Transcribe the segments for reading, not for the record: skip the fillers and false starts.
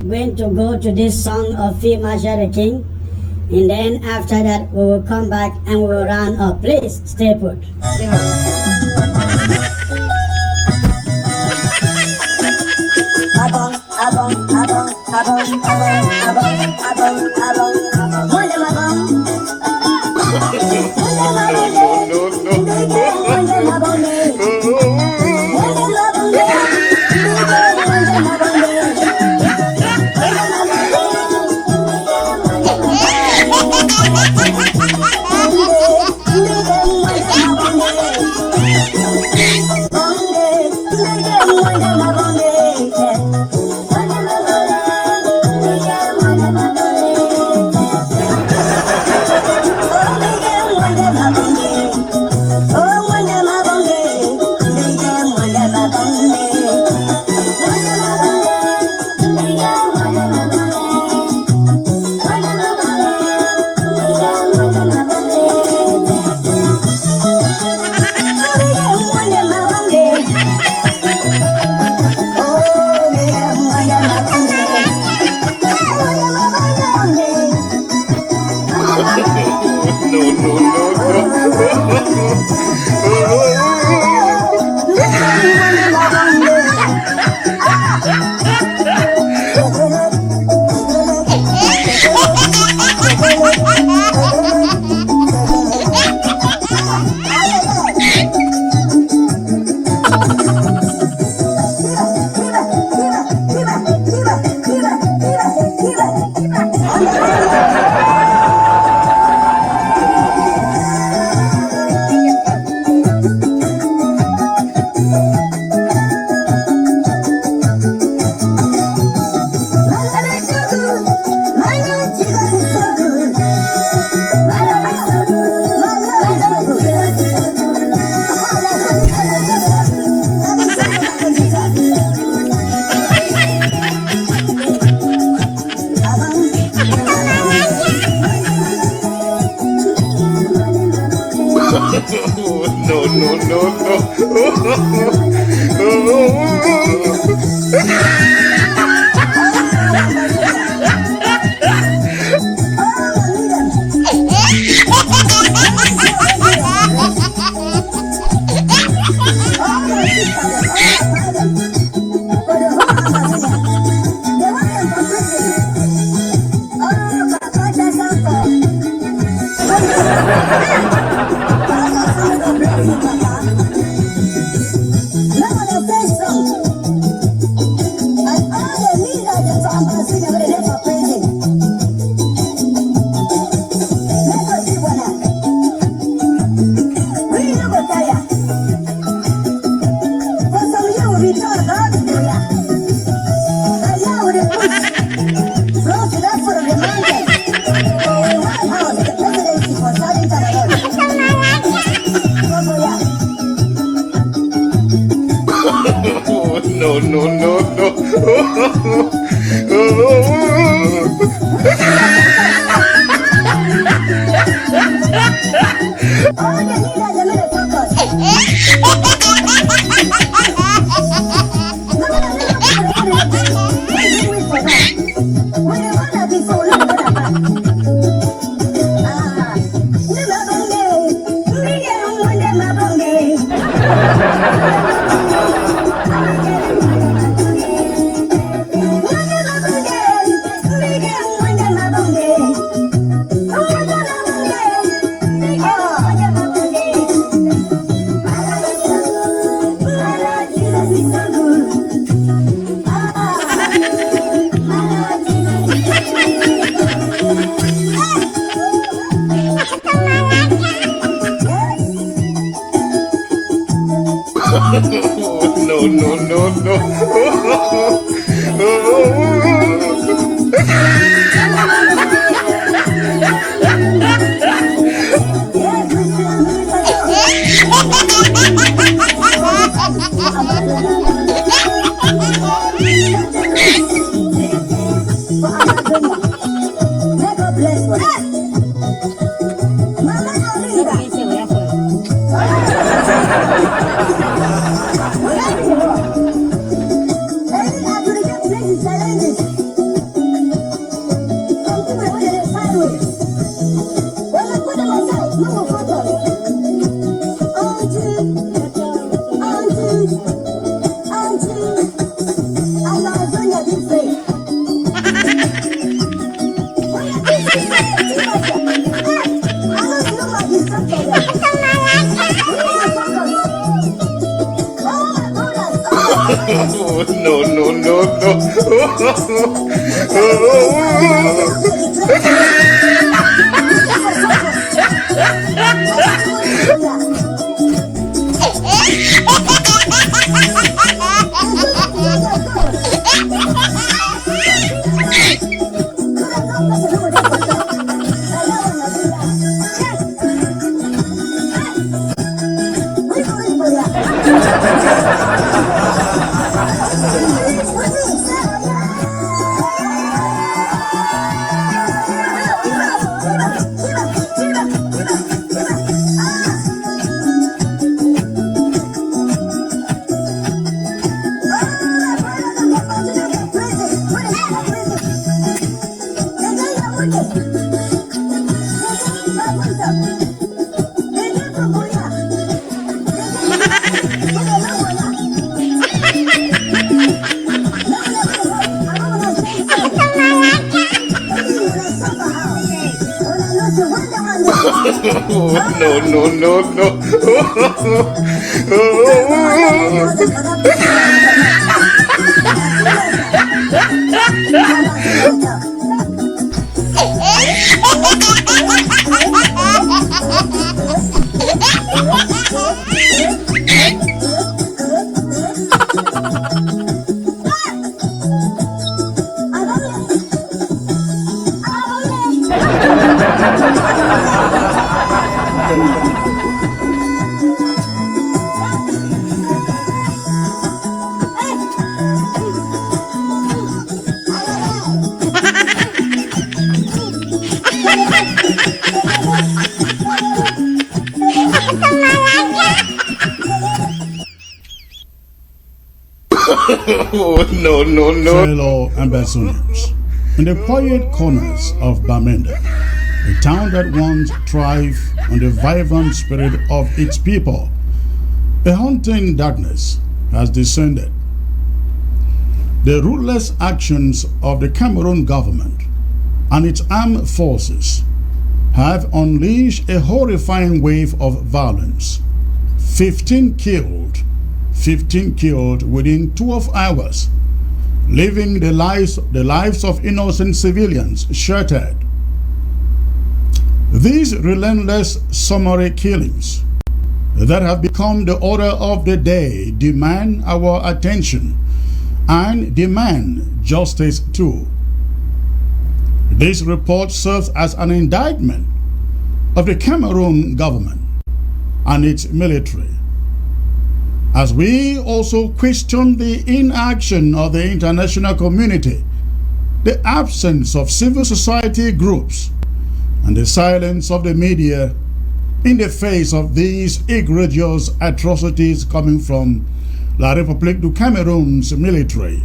Going to go to this song of Marshal the King, and then after that we will come back and we will round up. Please stay put. Fellow Ambazonians, in the quiet corners of Bamenda, a town that once thrived on the vibrant spirit of its people, a haunting darkness has descended. The ruthless actions of the Cameroon government and its armed forces have unleashed a horrifying wave of violence. 15 killed within 12 hours, leaving the lives of innocent civilians shattered. These relentless summary killings that have become the order of the day demand our attention and demand justice too. This report serves as an indictment of the Cameroon government and its military, as we also question the inaction of the international community, the absence of civil society groups, and the silence of the media in the face of these egregious atrocities coming from La République du Cameroon's military.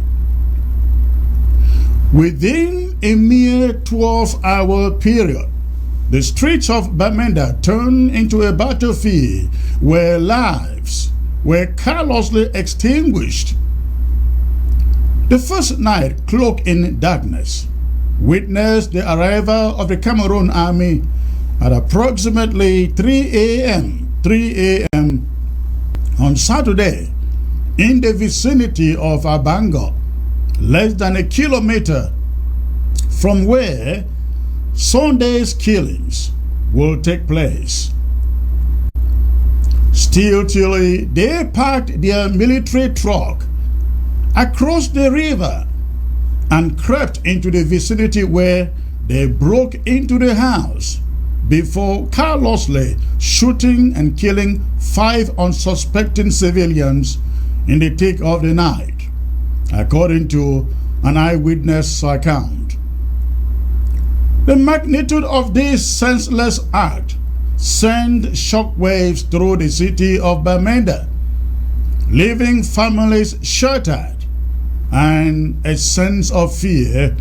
Within a mere 12-hour period, the streets of Bamenda turned into a battlefield where lives were carelessly extinguished. The first night, cloaked in darkness, witnessed the arrival of the Cameroon army at approximately 3 a.m. on Saturday in the vicinity of Abango, less than a kilometer from where Sunday's killings will take place. Stealthily, they parked their military truck across the river and crept into the vicinity, where they broke into the house before carelessly shooting and killing 5 unsuspecting civilians in the thick of the night, according to an eyewitness account. The magnitude of this senseless act sent shockwaves through the city of Bamenda, leaving families shattered and a sense of fear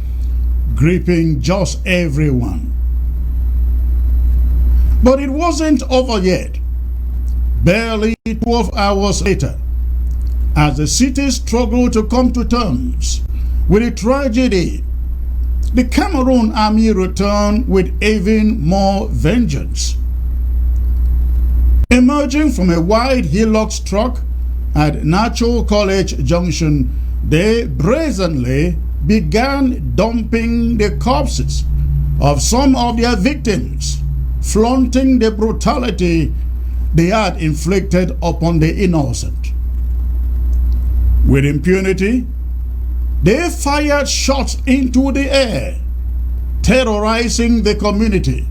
gripping just everyone. But it wasn't over yet. Barely 12 hours later, as the city struggled to come to terms with the tragedy, the Cameroon army returned with even more vengeance. Emerging from a wide hillock struck at Nacho College Junction, they brazenly began dumping the corpses of some of their victims, flaunting the brutality they had inflicted upon the innocent. With impunity, they fired shots into the air, terrorizing the community,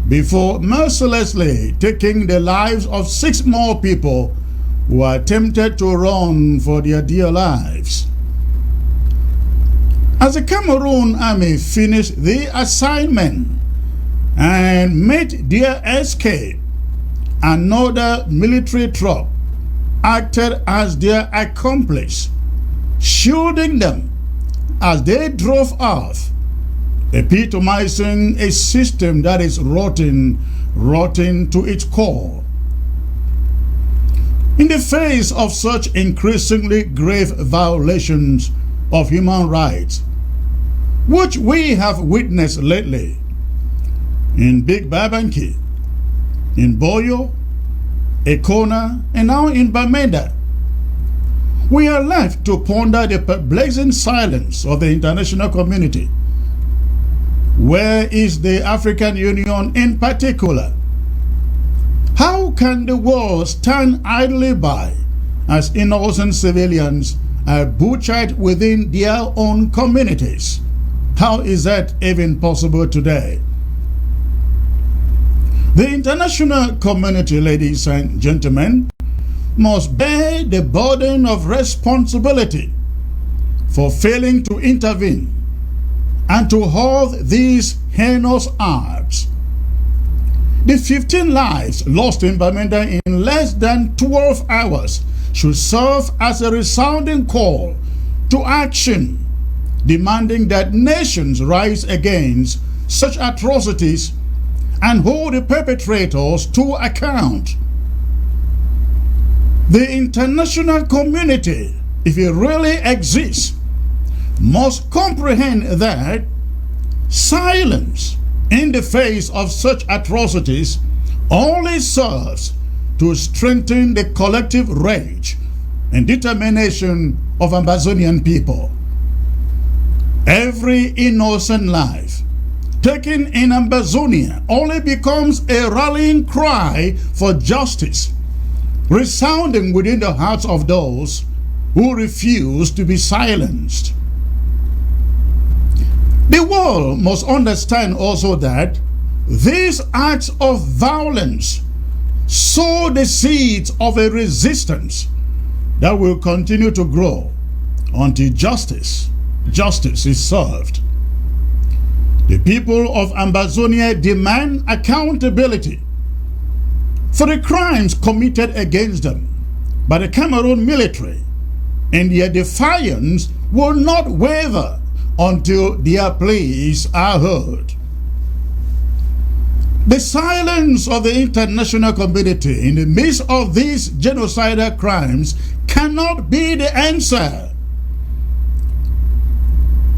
before mercilessly taking the lives of 6 more people who attempted to run for their dear lives. As the Cameroon army finished the assignment and made their escape, another military truck acted as their accomplice, shielding them as they drove off, epitomizing a system that is rotten to its core. In the face of such increasingly grave violations of human rights, which we have witnessed lately in Big Babanki, in Boyo, Ekona, and now in Bamenda, we are left to ponder the perplexing silence of the international community. Where is the African Union in particular? How can the world stand idly by as innocent civilians are butchered within their own communities? How is that even possible today? The international community, ladies and gentlemen, must bear the burden of responsibility for failing to intervene and to halt these heinous acts. The 15 lives lost in Bamenda in less than 12 hours should serve as a resounding call to action, demanding that nations rise against such atrocities and hold the perpetrators to account. The international community, if it really exists, must comprehend that silence in the face of such atrocities only serves to strengthen the collective rage and determination of Ambazonian people. Every innocent life taken in Ambazonia only becomes a rallying cry for justice, resounding within the hearts of those who refuse to be silenced. The world must understand also that these acts of violence sow the seeds of a resistance that will continue to grow until justice is served. The people of Ambazonia demand accountability for the crimes committed against them by the Cameroon military, and their defiance will not waver until their pleas are heard. The silence of the international community in the midst of these genocidal crimes cannot be the answer.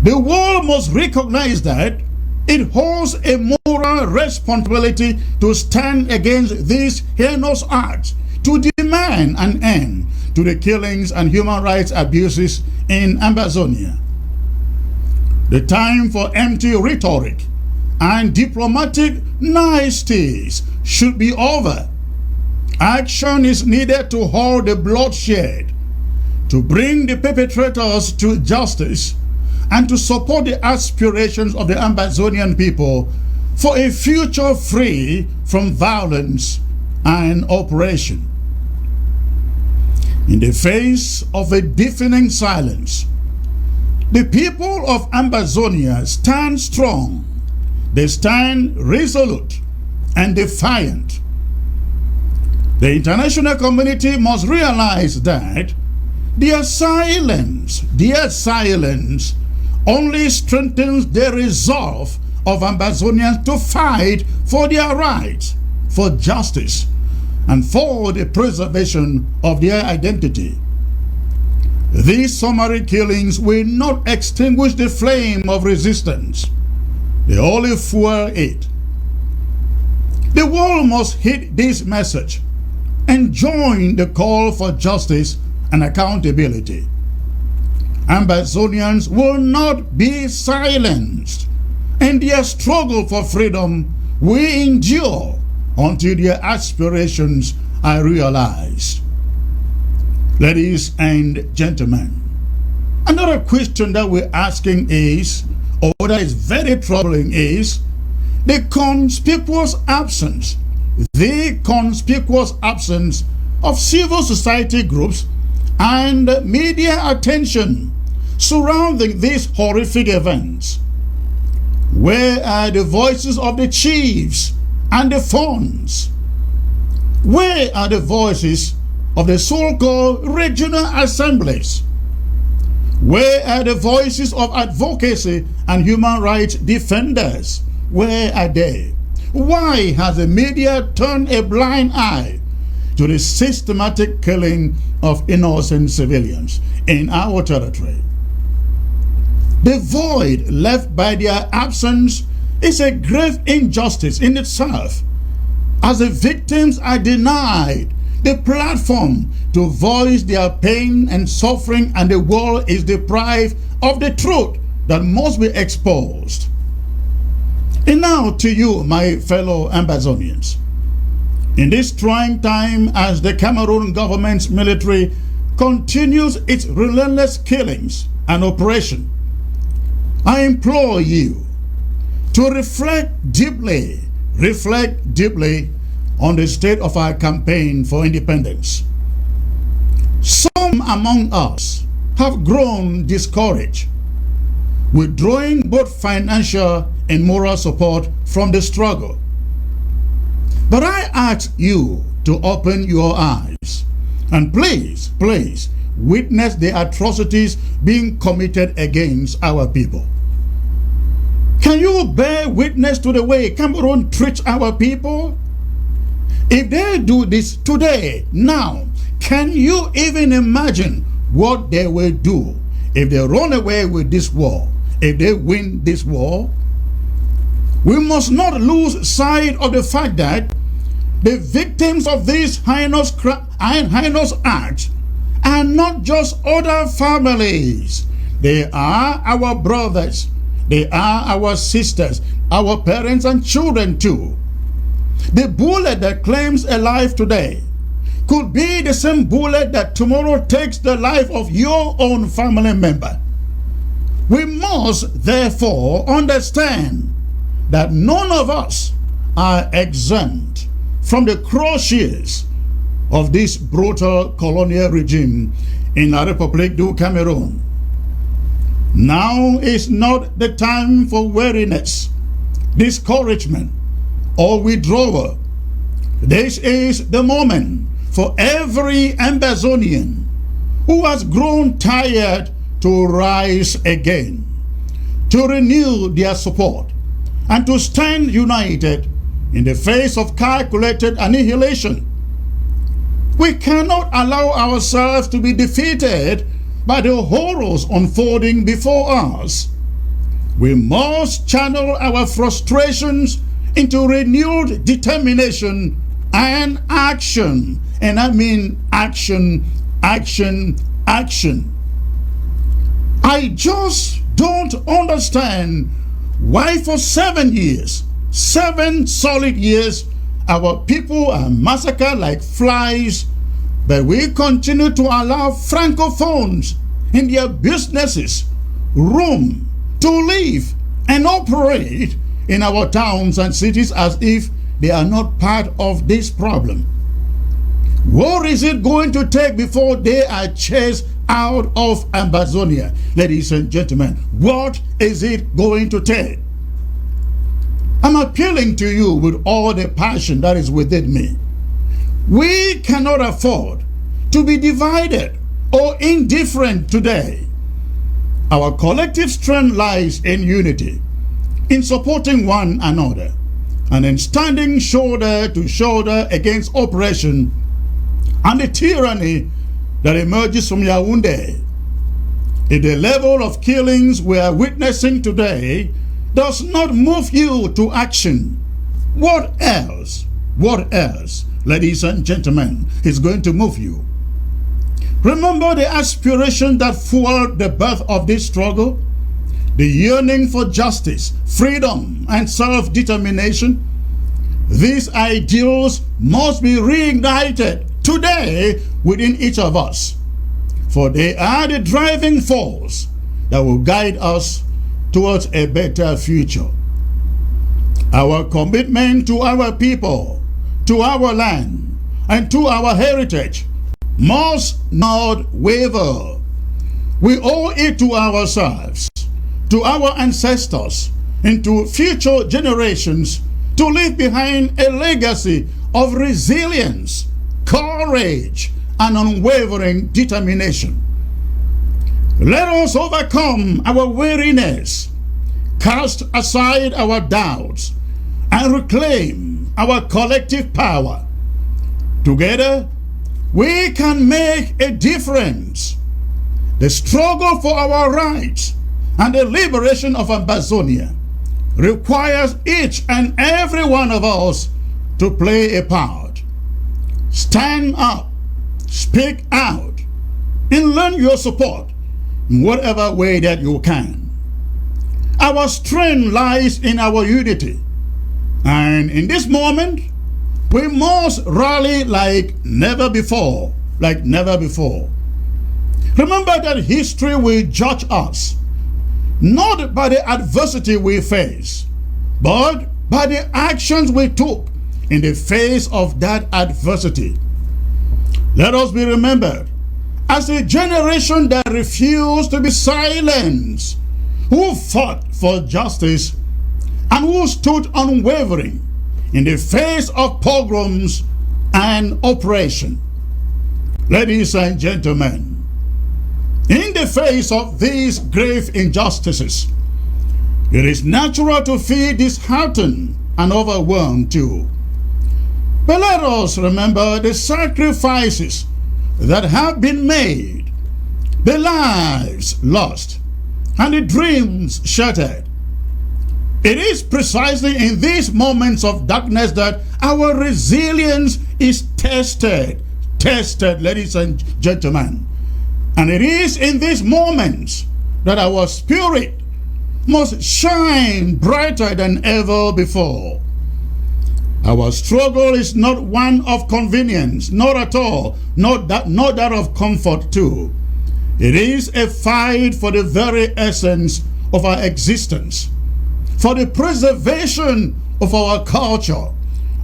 The world must recognize that it holds a moral responsibility to stand against these heinous acts, to demand an end to the killings and human rights abuses in Ambazonia. The time for empty rhetoric and diplomatic niceties should be over. Action is needed to halt the bloodshed, to bring the perpetrators to justice, and to support the aspirations of the Ambazonian people for a future free from violence and oppression. In the face of a deafening silence, the people of Ambazonia stand strong. They stand resolute and defiant. The international community must realize that their silence only strengthens the resolve of Ambazonians to fight for their rights, for justice, and for the preservation of their identity. These summary killings will not extinguish the flame of resistance. They only fuel it. The world must heed this message and join the call for justice and accountability. Ambazonians will not be silenced. In their struggle for freedom, we endure until their aspirations are realized. Ladies and gentlemen, another question that we're asking is, or that is very troubling, is the conspicuous absence of civil society groups and media attention surrounding these horrific events. Where are the voices of the chiefs and the funds? Where are the voices of the so-called regional assemblies? Where are the voices of advocacy and human rights defenders? Where are they? Why has the media turned a blind eye to the systematic killing of innocent civilians in our territory? The void left by their absence is a grave injustice in itself, as the victims are denied the platform to voice their pain and suffering, and the world is deprived of the truth that must be exposed. And now to you, my fellow Ambazonians. In this trying time, as the Cameroon government's military continues its relentless killings and oppression, I implore you to reflect deeply on the state of our campaign for independence. Some among us have grown discouraged, withdrawing both financial and moral support from the struggle. But I ask you to open your eyes and please witness the atrocities being committed against our people. Can you bear witness to the way Cameroon treats our people? If they do this today, now, can you even imagine what they will do if they run away with this war, if they win this war? We must not lose sight of the fact that the victims of these heinous acts are not just other families. They are our brothers. They are our sisters, our parents and children too. The bullet that claims a life today could be the same bullet that tomorrow takes the life of your own family member. We must therefore understand that none of us are exempt from the crosshairs of this brutal colonial regime in La République du Cameroon. Now is not the time for weariness, discouragement, or withdrawal. This is the moment for every Ambazonian who has grown tired to rise again, to renew their support, and to stand united in the face of calculated annihilation. We cannot allow ourselves to be defeated by the horrors unfolding before us. We must channel our frustrations into renewed determination and action. And I mean action, action, action. I just don't understand why for 7 years, 7 solid years, our people are massacred like flies, but we continue to allow Francophones in their businesses room to live and operate in our towns and cities as if they are not part of this problem. What is it going to take before they are chased out of Ambazonia? Ladies and gentlemen, what is it going to take? I'm appealing to you with all the passion that is within me. We cannot afford to be divided or indifferent today. Our collective strength lies in unity, in supporting one another, and in standing shoulder to shoulder against oppression and the tyranny that emerges from Yaoundé. If the level of killings we are witnessing today does not move you to action, what else, ladies and gentlemen, is going to move you? Remember the aspiration that fueled the birth of this struggle? The yearning for justice, freedom, and self-determination? These ideals must be reignited today within each of us, for they are the driving force that will guide us towards a better future. Our commitment to our people, to our land, and to our heritage must not waver. We owe it to ourselves, to our ancestors, and to future generations to leave behind a legacy of resilience, courage, and unwavering determination. Let us overcome our weariness, cast aside our doubts, and reclaim our collective power. Together, we can make a difference. The struggle for our rights and the liberation of Ambazonia requires each and every one of us to play a part. Stand up, speak out, and lend your support in whatever way that you can. Our strength lies in our unity, and in this moment, we must rally like never before, Remember that history will judge us, not by the adversity we face, but by the actions we took in the face of that adversity. Let us be remembered as a generation that refused to be silenced, who fought for justice and who stood unwavering in the face of pogroms and oppression. Ladies and gentlemen, in the face of these grave injustices, it is natural to feel disheartened and overwhelmed too. But let us remember the sacrifices that have been made, the lives lost, and the dreams shattered. It is precisely in these moments of darkness that our resilience is tested, ladies and gentlemen. And it is in these moments that our spirit must shine brighter than ever before. Our struggle is not one of convenience, not at all, not that of comfort too. It is a fight for the very essence of our existence, for the preservation of our culture,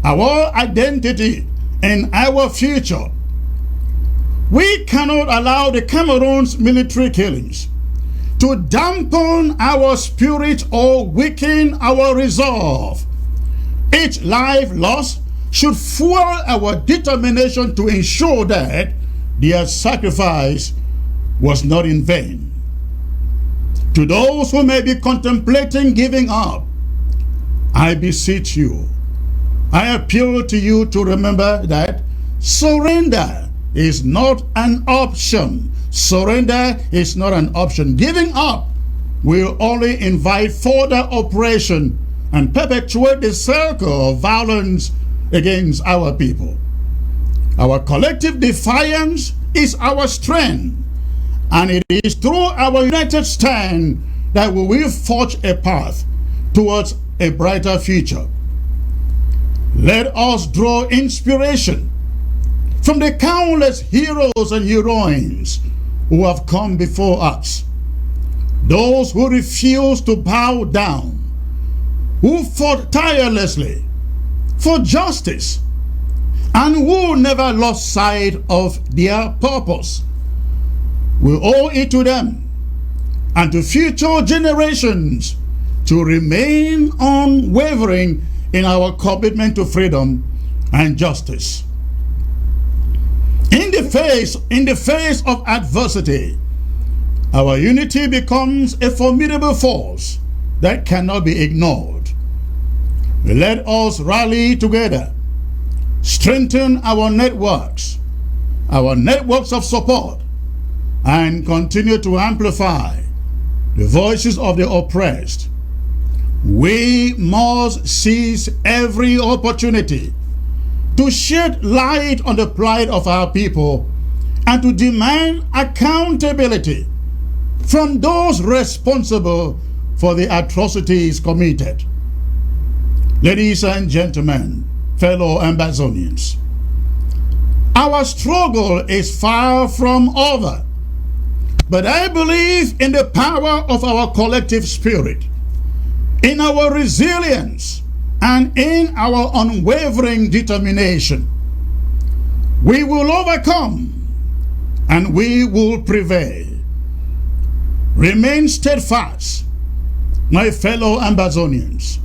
our identity, and our future. We cannot allow the Cameroon's military killings to dampen our spirit or weaken our resolve. Each life lost should fuel our determination to ensure that their sacrifice was not in vain. To those who may be contemplating giving up, I beseech you, I appeal to you to remember that surrender is not an option. Surrender is not an option. Giving up will only invite further oppression and perpetuate the circle of violence against our people. Our collective defiance is our strength, and it is through our united stand that we will forge a path towards a brighter future. Let us draw inspiration from the countless heroes and heroines who have come before us, those who refused to bow down, who fought tirelessly for justice, and who never lost sight of their purpose. We owe it to them and to future generations to remain unwavering in our commitment to freedom and justice. In the face of adversity, our unity becomes a formidable force that cannot be ignored. Let us rally together, strengthen our networks of support, and continue to amplify the voices of the oppressed. We must seize every opportunity to shed light on the plight of our people and to demand accountability from those responsible for the atrocities committed. Ladies and gentlemen, fellow Ambazonians, our struggle is far from over, but I believe in the power of our collective spirit, in our resilience, and in our unwavering determination. We will overcome and we will prevail. Remain steadfast, my fellow Ambazonians.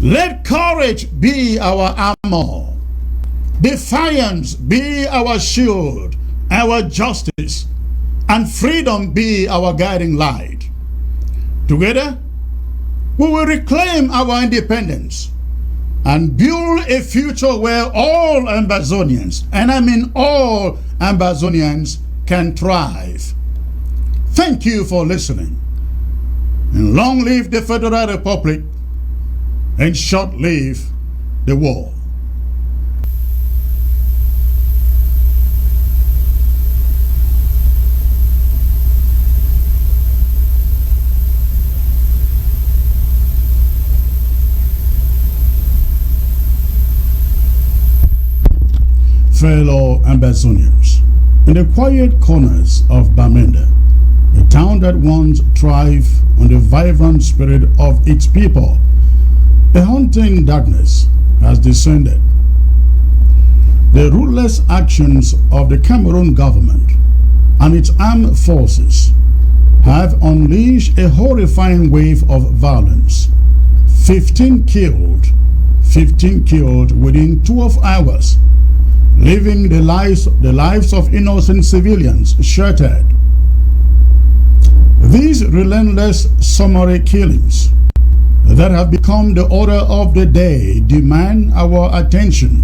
Let courage be our armor, defiance be our shield, our justice, and freedom be our guiding light. Together, we will reclaim our independence and build a future where all Ambazonians, and I mean all Ambazonians, can thrive. Thank you for listening. And long live the Federal Republic, and short live the war. Fellow Ambazonians, in the quiet corners of Bamenda, a town that once thrived on the vibrant spirit of its people, a haunting darkness has descended. The ruthless actions of the Cameroon government and its armed forces have unleashed a horrifying wave of violence. 15 killed within 12 hours, leaving the lives of innocent civilians shattered. These relentless summary killings that have become the order of the day demand our attention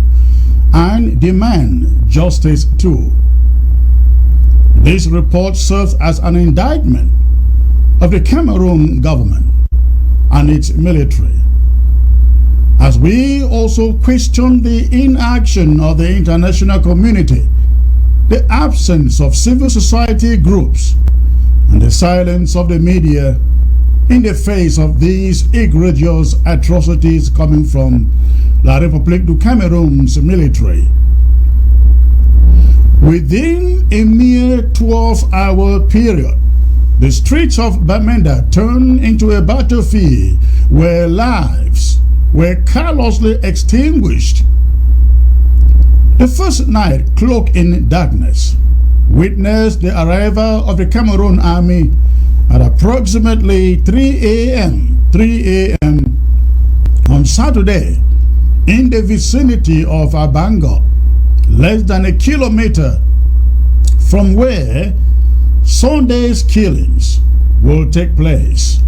and demand justice too. This report serves as an indictment of the Cameroon government and its military, as we also question the inaction of the international community, the absence of civil society groups, and the silence of the media in the face of these egregious atrocities coming from La République du Cameroon's military. Within a mere 12-hour period, the streets of Bamenda turned into a battlefield where lives were carelessly extinguished. The first night, cloaked in darkness, witnessed the arrival of the Cameroon army at approximately 3 a.m. on Saturday in the vicinity of Abango, less than a kilometer from where Sunday's killings will take place.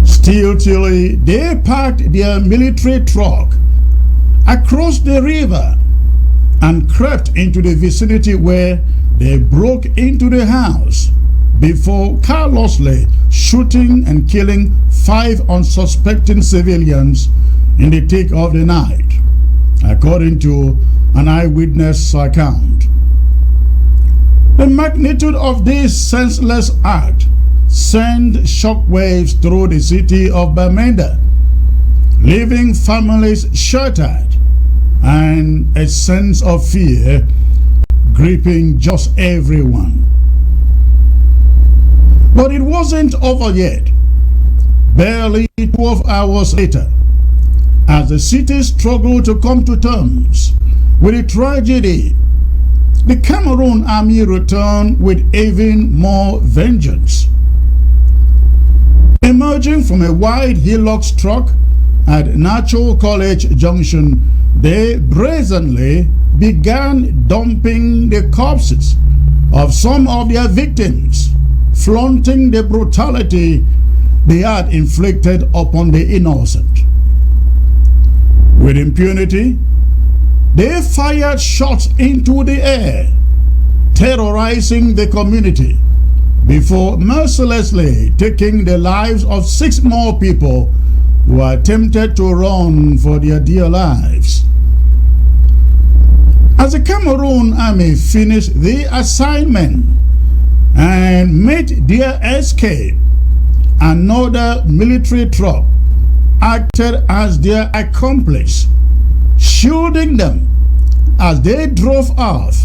Stealthily, they parked their military truck across the river and crept into the vicinity where they broke into the house before carelessly shooting and killing 5 unsuspecting civilians in the thick of the night, according to an eyewitness account. The magnitude of this senseless act sent shockwaves through the city of Bamenda, leaving families shattered and a sense of fear gripping just everyone. But it wasn't over yet. Barely 12 hours later, as the city struggled to come to terms with the tragedy, the Cameroon army returned with even more vengeance. Emerging from a wide hillock struck at Natural College Junction, they brazenly began dumping the corpses of some of their victims, flaunting the brutality they had inflicted upon the innocent. With impunity, they fired shots into the air, terrorizing the community, before mercilessly taking the lives of 6 more people who attempted to run for their dear lives. As the Cameroon army finished the assignment and made their escape, another military truck acted as their accomplice, shielding them as they drove off,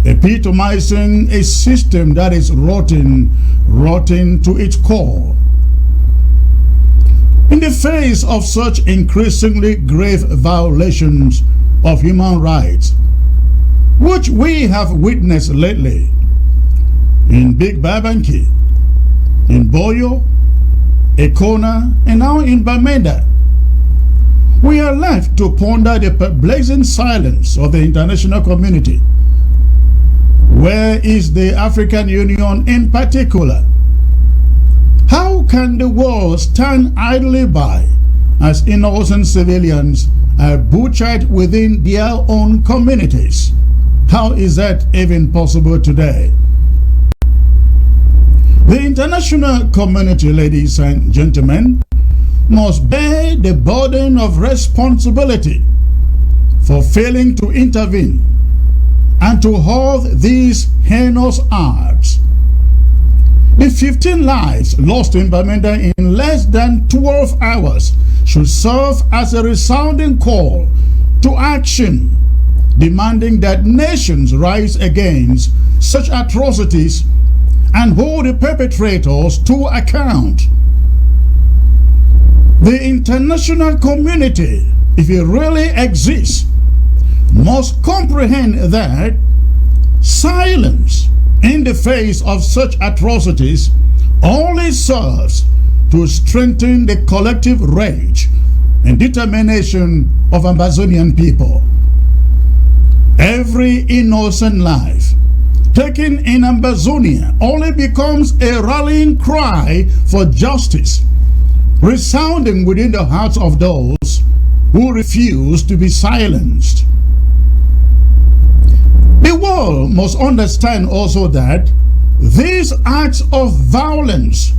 epitomizing a system that is rotten to its core. In the face of such increasingly grave violations of human rights, which we have witnessed lately in Big Babanki, in Boyo, Ekona, and now in Bamenda, we are left to ponder the perplexing silence of the international community. Where is the African Union in particular? How can the world stand idly by as innocent civilians are butchered within their own communities? How is that even possible today? The international community, ladies and gentlemen, must bear the burden of responsibility for failing to intervene and to halt these heinous acts. The 15 lives lost in Bamenda in less than 12 hours should serve as a resounding call to action, demanding that nations rise against such atrocities and hold the perpetrators to account. The international community, if it really exists, must comprehend that silence in the face of such atrocities only serves to strengthen the collective rage and determination of Ambazonian people. Every innocent life taken in Ambazonia only becomes a rallying cry for justice, resounding within the hearts of those who refuse to be silenced. The world must understand also that these acts of violence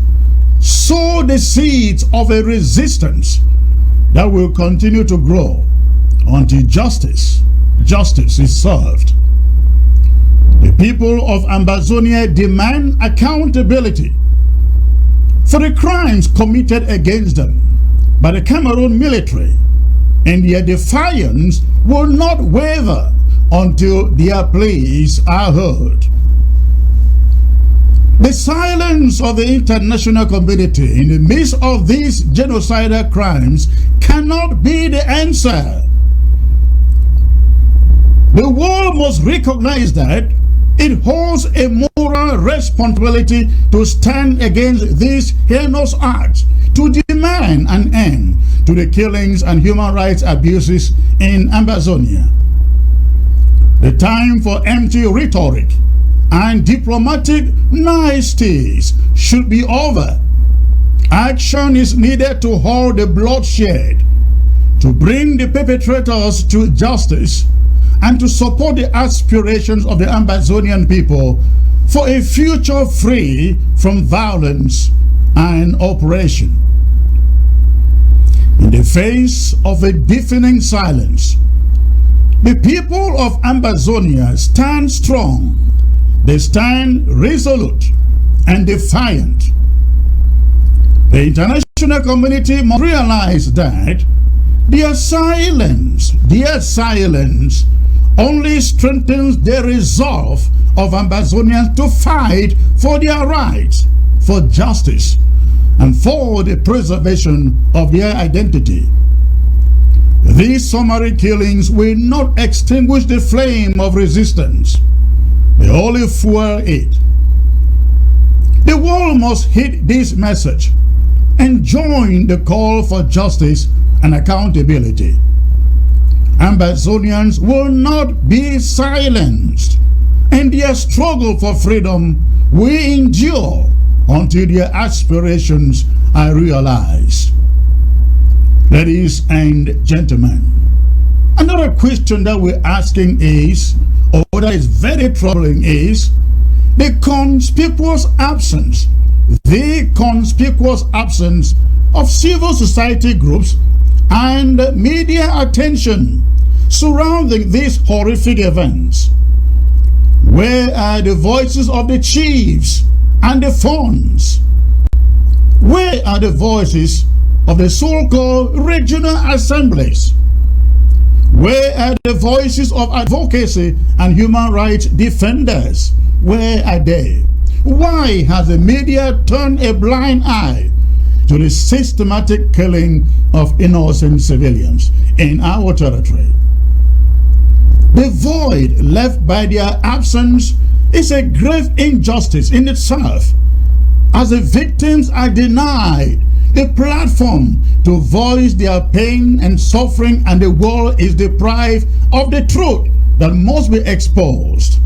sow the seeds of a resistance that will continue to grow until justice is served. The people of Ambazonia demand accountability for the crimes committed against them by the Cameroon military, and their defiance will not waver until their pleas are heard. The silence of the international community in the midst of these genocidal crimes cannot be the answer. The world must recognize that it holds a moral responsibility to stand against these heinous acts, to demand an end to the killings and human rights abuses in Ambazonia. The time for empty rhetoric and diplomatic niceties should be over. Action is needed to halt the bloodshed, to bring the perpetrators to justice, and to support the aspirations of the Ambazonian people for a future free from violence and oppression. In the face of a deafening silence, the people of Ambazonia stand strong. They stand resolute and defiant. The international community must realize that their silence only strengthens the resolve of Ambazonians to fight for their rights, for justice, and for the preservation of their identity. These summary killings will not extinguish the flame of resistance. They only fuel it. The world must heed this message and join the call for justice and accountability. Ambazonians will not be silenced, and their struggle for freedom will endure until their aspirations are realized. Ladies and gentlemen, another question that we're asking is, or that is very troubling, is the conspicuous absence of civil society groups and media attention surrounding these horrific events? Where are the voices of the chiefs and the funds? Where are the voices of the so-called regional assemblies? Where are the voices of advocacy and human rights defenders? Where are they? Why has the media turned a blind eye to the systematic killing of innocent civilians in our territory? The void left by their absence is a grave injustice in itself, as the victims are denied a platform to voice their pain and suffering, and the world is deprived of the truth that must be exposed.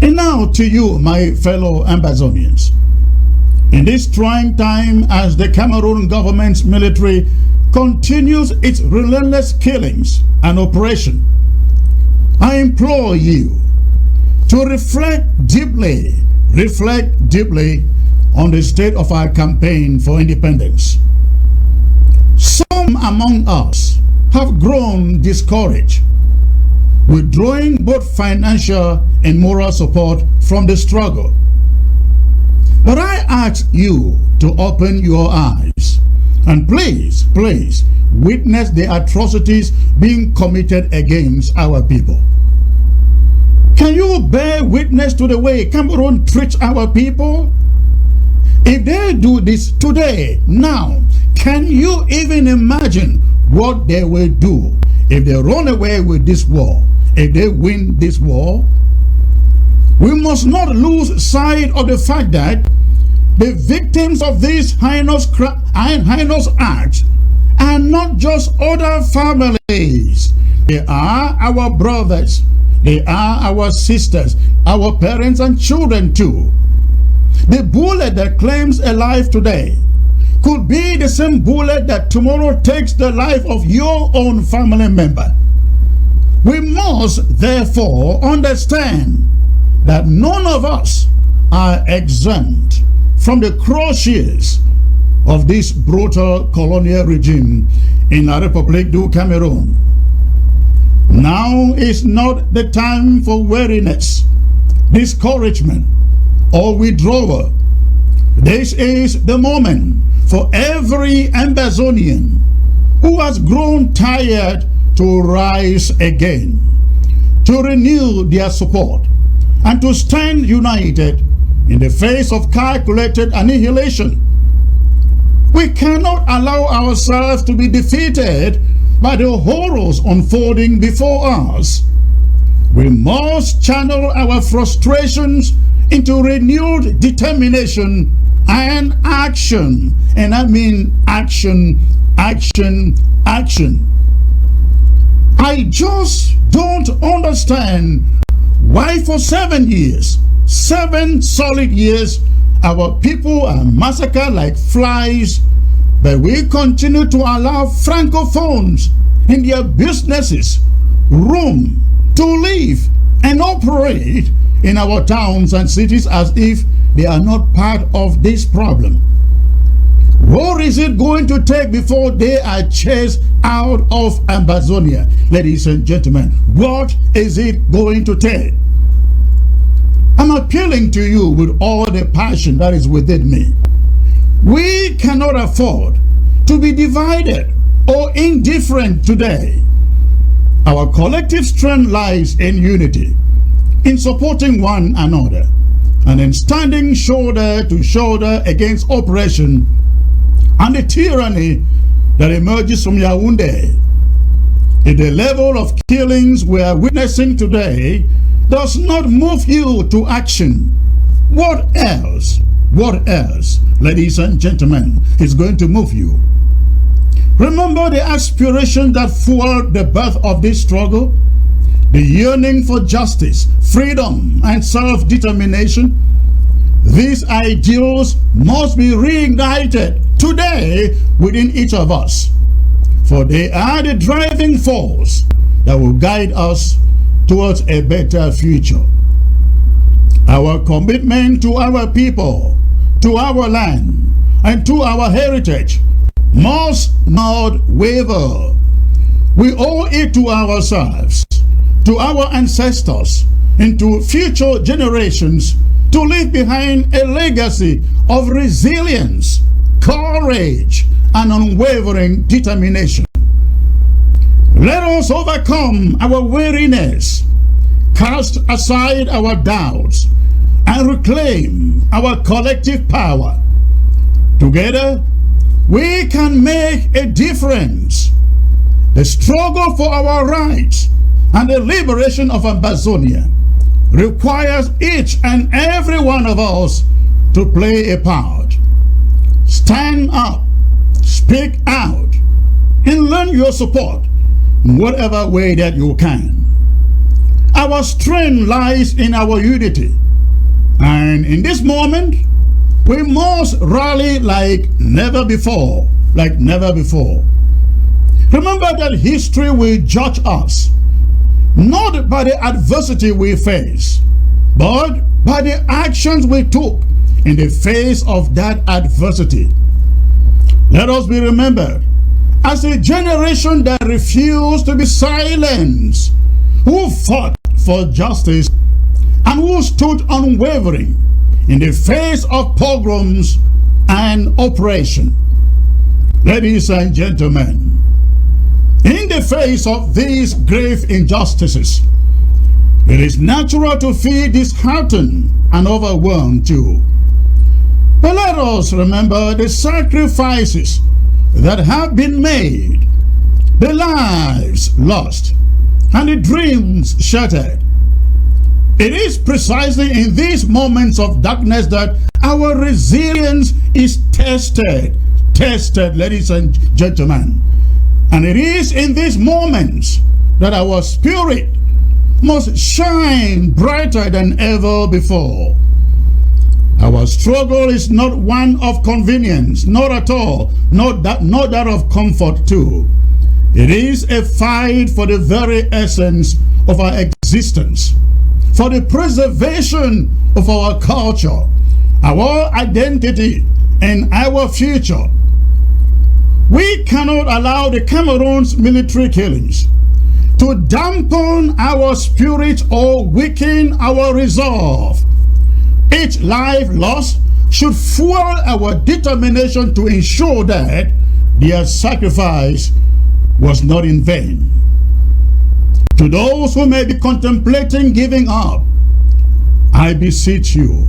And now to you, my fellow Ambazonians, in this trying time as the Cameroon government's military continues its relentless killings and oppression, I implore you to reflect deeply on the state of our campaign for independence. Some among us have grown discouraged, withdrawing both financial and moral support from the struggle. But I ask you to open your eyes and please witness the atrocities being committed against our people. Can you bear witness to the way Cameroon treats our people? If they do this today, now, can you even imagine what they will do if they run away with this war, if they win this war? We must not lose sight of the fact that the victims of these heinous acts are not just other families. They are our brothers. They are our sisters, our parents and children too. The bullet that claims a life today could be the same bullet that tomorrow takes the life of your own family member. We must therefore understand that none of us are exempt from the crushes of this brutal colonial regime in la République du Cameroon. Now is not the time for weariness, discouragement, or withdrawal. This is the moment for every Ambazonian who has grown tired to rise again, to renew their support, and to stand united in the face of calculated annihilation. We cannot allow ourselves to be defeated by the horrors unfolding before us. We must channel our frustrations into renewed determination and action. And I mean action, action, action. I just don't understand why for 7 years, 7 solid years, our people are massacred like flies, but we continue to allow Francophones in their businesses room to live and operate in our towns and cities as if they are not part of this problem. What is it going to take before they are chased out of Ambazonia? Ladies and gentlemen, what is it going to take? I'm appealing to you with all the passion that is within me. We cannot afford to be divided or indifferent today. Our collective strength lies in unity, in supporting one another, and in standing shoulder to shoulder against oppression and the tyranny that emerges from Yaoundé. If the level of killings we are witnessing today does not move you to action, what else, ladies and gentlemen, is going to move you? Remember the aspiration that fueled the birth of this struggle? The yearning for justice, freedom, and self-determination? These ideals must be reignited today within each of us, for they are the driving force that will guide us towards a better future. Our commitment to our people, to our land, and to our heritage must not waver. We owe it to ourselves, to our ancestors, and to future generations to leave behind a legacy of resilience, courage, and unwavering determination. Let us overcome our weariness, cast aside our doubts, and reclaim our collective power. Together, we can make a difference. The struggle for our rights and the liberation of Ambazonia requires each and every one of us to play a part. Stand up, speak out, and lend your support in whatever way that you can. Our strength lies in our unity, and in this moment, we must rally like never before, Remember that history will judge us, not by the adversity we face, but by the actions we took in the face of that adversity. Let us be remembered as a generation that refused to be silenced, who fought for justice and who stood unwavering in the face of pogroms and oppression. Ladies and gentlemen, in the face of these grave injustices, it is natural to feel disheartened and overwhelmed too. But let us remember the sacrifices that have been made, the lives lost, and the dreams shattered. It is precisely in these moments of darkness that our resilience is tested, ladies and gentlemen. And it is in these moments that our spirit must shine brighter than ever before. Our struggle is not one of convenience, not at all, not that of comfort too. It is a fight for the very essence of our existence, for the preservation of our culture, our identity, and our future. We cannot allow the Cameroon's military killings to dampen our spirit or weaken our resolve. Each life lost should fuel our determination to ensure that their sacrifice was not in vain. To those who may be contemplating giving up, I beseech you,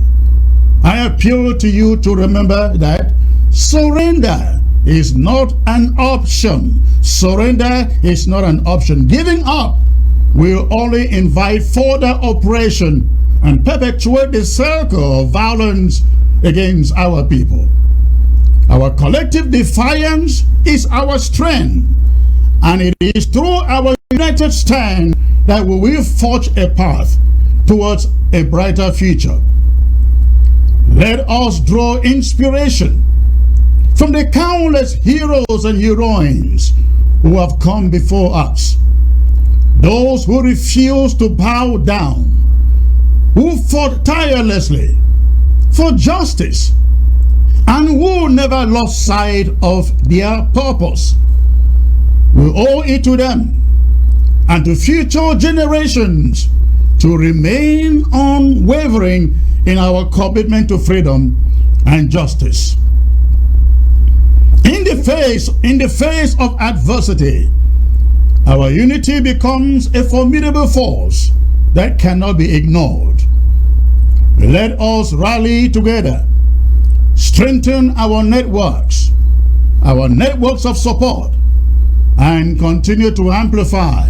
I appeal to you to remember that surrender is not an option. Surrender is not an option. Giving up will only invite further oppression and perpetuate the circle of violence against our people. Our collective defiance is our strength, and it is through our united stand that we will forge a path towards a brighter future. Let us draw inspiration from the countless heroes and heroines who have come before us, those who refused to bow down, who fought tirelessly for justice, and who never lost sight of their purpose. We owe it to them and to future generations to remain unwavering in our commitment to freedom and justice. In the face of adversity, our unity becomes a formidable force that cannot be ignored. Let us rally together, strengthen our networks of support, and continue to amplify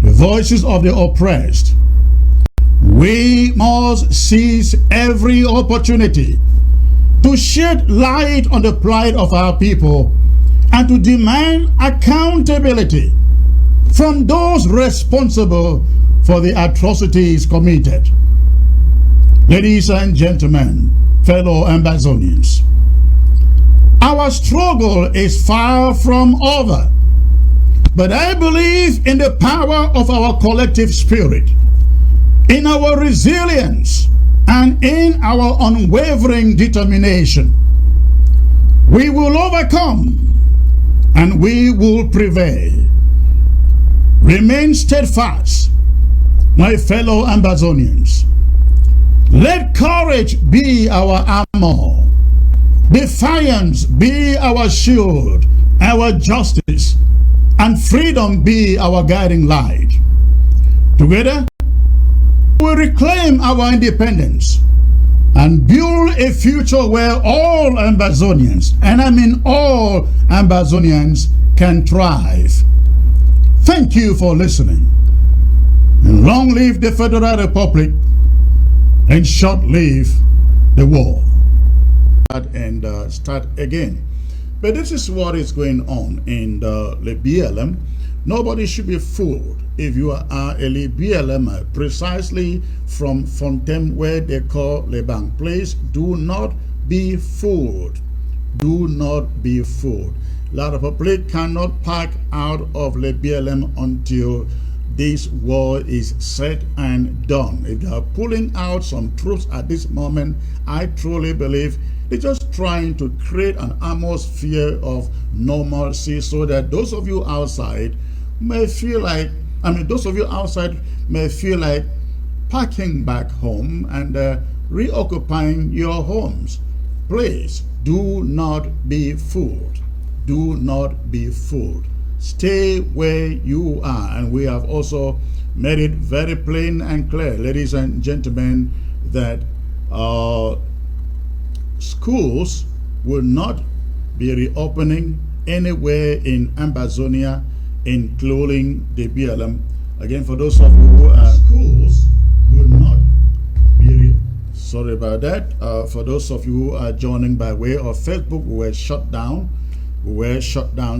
the voices of the oppressed. We must seize every opportunity to shed light on the plight of our people and to demand accountability from those responsible for the atrocities committed. Ladies and gentlemen, fellow Ambazonians, our struggle is far from over, but I believe in the power of our collective spirit, in our resilience, and in our unwavering determination. We will overcome and we will prevail. Remain steadfast, my fellow Ambazonians. Let courage be our armor, defiance be our shield, our justice, and freedom be our guiding light. Together, we will reclaim our independence and build a future where all Ambazonians, and I mean all Ambazonians, can thrive. Thank you for listening. And long live the Federal Republic, and short live the war. And start again. But this is what is going on in the lebialem. Nobody should be fooled. If you are a lebialemer, precisely from Fontem, where they call Lebang, please do not be fooled. Do not be fooled. La Republic cannot pack out of lebialem until this war is set and done. If they are pulling out some troops at this moment, I truly believe they're just trying to create an atmosphere of normalcy so that those of you outside may feel like, packing back home and reoccupying your homes. Please do not be fooled. Do not be fooled. Stay where you are. And we have also made it very plain and clear, ladies and gentlemen, that schools will not be reopening anywhere in Ambazonia, including the lebialem. Again, for those of you who are schools will not be sorry about that. For those of you who are joining by way of Facebook, we were shut down.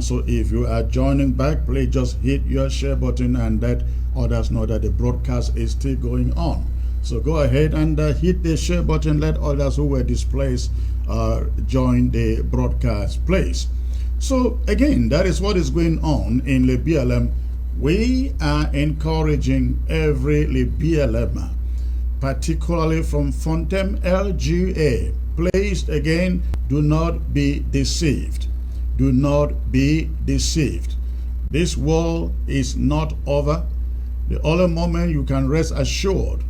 So if you are joining back, please just hit your share button and let others know that the broadcast is still going on. So go ahead and hit the share button. Let others who were displaced join the broadcast, please. So again, that is what is going on in lebialem. We are encouraging every lebialemer, particularly from Fontem LGA. Please, again, do not be deceived. Do not be deceived. This war is not over. The only moment you can rest assured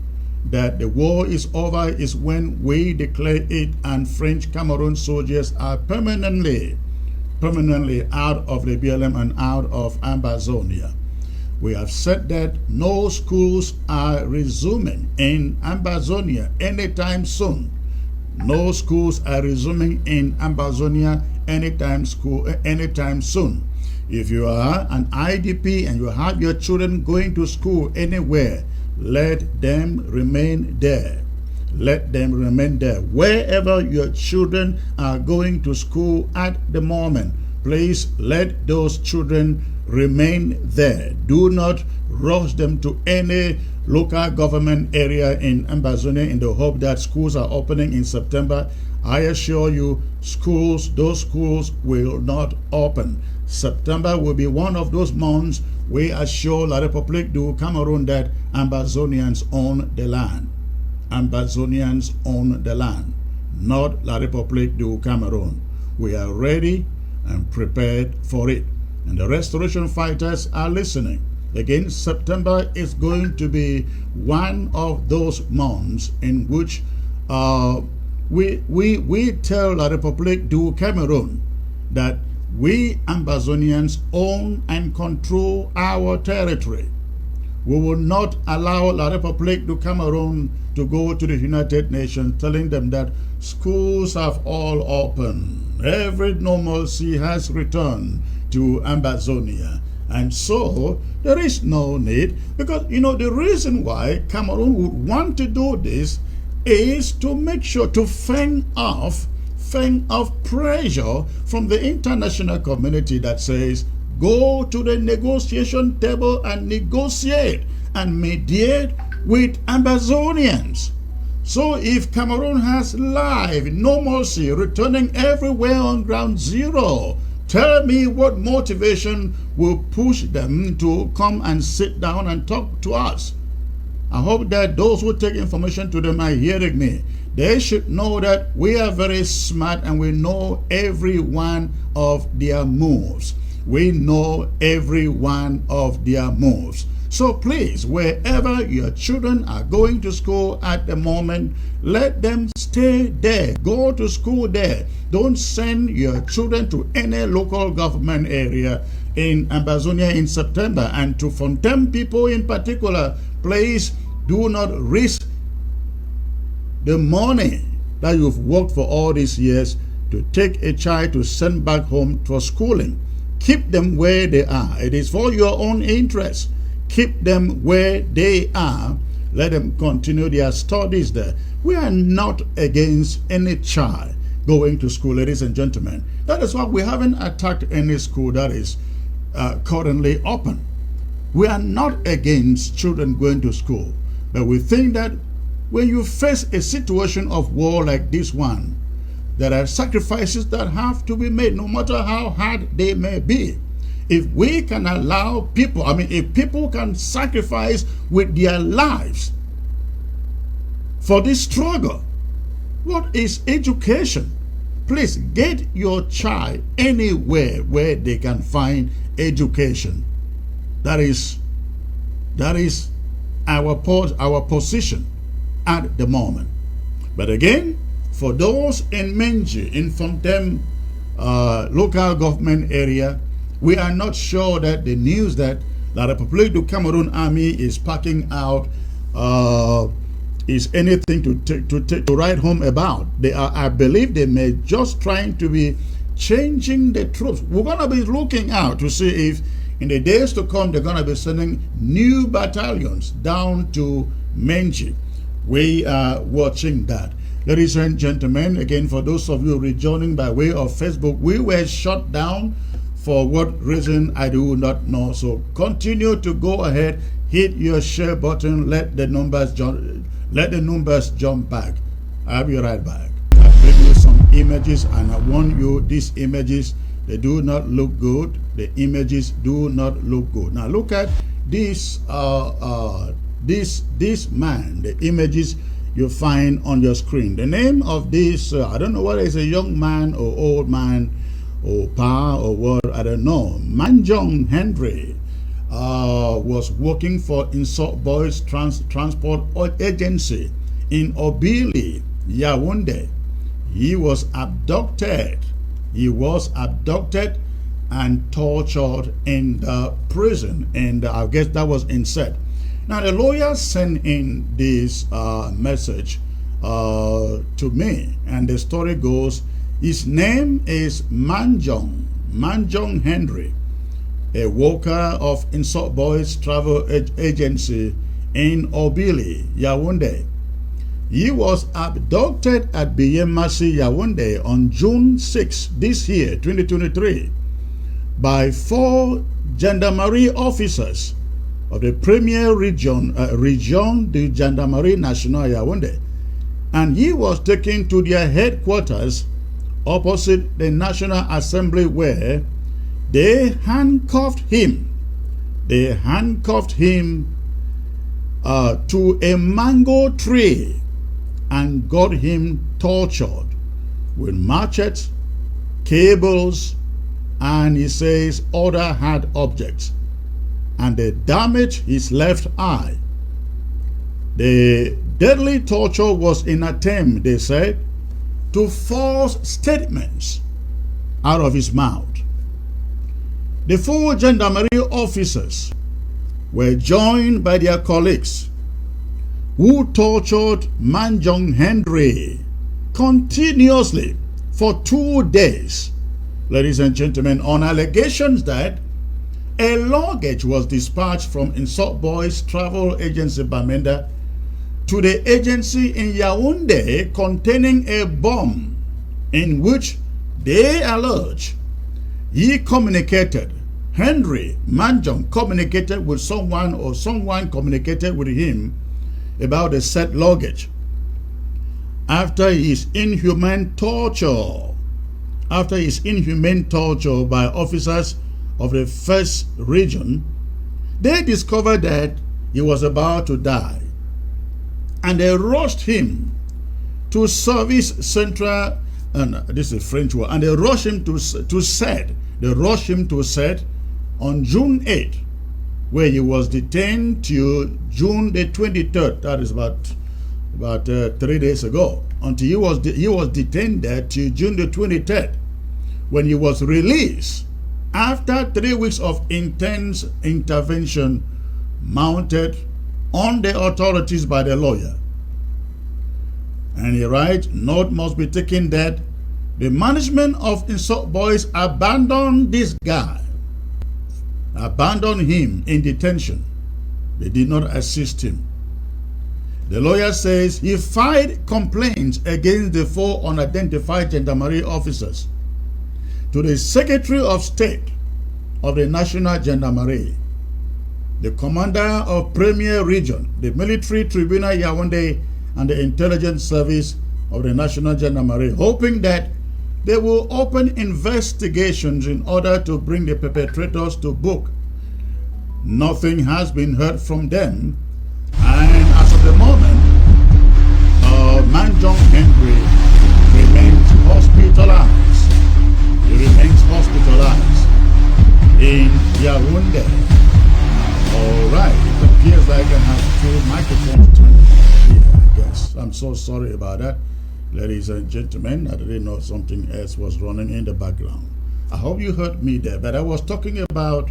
that the war is over is when we declare it and French Cameroon soldiers are permanently out of lebialem and out of Ambazonia. We have said that no schools are resuming in Ambazonia anytime soon. No schools are resuming in Ambazonia anytime soon. If you are an IDP and you have your children going to school anywhere, let them remain there. Let them remain there. Wherever your children are going to school at the moment, please let those children remain there. Do not rush them to any local government area in Ambazonia in the hope that schools are opening in September. I assure you, those schools will not open. September will be one of those months we assure La République du Cameroun that Ambazonians own the land. Ambazonians own the land, not La République du Cameroun. We are ready and prepared for it. And the restoration fighters are listening. Again, September is going to be one of those months in which we tell La République du Cameroun that we Ambazonians own and control our territory. We will not allow La République du Cameroun to go to the United Nations telling them that schools have all opened. Every normalcy has returned to Ambazonia. And so there is no need, because the reason why Cameroon would want to do this is to make sure to fend off pressure from the international community that says, go to the negotiation table and negotiate and mediate with Ambazonians. So if Cameroon has life, normalcy, returning everywhere on ground zero, tell me what motivation will push them to come and sit down and talk to us. I hope that those who take information to them are hearing me. They should know that we are very smart and we know every one of their moves. We know every one of their moves. So please, wherever your children are going to school at the moment, let them stay there. Go to school there. Don't send your children to any local government area in Ambazonia in September. And to Fontaine people in particular, please do not risk the money that you've worked for all these years to take a child to send back home for schooling. Keep them where they are. It is for your own interest. Keep them where they are. Let them continue their studies there. We are not against any child going to school, ladies and gentlemen. That is why we haven't attacked any school that is currently open. We are not against children going to school, but we think that when you face a situation of war like this one, there are sacrifices that have to be made, no matter how hard they may be. If we can allow people, if people can sacrifice with their lives for this struggle, what is education? Please get your child anywhere where they can find education. That is our position at the moment. But again, for those in Menji, in Fontaine local government area, we are not sure that the news that the Republic du Cameroon Army is packing out is anything to write home about. They are, I believe, they may just trying to be changing the troops. We're gonna be looking out to see if in the days to come they're gonna be sending new battalions down to Menji. We are watching that. Ladies and gentlemen, again, for those of you rejoining by way of Facebook, we were shut down. For what reason, I do not know. So continue to go ahead, hit your share button, let the numbers jump back. I'll be right back. I bring you some images, and I warn you, these images, they do not look good. The images do not look good. Now look at this this man, the images you find on your screen. The name of this, I don't know whether it's a young man or old man, or Pa or what, I don't know. Manjong Henry was working for Insult Boys Transport Agency in Obili, Yaoundé. He was abducted. He was abducted and tortured in the prison, and I guess that was in Set. Now the lawyer sent in this message to me, and the story goes, his name is Manjong Henry, a worker of Insult Boys Travel Agency in Obili, Yaoundé. He was abducted at Biyemasi, Yaoundé on June 6 this year, 2023, by 4 gendarmerie officers of the Premier Region de Gendarmerie Nationale, Yaoundé, and he was taken to their headquarters opposite the National Assembly, where they handcuffed him. They handcuffed him to a mango tree and got him tortured with machetes, cables, and he says other hard objects. And they damaged his left eye. The deadly torture was in an attempt, they said, to force statements out of his mouth. The 4 gendarmerie officers were joined by their colleagues who tortured Manjong Henry continuously for 2 days, ladies and gentlemen, on allegations that a luggage was dispatched from Insult Boys Travel Agency Bamenda to the agency in Yaoundé containing a bomb, in which they allege he communicated, Henry Manjong communicated with someone, or someone communicated with him about the said luggage. After his inhumane torture by officers of the 1st Region, they discovered that he was about to die, and they rushed him to Service Central, and this is a French word, and they rushed him to SED, They rushed him to set on June 8th, where he was detained till June the 23rd. That is about 3 days ago. Until he was detained there till June the 23rd, when he was released after 3 weeks of intense intervention mounted on the authorities by the lawyer. And he writes, note must be taken that the management of Insult Boys abandoned this guy, abandoned him in detention. They did not assist him. The lawyer says he filed complaints against the 4 unidentified gendarmerie officers to the Secretary of State of the National Gendarmerie, the Commander of Premier Region, the Military Tribunal Yaoundé, and the Intelligence Service of the National Gendarmerie, hoping that they will open investigations in order to bring the perpetrators to book. Nothing has been heard from them, and as of the moment, Manjong Henry remains hospitalized. He remains hospitalized in Yaoundé. All right, it appears like I have 2 microphones turned here, I guess. I'm so sorry about that, ladies and gentlemen. I didn't know something else was running in the background. I hope you heard me there, but I was talking about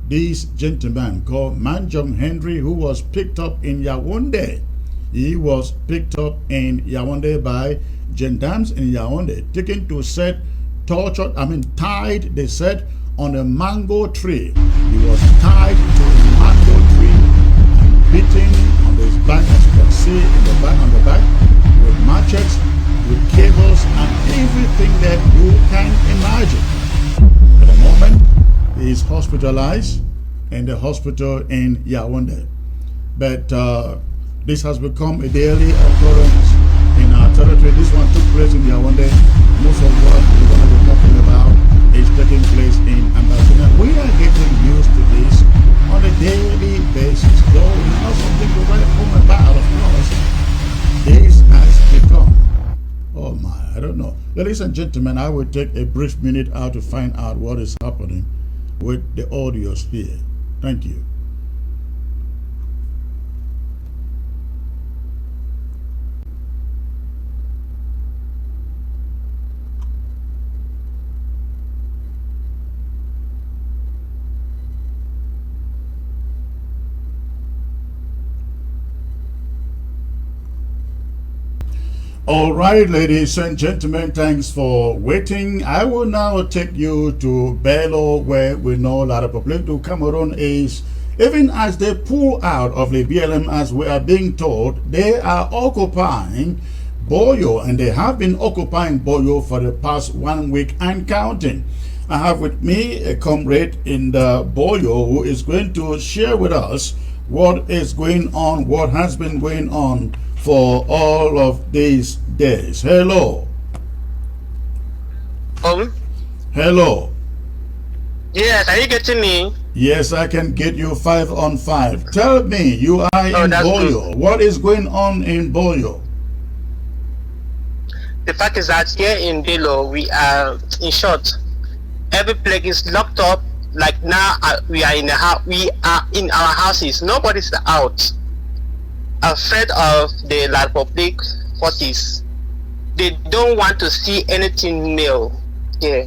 this gentleman called Manjong Henry, who was picked up in Yaoundé. He was picked up in Yaoundé by gendarmes in Yaoundé, taken to set, tortured, tied, they said, on a mango tree. He was tied to a mango tree and beaten on his back, as you can see in the back, on the back, with machetes, with cables, and everything that you can imagine. At the moment, he is hospitalized in the hospital in Yaoundé. But this has become a daily occurrence in our territory. This one took place in Yaoundé. Most of what we're going to be talking about is taking place in Ambazonia. We are getting used to this on a daily basis. Though it's not something to write home about, of course. This has become, oh my, I don't know. Ladies and gentlemen, I will take a brief minute out to find out what is happening with the audios here. Thank you. All right, ladies and gentlemen, thanks for waiting. I will now take you to Bello, where we know La République du Cameroon is, even as they pull out of lebialem, as we are being told, they are occupying Boyo, and they have been occupying Boyo for the past 1 week and counting. I have with me a comrade in the Boyo who is going to share with us what is going on, what has been going on for all of these days. Hello. Hello. Yes, are you getting me? Yes, I can get you 5 on 5. Tell me, you are in Boyo. Good. What is going on in Boyo? The fact is that here in Bello, we are, in short, every place is locked up. Like now, we are in the house. We are in our houses. Nobody's out. Afraid of the La République forces. They don't want to see anything new. Yeah,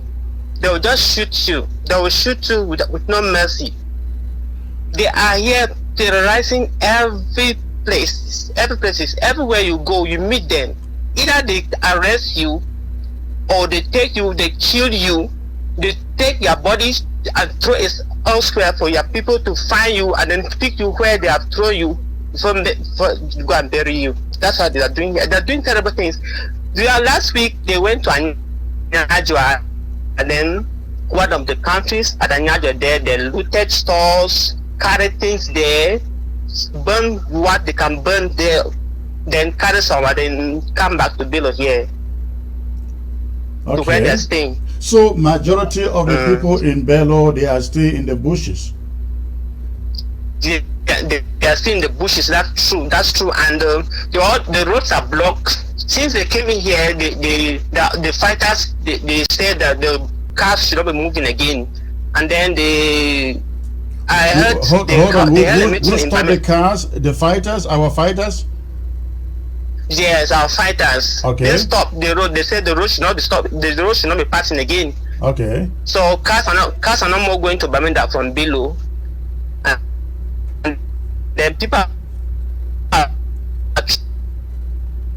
they will just shoot you. They will shoot you with no mercy. They are here terrorizing every place. Everywhere you go, you meet them. Either they arrest you, or they take you, they kill you, they take your bodies and throw it elsewhere for your people to find you and then pick you where they have thrown you for go and bury you. That's what they are doing here. They're doing terrible things. Last week they went to Anyajwa, and then one of the countries at Anyajwa there, they looted stores, carried things there, burn what they can burn there, then carry some and then come back to Bello here. Okay. To where they're staying. So majority of the people in Bello, they are still in the bushes. They are still in the bushes. That's true. And the roads are blocked. Since they came in here, the fighters, they said that cars should not be moving again. And then I heard Hold on. Who stopped the cars? The fighters? Our fighters? Yes, our fighters. Okay. They stopped the road. They said the road should not be stopped. The road should not be passing again. Okay. So cars are not more going to Bamenda from below. And then people are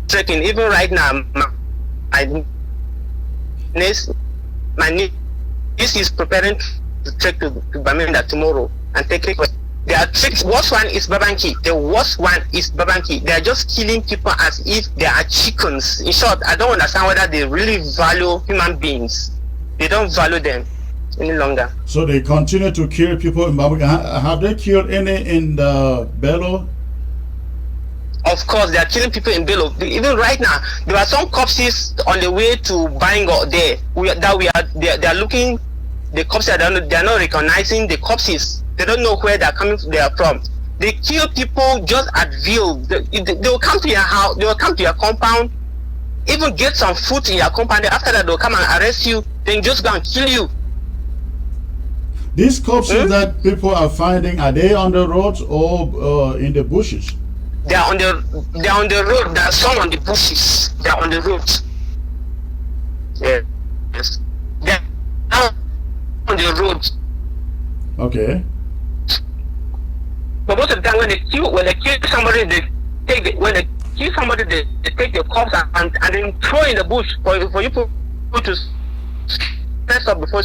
trekking. Even right now, my niece is preparing to trek to Bamenda tomorrow and take it. Their tricks, worst one is Babanki. The worst one is Babanki. They are just killing people as if they are chickens. In short, I don't understand whether they really value human beings. They don't value them any longer. So they continue to kill people in Babanki. Have they killed any in the Bello? Of course, they are killing people in Bello. Even right now, there are some corpses on the way to Bangor there. They are looking. The corpses, they are not recognizing the corpses. They don't know where they are from. They kill people just at will. They will come to your house. They will come to your compound. Even get some food in your compound. After that, they'll come and arrest you. Then just go and kill you. These corpses that people are finding, are they on the roads or in the bushes? They are on the road. There are some on the bushes. They are on the road. Yes. They are on the road. Okay. But most of the time, when they kill somebody, they take the corpse and then throw in the bush for you to press up before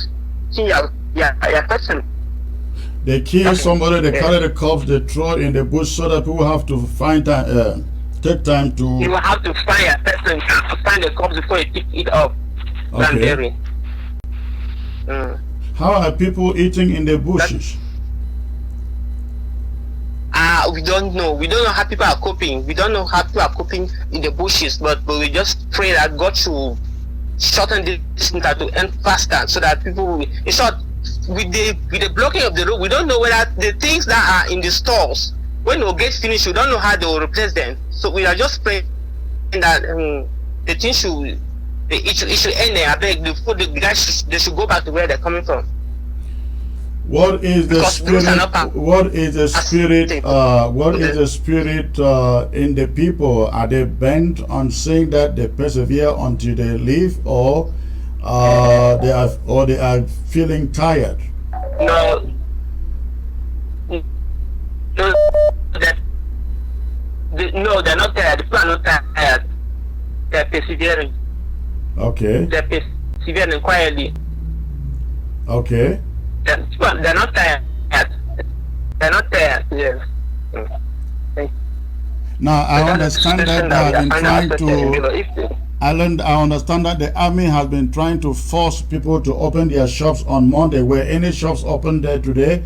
seeing your person. They kill somebody, they carry the corpse, they throw it in the bush so that people have to take time to. You will have to find a person to find the corpse before you pick it up. Okay. How are people eating in the bushes? We don't know. We don't know how people are coping. We don't know how people are coping in the bushes, but we just pray that God should shorten this distance to end faster so that people will. In short, with the blocking of the road, we don't know whether the things that are in the stores, when we get finished, we don't know how they will replace them. So we are just praying that the thing should end there. I beg the guys they should go back to where they're coming from. What is the spirit? What is the spirit? What is the spirit in the people? Are they bent on saying that they persevere until they leave, or they are feeling tired? No, they're not tired. The people are not tired. They're persevering. Okay. They're persevering quietly. Okay. They're not tired. They're not tired. Yes. Now I understand that they have been trying to. I understand that the army has been trying to force people to open their shops on Monday. Were any shops open there today?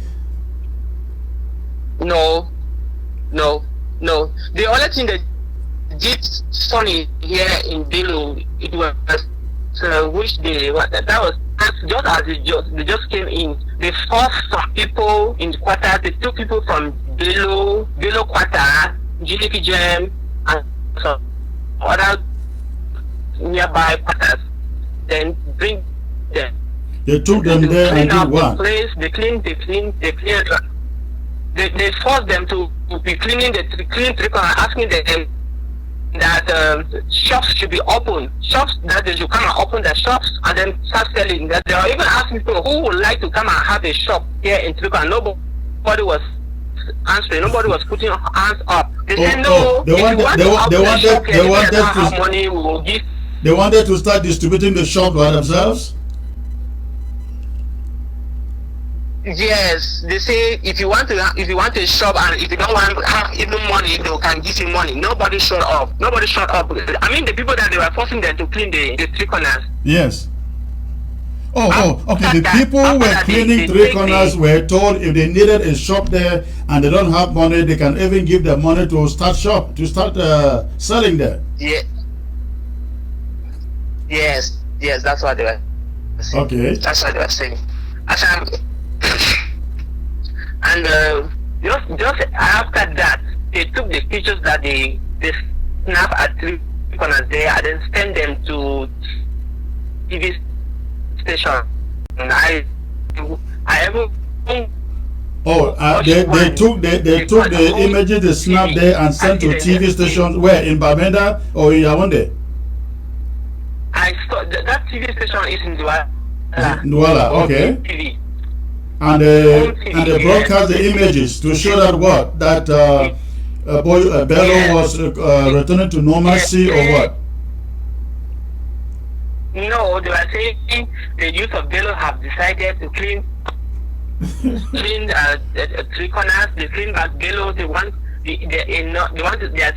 No. The only thing that did funny here in Bello, it was which day? That was just as they just came in. They forced some people in the quarter. They took people from Bello quarter, GDP Jam, and some other nearby quarters. Then bring them. They took them there and did what? They clean. They forced them to be cleaning the trickle and asking them that shops should be open. Shops that they should come and open their shops and then start selling. That they are even asking people who would like to come and have a shop here in Trico, and nobody was answering. Nobody was putting hands up. They said no. They wanted to start distributing the shop by themselves. Yes, they say if you want to shop and if you don't want to have even money, they can give you money. Nobody showed up. I mean, the people that they were forcing them to clean the three corners. Yes. Okay. The people who were cleaning three corners were told if they needed a shop there and they don't have money, they can even give them money to start selling there. Yeah. Yes, that's what they were saying. Okay. That's what they were saying. And just after that, they took the pictures that they snap at three corners there and then send them to TV station. And I even they took the images they snapped there and sent to TV stations. Where, in Bamenda or in Yaoundé? I saw that TV station is in Douala. Douala, okay. TV. And they broadcast the images to show that what, that Bello was returning to normalcy, or what? No, they were saying the youth of Bello have decided to clean three corners. They clean back Bello. They are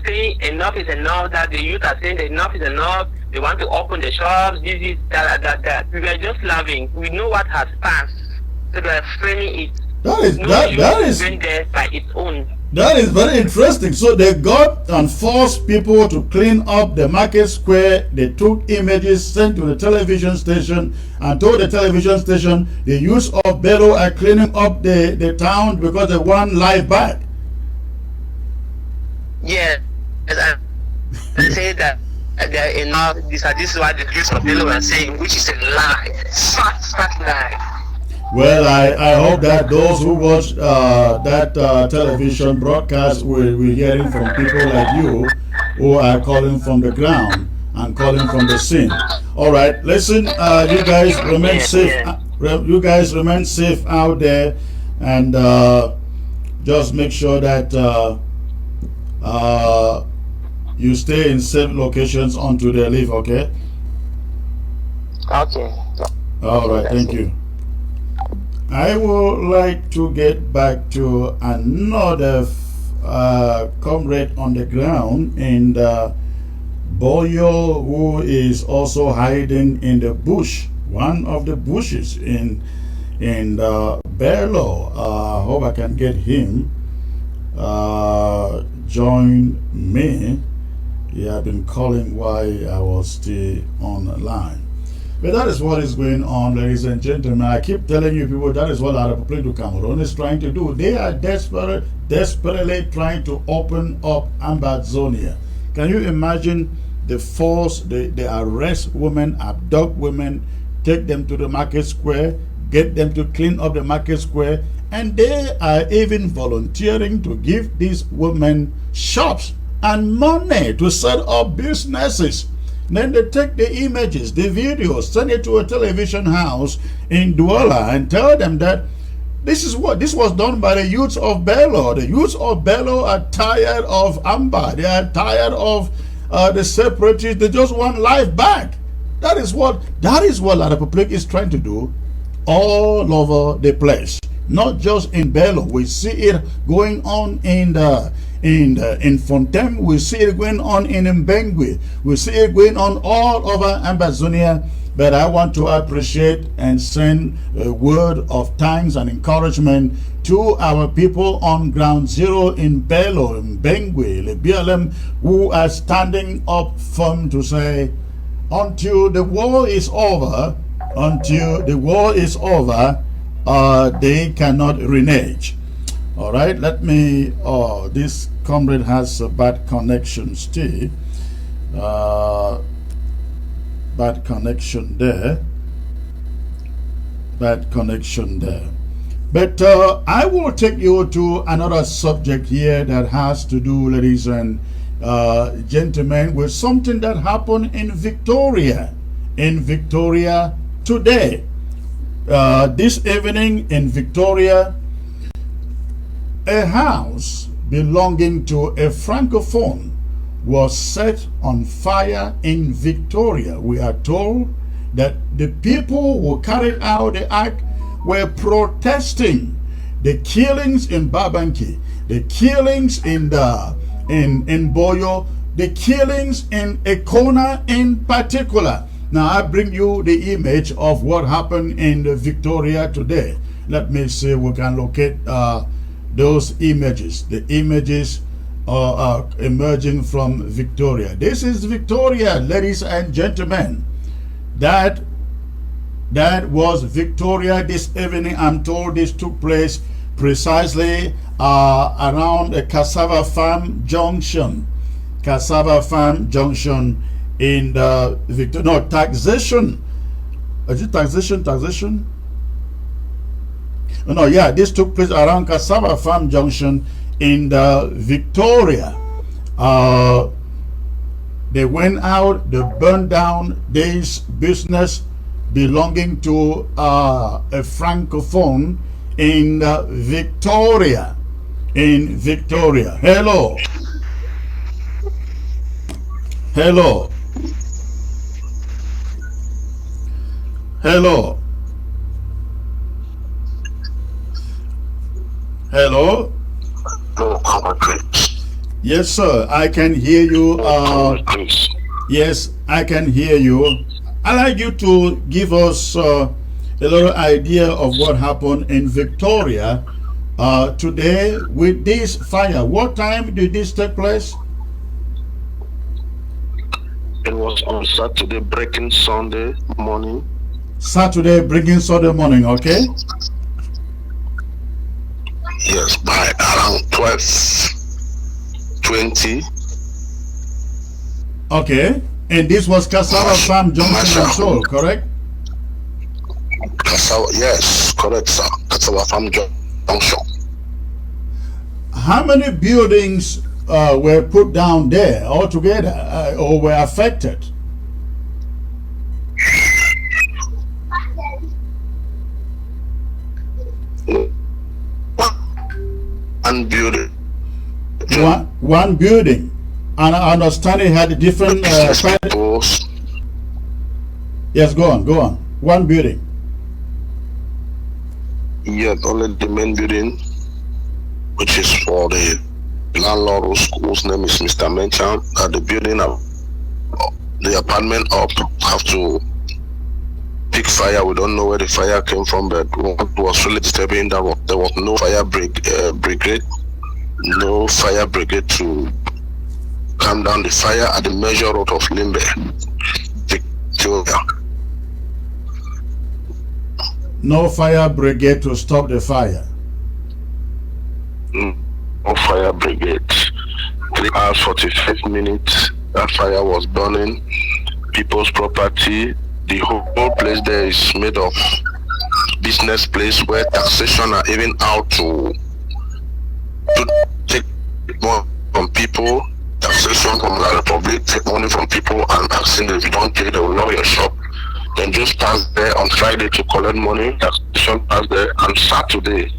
saying enough is enough. That the youth are saying that enough is enough. They want to open the shops. This is that. We were just laughing. We know what has passed, so they are framing it. That is there by its own. That is very interesting. So they got and forced people to clean up the market square. They took images, sent to the television station, and told the television station the use of Bello are cleaning up the town because they want life back. Yeah, I say that enough. This is what the use of Bello are saying, which is a lie, fat lie. Well, I hope that those who watch that television broadcast will be hearing from people like you who are calling from the ground and calling from the scene. All right, listen, you guys remain safe. You guys remain safe out there, and just make sure that you stay in safe locations until they leave. Okay. Okay. All right. Thank you. I would like to get back to another comrade on the ground in Boyo, who is also hiding in the bush, one of the bushes in Berlo. I hope I can get him join me. He had been calling while I was still online. But that is what is going on, ladies and gentlemen. I keep telling you people, that is what the Republic of Cameroon is trying to do. They are desperately trying to open up Ambazonia. Can you imagine the force, they arrest women, abduct women, take them to the market square, get them to clean up the market square, and they are even volunteering to give these women shops and money to set up businesses. Then they take the images, the videos, send it to a television house in Douala and tell them that this was done by the youths of Bello. The youths of Bello are tired of Amba. They are tired of the separatists. They just want life back. That is what La Republic is trying to do all over the place. Not just in Bello. We see it going on in Fontaine. We see it going on in Mbengwe. We see it going on all over Ambazonia. But I want to appreciate and send a word of thanks and encouragement to our people on ground zero in Bello, Mbengwe, lebialem, who are standing up firm to say, until the war is over, they cannot renege. All right, let me, this comrade has a bad connection still. Bad connection there. But I will take you to another subject here that has to do, ladies and gentlemen, with something that happened in Victoria. In Victoria today. This evening in Victoria, a house belonging to a francophone was set on fire in Victoria. We are told that the people who carried out the act were protesting the killings in Babanki, the killings in Boyo, the killings in Ekona in particular. Now I bring you the image of what happened in Victoria today. Let me see if we can locate those images. The images are emerging from Victoria. This is Victoria, ladies and gentlemen. That was Victoria this evening. I'm told this took place precisely around the Cassava Farm Junction. Cassava Farm Junction in the Victoria. No, taxation. Is it taxation? Taxation? No, yeah, this took place around Cassava Farm Junction in the Victoria. They went out, they burned down this business belonging to a francophone in Victoria. In Victoria. Hello. Hello. Hello. Hello. Yes, sir. I can hear you. Yes, I can hear you. I'd like you to give us a little idea of what happened in Victoria today with this fire. What time did this take place? It was on Saturday, breaking Sunday morning. Saturday, breaking Sunday morning, okay? Yes, by around 12:20. Okay. And this was Cassava Farm Junction and Soul, correct? Yes, correct, sir. Cassava Farm Junction. How many buildings were put down there altogether or were affected? One building. One building. And I understand it had different yes, go on. One building. Yeah, only the main building, which is for the landlord whose name is Mr. Menchan. The building of the apartment up have to pick fire. We don't know where the fire came from, but what was really disturbing that there was no fire brigade, no fire brigade to calm down the fire at the major road of Limbe, Victoria. No fire brigade to stop the fire. No fire brigade. 3 hours 45 minutes. That fire was burning. People's property. The whole place there is made of business place where taxation are even out to take more from people. Taxation from the Republic, take money from people and asking if you don't pay, they will lock your shop. Then just pass there on Friday to collect money. Taxation pass there, and Saturday,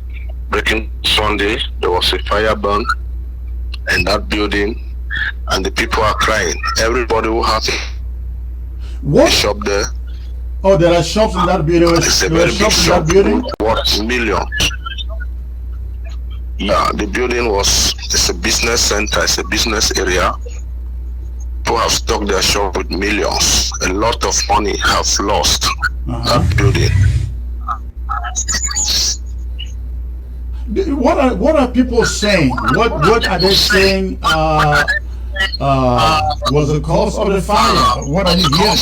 breaking Sunday, there was a fire burn in that building, and the people are crying. Everybody who has a shop there. Oh, there are shops in that building. It's a very big shop. Worth millions. Yeah, the building it's a business center, it's a business area. People have stocked their shop with millions. A lot of money have lost that building. What are people saying? What are they saying was the cause of the fire? What are you hearing?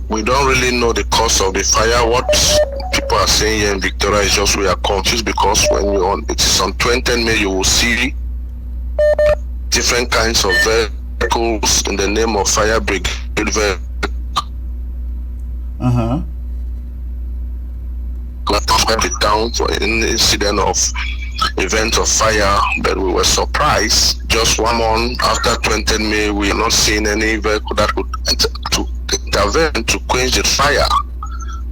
We don't really know the cause of the fire. What people are saying here in Victoria is just we are confused because when it is on 20th May, you will see different kinds of vehicles in the name of fire brigade. The town for an incident of event of fire, but we were surprised. Just 1 month after 20th May, we are not seeing any vehicle that could intervene to quench the fire.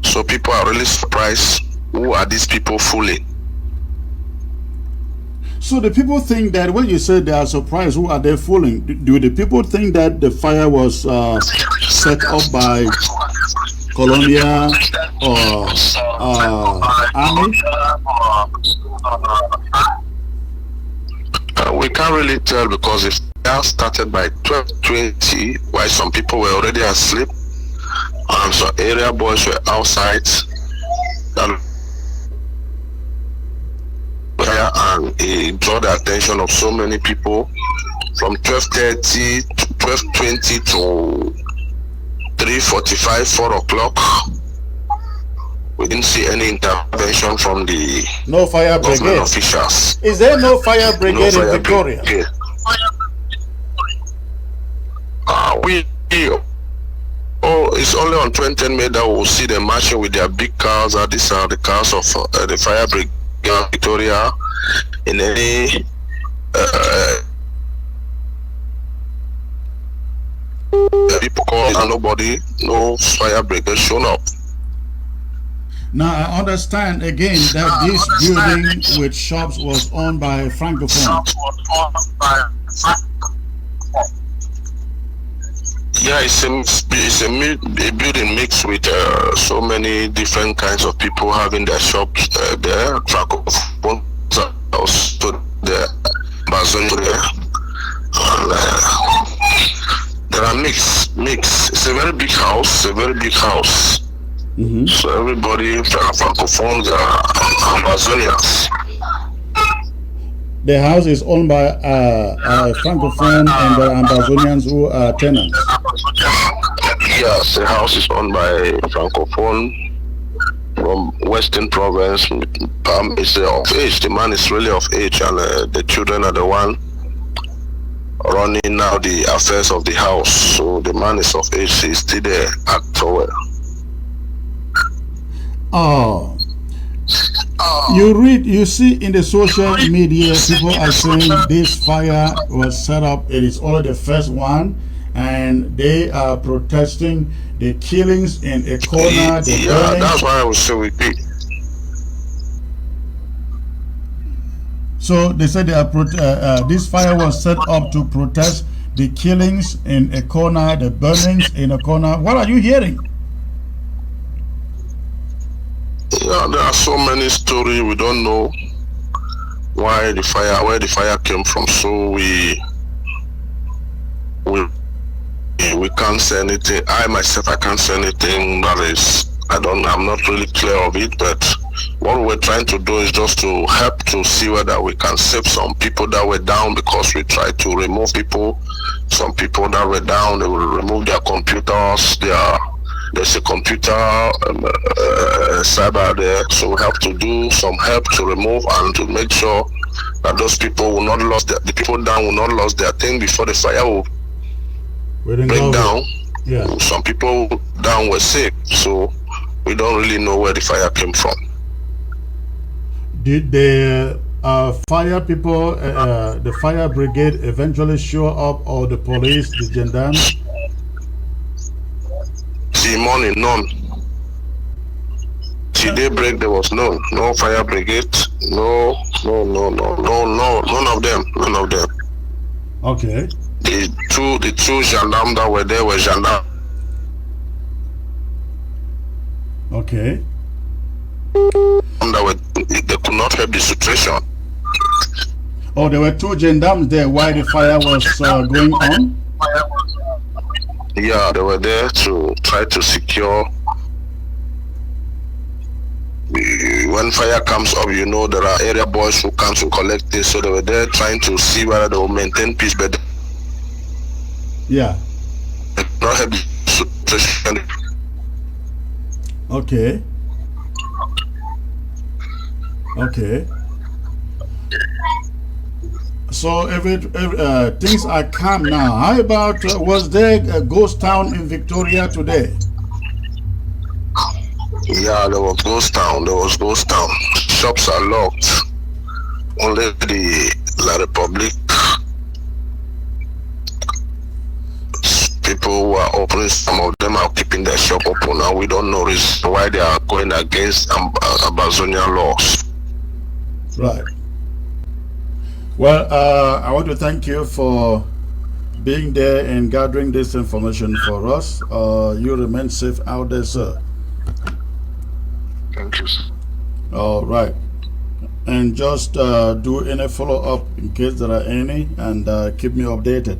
So people are really surprised. Who are these people fooling? So the people think that when you say they are surprised, who are they fooling? Do the people think that the fire was set up by Colombia or army? We can't really tell because the fire started by 12:20, while some people were already asleep. Some area boys were outside. And it drew the attention of so many people from 12:30 to 12:20 to 3:45, 4 o'clock. We didn't see any intervention from the fire government brigade officials. Is there no fire brigade in Victoria? We Oh, it's only on 2010 May that we'll see them marching with their big cars. These are the cars of the fire brigade Victoria. In any people call nobody, no fire brigade shown up. Now I understand again that this building with shops was owned by Francophone. Yeah, it's a building mixed with so many different kinds of people having their shops there. Francophone also the Ambazonia. There are mix. It's a very big house. Mm-hmm. So everybody Francophones are Ambazonians. The house is owned by Francophone and the Ambazonians who are tenants. Yes, the house is owned by Francophone from Western Province. Is of age. The man is really of age, and the children are the one running now the affairs of the house. So the man is of age. He's still there, act well. Oh. You see in the social media, people are saying this fire was set up. It is only the first one, and they are protesting the killings in a corner. That's why I was so repeat. So they said they are this fire was set up to protest the killings in a corner, the burnings in a corner. What are you hearing? Yeah, there are so many stories. We don't know where the fire came from. So we can't say anything. I myself, I can't say anything. I'm not really clear of it. But what we're trying to do is just to help to see whether we can save some people that were down, because we try to remove people. Some people that were down, they will remove their computers, there's a computer cyber there, so we have to do some help to remove and to make sure that those people will not lose the people down will not lose their thing before the fire will break down. Yeah. Some people down were sick, so we don't really know where the fire came from. Did the fire people, the fire brigade eventually show up, or the police, the gendarmes? The morning, none. Till daybreak, there was no fire brigade, no, none of them. Okay. The two gendarmes that were there were gendarmes. Okay. They could not help the situation. Oh, there were two gendarmes there while the fire was going on? Yeah, they were there to try to secure. When fire comes up, there are area boys who come to collect this, so they were there trying to see whether they will maintain peace, but yeah. not help the situation. Okay. So things are calm now. How about was there a ghost town in Victoria today? Yeah, there was ghost town. Shops are locked. Only the La Republic people who are opening. Some of them are keeping their shop open. Now we don't know reason why they are going against Ambazonia laws. Right. Well, I want to thank you for being there and gathering this information for us. You remain safe out there, sir. Thank you, sir. All right. And just do any follow-up in case there are any, and keep me updated.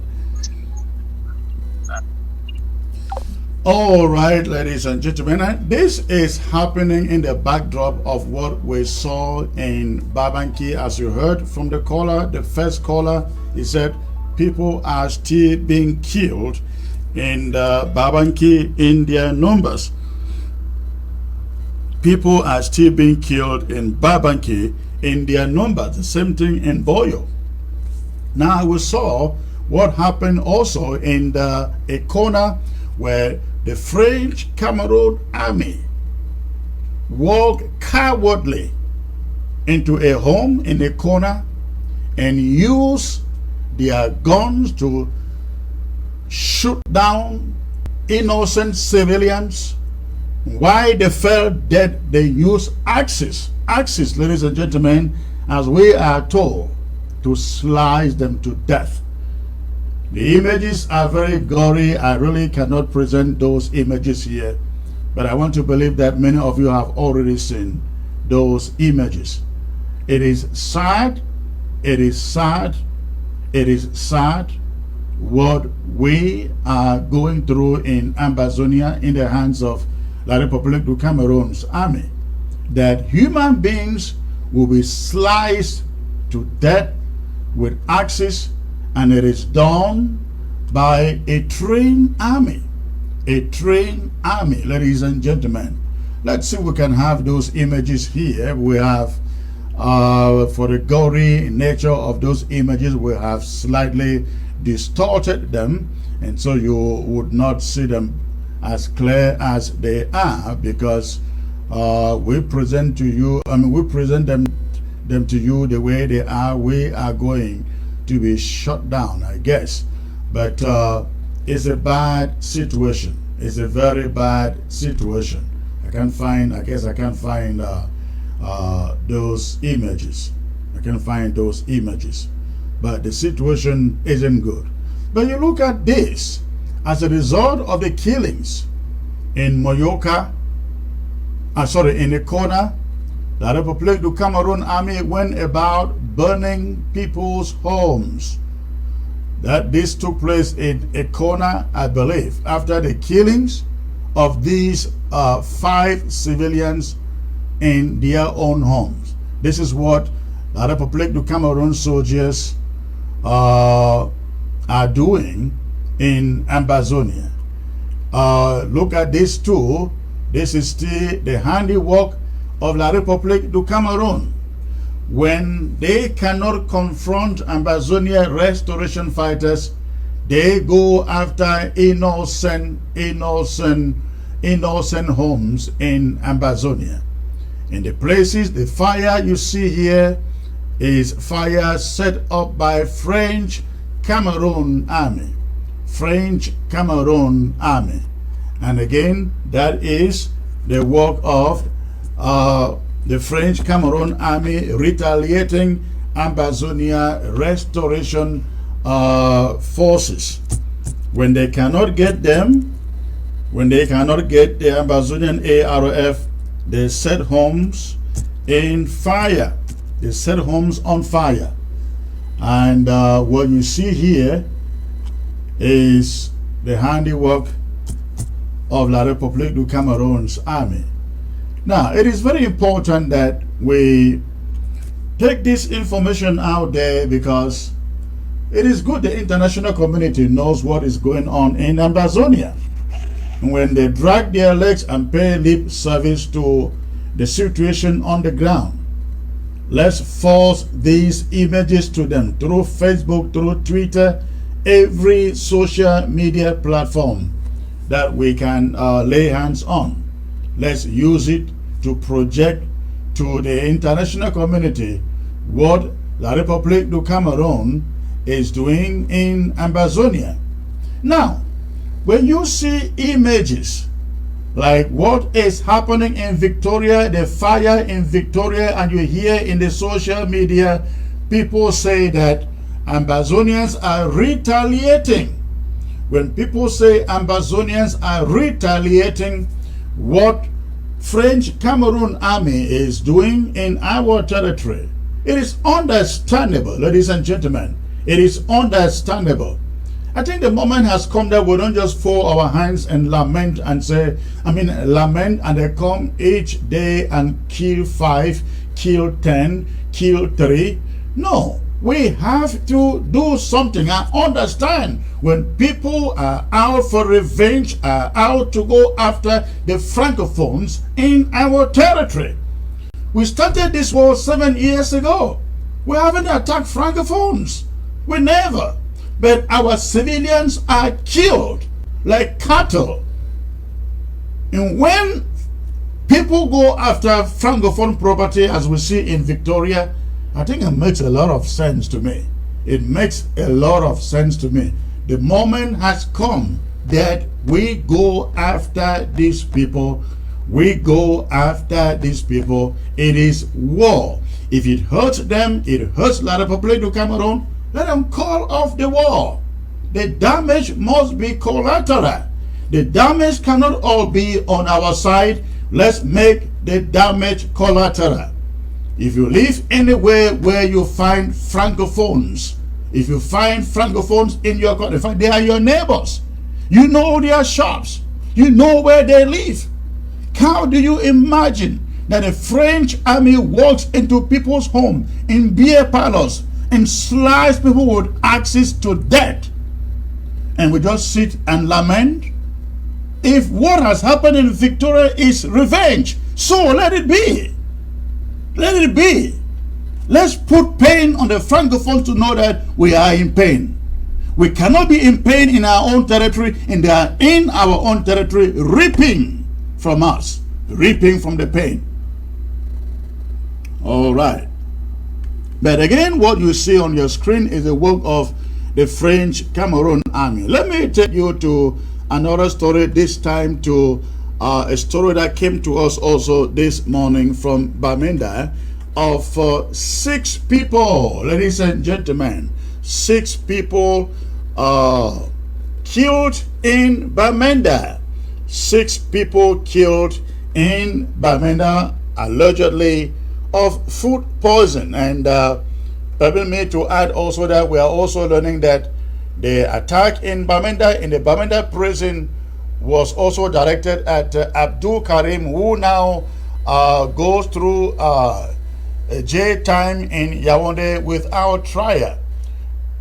All right, ladies and gentlemen, this is happening in the backdrop of what we saw in Babanki. As you heard from the caller, the first caller, he said people are still being killed in the Babanki in their numbers. People are still being killed in Babanki in their numbers. The same thing in Boyo. Now we saw what happened also in the Ekona, where the French Cameroon army walked cowardly into a home in a corner and used their guns to shoot down innocent civilians. Why they fell dead, they used axes, ladies and gentlemen, as we are told, to slice them to death. The images are very gory. I really cannot present those images here, but I want to believe that many of you have already seen those images. It is sad, it is sad, it is sad what we are going through in Ambazonia in the hands of La République du Cameroon's army, that human beings will be sliced to death with axes, and it is done by a trained army. A trained army, ladies and gentlemen. Let's see if we can have those images here. We have, for the gory nature of those images, we have slightly distorted them, and so you would not see them as clear as they are, because we present to you, we present them to you the way they are. We are going to be shut down, I guess. But it's a bad situation. It's a very bad situation. I can't find those images. I can't find those images. But the situation isn't good. But you look at this, as a result of the killings in Moyoka, in the corner, the République du Cameroon army went about burning people's homes. That this took place in a corner, I believe, after the killings of these 5 civilians in their own homes. This is what the République du Cameroon soldiers are doing in Ambazonia. Look at this too. This is still the handiwork of La République du Cameroon. When they cannot confront Ambazonia restoration fighters, they go after innocent homes in Ambazonia. In the places, the fire you see here is fire set up by French Cameroon army. French Cameroon army. And again, that is the work of the French Cameroon army retaliating Ambazonia restoration forces. When they cannot get them, when they cannot get the Ambazonian ARF, they set homes in fire. They set homes on fire. And what you see here is the handiwork of La République du Cameroon's army. Now, it is very important that we take this information out there, because it is good the international community knows what is going on in Ambazonia. When they drag their legs and pay lip service to the situation on the ground, let's force these images to them through Facebook, through Twitter, every social media platform that we can lay hands on. Let's use it to project to the international community what La République du Cameroon is doing in Ambazonia. Now, when you see images like what is happening in Victoria, the fire in Victoria, and you hear in the social media people say that Ambazonians are retaliating. When people say Ambazonians are retaliating what French Cameroon army is doing in our territory, it is understandable, ladies and gentlemen. It is understandable. I think the moment has come that we don't just fold our hands and lament and say, lament, and they come each day and kill 5, kill 10, kill 3. No, we have to do something. I understand when people are out for revenge, are out to go after the Francophones in our territory. We started this war 7 years ago. We haven't attacked Francophones. We never. But our civilians are killed. like cattle. And when people go after Francophone property, as we see in Victoria, I think it makes a lot of sense to me. It makes a lot of sense to me. The moment has come that we go after these people. We go after these people. It is war. If it hurts them, it hurts La République du Cameroon, let them call off the war. The damage must be collateral. The damage cannot all be on our side. Let's make the damage collateral. If you live anywhere where you find Francophones, if you find Francophones in your country, they are your neighbors. You know their shops. You know where they live. How do you imagine that a French army walks into people's home in beer parlors and slice people with axes to death, and we just sit and lament? If what has happened in Victoria is revenge, so let it be. Let it be. Let's put pain on the Francophones to know that we are in pain. We cannot be in pain in our own territory, and they are in our own territory reaping from us, reaping from the pain. All right. But again, what you see on your screen is the work of the French Cameroon army. Let me take you to another story, this time to a story that came to us also this morning from Bamenda of 6 people, ladies and gentlemen, 6 people killed in Bamenda. 6 people killed in Bamenda, allegedly of food poison. And permit me to add also that we are also learning that the attack in Bamenda, in the Bamenda prison, was also directed at Abdul Karim, who now goes through jail time in Yaoundé without trial.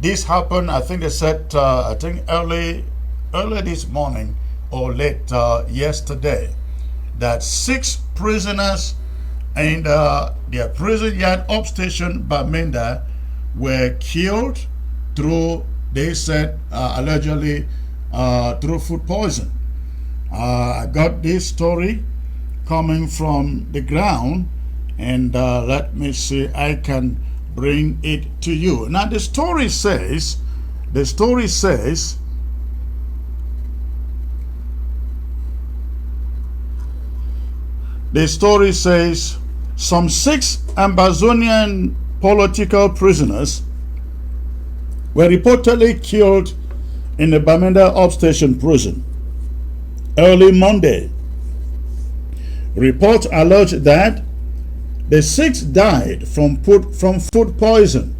This happened, I think they said, I think early this morning or late yesterday, that 6 prisoners in their prison yard upstation Bamenda were killed through, they said, allegedly through food poison. I got this story coming from the ground, and let me see, I can bring it to you. Now the story says some 6 Ambazonian political prisoners were reportedly killed in the Bamenda upstation prison early Monday. Reports allege that the 6 died from food poison.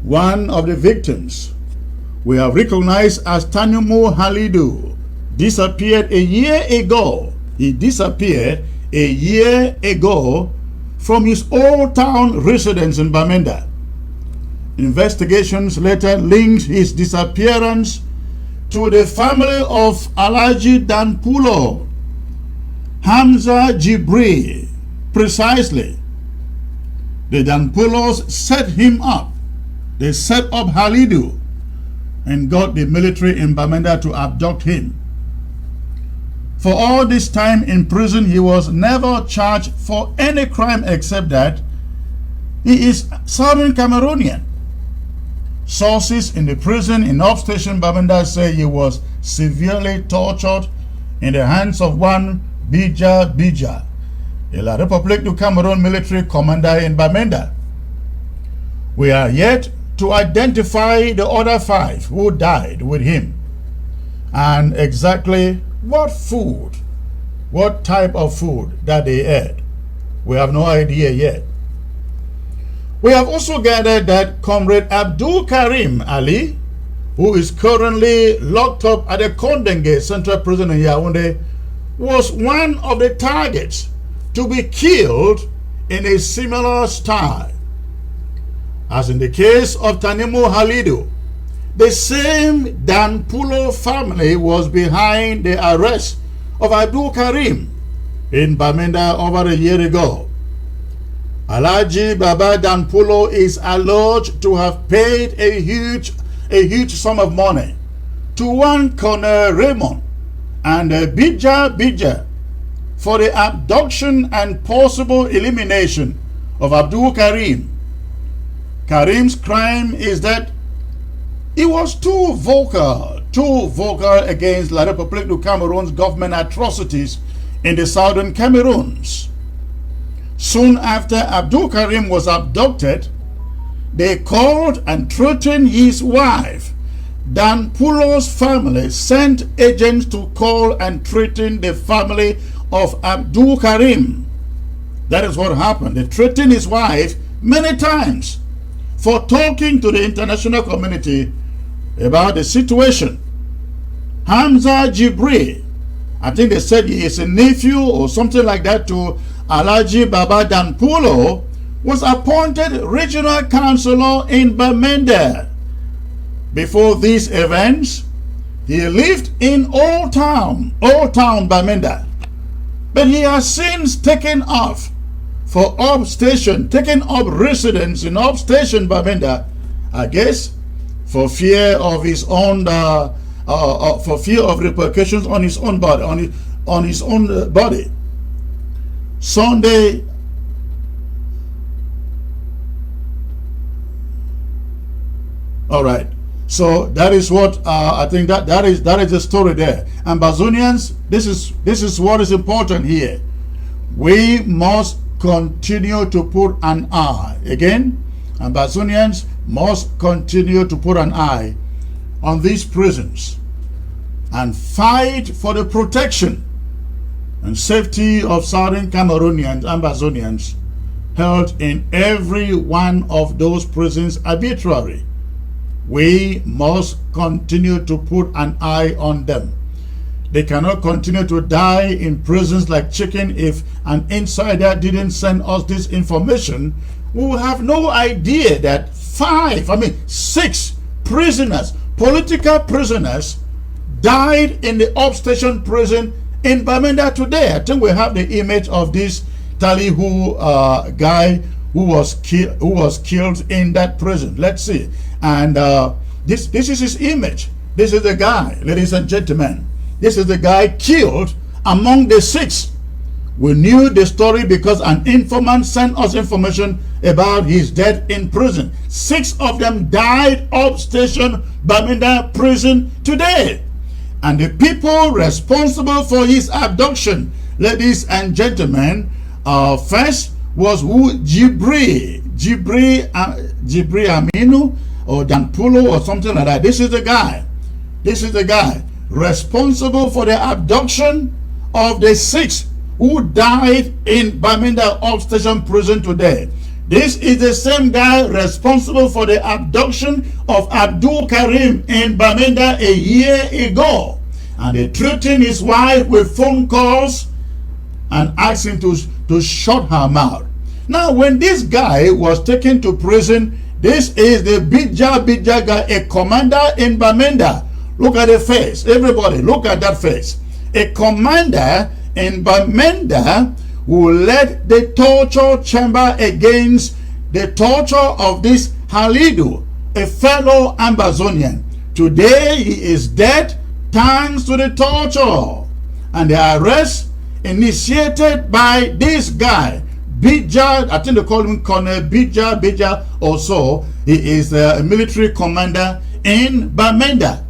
One of the victims we have recognized as Tanimu Halidu disappeared a year ago. He disappeared a year ago from his old town residence in Bamenda. Investigations later linked his disappearance to the family of Alaji Danpulo, Hamza Jibri. Precisely, the Danpulos set him up. They set up Halidu and got the military in Bamenda to abduct him. For all this time in prison, he was never charged for any crime except that he is Southern Cameroonian. Sources in the prison in upstation Bamenda say he was severely tortured in the hands of one Bija, a La République du Cameroon military commander in Bamenda. We are yet to identify the other 5 who died with him and exactly what type of food that they ate. We have no idea yet. We have also gathered that Comrade Abdul Karim Ali, who is currently locked up at the Kondenge Central Prison in Yaoundé, was one of the targets to be killed in a similar style. As in the case of Tanimu Halidu, the same Danpulo family was behind the arrest of Abdul Karim in Bamenda over a year ago. Alaji Baba Danpulo is alleged to have paid a huge sum of money to one Colonel Raymond and Bija for the abduction and possible elimination of Abdul Karim. Karim's crime is that he was too vocal against La République du Cameroon's government atrocities in the southern Cameroons. Soon after Abdul Karim was abducted, they called and threatened his wife. Dan Pulo's family sent agents to call and threaten the family of Abdul Karim. That is what happened. They threatened his wife many times for talking to the international community about the situation. Hamza Jibri, I think they said he is a nephew or something like that to Alhaji Baba Dan Pulo, was appointed regional councillor in Bamenda. Before these events, he lived in Old Town Bamenda. But he has since taken off for taken up residence in upstation Bamenda, I guess, for fear of his own, for fear of repercussions on his own body, on his own body. Sunday, all right. So that is what I think that is the story there. Ambazonians, this is what is important here. We must continue to put an eye. Again, Ambazonians must continue to put an eye on these prisons and fight for the protection and safety of Southern Cameroonians, Ambazonians, held in every one of those prisons arbitrarily. We must continue to put an eye on them. They cannot continue to die in prisons like chicken. If an insider didn't send us this information, we will have no idea that 6 prisoners, political prisoners, died in the upstation prison in Bamenda today. I think we have the image of this Talihu guy who was killed in that prison. Let's see. And this is his image. This is the guy, ladies and gentlemen. This is the guy killed among the 6. We knew the story because an informant sent us information about his death in prison. 6 of them died upstation Bamenda prison today. And the people responsible for his abduction, ladies and gentlemen, first was Jibri Aminu or Dan Pulo or something like that. This is the guy. This is the guy responsible for the abduction of the 6 who died in Bamenda upstation prison today. This is the same guy responsible for the abduction of Abdul Karim in Bamenda a year ago. And they threatened his wife with phone calls and asked him to shut her mouth. Now, when this guy was taken to prison, this is the Bija guy, a commander in Bamenda. Look at the face. Everybody, look at that face. A commander in Bamenda who led the torture chamber against the torture of this Halidu, a fellow Ambazonian. Today, he is dead thanks to the torture and the arrest initiated by this guy, Bija. I think they call him Colonel Bija or so. He is a military commander in Bamenda.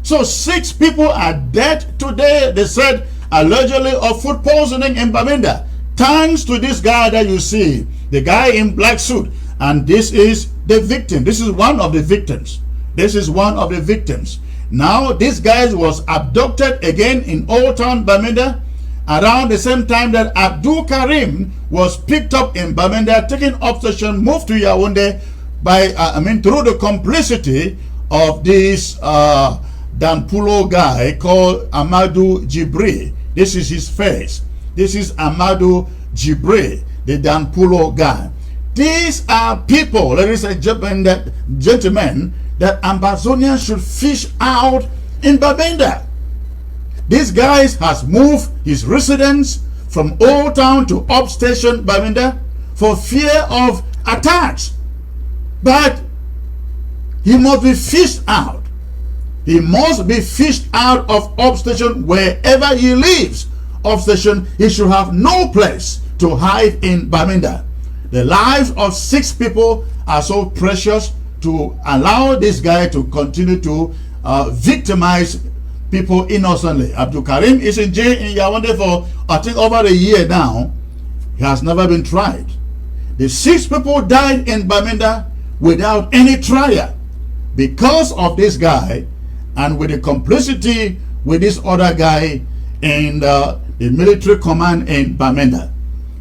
So 6 people are dead today, they said, allegedly of food poisoning in Bamenda. Thanks to this guy that you see, the guy in black suit. And this is the victim. This is one of the victims. This is one of the victims. Now, this guy was abducted again in Old Town Bamenda around the same time that Abdul Karim was picked up in Bamenda, taken obsession, moved to Yaoundé by, through the complicity of this Dan Pulo guy called Amadou Jibri. This is his face. This is Amadou Jibri, the Dan Pulo guy. These are people, ladies and gentlemen, that Ambazonia should fish out in Bamenda. This guy has moved his residence from Old Town to upstation Bamenda for fear of attacks. But he must be fished out. He must be fished out of Upstation wherever he lives. Upstation, he should have no place to hide in Bamenda. The lives of 6 people are so precious to allow this guy to continue to victimize people innocently. Abdul Karim is in jail in Yaoundé for, I think, over a year now. He has never been tried. The 6 people died in Bamenda without any trial because of this guy and with the complicity with this other guy in the military command in Bamenda.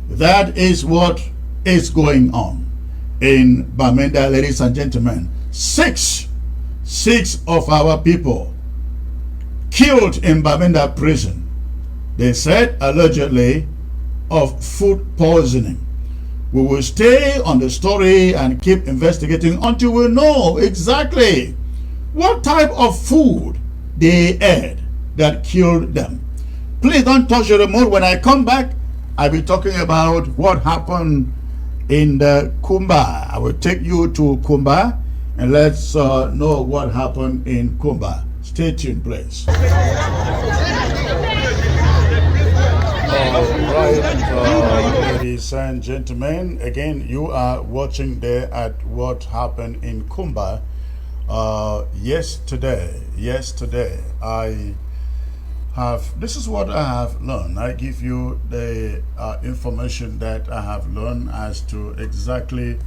That is what is going on in Bamenda, ladies and gentlemen. 6 of our people killed in Bamenda prison. They said allegedly of food poisoning. We will stay on the story and keep investigating until we know exactly what type of food they ate that killed them. Please don't touch the remote. When I come back, I'll be talking about what happened in the Kumba. I will take you to Kumba and let's know what happened in Kumba. Stay tuned, please. Ladies and gentlemen, again, you are watching there at what happened in Kumba. Yesterday, this is what I have learned. I give you the information that I have learned as to exactly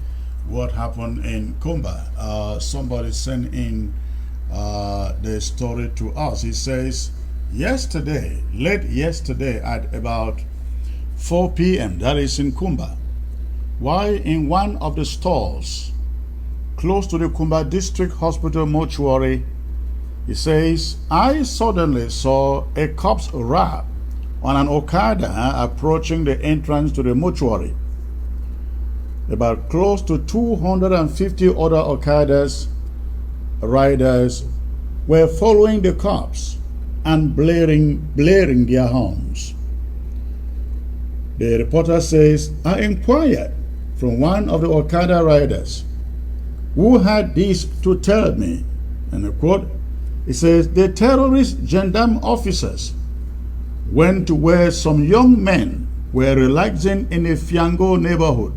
what happened in Kumba. Somebody sent in the story to us. He says, late yesterday at about 4 p.m., that is in Kumba, while in one of the stalls close to the Kumba District Hospital mortuary, he says, I suddenly saw a corpse wrap on an Okada approaching the entrance to the mortuary. About close to 250 other Okadas riders were following the corpse and blaring their horns. The reporter says, I inquired from one of the Okada riders who had this to tell me, and I quote, it says, the terrorist gendarme officers went to where some young men were relaxing in a Fiango neighborhood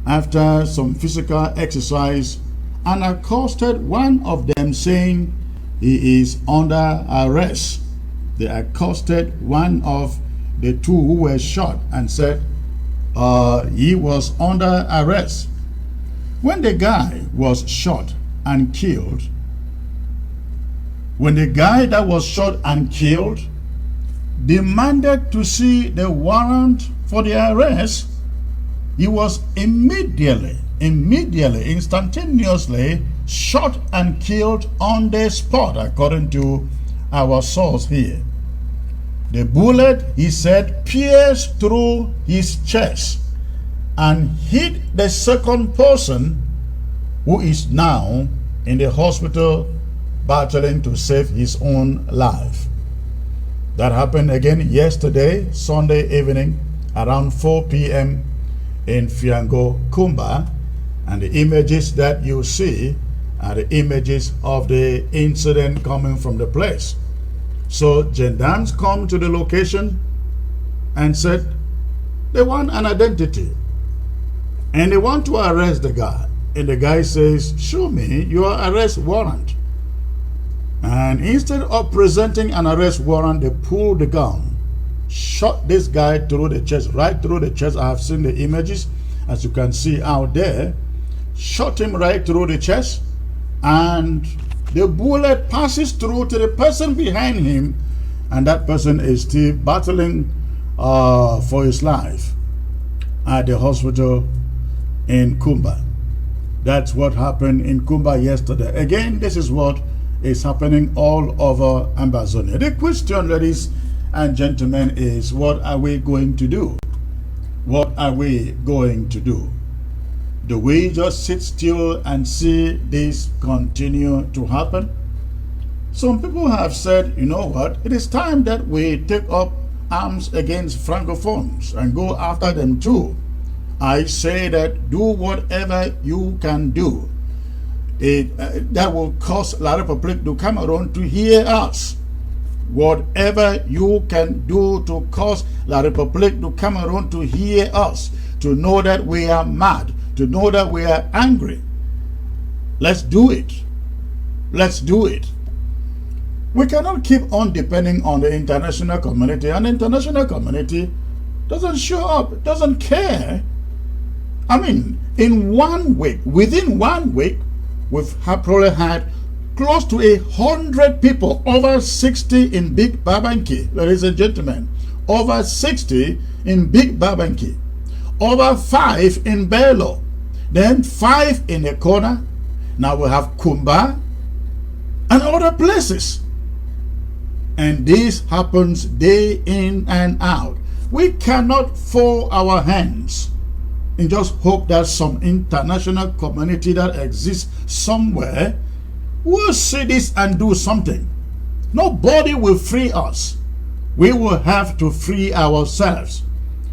after some physical exercise and accosted one of them saying he is under arrest. They accosted one of the 2 who were shot and said he was under arrest. When the guy was shot and killed, demanded to see the warrant for the arrest, he was immediately, instantaneously shot and killed on the spot, according to our source here. The bullet, he said, pierced through his chest and hit the second person, who is now in the hospital battling to save his own life. That happened again yesterday, Sunday evening, around 4 p.m. in Fiango, Kumba, and the images that you see are the images of the incident coming from the place. So gendarmes come to the location and said they want an identity and they want to arrest the guy. And the guy says, show me your arrest warrant. And instead of presenting an arrest warrant, they pulled the gun, shot this guy through the chest, right through the chest. I have seen the images, as you can see out there. Shot him right through the chest, and the bullet passes through to the person behind him, and that person is still battling for his life at the hospital in Kumba. That's what happened in Kumba yesterday. Again, this is what is happening all over Ambazonia. The question, ladies and gentlemen, is what are we going to do? What are we going to do? Do we just sit still and see this continue to happen? Some people have said, you know what, it is time that we take up arms against Francophones and go after them too. I say that do whatever you can do. that will cause La République du Cameroon to hear us. Whatever you can do to cause La République du Cameroon to hear us, to know that we are mad, to know that we are angry. Let's do it. Let's do it. We cannot keep on depending on the international community, and the international community doesn't show up, doesn't care. I mean, in 1 week, within 1 week, we've probably had close to 100 people, over 60 in Big Babanki, ladies and gentlemen, over 60 in Big Babanki, over 5 in Bello, then 5 in the corner. Now we have Kumba and other places. And this happens day in and out. We cannot fold our hands and just hope that some international community that exists somewhere will see this and do something. Nobody will free us. We will have to free ourselves.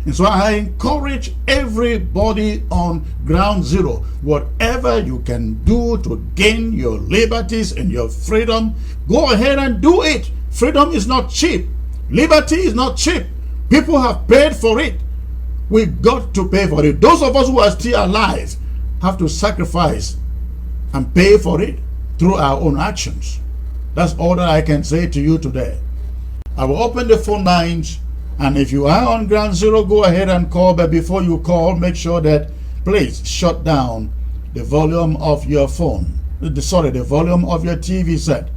And so I encourage everybody on ground zero, whatever you can do to gain your liberties and your freedom, go ahead and do it. Freedom is not cheap. Liberty is not cheap. People have paid for it. We got to pay for it. Those of us who are still alive have to sacrifice and pay for it through our own actions. That's all that I can say to you today. I will open the phone lines, and if you are on ground zero, go ahead and call. But before you call, make sure that please shut down the volume of your phone. The volume of your TV set.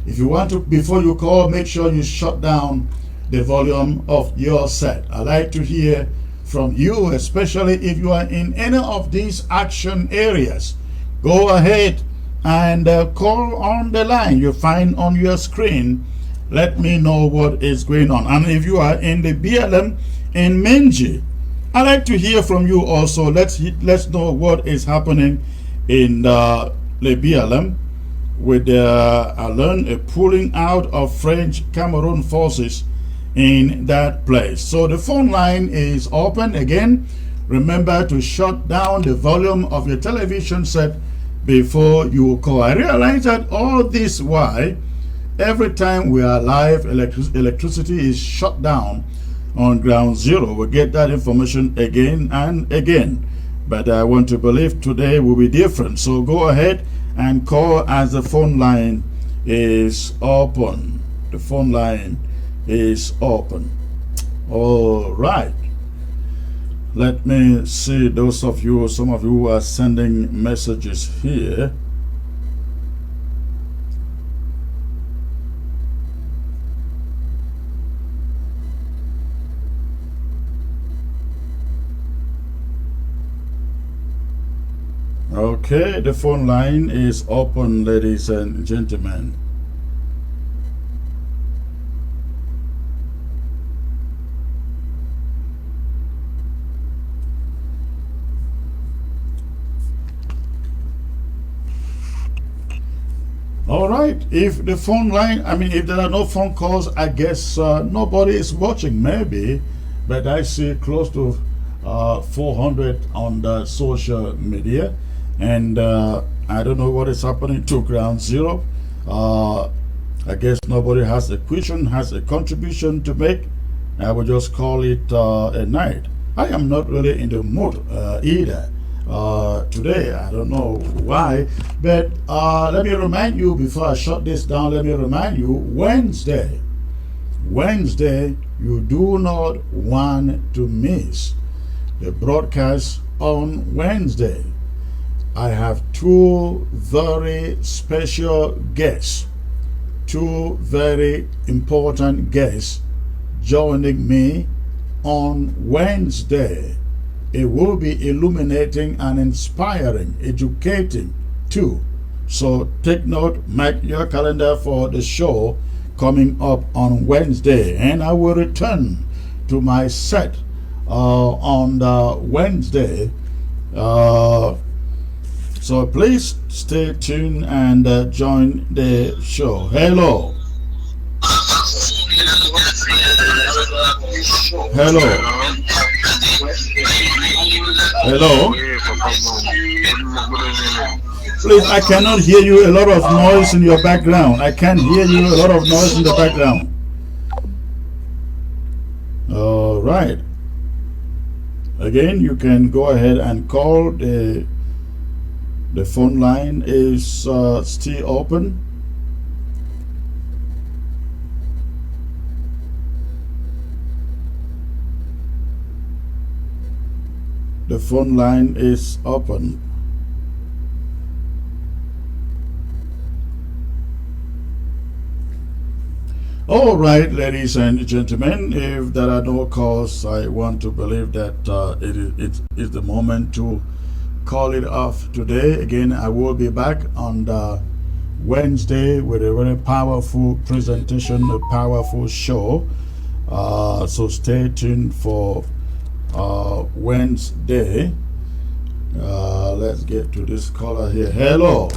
If you want to, before you call, make sure you shut down the volume of your set. I like to hear from you, especially if you are in any of these action areas. Go ahead and call on the line you find on your screen. Let me know what is going on. And if you are in the BLM in Menji, I like to hear from you also. Let's know what is happening in the BLM with I learned a pulling out of French Cameroon forces in that place. So the phone line is open again. Remember to shut down the volume of your television set before you call. I realize that all this why every time we are live, electricity is shut down on ground zero. We get that information again and again, but I want to believe today will be different. So go ahead and call as the phone line is open. The phone line is open. All right. Let me see those of you, some of you who are sending messages here. Okay, the phone line is open, ladies and gentlemen. All right, if the phone line, if there are no phone calls, I guess nobody is watching, maybe, but I see close to 400 on the social media. And I don't know what is happening to ground zero. I guess nobody has a question, has a contribution to make. I will just call it a night. I am not really in the mood either today. I don't know why, but let me remind you before I shut this down. Let me remind you, Wednesday you do not want to miss the broadcast on Wednesday. I have two very special guests, two very important guests joining me on Wednesday. It will be illuminating and inspiring, educating too. So take note, mark your calendar for the show coming up on Wednesday. And I will return to my set on Wednesday. So please stay tuned and join the show. Hello. Hello. Hello. Please, I cannot hear you. A lot of noise in your background. I can't hear you. A lot of noise in the background. All right. Again, you can go ahead and call. The phone line is still open. The phone line is open. All right, ladies and gentlemen, if there are no calls, I want to believe that it is the moment to call it off today. Again, I will be back on the Wednesday with a very powerful presentation, a powerful show. So stay tuned for Wednesday. Let's get to this caller here. Hello.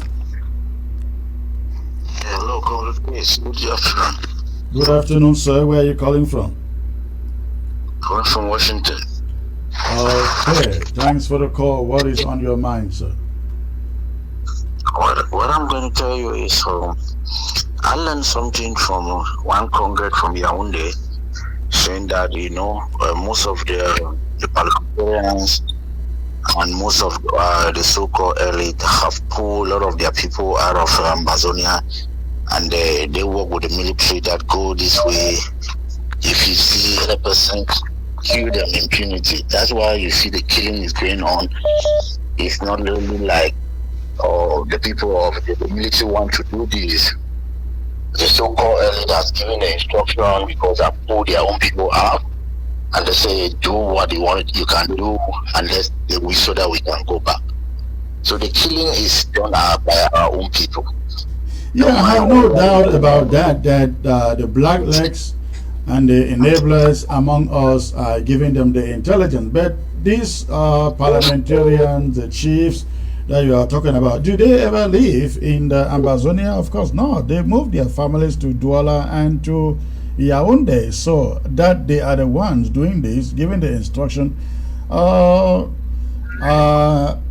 Hello, God bless. Good afternoon. Good afternoon, sir. Where are you calling from? Calling from Washington. Okay, thanks for the call. What is on your mind, sir? What I'm going to tell you is I learned something from one congress from Yaoundé, saying that most of the parliamentarians and most of the so-called elite have pulled a lot of their people out of Ambazonia, and they work with the military that go this way. If you see a person kill them impunity, that's why you see the killing is going on. It's not really like the people of the military want to do this. The so-called elite has given the instruction because they pull their own people out, and they say do what you want, you can do, unless they wish so that we can go back. So the killing is done by our own people. Yeah, I have no doubt about that. That the blacklegs and the enablers among us are giving them the intelligence. But these parliamentarians, the chiefs that you are talking about, do they ever live in the Ambazonia? Of course not. They moved their families to Douala and to Yaoundé, so that they are the ones doing this, giving the instruction.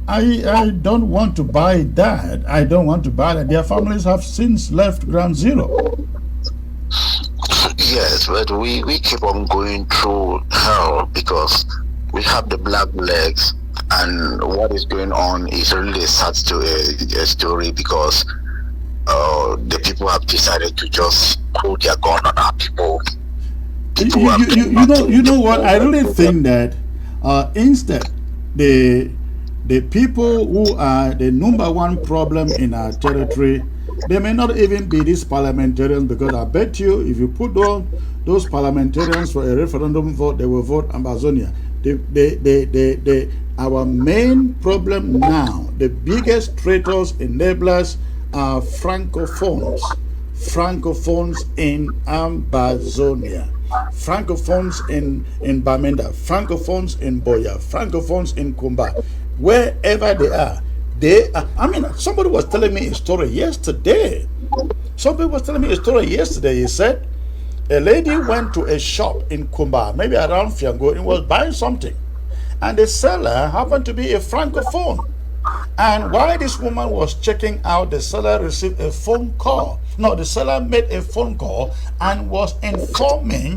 I don't want to buy that. I don't want to buy that. Their families have since left ground zero. Yes, but we keep on going through hell because we have the black legs, and what is going on is really a sad story because the people have decided to just pull their gun on our people. You know what? I really think that instead the people who are the number one problem in our territory, they may not even be these parliamentarians, because I bet you if you put on those parliamentarians for a referendum vote, they will vote Ambazonia. Our main problem now, the biggest traitors, enablers, are francophones. Francophones in Ambazonia, francophones in Bamenda, francophones in Boya, francophones in Kumba. Wherever they are, I mean, somebody was telling me a story yesterday. He said a lady went to a shop in Kumba, maybe around Fiango, and was buying something, and the seller happened to be a francophone. And while this woman was checking out, the seller received a phone call. No, the seller made a phone call and was informing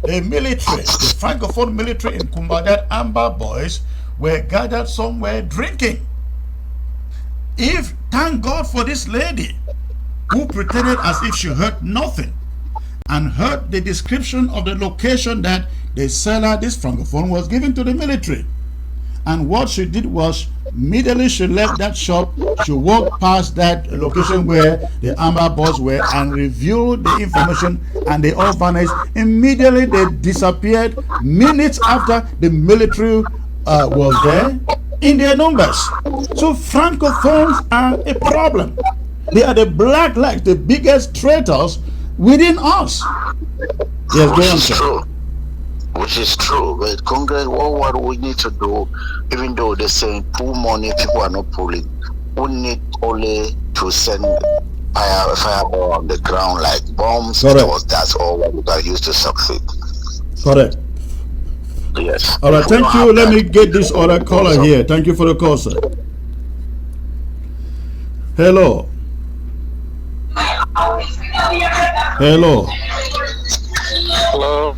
the military, the francophone military in Kumba, that Amba boys were gathered somewhere drinking. Thank God for this lady who pretended as if she heard nothing and heard the description of the location that the seller, this francophone, was giving to the military. And what she did was, immediately she left that shop, she walked past that location where the Amba boys were and reviewed the information, and they all vanished. Immediately they disappeared minutes after the military was there in their numbers. So francophones are a problem. They are the blacklegs, the biggest traitors within us. Yes, go on, sir. Which is true, but Congress, what we need to do, even though they're saying pool money, people are not pulling, we need only to send fireball on the ground like bombs. Correct. That's all we can use to succeed. Correct. Yes. All right, thank you. Let me get this other caller here. Thank you for the call, sir. Hello. Hello. Hello.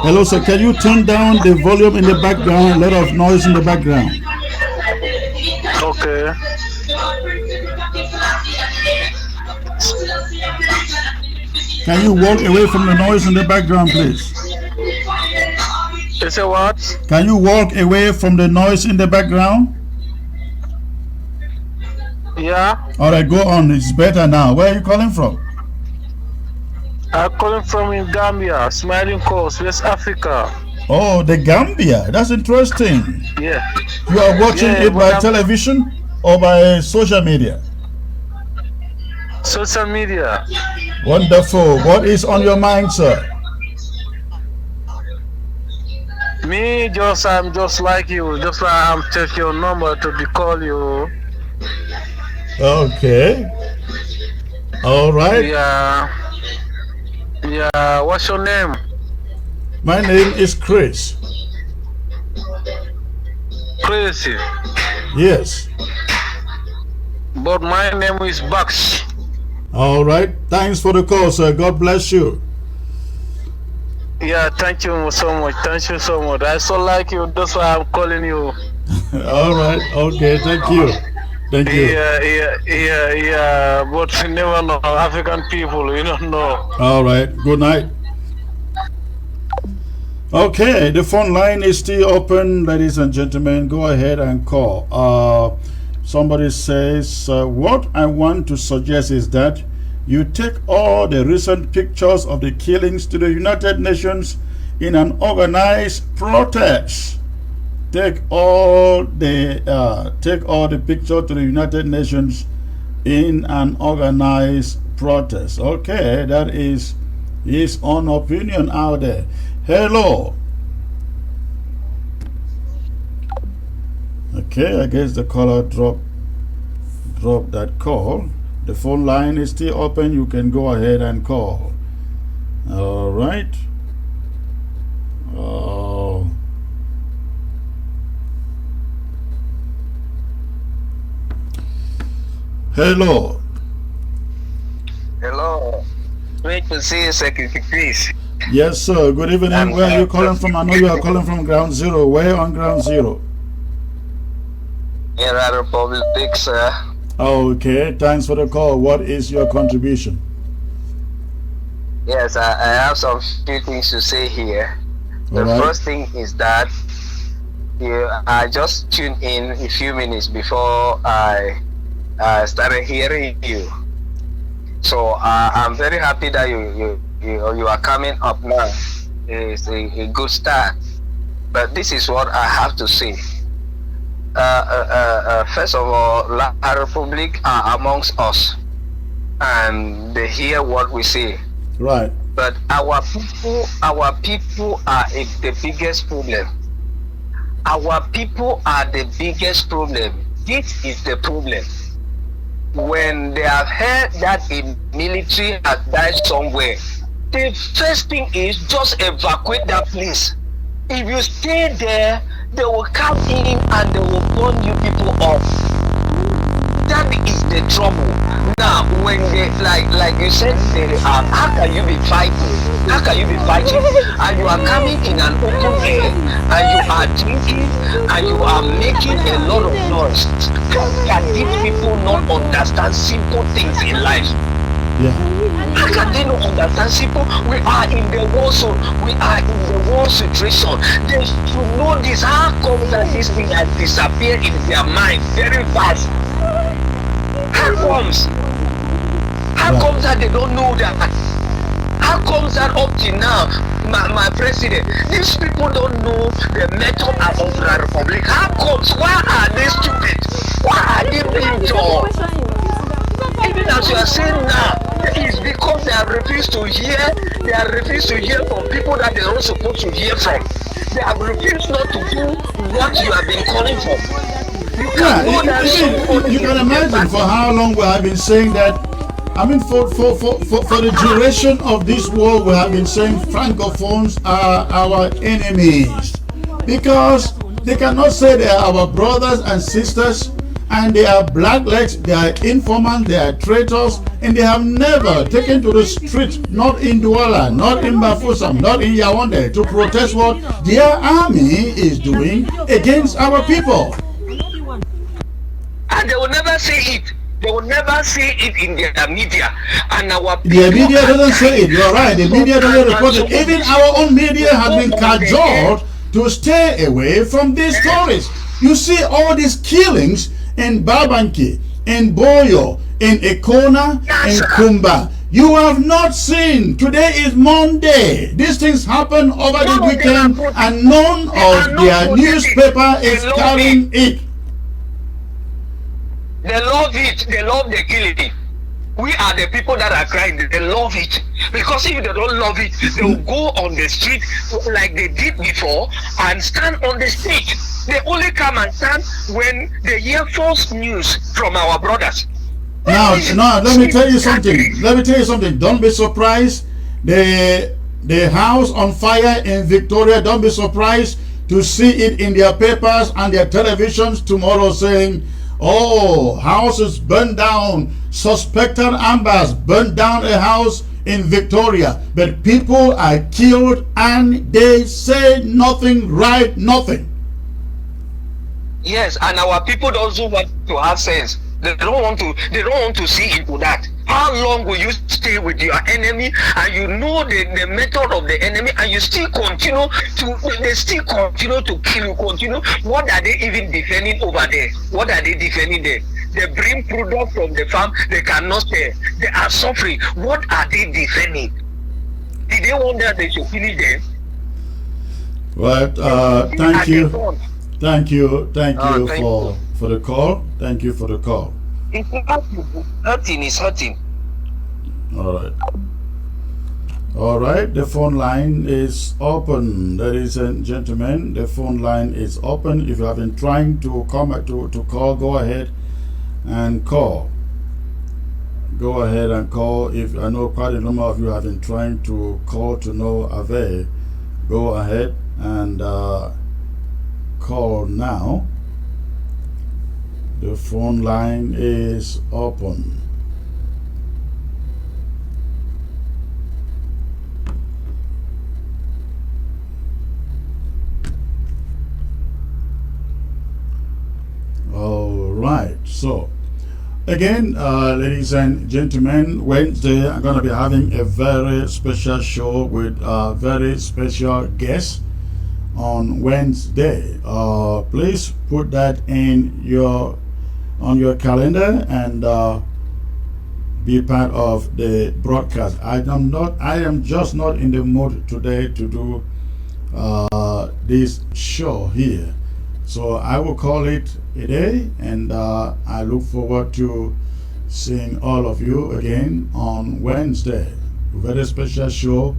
Hello, sir. Can you turn down the volume in the background? A lot of noise in the background. Okay. Can you walk away from the noise in the background, please? You say what? Can you walk away from the noise in the background? Yeah. All right, go on. It's better now. Where are you calling from? I'm calling from in Gambia, Smiling Coast, West Africa. Oh, the Gambia. That's interesting. Yeah. You are watching Yeah, it by but television or by social media? social media. Wonderful. What is on your mind, sir? I'm just like you. Just why I'm taking your number to be call you. Okay. All right. Yeah. Yeah. What's your name? My name is Chris. Crazy. Yes. But my name is Bucks. All right. Thanks for the call, sir. God bless you. Yeah, thank you so much. Thank you so much. I so like you. That's why I'm calling you. All right. Okay. Thank you. Thank you. Yeah. But you never know. African people, you don't know. All right. Good night. Okay, the phone line is still open, ladies and gentlemen. Go ahead and call. Somebody says, what I want to suggest is that you take all the recent pictures of the killings to the United Nations in an organized protest. Take all the pictures to the United Nations in an organized protest. Okay, that is his own opinion out there. Hello. Okay, I guess the caller dropped that call. The phone line is still open. You can go ahead and call. All right. Hello. Hello. Great to see you, Secretary Chris. Yes, sir. Good evening. Where are you calling from? I know you are calling from Ground Zero. Where on Ground Zero? In the Republic, sir. Okay. Thanks for the call. What is your contribution? Yes, I have some few things to say here. The first thing is that I just tuned in a few minutes before I started hearing you. So I'm very happy that you are coming up now. It's a good start. But this is what I have to say. First of all, La Republic are amongst us, and they hear what we say. Right. But our people are the biggest problem. Our people are the biggest problem. This is the problem. When they have heard that a military has died somewhere, the first thing is just evacuate that place. If you stay there, they will come in and they will burn you people off. That is the trouble. Now, when they like you said, how can you be fighting? How can you be fighting? And you are coming in an open air, and you are drinking, and you are making a lot of noise. How can these people not understand simple things in life? Yeah. How can they not understand simple? We are in the war zone. We are in the war situation. They should know this. How come that this thing has disappeared in their mind very fast? How comes? How comes that they don't know that? How comes that up till now, my president, these people don't know the method of the republic? How comes? Why are they stupid? Why are they being dumb? Even as you are saying now, it's because they have refused to hear. They have refused to hear from people that they are not supposed to hear from. They have refused not to do what you have been calling for. You can imagine for how long we have been saying that. I mean, for the duration of this war, we have been saying Francophones are our enemies, because they cannot say they are our brothers and sisters, and they are blacklegs, they are informants, they are traitors, and they have never taken to the street, not in Douala, not in Bafoussam, not in Yaoundé, to protest what their army is doing against our people. And they will never say it. They will never say it in their media. And our the media doesn't say it. You're right. The media doesn't report it. Even our own media has been cajoled to stay away from these stories. You see all these killings in Babanki, in Boyo, in Ekona, in Kumba. You have not seen. Today is Monday. These things happen over the weekend, and none of their newspaper is carrying it. They love it. They love the killing. We are the people that are crying. They love it. Because if they don't love it, they will go on the street like they did before and stand on the street. They only come and stand when they hear false news from our brothers. Now, let me tell you something. Let me tell you something. Don't be surprised. The house on fire in Victoria, don't be surprised to see it in their papers and their televisions tomorrow saying, oh, houses burned down. Suspected Ambas burned down a house in Victoria. But people are killed and they say nothing, right? Nothing. Yes, and our people also want to have sense. They don't want to see into that. How long will you stay with your enemy and you know the method of the enemy and you still continue to kill you, continue? What are they even defending over there? What are they defending there? They bring product from the farm, they cannot sell. They are suffering. What are they defending? Did they want that they should finish them? Well, thank you. Thank you for the call. Thank you for the call. It's hurting. It's hurting. All right. The phone line is open, ladies and gentlemen. The phone line is open. If you have been trying to call, go ahead and call. Go ahead and call. If I know quite a number of you have been trying to call to no avail, go ahead and call now. The phone line is open. All right. So, again, ladies and gentlemen, Wednesday I'm going to be having a very special show with a very special guest on Wednesday. Please put that on your calendar and be part of the broadcast. I am just not in the mood today to do this show here, so I will call it a day, and I look forward to seeing all of you again on Wednesday. A very special show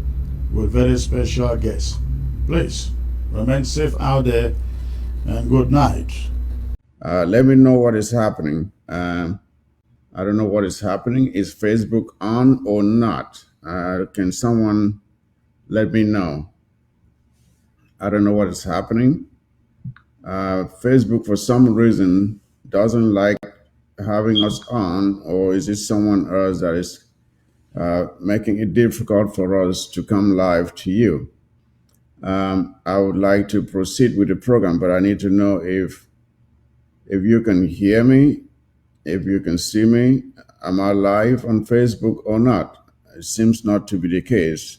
with very special guests. Please remain safe out there, and good night. Let me know what is happening. I don't know what is happening. Is Facebook on or not? Can someone let me know? I don't know what is happening. Facebook, for some reason, doesn't like having us on, or is it someone else that is making it difficult for us to come live to you? I would like to proceed with the program, but I need to know if you can hear me, if you can see me. Am I live on Facebook or not? It seems not to be the case.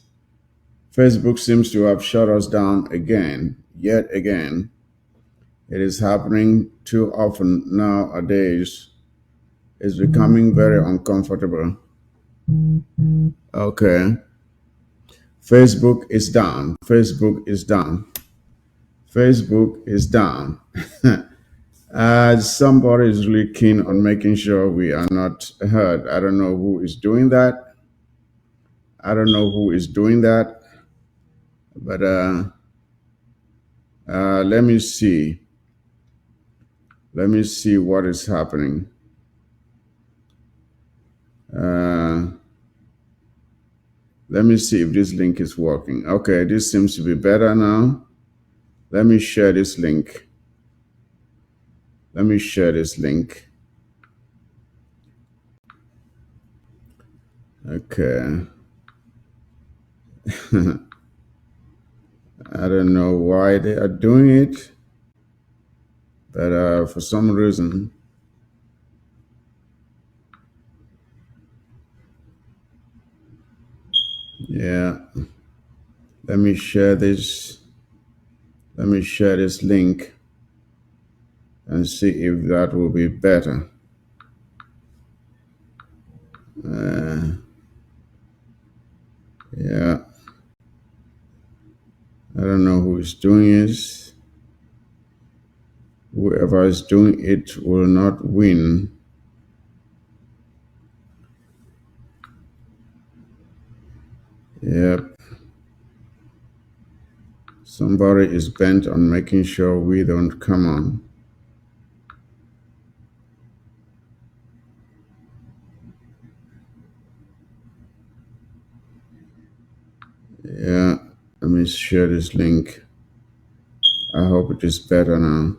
Facebook seems to have shut us down again, yet again. It is happening too often nowadays. It's becoming very uncomfortable. Okay. Facebook is down. Facebook is down. Facebook is down. Somebody is really keen on making sure we are not heard. I don't know who is doing that. But let me see. Let me see what is happening. Let me see if this link is working. Okay, this seems to be better now. Let me share this link. Let me share this link. Okay. I don't know why they are doing it, but for some reason, yeah. Let me share this. Let me share this link and see if that will be better. Yeah. I don't know who is doing this. Whoever is doing it will not win. Yep. Somebody is bent on making sure we don't come on. Yeah. Let me share this link. I hope it is better now.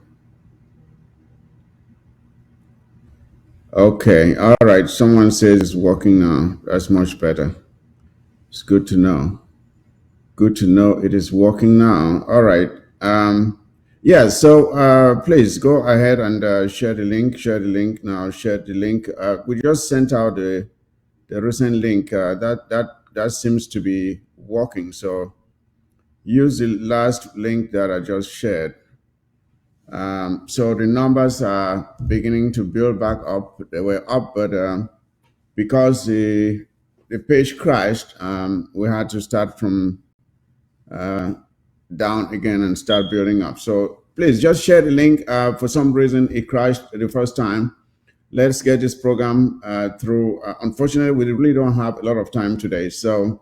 Okay. All right. Someone says it's working now. That's much better. It's good to know. Good to know it is working now. All right. Yeah. So please go ahead and share the link. Share the link now. Share the link. We just sent out the recent link. That seems to be working. So use the last link that I just shared. So the numbers are beginning to build back up. They were up, but because the page crashed, we had to start from down again and start building up. So please just share the link. For some reason, it crashed the first time. Let's get this program through. Unfortunately, we really don't have a lot of time today. So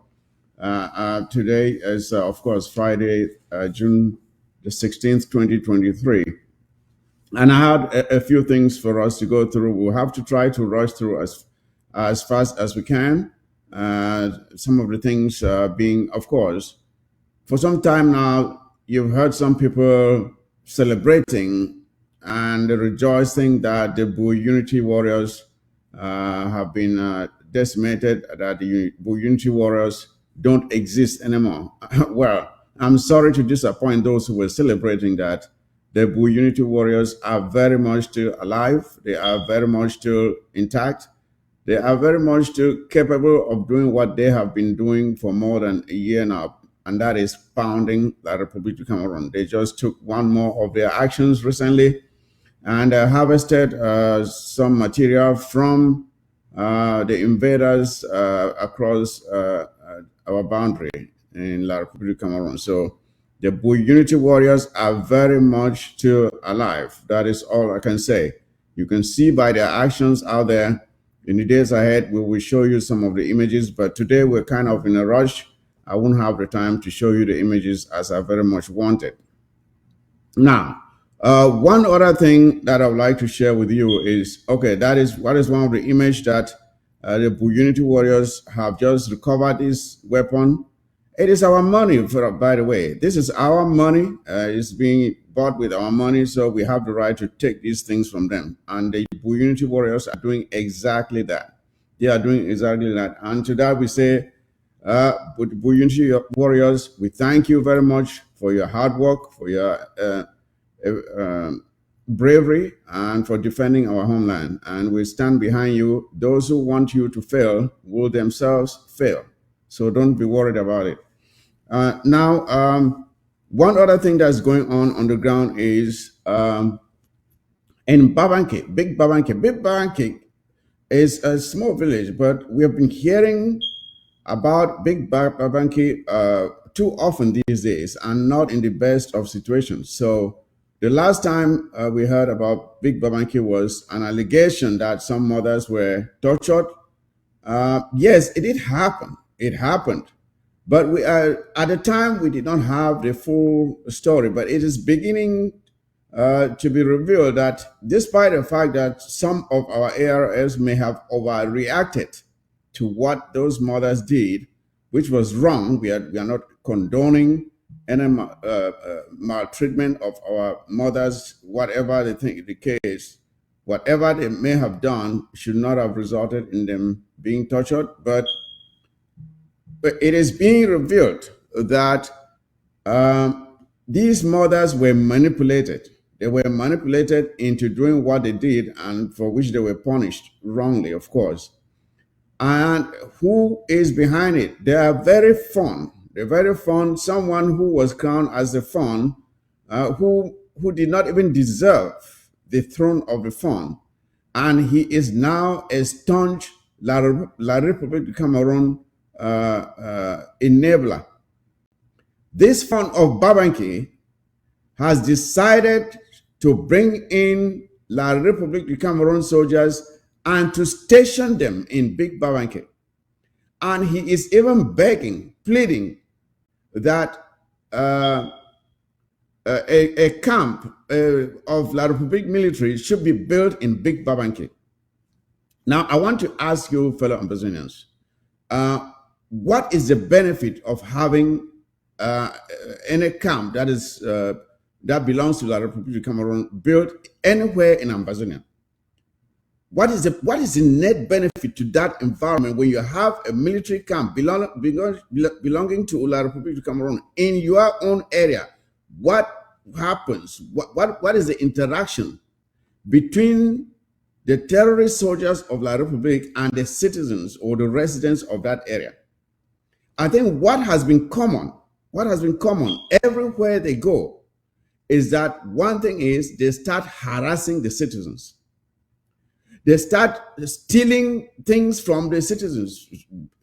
today is, of course, Friday, June the 16th, 2023. And I had a few things for us to go through. We'll have to try to rush through as fast as we can. Some of the things being, of course, for some time now, you've heard some people celebrating and rejoicing that the Bui Unity Warriors have been decimated, that the Bui Unity Warriors don't exist anymore. Well, I'm sorry to disappoint those who were celebrating that. The Bui Unity Warriors are very much still alive. They are very much still intact. They are very much still capable of doing what they have been doing for more than a year now, and that is pounding the Republic of Cameroon. They just took one more of their actions recently and harvested some material from the invaders across our boundary in La Republic of Cameroon. So the Bui Unity Warriors are very much still alive. That is all I can say. You can see by their actions out there. In the days ahead, we will show you some of the images, but today we're kind of in a rush. I won't have the time to show you the images as I very much wanted. Now, one other thing that I would like to share with you is, okay, that is what is one of the image that the Bui Unity Warriors have just recovered this weapon. It is our money, by the way. This is our money. It's being bought with our money, so we have the right to take these things from them. And the Bui Unity Warriors are doing exactly that. They are doing exactly that. And to that we say, with the Bui Unity Warriors, we thank you very much for your hard work, for your bravery, and for defending our homeland. And we stand behind you. Those who want you to fail will themselves fail. So don't be worried about it. Now, one other thing that's going on the ground is in Babanke, Big Babanke. Big Babanke is a small village, but we have been hearing about Big Babanke too often these days, and not in the best of situations. So the last time we heard about Big Babanke was an allegation that some mothers were tortured. Yes, it did happen. It happened. But we at the time, we did not have the full story, but it is beginning to be revealed that despite the fact that some of our ARS may have overreacted to what those mothers did, which was wrong, we are not condoning any maltreatment of our mothers, whatever they think the case, whatever they may have done should not have resulted in them being tortured. But it is being revealed that these mothers were manipulated. They were manipulated into doing what they did, and for which they were punished wrongly, of course. And who is behind it? They are very fond. They're very fond. Someone who was crowned as the fawn, who did not even deserve the throne of the fawn, and he is now a staunch La République du Cameroon enabler. This fawn of Babanki has decided to bring in La République du Cameroon soldiers and to station them in Big Babanki. And he is even begging, pleading that a camp of La République military should be built in Big Babanki. Now, I want to ask you, fellow Ambazonians, what is the benefit of having any camp that is that belongs to La République du Cameroon built anywhere in Ambazonia? What is the net benefit to that environment when you have a military camp belonging to La République du Cameroon in your own area? What happens? What is the interaction between the terrorist soldiers of La République and the citizens or the residents of that area? I think what has been common everywhere they go is that one thing is they start harassing the citizens. They start stealing things from the citizens,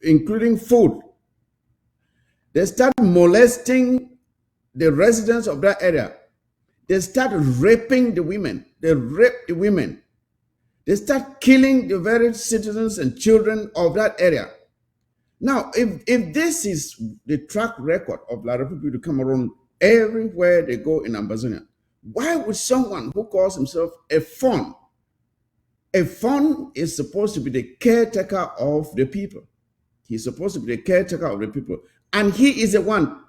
including food. They start molesting the residents of that area. They start raping the women. They rape the women. They start killing the very citizens and children of that area. Now, if this is the track record of La République du Cameroon everywhere they go in Ambazonia, why would someone who calls himself a fawn is supposed to be the caretaker of the people? He's supposed to be the caretaker of the people. And he is the one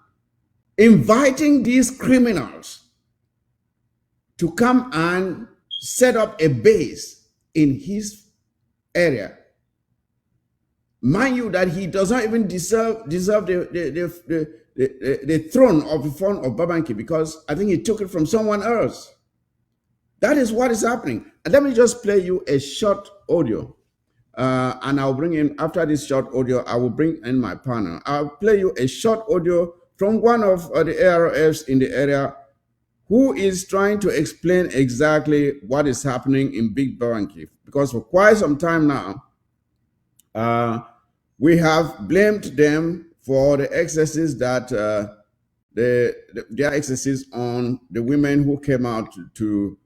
inviting these criminals to come and set up a base in his area. Mind you that he does not even deserve the throne of the fawn of Babanki, because I think he took it from someone else. That is what is happening. And let me just play you a short audio. And I'll bring in, after this short audio, I will bring in my panel. I'll play you a short audio from one of the ARFs in the area who is trying to explain exactly what is happening in Big Babanki. Because for quite some time now, we have blamed them for the excesses that their excesses on the women who came out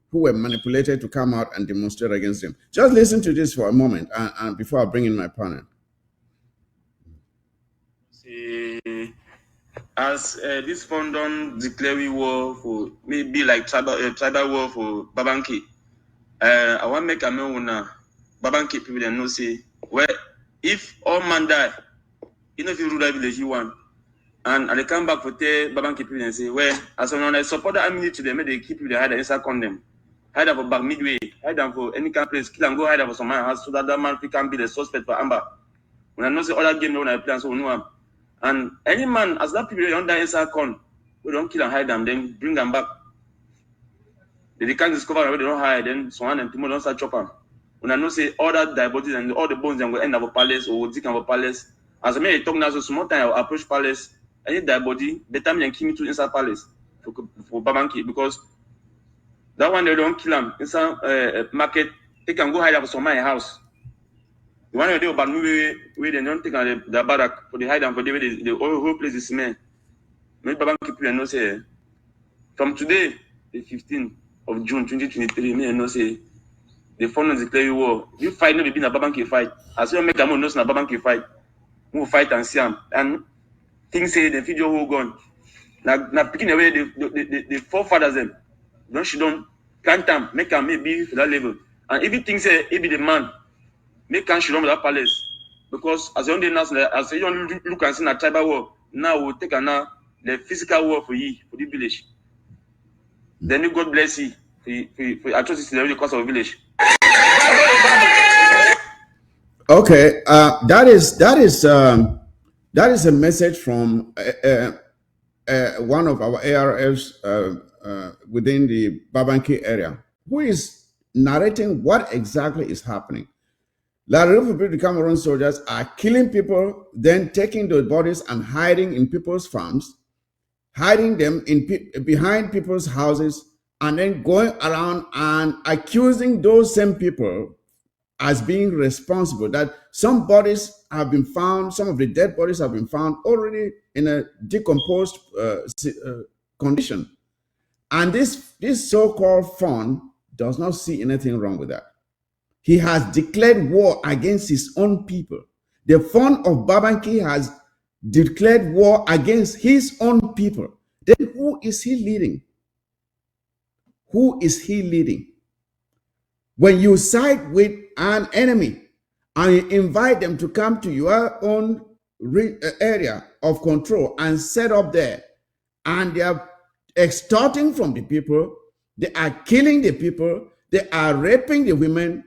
who were manipulated to come out and demonstrate against them. Just listen to this for a moment, and before I bring in my panel. As this fund don't declare war for maybe like tribal war for Babanki, I want to make a know now. Babanki people they know say, well, if all man die, you know if you rule that village you want, and they come back for the Babanki people and say, well, as long as I support the army to them, they keep you the hide and inside condemn. Hide them for back midway, hide them for any kind of place, kill and go hide them for some man house so that man can be the suspect for Amba. When I know the other game when I play, so no. And any man, as that people don't die inside con, we don't kill and hide them, then bring them back. They can't discover where they don't hide, then someone and people don't start chop them. When I know say all that dead bodies and all the bones then will end up a palace or dig up a palace. As I may talk now, so small time I approach palace, any dead body, better me and kill me to inside palace for Babanki, because that one they don't kill them inside market, they can go hide up some my house. The one they do about me where they don't take the barrack for the hide them for the whole place is cement. Maybe Babanki people know say from today, the 15th of June 2023, me know say the fund is declare war. You fight, no be na Babanki fight. As you make a more knows na Babanki fight. We fight and see them. And things say the video who gone. Now picking away the forefathers them. Don't she don't plant them, make them maybe for that level. And everything say it be the man, make can she run that palace. Because as you only now, as you only look and see na tribal war, now we'll take a now the physical war for you, for the village. Then you God bless you for atrocities in the course of a village. Okay, that is a message from one of our ARFs within the Babanki area, who is narrating what exactly is happening. La Republic Cameroon soldiers are killing people, then taking those bodies and hiding in people's farms, hiding them behind people's houses, and then going around and accusing those same people as being responsible. That some bodies have been found, some of the dead bodies have been found already in a decomposed condition. And this so-called fund does not see anything wrong with that. He has declared war against his own people. The fund of Babanki has declared war against his own people. Then who is he leading? Who is he leading? When you side with an enemy and you invite them to come to your own area of control and set up there, and they are extorting from the people, they are killing the people, they are raping the women,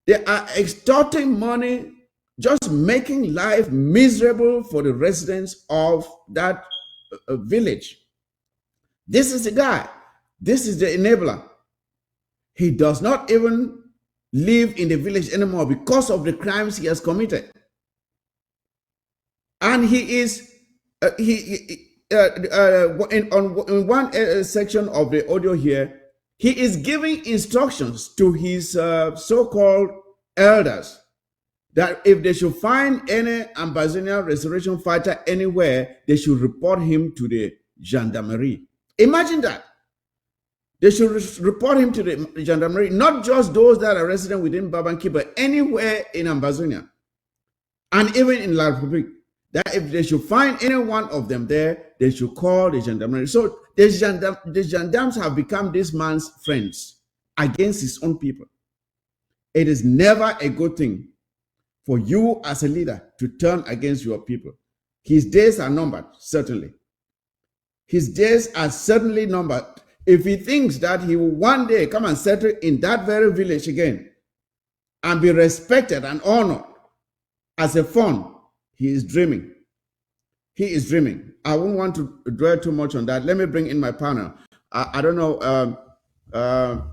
they are extorting money, just making life miserable for the residents of that village. This is the guy. This is the enabler. He does not even live in the village anymore because of the crimes he has committed. And he is, in one section of the audio here, he is giving instructions to his so-called elders that if they should find any Ambazonia restoration fighter anywhere, they should report him to the gendarmerie. Imagine that. They should report him to the gendarmerie, not just those that are resident within Babanki, but anywhere in Ambazonia and even in La Republique. That if they should find any one of them there, they should call the gendarmerie. So the gendarmes have become this man's friends against his own people. It is never a good thing for you as a leader to turn against your people. His days are numbered, certainly. His days are certainly numbered. If he thinks that he will one day come and settle in that very village again and be respected and honored as a fund, he is dreaming. He is dreaming. I won't want to dwell too much on that. Let me bring in my panel. I don't know,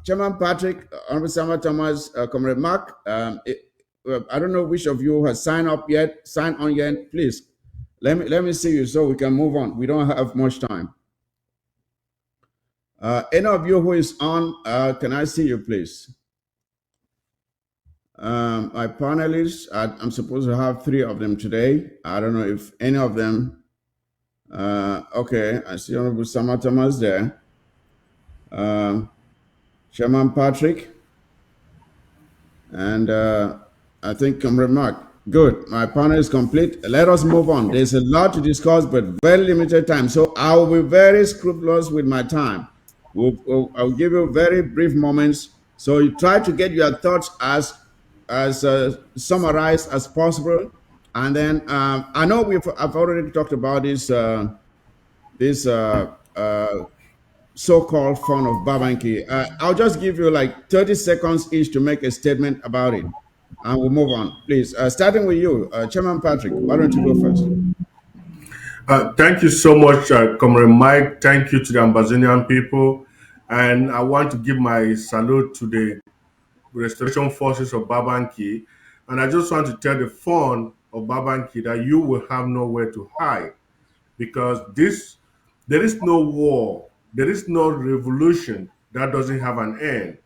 Chairman Patrick, Honorable Samuel Thomas, Comrade Mark, I don't know which of you has signed on yet. Please, let me see you so we can move on. We don't have much time. Any of you who is on, can I see you, please? My panelists, I'm supposed to have 3 of them today. I don't know if any of them. Okay, I see Honorable Sama Thomas there. Chairman Patrick, and I think Comrade Mark. Good, my panel is complete. Let us move on. There's a lot to discuss, but very limited time. So I will be very scrupulous with my time. I'll give you very brief moments. So you try to get your thoughts as summarized as possible. And then I know I've already talked about this so-called fund of Babanki. I'll just give you like 30 seconds each to make a statement about it. And we'll move on, please. Starting with you, Chairman Patrick, why don't you go first? Thank you so much, Comrade Mike. Thank you to the Ambazonian people. And I want to give my salute to the restoration forces of Babanki. And I just want to tell the fund of Babanki that you will have nowhere to hide, because there is no war, there is no revolution that doesn't have an end.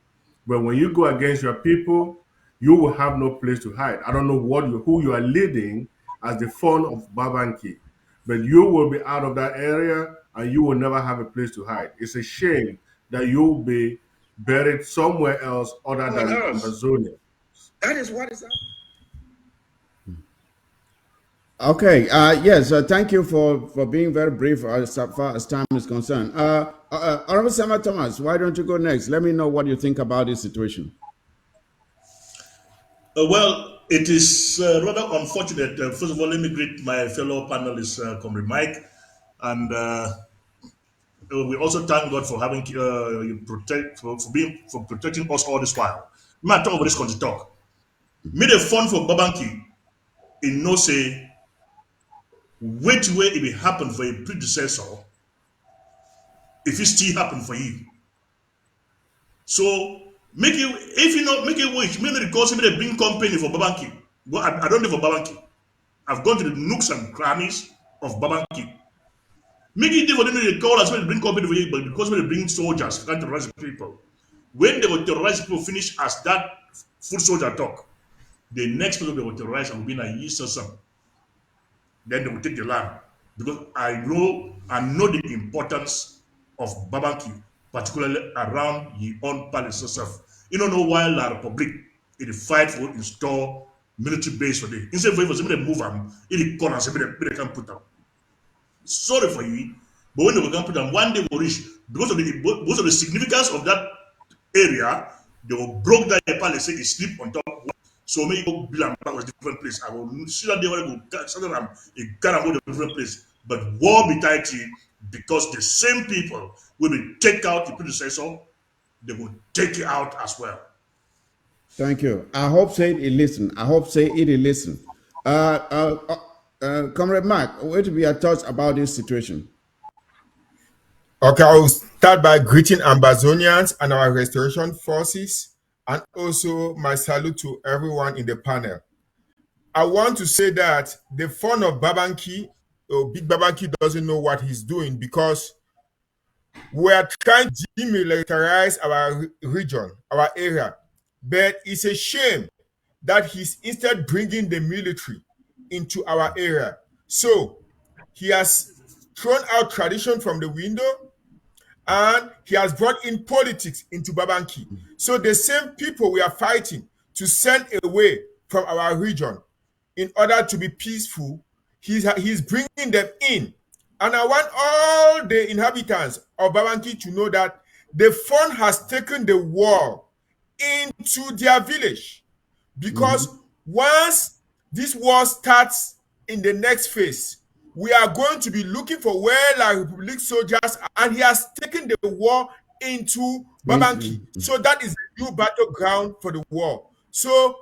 But when you go against your people, you will have no place to hide. I don't know who you are leading as the fund of Babanki, but you will be out of that area and you will never have a place to hide. It's a shame that you will be buried somewhere else other than Ambazonia. That is what is up. Okay. Yes. Thank you for being very brief as far as time is concerned. Honorable Samuel Thomas, why don't you go next? Let me know what you think about this situation. Well, it is rather unfortunate. First of all, let me greet my fellow panelists, Comrade Mike, And we also thank God for having for protecting us all this while. Me I talk over this country talk. Me the fun for Babanki in no say which way it will happen for a predecessor if it still happen for you. So make it if you know make it wish. Me the cause me the bring company for Babanki. But I don't live for Babanki. I've gone to the nooks and crannies of Babanki. Make it different than they call us when they bring company for you, but because when they bring soldiers to terrorize people. When they will terrorize people finish as that foot soldier talk, the next people they will terrorize and will be in a yeast system. Then they will take the land. Because I know the importance of Babanki, particularly around your own palace itself. You don't know why La Republic it fight for install military base for them. Instead for somebody move them, it corner somebody they can put them. Sorry for you, but when they can put them, one day will reach because of the significance of that area, they will broke that palace, say they sleep on top. So maybe go build and was different place. I will see that they will go settle them a go to different place. But war be tight because the same people will be take out the predecessor, they will take it out as well. Thank you. I hope say it listen. I hope say it listen. Comrade Mark, what will be your thoughts about this situation? Okay, I will start by greeting Ambazonians and our restoration forces, and also my salute to everyone in the panel. I want to say that the fun of Babanki, Big Babanki doesn't know what he's doing because we are trying to demilitarize our region, our area. But it's a shame that he's instead bringing the military into our area. So he has thrown out tradition from the window and he has brought in politics into Babanki. So the same people we are fighting to send away from our region in order to be peaceful, he's bringing them in. And I want all the inhabitants of Babanki to know that the fund has taken the war into their village. Because once this war starts in the next phase, we are going to be looking for where La Republic soldiers are, and he has taken the war into Babanki. So that is a new battleground for the war. So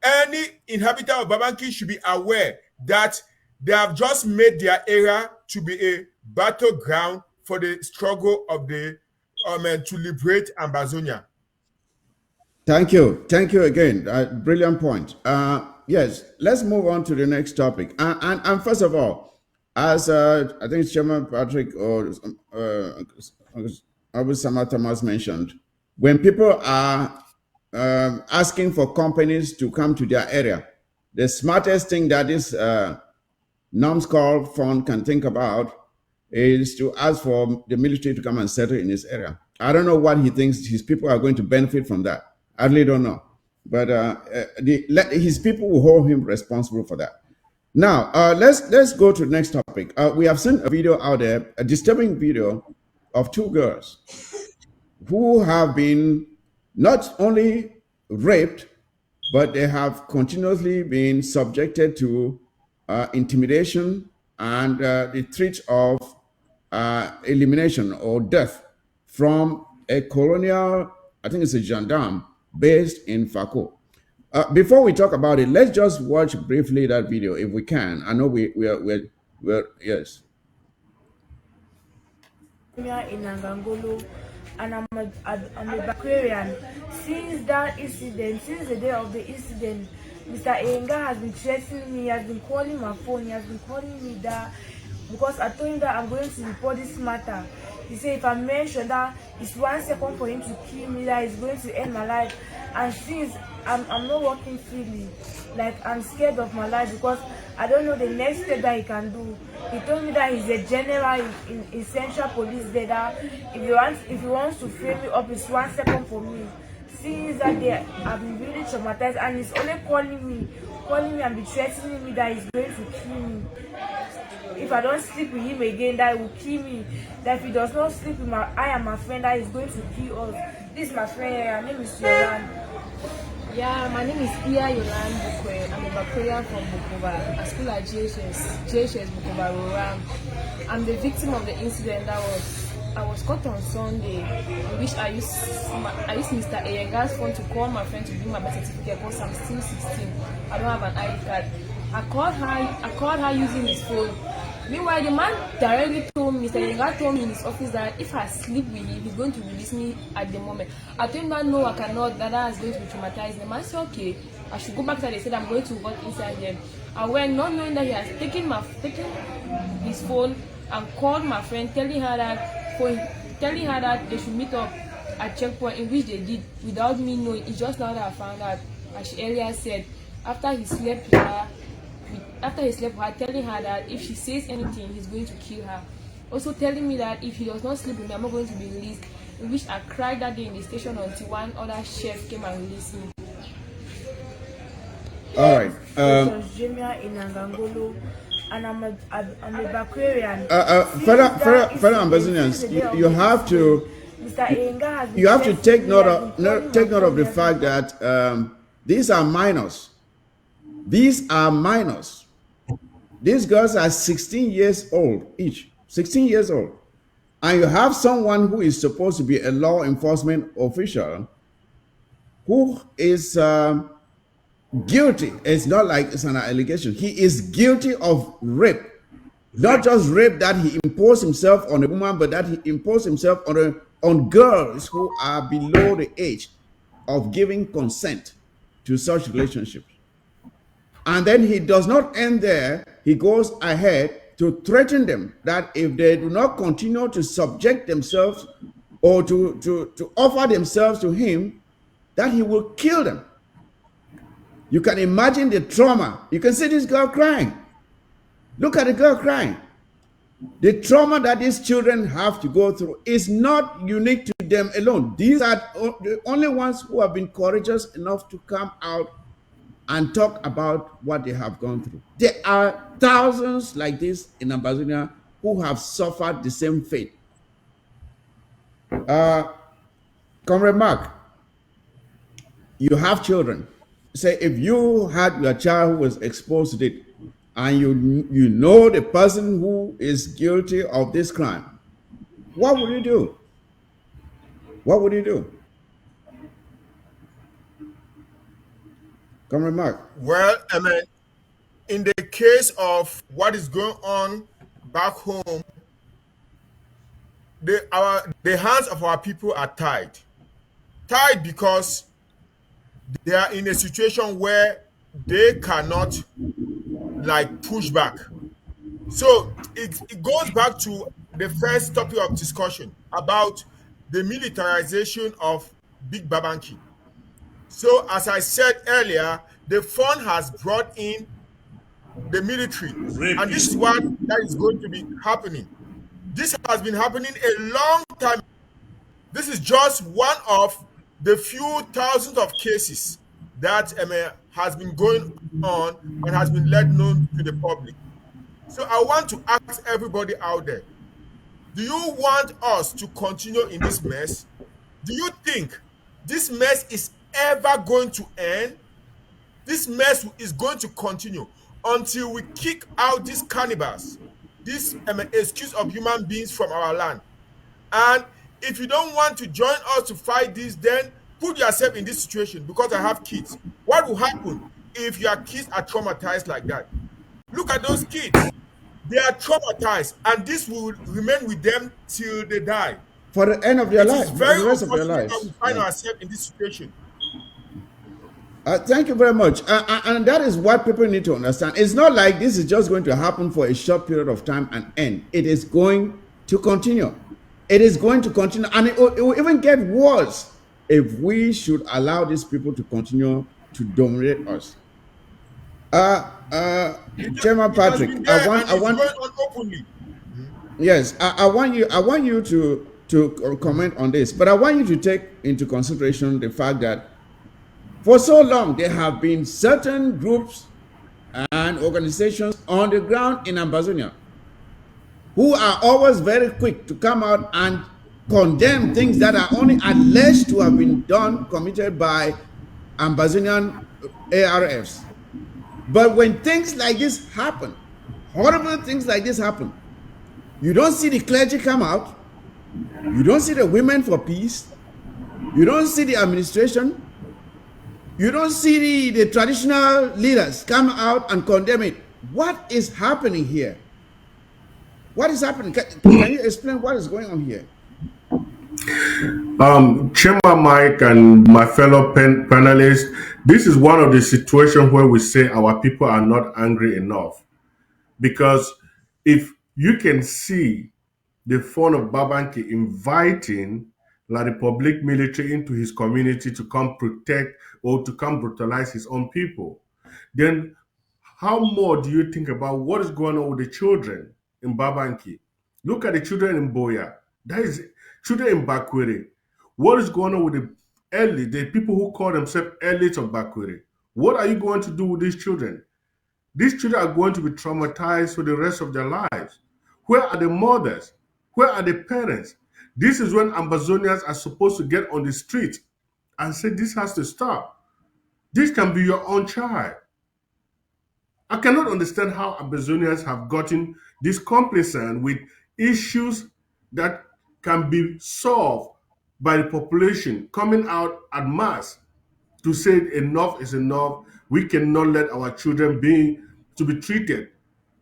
any inhabitant of Babanki should be aware that they have just made their area to be a battleground for the struggle of the to liberate Ambazonia. Thank you. Thank you again. Brilliant point. Yes, let's move on to the next topic. And first of all, as I think Chairman Patrick or Abu Sama Thomas mentioned, when people are asking for companies to come to their area, the smartest thing that this numbskull fund can think about is to ask for the military to come and settle in his area. I don't know what he thinks his people are going to benefit from that. I really don't know. But his people will hold him responsible for that. Now, let's go to the next topic. We have seen a video out there, a disturbing video of two girls who have been not only raped, but they have continuously been subjected to intimidation and the threat of elimination or death from a colonial, I think it's a gendarme, based in Fako. Before we talk about it, let's just watch briefly that video if we can. I know we're yes. In Angangolo, and I'm a Backwarian. Since that incident, since the day of the incident, Mr. Enga has been threatening me, he has been calling my phone, he has been calling me that because I told him that I'm going to report this matter. He said if I mention that it's 1 second for him to kill me, that he's going to end my life. And since I'm not working freely, like I'm scared of my life because I don't know the next step that he can do. He told me that he's a general in Central Police there, that if he wants to frame me up, it's 1 second for me. Since that day, I've been really traumatized, and he's only calling me and be threatening me that he's going to kill me. If I don't sleep with him again, that he will kill me. That if he does not sleep with I and my friend, that he's going to kill us. This is my friend, her name is Yolan. Yeah, my name is Yolan Bukwe. I'm a Backwarian from Bukoba. I school at JHS Bukoba Roram. I'm the victim of the incident I was caught on Sunday, in which I used Mr. Ayenga's phone to call my friend to bring my birth certificate because I'm still 16. I don't have an ID card. I called her using his phone. Meanwhile, the man directly told me, Mr. Ayenga told me in his office that if I sleep with him, he's going to release me at the moment. I told him that no, I cannot, that is going to be traumatized. The man said, okay, I should go back there. They said I'm going to work inside them. I went not knowing that he has taken his phone and called my friend, telling her that they should meet up at checkpoint, in which they did without me knowing. It's just now that I found out, as she earlier said, after he slept with her, telling her that if she says anything, he's going to kill her. Also telling me that if he does not sleep with me, I'm not going to be released. In which I cried that day in the station until one other chef came and released me. All right. In Angangolo, and I'm a Backwarian. Fellow Ambazonians, you have to take note of the fact that these are minors. These are minors. These girls are 16 years old each. 16 years old. And you have someone who is supposed to be a law enforcement official who is guilty. It's not like it's an allegation. He is guilty of rape. Not just rape that he imposed himself on a woman, but that he imposed himself on girls who are below the age of giving consent to such relationships. And then he does not end there. He goes ahead to threaten them that if they do not continue to subject themselves or to offer themselves to him, that he will kill them. You can imagine the trauma. You can see this girl crying. Look at the girl crying. The trauma that these children have to go through is not unique to them alone. These are the only ones who have been courageous enough to come out and talk about what they have gone through. There are thousands like this in Ambazonia who have suffered the same fate. Comrade Mark, you have children. Say if you had your child who was exposed to it, and you know the person who is guilty of this crime, what would you do? What would you do? Comrade Mark. Well, I mean, in the case of what is going on back home, the hands of our people are tied. Tied because they are in a situation where they cannot like push back. So it goes back to the first topic of discussion about the militarization of Big Babanki. So as I said earlier, the fund has brought in the military, and this is what that is going to be happening. This has been happening a long time. This is just one of the few thousands of cases that has been going on and has been let known to the public. So I want to ask everybody out there, do you want us to continue in this mess? Do you think this mess is ever going to end? This mess is going to continue until we kick out these cannibals, this excuse of human beings from our land. And if you don't want to join us to fight this, then put yourself in this situation, because I have kids. What will happen if your kids are traumatized like that? Look at those kids. They are traumatized, and this will remain with them till they die. For the end of their life. It's very for the rest of their unfortunate lives. that we find ourselves in this situation. Thank you very much. And that is what people need to understand. It's not like this is just going to happen for a short period of time and end. It is going to continue. It is going to continue. And it will even get worse if we should allow these people to continue to dominate us. Chairman Patrick, I want going on openly. Yes, I want you to comment on this, but I want you to take into consideration the fact that for so long there have been certain groups and organizations on the ground in Ambazonia who are always very quick to come out and condemn things that are only alleged to have been committed by Ambazonian ARFs. But when things like this happen, horrible things like this happen, You don't see the clergy come out. You don't see the women for peace. You don't see the administration. You don't see the traditional leaders come out and condemn it. What is happening here? What is happening? Can you explain what is going on here? Chairman Mike and my fellow panelists, this is one of the situations where we say our people are not angry enough. Because if you can see the phone of Babanki inviting La Republic military into his community to come protect or to come brutalize his own people, then how more do you think about what is going on with the children in Babanki? Look at the children in Boya. That is children in Bakwere. What is going on with the people who call themselves elites of Bakwere? What are you going to do with these children? These children are going to be traumatized for the rest of their lives. Where are the mothers? Where are the parents? This is when Ambazonians are supposed to get on the street and say this has to stop. This can be your own child. I cannot understand how Ambazonians have gotten this complacent with issues that can be solved by the population coming out en masse to say enough is enough. We cannot let our children be treated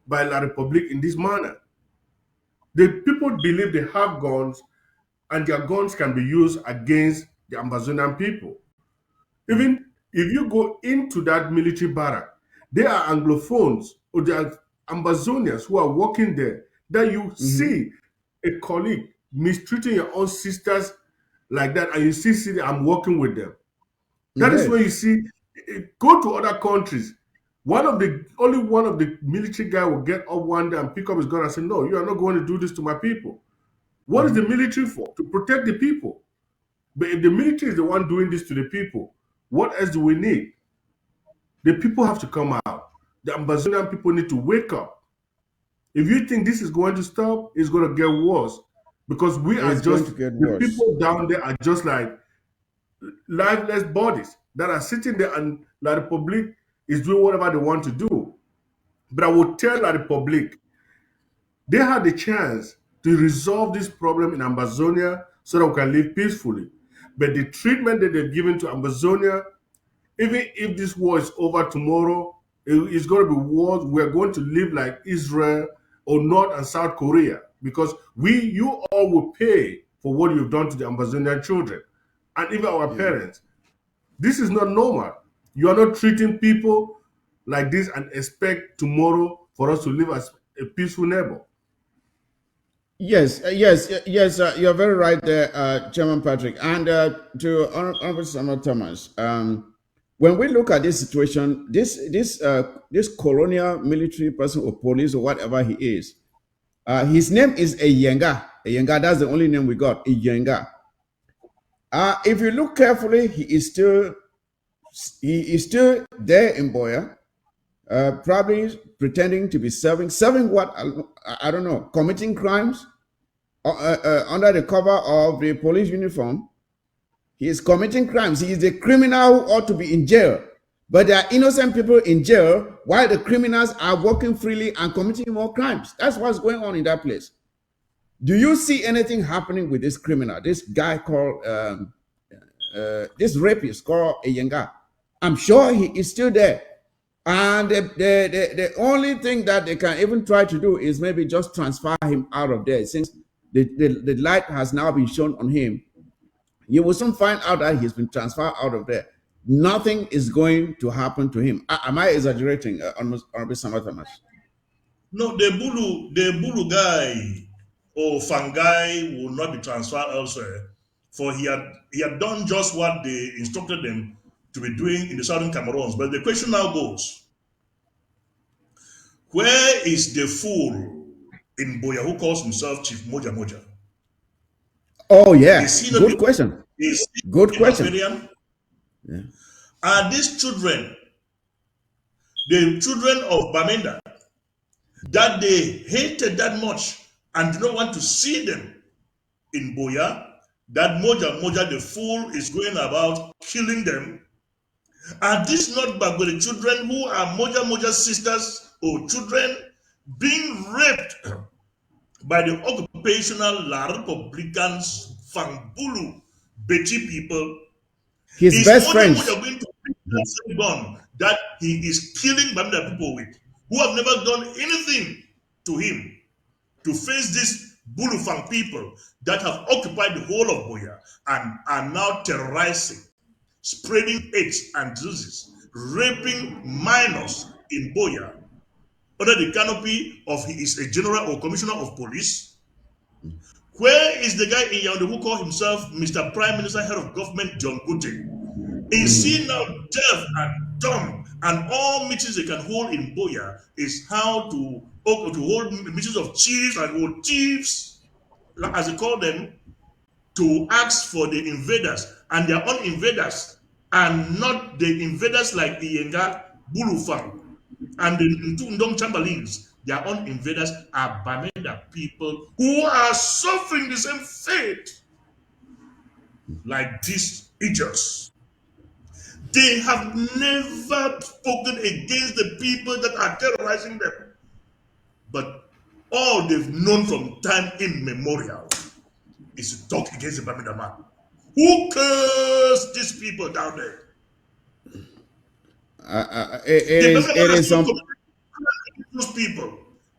by La Republic in this manner. The people believe they have guns and their guns can be used against the Ambazonian people. Even if you go into that military barrack, there are Anglophones or there are Ambazonians who are working there that you see a colleague mistreating your own sisters like that, and you see that I'm working with them. That is when you see, go to other countries. Only one of the military guy will get up one day and pick up his gun and say, no, you are not going to do this to my people. What is the military for? To protect the people. But if the military is the one doing this to the people, what else do we need? The people have to come out. The Ambazonian people need to wake up. If you think this is going to stop, it's going to get worse. Because the people down there are just like lifeless bodies that are sitting there, and La Republic is doing whatever they want to do. But I will tell La Republic, they had the chance to resolve this problem in Ambazonia so that we can live peacefully. But the treatment that they've given to Ambazonia, even if this war is over tomorrow, it's going to be war. We're going to live like Israel or North and South Korea, because you all will pay for what you've done to the Ambazonian children and even our parents. This is not normal. You are not treating people like this and expect tomorrow for us to live as a peaceful neighbor. Yes, you're very right there, Chairman Patrick. And to Honorable Samuel Thomas, when we look at this situation, this colonial military person or police or whatever he is, his name is Eyenga. Eyenga, that's the only name we got, Eyenga. If you look carefully, he is still there in Boya, probably pretending to be serving what, I don't know, committing crimes under the cover of the police uniform. He is committing crimes. He is a criminal who ought to be in jail. But there are innocent people in jail while the criminals are walking freely and committing more crimes. That's what's going on in that place. Do you see anything happening with this criminal, this guy called, this rapist called Eyenga? I'm sure he is still there. And the only thing that they can even try to do is maybe just transfer him out of there. Since the light has now been shown on him, you will soon find out that he's been transferred out of there. Nothing is going to happen to him. Am I exaggerating, Honorable Samuel Thomas? No, the Bulu guy or Fangai will not be transferred elsewhere, for he had done just what they instructed them to be doing in the southern Cameroons. But the question now goes, where is the fool in Boya who calls himself Chief Moja Moja? Oh yeah, good question. Good question. Yeah. Are these children the children of Bamenda that they hated that much and did not want to see them in Boya? That Moja Moja the fool is going about killing them? Are these not Bagwere children who are Moja Moja sisters or children being raped by the occupational La Republicans Fangbulu Bechi people His is best more than what friends. you're going to pick that same gun that he is killing Bamida people with, who have never done anything to him, to face these Bulufang people that have occupied the whole of Boya and are now terrorizing, spreading AIDS and diseases, raping minors in Boya under the canopy of he is a general or commissioner of police. Where is the guy in Yaoundé who called himself Mr. Prime Minister, head of government, John Gute? Is he now deaf and dumb? And all meetings they can hold in Boya is how to hold meetings of chiefs and old chiefs, as they call them, to ask for the invaders. And their own invaders are not the invaders like Iyenga, Bulufang, and the Ndong Chamberlains. Their own invaders are Bamenda people who are suffering the same fate like these idiots. They have never spoken against the people that are terrorizing them. But all they've known from time immemorial is to talk against the Bamida man. Who cursed these people down there? It is some those people,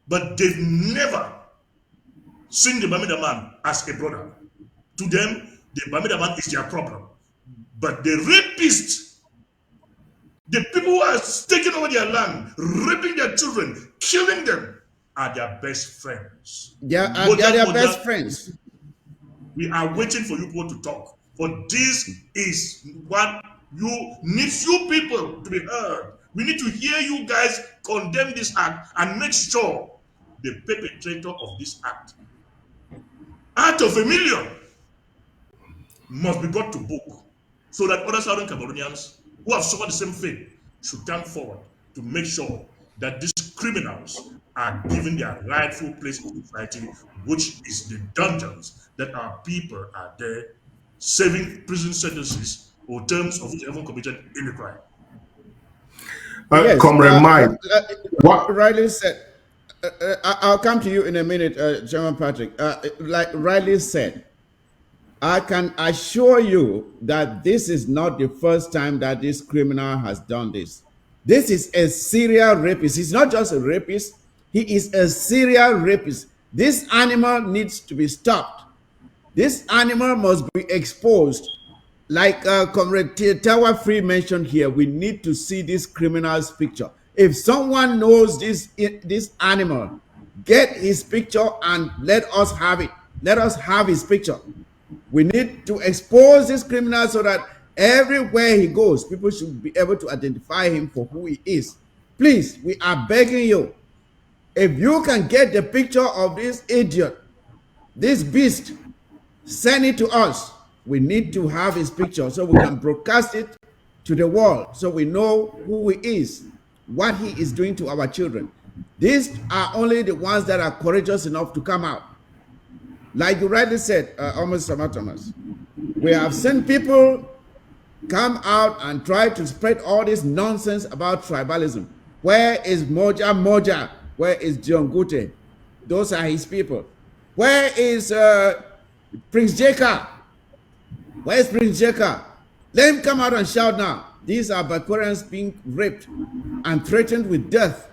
but they've never seen the Bamida man as a brother. To them, the Bamida man is their problem. But the rapists, the people who are taking over their land, raping their children, killing them, are their best friends. they are their best friends. We are waiting for you people to talk. For this is what needs you people to be heard. We need to hear you guys condemn this act and make sure the perpetrator of this act, out of 1 million, must be brought to book, so that other Southern Cameroonians who have suffered the same fate should come forward to make sure that these criminals are given their rightful place in society, which is the dungeons that our people are there serving prison sentences or terms of which they haven't committed any crime. Yes, Comrade Mike, what Riley said. I'll come to you in a minute, Chairman Patrick. Like Riley said, I can assure you that this is not the first time that this criminal has done this. This is a serial rapist. He's not just a rapist. He is a serial rapist. This animal needs to be stopped. This animal must be exposed. Like Comrade Tawa Free mentioned here, we need to see this criminal's picture. If someone knows this animal, get his picture and let us have it. Let us have his picture. We need to expose this criminal so that everywhere he goes, people should be able to identify him for who he is. Please, we are begging you. If you can get the picture of this idiot, this beast, send it to us. We need to have his picture so we can broadcast it to the world so we know who he is, what he is doing to our children. These are only the ones that are courageous enough to come out. Like you rightly said, almost Thomas, we have seen people come out and try to spread all this nonsense about tribalism. Where is Moja? Where is John Gute? Those are his people. Where is Prince Jeka? Where is Prince Jeka? Let him come out and shout now. These are Bakurians being raped and threatened with death.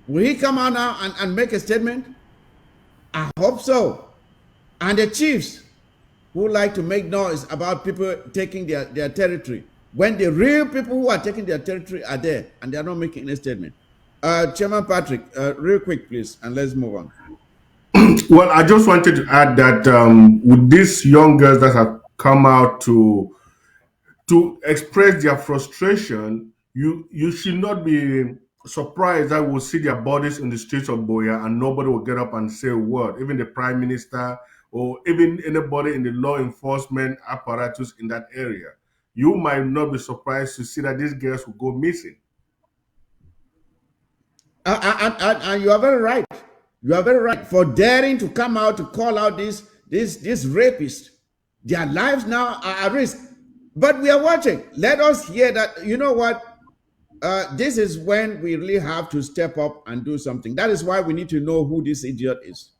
Will he come out now and make a statement? I hope so. And the chiefs who like to make noise about people taking their territory, when the real people who are taking their territory are there and they are not making any statement. Chairman Patrick, real quick, please, and let's move on. Well, I just wanted to add that with these young girls that have come out to express their frustration, you should not be surprised that we'll see their bodies in the streets of Boya and nobody will get up and say a word, even the Prime Minister or even anybody in the law enforcement apparatus in that area. You might not be surprised to see that these girls will go missing. And you are very right. You are very right for daring to come out to call out this rapist. Their lives now are at risk. But we are watching. Let us hear that. You know what? This is when we really have to step up and do something. That is why we need to know who this idiot is.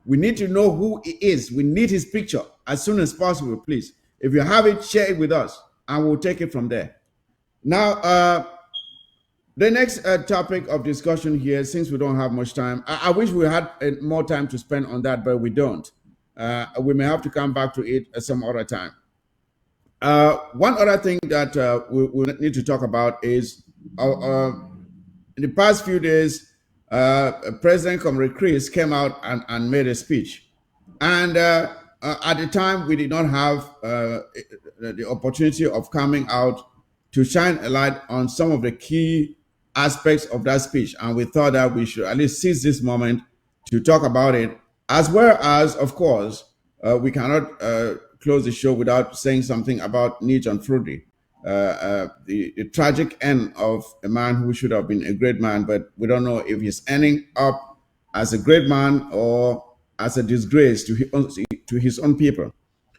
We need to know who he is. We need his picture as soon as possible, please. If you have it, share it with us, and we'll take it from there. Now, the next topic of discussion here, since we don't have much time, I wish we had more time to spend on that, but we don't. We may have to come back to it at some other time. One other thing that we need to talk about is in the past few days, President Comrade Chris came out and made a speech. And at the time, we did not have the opportunity of coming out to shine a light on some of the key aspects of that speech. And we thought that we should at least seize this moment to talk about it, as well as, of course, we cannot close the show without saying something about Nijon Fruity, the tragic end of a man who should have been a great man, but we don't know if he's ending up as a great man or as a disgrace to his own people.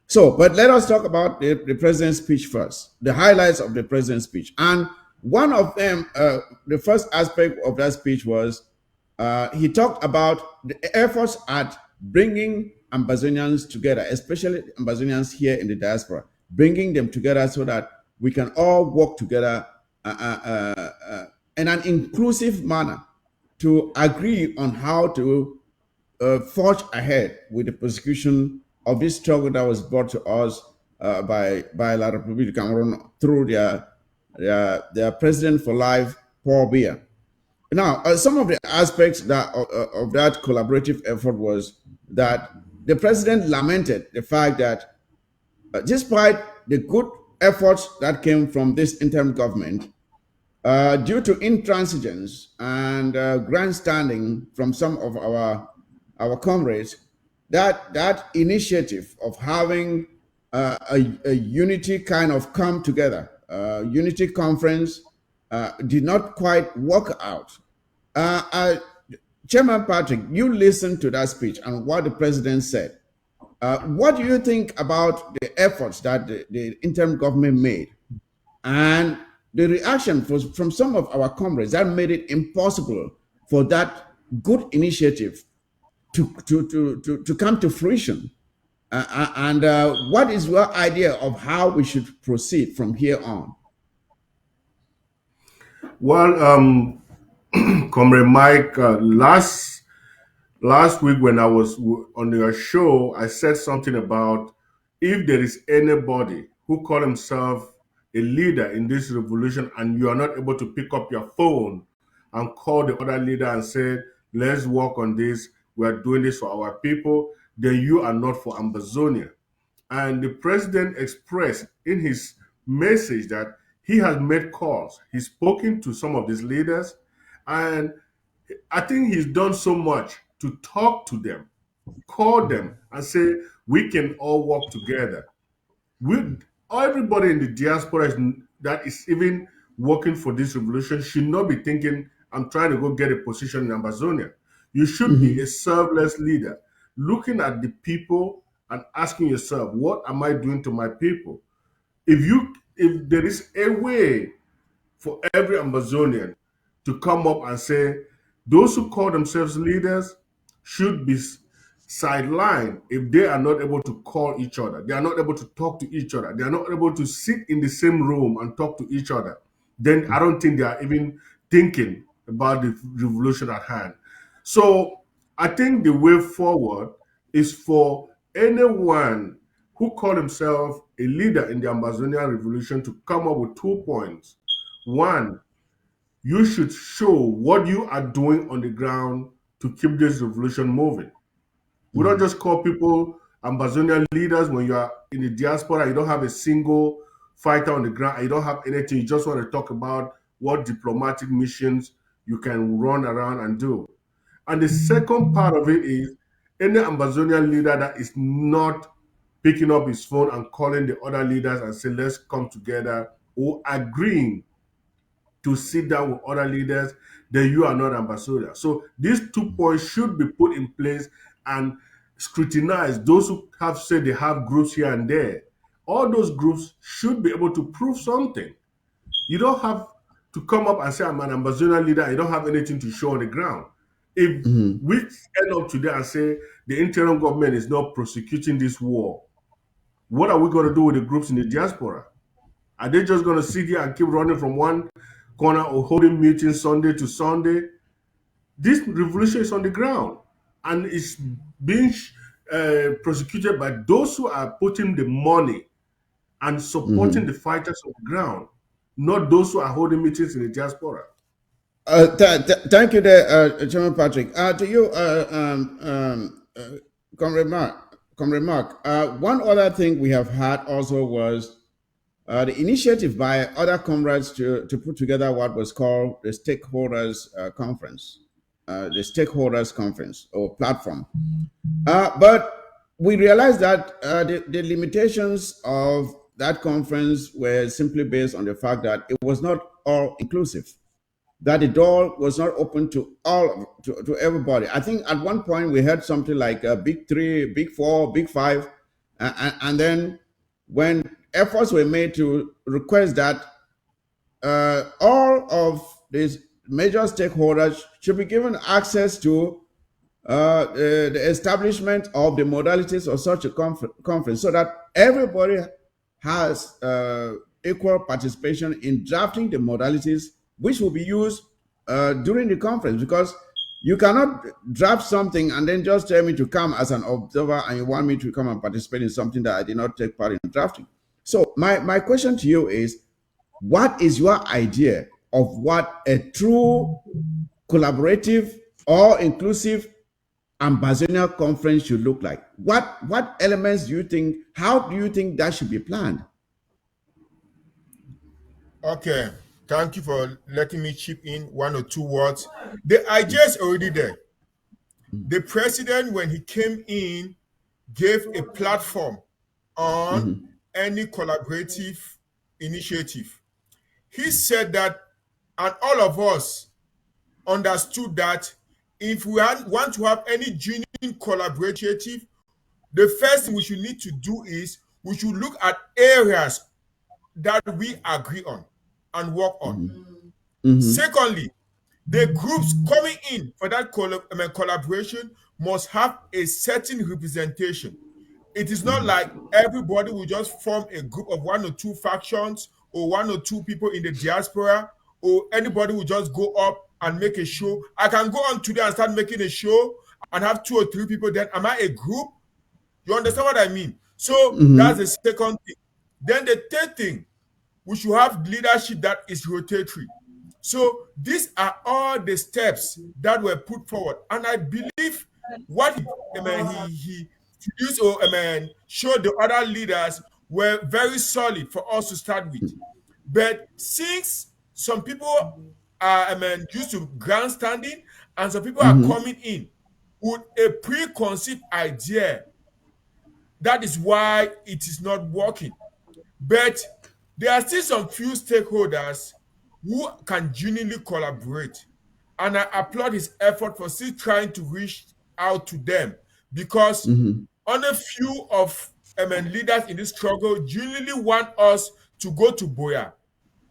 So, but let us talk about the president's speech first, the highlights of the president's speech. And one of them, the first aspect of that speech was he talked about the efforts at bringing Ambazonians together, especially Ambazonians here in the diaspora, bringing them together so that we can all work together in an inclusive manner to agree on how to forge ahead with the prosecution of this struggle that was brought to us by La République du Cameroun through their president for life, Paul Biya. Now, some of the aspects that of that collaborative effort was that the president lamented the fact that despite the good efforts that came from this interim government, due to intransigence and grandstanding from some of our comrades, that initiative of having a unity kind of come together, unity conference, did not quite work out. Chairman Patrick, you listened to that speech and what the president said. What do you think about the efforts that the interim government made and the reaction from some of our comrades that made it impossible for that good initiative to come to fruition? And what is your idea of how we should proceed from here on? Well, Comrade Mike, last week when I was on your show, I said something about if there is anybody who call himself a leader in this revolution and you are not able to pick up your phone and call the other leader and say, let's work on this, we are doing this for our people, then you are not for Ambazonia. And the president expressed in his message that he has made calls. He's spoken to some of these leaders, and I think he's done so much to talk to them, call them, and say, we can all work together. Everybody in the diaspora that is even working for this revolution should not be thinking, I'm trying to go get a position in Ambazonia. You should be a selfless leader, looking at the people and asking yourself, what am I doing to my people? If there is a way for every Ambazonian to come up and say, those who call themselves leaders should be sidelined if they are not able to call each other, they are not able to talk to each other, they are not able to sit in the same room and talk to each other, then I don't think they are even thinking about the revolution at hand. So I think the way forward is for anyone who call himself a leader in the Ambazonian revolution to come up with 2 points. One, you should show what you are doing on the ground to keep this revolution moving. We don't just call people Ambazonian leaders when you are in the diaspora, you don't have a single fighter on the ground, you don't have anything, you just want to talk about what diplomatic missions you can run around and do. And the second part of it is any Ambazonian leader that is not picking up his phone and calling the other leaders and say, let's come together, or agreeing to sit down with other leaders, then you are not ambassador. So these 2 points should be put in place and scrutinized. Those who have said they have groups here and there, all those groups should be able to prove something. You don't have to come up and say, I'm an Ambazonia leader, I don't have anything to show on the ground. If we end up today and say the interim government is not prosecuting this war, what are we going to do with the groups in the diaspora? Are they just going to sit here and keep running from one corner or holding meetings Sunday to Sunday? This revolution is on the ground and it's being prosecuted by those who are putting the money and supporting the fighters on the ground, not those who are holding meetings in the diaspora. Thank you, there, Chairman Patrick. To you, Comrade Mark. One other thing we have had also was the initiative by other comrades to put together what was called the Stakeholders Conference, or platform. But we realized that the limitations of that conference were simply based on the fact that it was not all inclusive, that the door was not open to to everybody. I think at one point we had something like big 3, big 4, big 5, and then when efforts were made to request that all of these major stakeholders should be given access to the establishment of the modalities of such a conference, so that everybody has equal participation in drafting the modalities which will be used during the conference. Because you cannot draft something and then just tell me to come as an observer and you want me to come and participate in something that I did not take part in drafting. So my question to you is, what is your idea of what a true collaborative or inclusive Ambazonia conference should look like? What elements do you think, how do you think that should be planned? Okay, thank you for letting me chip in 1 or 2 words. The idea is already there. The president, when he came in, gave a platform on any collaborative initiative. He said that, and all of us understood that if we want to have any genuine collaborative, the first thing we should need to do is we should look at areas that we agree on and work on. Secondly, the groups coming in for that collaboration must have a certain representation. It is not like everybody will just form a group of 1 or 2 factions or 1 or 2 people in the diaspora, or anybody will just go up and make a show. I can go on today and start making a show and have 2 or 3 people. Then am I a group? You understand what I mean? So that's the second thing. Then the third thing, we should have leadership that is rotatory. So these are all the steps that were put forward, and I believe what he used or showed the other leaders were very solid for us to start with. But since some people are used to grandstanding and some people are coming in with a preconceived idea, that is why it is not working. But there are still some few stakeholders who can genuinely collaborate, and I applaud his effort for still trying to reach out to them, because only few of leaders in this struggle genuinely want us to go to Boya.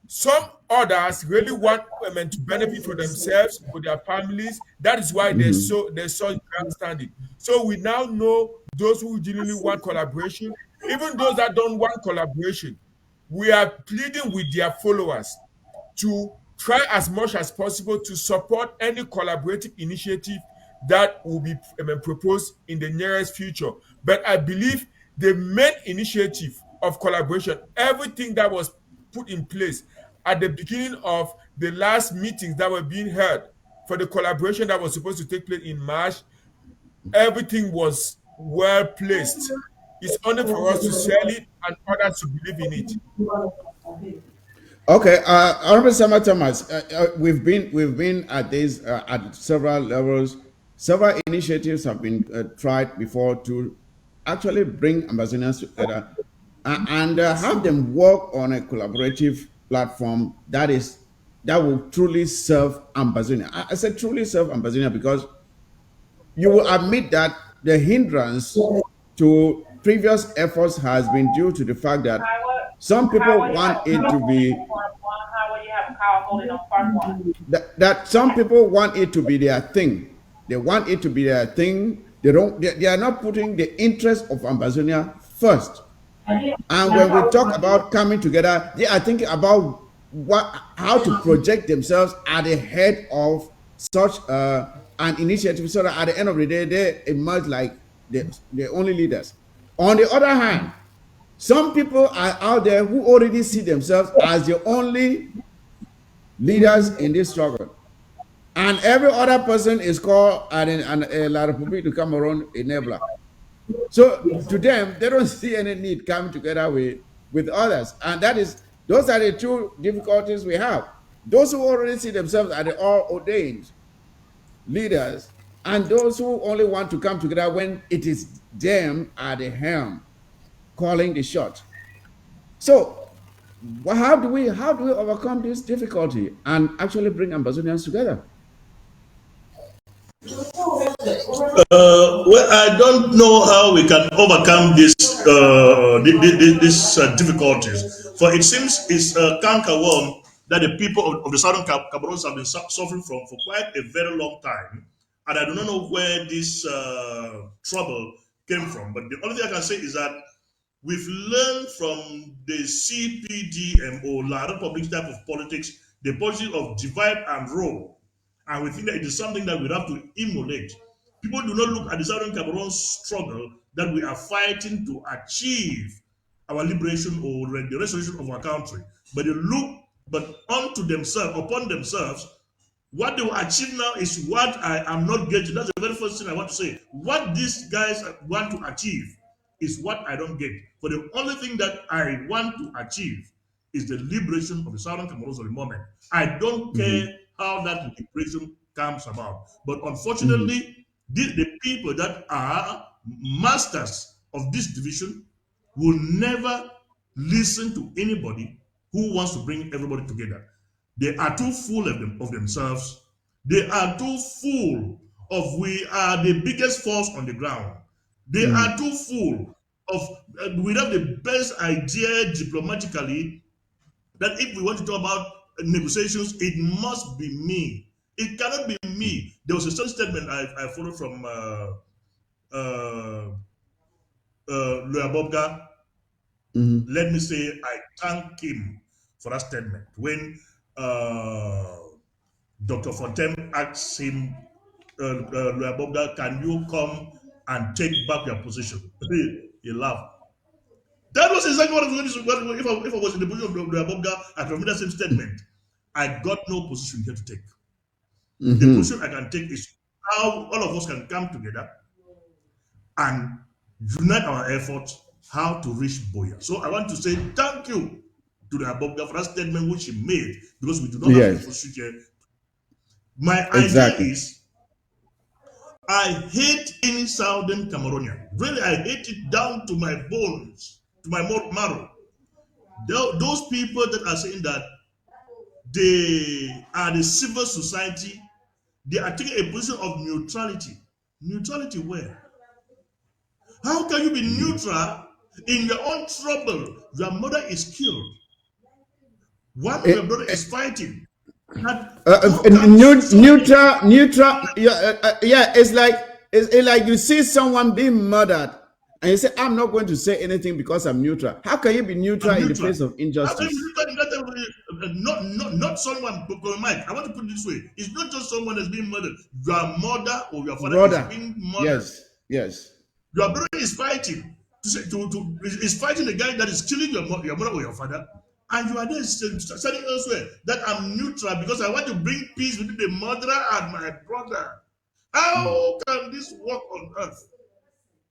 Some others really want women to benefit for themselves, for their families. That is why they're so grandstanding. So we now know those who genuinely want collaboration, even those that don't want collaboration. We are pleading with their followers to try as much as possible to support any collaborative initiative that will be proposed in the nearest future. But I believe the main initiative of collaboration, everything that was put in place at the beginning of the last meetings that were being held for the collaboration that was supposed to take place in March, everything was well placed. It's only for us to sell it and others to believe in it. Okay, Honorable Sama Thomas, we've been at this at several levels. Several initiatives have been tried before to actually bring Ambazonians together and have them work on a collaborative platform that will truly serve Ambazonia. I said truly serve Ambazonia because you will admit that the hindrance to previous efforts has been due to the fact that some people want it to be that some people want it to be their thing. They want it to be their thing. They are not putting the interest of Ambazonia first. And when we talk about coming together, they are thinking about how to project themselves at the head of such an initiative, so that at the end of the day, they emerge like the only leaders. On the other hand, some people are out there who already see themselves as the only leaders in this struggle. And every other person is called La Republique du Cameroon enabler. So to them, they don't see any need coming together with others. And those are the two difficulties we have. Those who already see themselves as the all ordained leaders, and those who only want to come together when it is them at the helm calling the shot. So how do we overcome this difficulty and actually bring Ambazonians together? Well, I don't know how we can overcome these difficulties. For it seems it's a canker worm that the people of the southern Cameroons have been suffering from for quite a very long time. And I do not know where this trouble came from. But the only thing I can say is that we've learned from the CPDM or La Republic type of politics, the policy of divide and rule. And we think that it is something that we have to emulate. People do not look at the Southern Cameroon struggle that we are fighting to achieve our liberation or the restoration of our country, but they look upon themselves. What they will achieve now is what I am not getting. That's the very first thing I want to say. What these guys want to achieve is what I don't get. For the only thing that I want to achieve is the liberation of the Southern Cameroons at the moment. I don't care how that liberation comes about. But unfortunately, the people that are masters of this division will never listen to anybody who wants to bring everybody together. They are too full of themselves. They are too full of we are the biggest force on the ground. They are too full of we have the best idea diplomatically that if we want to talk about negotiations, it must be me. It cannot be me. There was a certain statement I followed from Lawyer Bobga. Let me say I thank him for that statement. When Dr. Fontaine asked him, Lawyer Bobga, can you come and take back your position? He laughed. That was exactly what I was going to say. If I was in the position of Lawyer Bobga, I could have made that same statement. I got no position here to take. The position I can take is how all of us can come together and unite our efforts how to reach Boya. So I want to say thank you to the Abobga for that statement which he made, because we do not have a position here. My idea is, I hate any Southern Cameroonian. Really, I hate it down to my bones, to my marrow. Those people that are saying that they are the civil society, they are taking a position of neutrality. Neutrality where? How can you be neutral in your own trouble? Your mother is killed. One of your brother is fighting. Neutral. Yeah, it's like you see someone being murdered, and you say, "I'm not going to say anything because I'm neutral." How can you be neutral in the face of injustice? Not someone, Mike. I want to put it this way: it's not just someone that's being murdered. Your mother or your father is being murdered. Yes. Your brother is fighting is fighting the guy that is killing your mother or your father, and you are there standing elsewhere that I'm neutral because I want to bring peace between the mother and my brother. How can this work on earth?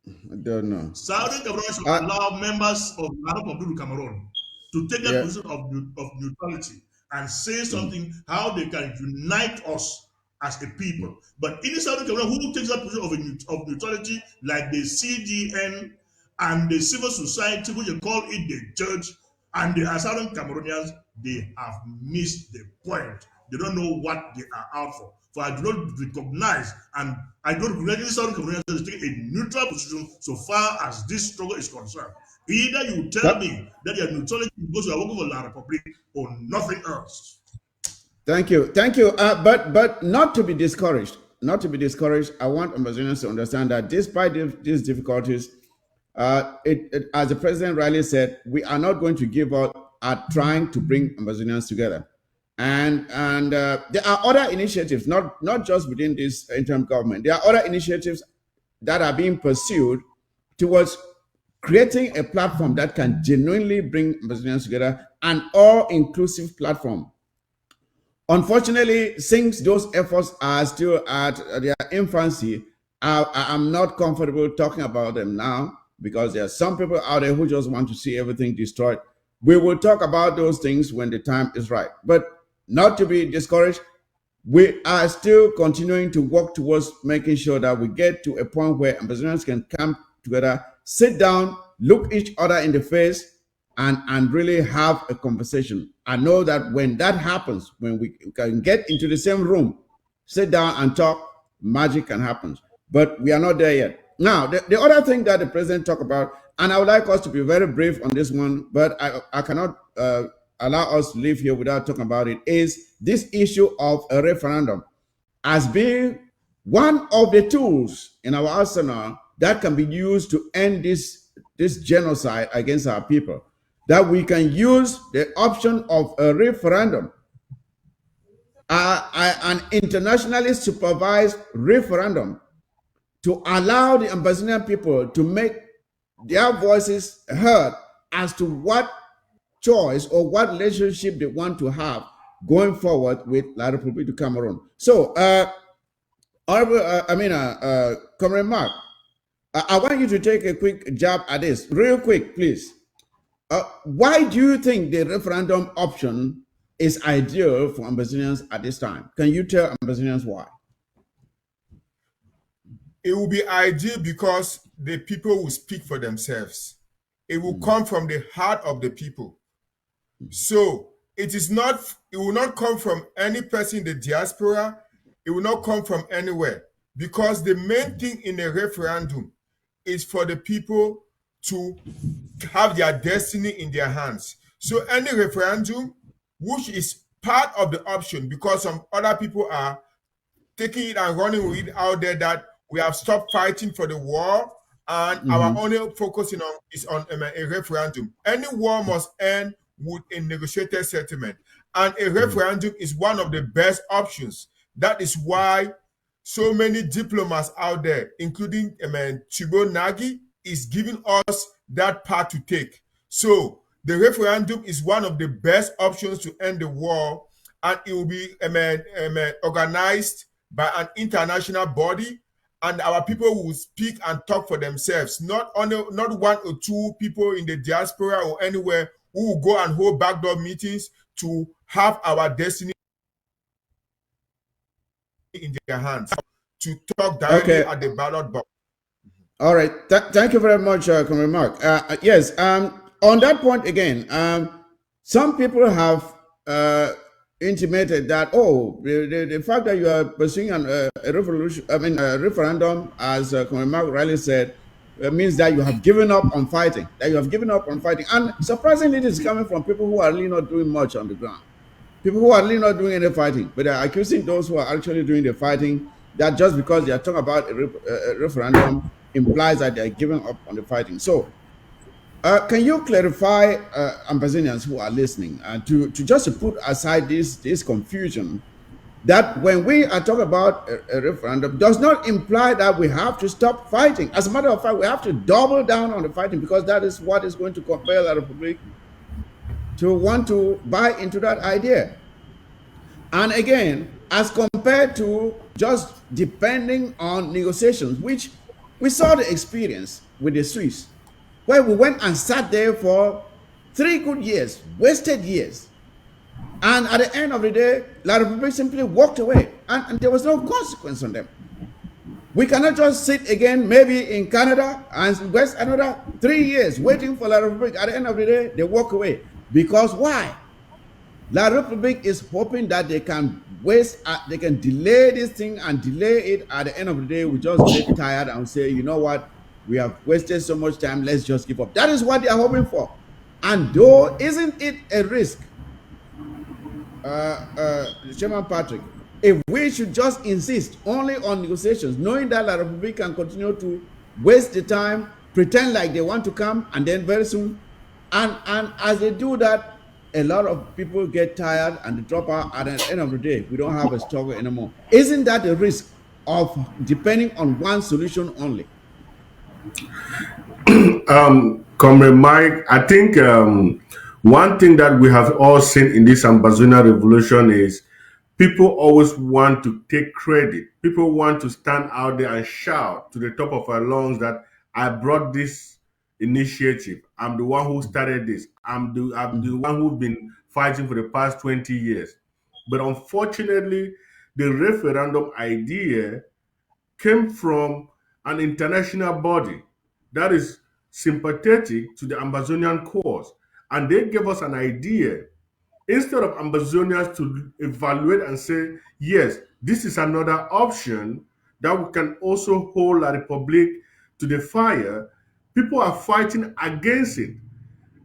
I don't know. Southern Cameroon should allow members of the Republic of Cameroon to take that position of neutrality and say something how they can unite us as a people. But in the Southern Cameroon, who takes that position of neutrality, like the CDN and the civil society, which you call it the church, and the Southern Cameroonians, they have missed the point. They don't know what they are out for. For I do not recognize, and I don't recognize any Southern Cameroonians as taking a neutral position so far as this struggle is concerned. Either you tell me that your neutrality because you are working for La Republique or nothing else. Thank you. But not to be discouraged. not to be discouraged, I want Ambazonians to understand that despite these difficulties, as the president rightly said, we are not going to give up at trying to bring Ambazonians together. And there are other initiatives, not just within this interim government. There are other initiatives that are being pursued towards creating a platform that can genuinely bring Ambazonians together, an all-inclusive platform. Unfortunately, since those efforts are still at their infancy, I'm not comfortable talking about them now because there are some people out there who just want to see everything destroyed. We will talk about those things when the time is right. But not to be discouraged, we are still continuing to work towards making sure that we get to a point where Ambazonians can come together, sit down, look each other in the face, and really have a conversation. I know that when that happens, when we can get into the same room, sit down and talk, magic can happen. But we are not there yet. Now, the other thing that the president talked about, and I would like us to be very brief on this one, but I cannot allow us to leave here without talking about it, is this issue of a referendum as being one of the tools in our arsenal that can be used to end this genocide against our people. That we can use the option of a referendum, an internationally supervised referendum, to allow the Ambazonian people to make their voices heard as to what choice or what relationship they want to have going forward with La République du Cameroon. So, Comrade Mark, I want you to take a quick jab at this, real quick, please. Why do you think the referendum option is ideal for Ambazonians at this time? Can you tell Ambazonians why? It will be ideal because the people will speak for themselves. It will come from the heart of the people. So it will not come from any person in the diaspora. It will not come from anywhere, because the main thing in a referendum is for the people to have their destiny in their hands. So any referendum, which is part of the option, because some other people are taking it and running with it out there, that we have stopped fighting for the war and our only focusing on is on a referendum. Any war must end with a negotiated settlement, and a referendum is one of the best options. That is why so many diplomats out there, including Chibo Nagy, is giving us that path to take. So the referendum is one of the best options to end the war, and it will be organized by an international body, and our people will speak and talk for themselves. Not one or two people in the diaspora or anywhere who will go and hold backdoor meetings to have our destiny in their hands, to talk directly at the ballot box. All right. Thank you very much, Comrade Mark. Yes. On that point again, some people have intimated that the fact that you are pursuing a referendum, as Comrade Mark Riley said, means that you have given up on fighting. And surprisingly, this is coming from people who are really not doing much on the ground. People who are really not doing any fighting, but they are accusing those who are actually doing the fighting, that just because they are talking about a referendum implies that they are giving up on the fighting. So, can you clarify, Ambazonians who are listening, to just put aside this confusion, that when we are talking about a referendum, does not imply that we have to stop fighting. As a matter of fact, we have to double down on the fighting, because that is what is going to compel La République to want to buy into that idea. And again, as compared to just depending on negotiations, which we saw the experience with the Swiss, where we went and sat there for 3 good years, wasted years. And at the end of the day, La République simply walked away, and there was no consequence on them. We cannot just sit again, maybe in Canada, and waste another 3 years waiting for La République. At the end of the day, they walk away. Because why? La République is hoping that they can delay this thing and delay it. At the end of the day, we just get tired and say, you know what? We have wasted so much time, let's just give up. That is what they are hoping for. And though, isn't it a risk, Chairman Patrick, If we should just insist only on negotiations, knowing that La Republic can continue to waste the time, pretend like they want to come, and then very soon, and as they do that, a lot of people get tired and they drop out. At the end of the day, we don't have a struggle anymore. Isn't that a risk of depending on one solution only? Comrade Mike, I think one thing that we have all seen in this Ambazonia revolution is people always want to take credit. People want to stand out there and shout to the top of our lungs that I brought this initiative. I'm the one who started this. I'm the one who's been fighting for the past 20 years. But unfortunately, the referendum idea came from an international body that is sympathetic to the Ambazonian cause. And they gave us an idea. Instead of Ambazonians to evaluate and say, yes, this is another option that we can also hold La Republic to the fire, people are fighting against it.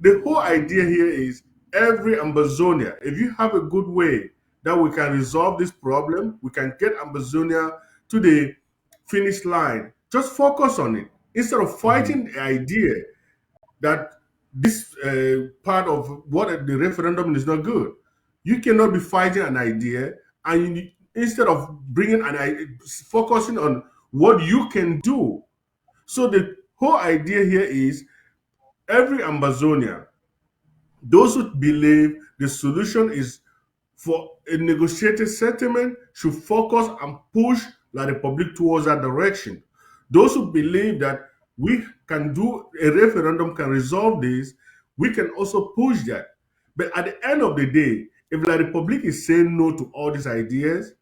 The whole idea here is every Ambazonia, if you have a good way that we can resolve this problem, we can get Ambazonia to the finish line, just focus on it. Instead of fighting the idea that this part of what the referendum is not good. You cannot be fighting an idea and instead of bringing an idea, focusing on what you can do. So the whole idea here is every Ambazonia, those who believe the solution is for a negotiated settlement should focus and push La Republic towards that direction. Those who believe that we can do a referendum can resolve this, we can also push that. But at the end of the day, if La Republic is saying no to all these ideas,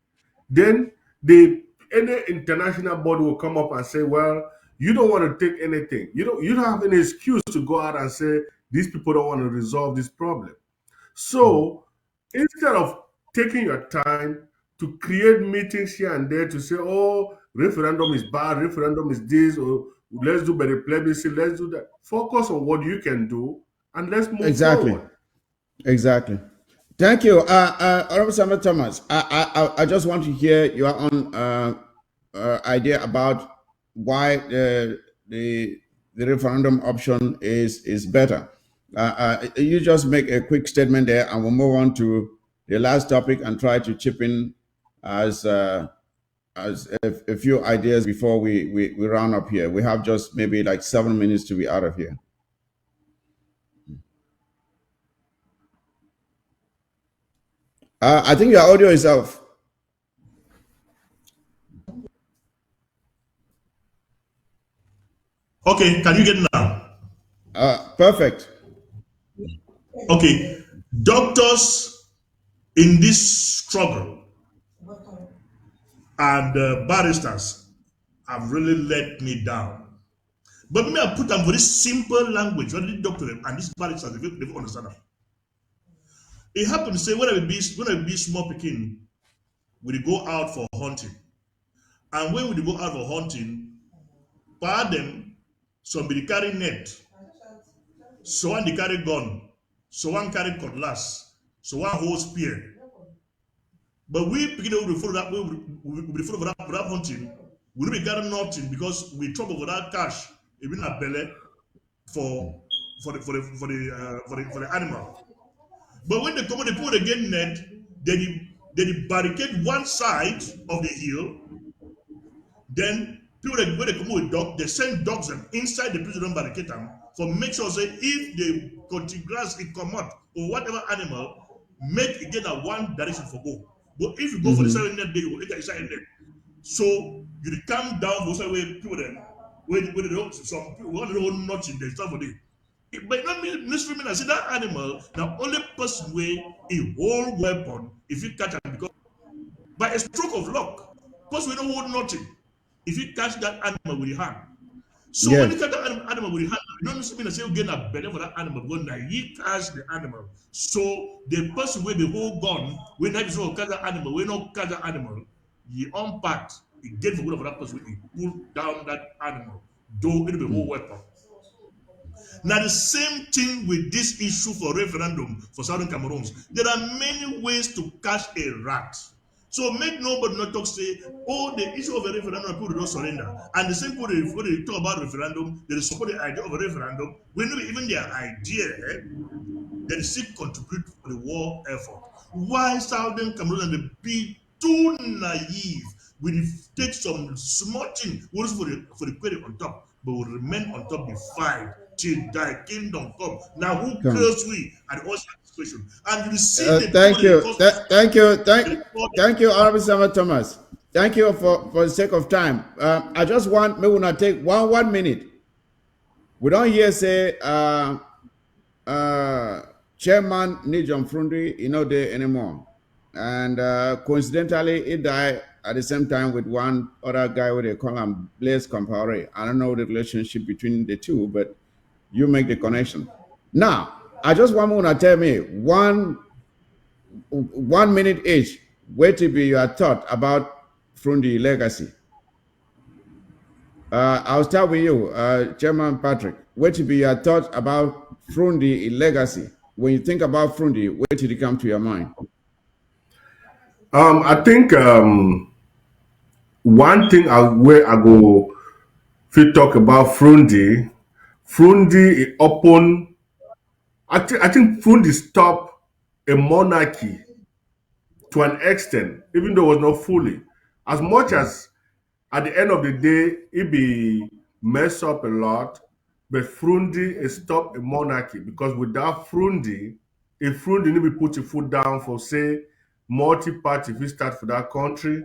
then any international body will come up and say, well, you don't want to take anything. You don't have any excuse to go out and say these people don't want to resolve this problem. So instead of taking your time to create meetings here and there to say, oh, referendum is bad, referendum is this, or let's do better plebiscite, let's do that. Focus on what you can do and let's move Exactly. forward. Exactly. Thank you, Honorable Samuel Thomas. I just want to hear your own idea about why the referendum option is better. You just make a quick statement there, and we'll move on to the last topic and try to chip in as a few ideas before we round up here. We have just maybe like 7 minutes to be out of here. I think your audio is off. Okay, can you get it now? Perfect. Okay, doctors in this struggle and barristers have really let me down. But me, I put them very simple language. What the doctor and these barristers, they understand them. It happened to say when I be small picking, we go out for hunting. And when we go out for hunting, part them, somebody carry net, so one they carry gun, so one carry cutlass, so one hold spear. But we begin to follow that we follow that hunting. We don't be carry nothing because we trouble for that cash, even a belly for the animal. But when they come, they put again net, they barricade one side of the hill. Then people when they come with dog, they send dogs them inside the prison barricade them for make sure say if they continue grass it come out or whatever animal, make it get a one direction for go. But if you go for the 7 net, they will enter inside net. So you come down for some way people then where they don't some people want to hold nothing they start for them. But not necessarily I see that animal the only person way a whole weapon if you catch it because by a stroke of luck, person we don't hold nothing. If you catch that animal with your hand. So when you catch that animal with your hand, you don't necessarily say you get a belly for that animal because now you catch the animal. So the person with the whole gun, when that is all catch that animal, when not catch that animal, you unpack, you get the good of that person, you pull down that animal, do it the whole weapon. Now the same thing with this issue for referendum for Southern Cameroons. There are many ways to catch a rat. So make nobody not talk say, oh, the issue of a referendum, people don't surrender. And the same people when they talk about referendum, they support the idea of a referendum. We know even their idea, they still contribute to the war effort. Why Southern Cameroon be too naive? We take some small thing, what is for the credit on top, but will remain on top the fight till thy kingdom come. Now who kills we at the situation? And you see the thank people you. they cause Thank you, Honorable Senator Thomas. Thank you for the sake of time. I just want, maybe not take 1 minute. We don't hear say, Chairman Nijom Frundi, not there anymore. And coincidentally, he died at the same time with one other guy where they call him Blaise Compaoré. I don't know the relationship between the two, but you make the connection. Now, I just want you to tell me 1 minute each, where to be your thought about Frundi legacy. I'll start with you, Chairman Patrick. What to be your thoughts about Frundi legacy? When you think about Frundi, where did it come to your mind? I think one thing where I go if talk about Frundi open. I think Frundi stopped a monarchy to an extent, even though it was not fully. As much as at the end of the day, it be mess up a lot, but Frundi stopped a monarchy because without Frundi, if Frundi need to put your foot down for say multi-party, if we start for that country,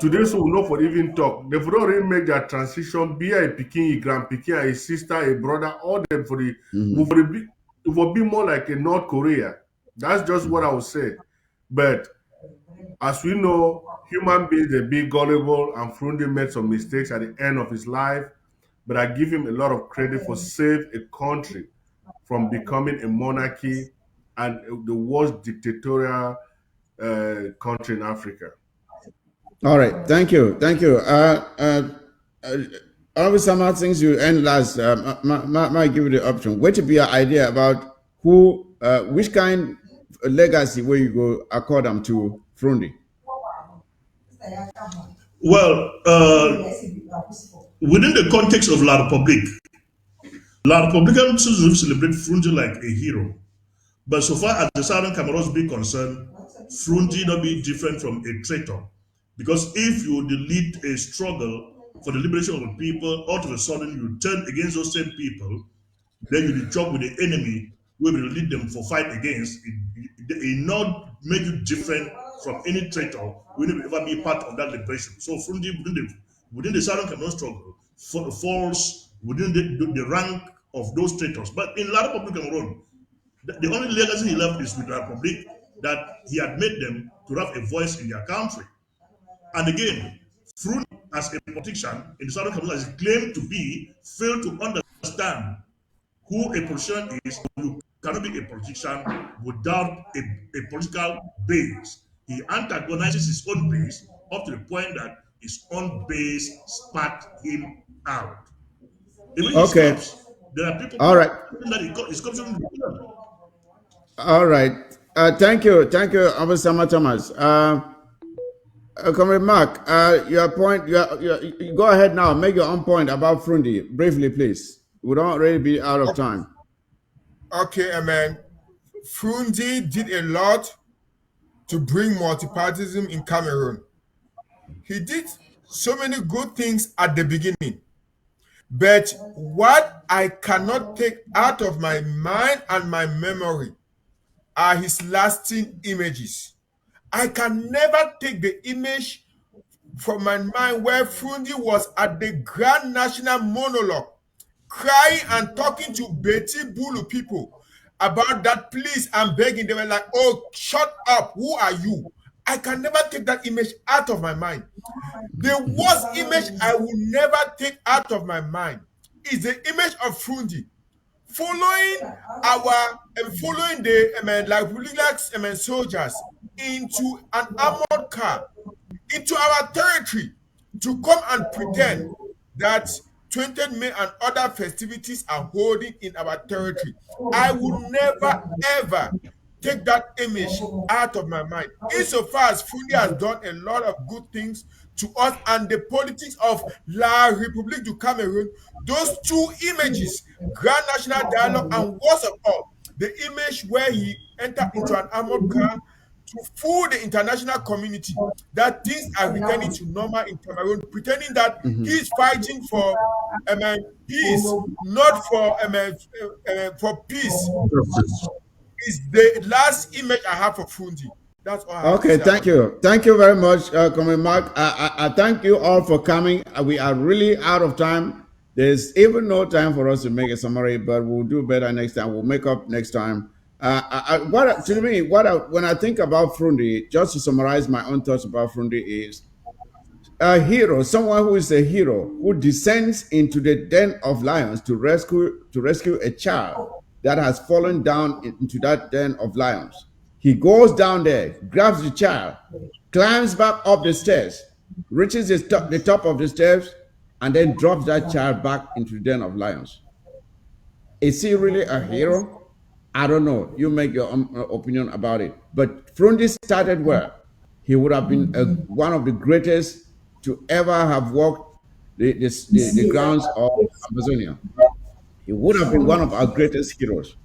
today so we know for even talk. They've already make their transition, be a pikin, a grand pikin, a sister, a brother, all them for the it will be more like a North Korea. That's just what I would say. But as we know, human beings they be gullible, and Frundi made some mistakes at the end of his life. But I give him a lot of credit for save a country from becoming a monarchy and the worst dictatorial country in Africa. All right, thank you. Always somehow things you end last. Might give you the option. What to be your idea about who, which kind of legacy where you go accord them to Frundi? Well, within the context of La Republique citizens celebrate Frundi like a hero. But so far as the Southern Cameroons be concerned, Frundi not be different from a traitor. Because if you lead a struggle for the liberation of the people, all of a sudden you turn against those same people, then you job with the enemy, we will lead them for fight against. It not make you different from any traitor who will ever be part of that liberation. So Frundi within the Southern Cameroon struggle falls within the rank of those traitors. But in La Republic Cameroon, the only legacy he left is with the Republic, that he had made them to have a voice in their country. And again, Frundi, as a politician in the Southern Cameroon, as he claimed to be, failed to understand who a politician is. You cannot be a politician without a political base. He antagonizes his own base up to the point that his own base spat him out. Even he stops, there are people All right. that he's coming. All right. Thank you, Abisama Thomas. Comrade Mark, your point. You go ahead now. Make your own point about Frundi briefly, please. We don't already be out of time. Okay, man. Frundi did a lot to bring multipartyism in Cameroon. He did so many good things at the beginning. But what I cannot take out of my mind and my memory are his lasting images. I can never take the image from my mind where Frundi was at the Grand National Monologue, crying and talking to Betty Bulu people about that, please, I'm begging. They were like, oh, shut up, who are you? I can never take that image out of my mind. The worst image I will never take out of my mind is the image of Frundi following the soldiers into an armored car into our territory to come and pretend that 20th May and other festivities are holding in our territory. I will never ever take that image out of my mind. Insofar as Fundi has done a lot of good things to us and the politics of La République du Cameroon, those two images, Grand National Dialogue and worst of all, the image where he entered into an armored car to fool the international community that things are returning to normal in Cameroon, pretending that he is fighting for peace, not for peace. Is the last image I have for Fundi. That's all I have Okay, to say. thank you. Thank you very much, Comrade Mark. I thank you all for coming. We are really out of time. There's even no time for us to make a summary, but we'll do better next time. We'll make up next time. When I think about Fundi, just to summarize my own thoughts about Fundi is a hero, someone who is a hero, who descends into the den of lions to rescue a child that has fallen down into that den of lions. He goes down there, grabs the child, climbs back up the stairs, reaches the top of the stairs, and then drops that child back into the den of lions. Is he really a hero? I don't know. You make your own opinion about it. But Fundi started where? He would have been one of the greatest to ever have walked the grounds of Ambazonia. He would have been one of our greatest heroes.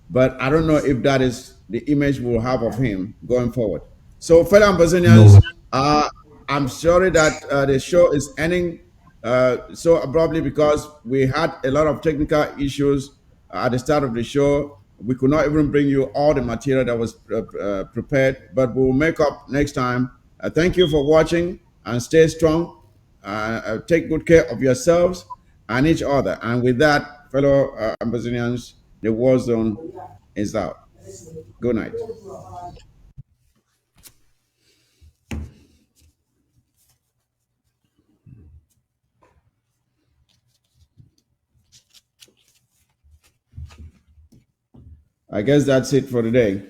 But I don't know if that is the image we'll have of him going forward. So, fellow Ambazonians, I'm sorry that the show is ending so abruptly because we had a lot of technical issues at the start of the show. We could not even bring you all the material that was prepared, but we'll make up next time. Thank you for watching and stay strong. Take good care of yourselves and each other. And with that, fellow Ambazonians, the war zone is out. Good night. I guess that's it for today.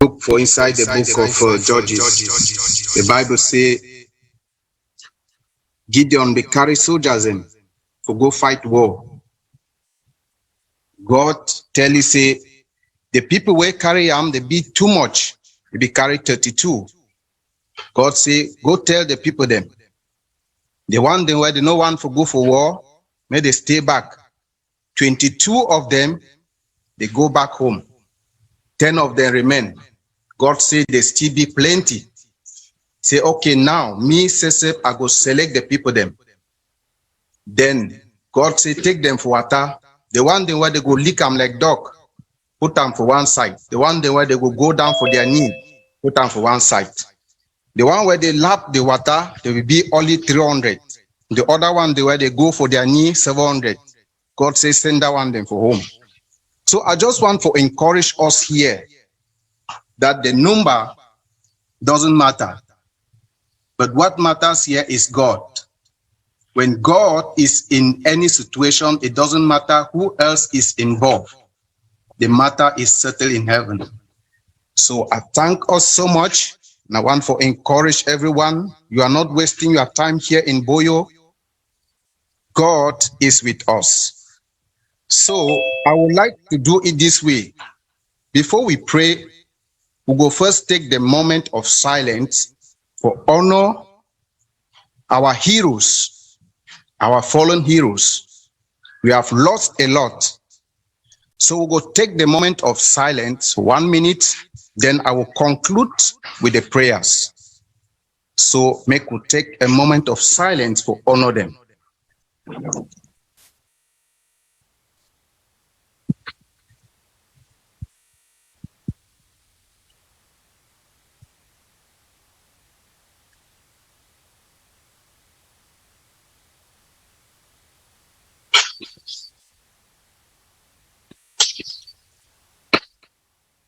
Look for inside the book of Judges. The Bible say Gideon be carry soldiers in to go fight war. God tell you say the people wey carry am they be too much. They be carry 32. God say go tell the people them. The one them where they no want for go for war, may they stay back. 22 of them they go back home. 10 of them remain. God say there still be plenty. Say, okay, now, me, Sesep, I go select the people them. Then, God say, take them for water. The one thing where they go lick them like dog, put them for one side. The one thing where they go down for their knee, put them for one side. The one where they lap the water, there will be only 300. The other one, the where they go for their knee, 700. God says, send that one them for home. So I just want to encourage us here that the number doesn't matter. But what matters here is God. When God is in any situation, it doesn't matter who else is involved. The matter is settled in heaven. So I thank us so much. And I want to encourage everyone. You are not wasting your time here in Boyo. God is with us. So I would like to do it this way. Before we pray, we will first take the moment of silence for honor our heroes, our fallen heroes. We have lost a lot. So we will take the moment of silence, 1 minute, then I will conclude with the prayers. So we take a moment of silence for honor them.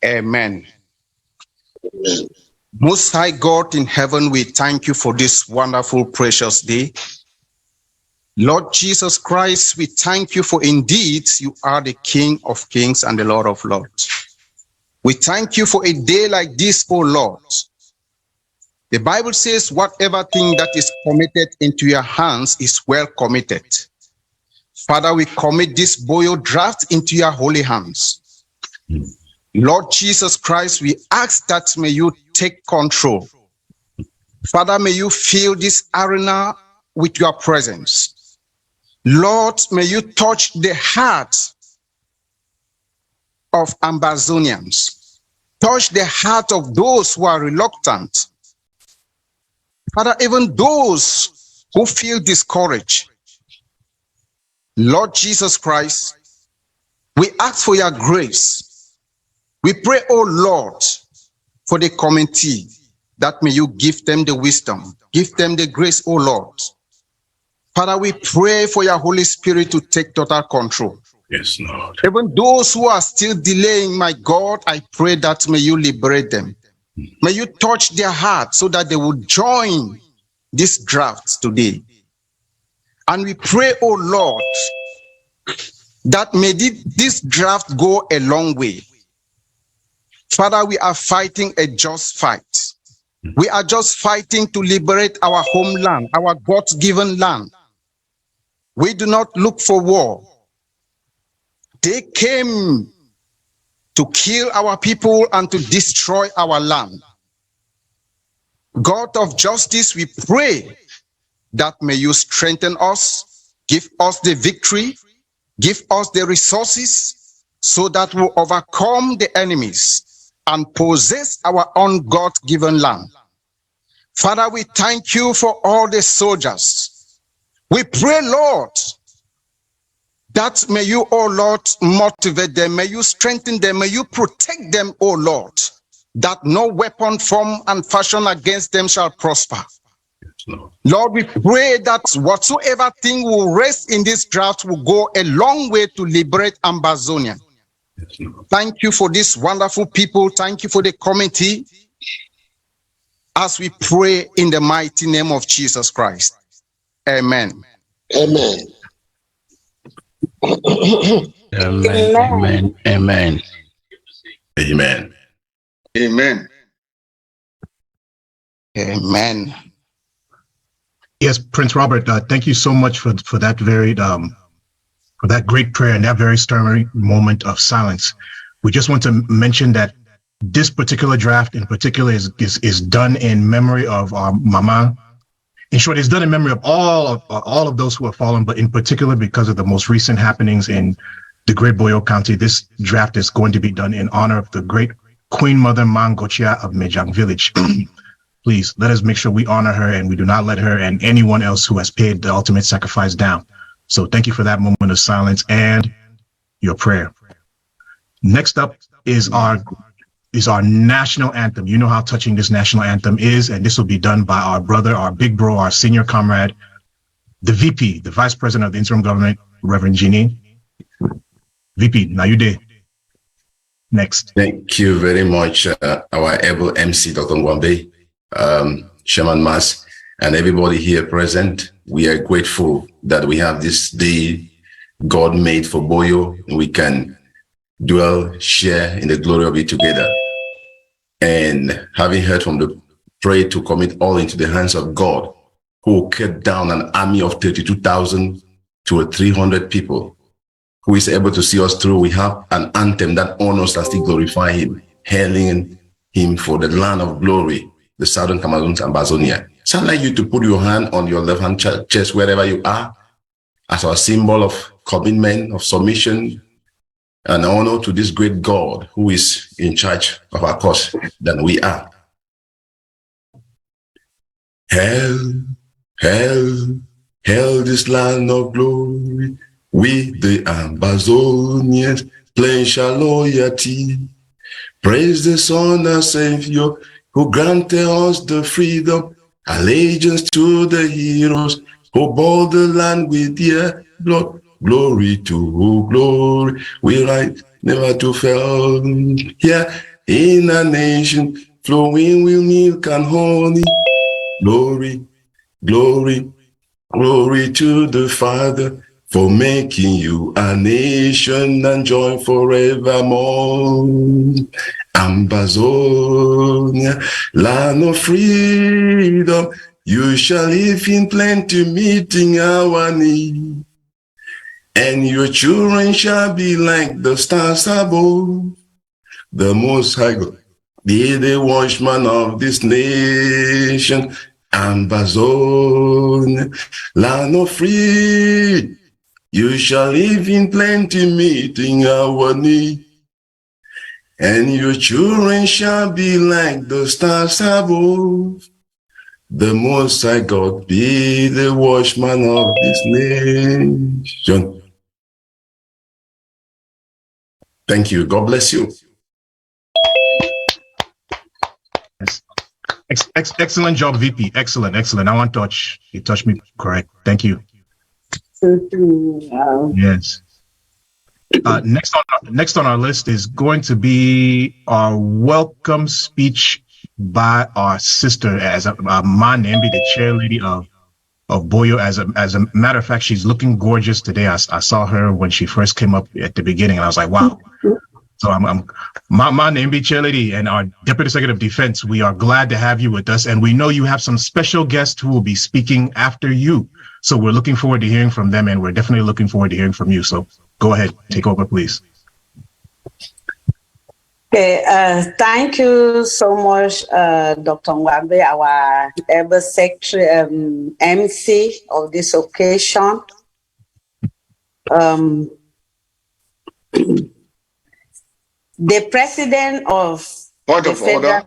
Amen. Most High God in heaven, we thank you for this wonderful, precious day. Lord Jesus Christ, we thank you for indeed you are the King of kings and the Lord of lords. We thank you for a day like this, O Lord. The Bible says whatever thing that is committed into your hands is well committed. Father, we commit this Boyo draft into your holy hands. Lord Jesus Christ, we ask that may you take control. Father, may you fill this arena with your presence. Lord, may you touch the heart of Ambazonians. Touch the heart of those who are reluctant. Father, even those who feel discouraged. Lord Jesus Christ, we ask for your grace. We pray, oh Lord, for the committee, that may you give them the wisdom, give them the grace, oh Lord. Father, we pray for your Holy Spirit to take total control. Yes, Lord. Even those who are still delaying, my God, I pray that may you liberate them. May you touch their hearts so that they will join this draft today. And we pray, oh Lord, that may this draft go a long way. Father, we are fighting a just fight. We are just fighting to liberate our homeland, our God-given land. We do not look for war. They came to kill our people and to destroy our land. God of justice, we pray that may you strengthen us, give us the victory, give us the resources so that we'll overcome the enemies and possess our own God-given land. Father, we thank you for all the soldiers. We pray, Lord, that may you, oh Lord, motivate them, may you strengthen them, may you protect them, oh Lord, that no weapon formed and fashioned against them shall prosper. Lord, we pray that whatsoever thing will rest in this draft will go a long way to liberate Ambazonia. Thank you for this wonderful people. Thank you for the committee. As we pray in the mighty name of Jesus Christ. Amen. Amen. Amen. Amen. Amen. Amen. Amen. Amen. Yes, Prince Robert, thank you so much for that for that great prayer and that very stirring moment of silence. We just want to mention that this particular draft in particular is done in memory of our Mama. In short, it's done in memory of all of those who have fallen, but in particular because of the most recent happenings in the Great Boyo County, this draft is going to be done in honor of the great Queen Mother Mangochia of Mejang Village. Please, let us make sure we honor her and we do not let her and anyone else who has paid the ultimate sacrifice down. So thank you for that moment of silence and your prayer. Next up is our national anthem. You know how touching this national anthem is, and this will be done by our brother, our big bro, our senior comrade, the VP, the Vice President of the Interim Government, Reverend Jeannie. VP, now you did. Next. Thank you very much, our able MC, Dr. Mwambe, Chairman Mas, and everybody here present. We are grateful that we have this day God made for Boyo. We can dwell, share in the glory of it together. And having heard from the pray to commit all into the hands of God, who cut down an army of 32,000 to 300 people, who is able to see us through. We have an anthem that honors and still glorify him, hailing him for the land of glory, the Southern Cameroon's Ambazonia. So I'd like you to put your hand on your left hand chest wherever you are, as our symbol of commitment, of submission, and honor to this great God who is in charge of our cause than we are. Hail, hail, hail this land of glory, we the Ambazonians pledge our loyalty. Praise the Son and Savior who granted us the freedom, allegiance to the heroes who bought the land with their blood. Glory to glory, we rise never to fail. Here in a nation flowing with milk and honey. Glory, glory, glory to the Father for making you a nation and joy forevermore. Ambazonia, land of freedom, you shall live in plenty, meeting our need. And your children shall be like the stars above. The Most High God, be the watchman of this nation. Ambazonia, land of freedom, you shall live in plenty, meeting our need. And your children shall be like the stars above. The Most High God, be the watchman of this nation. Thank you. God bless you. Excellent job, VP. Excellent, excellent. I want touch. You touched me correct. Thank you. Yes. Next on our list is going to be our welcome speech by our sister, as Manembi, the chair lady of Boyo. As a matter of fact, she's looking gorgeous today. I saw her when she first came up at the beginning, and I was like, wow. So I'm Manembi, chair lady, and our Deputy Secretary of Defense. We are glad to have you with us, and we know you have some special guests who will be speaking after you. So we're looking forward to hearing from them, and we're definitely looking forward to hearing from you. So go ahead, take over, please. Okay, thank you so much, Dr. Ngwambe, our able secretary, MC of this occasion. The president of Point of order.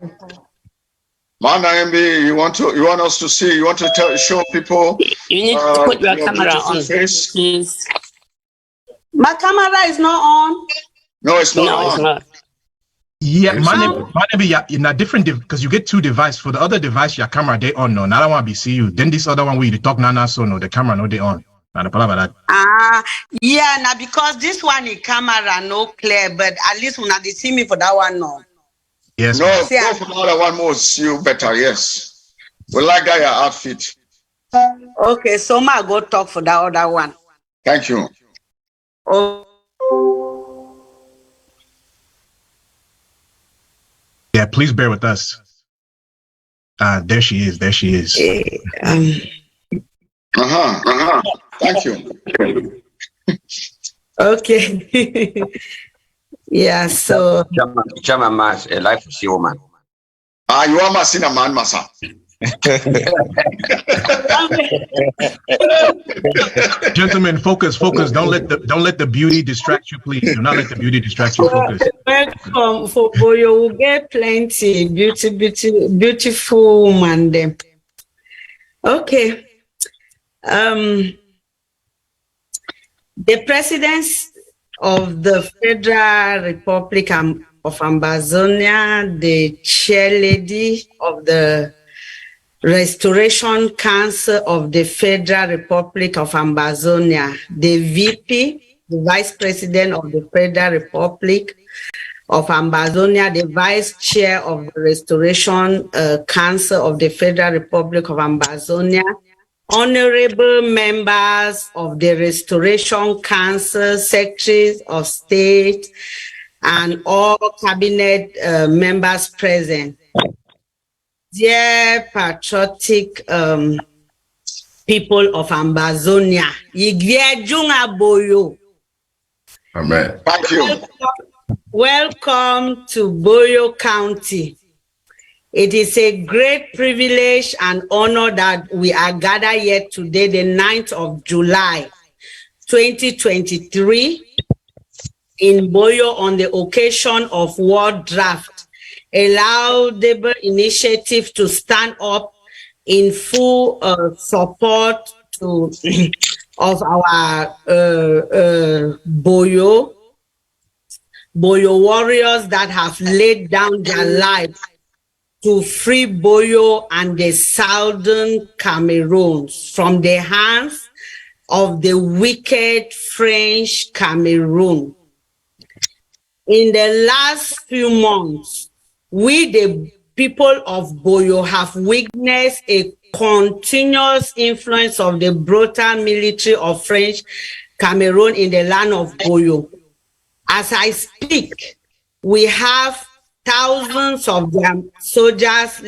Manembi, you want us to see, you want to show people you need to put your camera on, face? Please. My camera is not on. No, it's not on. It's not. Yeah, Manembi, in a different because you get two devices. For the other device, your camera they on no. Now I want to be see you. Then this other one where you talk nana so no, the camera no they on. Yeah, now because this one is camera no clear, but at least when they see me for that one no. Yes. No, go for the other one more, see you better. Yes, we like that your outfit. Okay, so I go talk for that other one. Thank you. Oh. Yeah, please bear with us. There she is. There she is. Thank you. Okay. Yeah, so Chairman Mas, a life of woman. You are Masina man, Masa. Gentlemen, focus. Don't let the beauty distract you, please. Do not let the beauty distract you. Focus. Welcome for Boyo. We'll get plenty beautiful woman there. Okay. The president of the Federal Republic of Ambazonia, the chair lady of the Restoration Council of the Federal Republic of Ambazonia, the VP, the Vice President of the Federal Republic of Ambazonia, the Vice Chair of the Restoration Council of the Federal Republic of Ambazonia, honorable members of the Restoration Council, secretaries of state, and all cabinet members present. dear patriotic people of Ambazonia, Amen. Thank you. Welcome to Boyo County. It is a great privilege and honor that we are gathered here today, the 9th of July, 2023, in Boyo on the occasion of World Draft, a laudable initiative to stand up in full support to of our Boyo warriors that have laid down their lives to free Boyo and the southern Cameroons from the hands of the wicked French Cameroon. In the last few months, we, the people of Boyo, have witnessed a continuous influence of the brutal military of French Cameroon in the land of Boyo. As I speak, we have thousands of their soldiers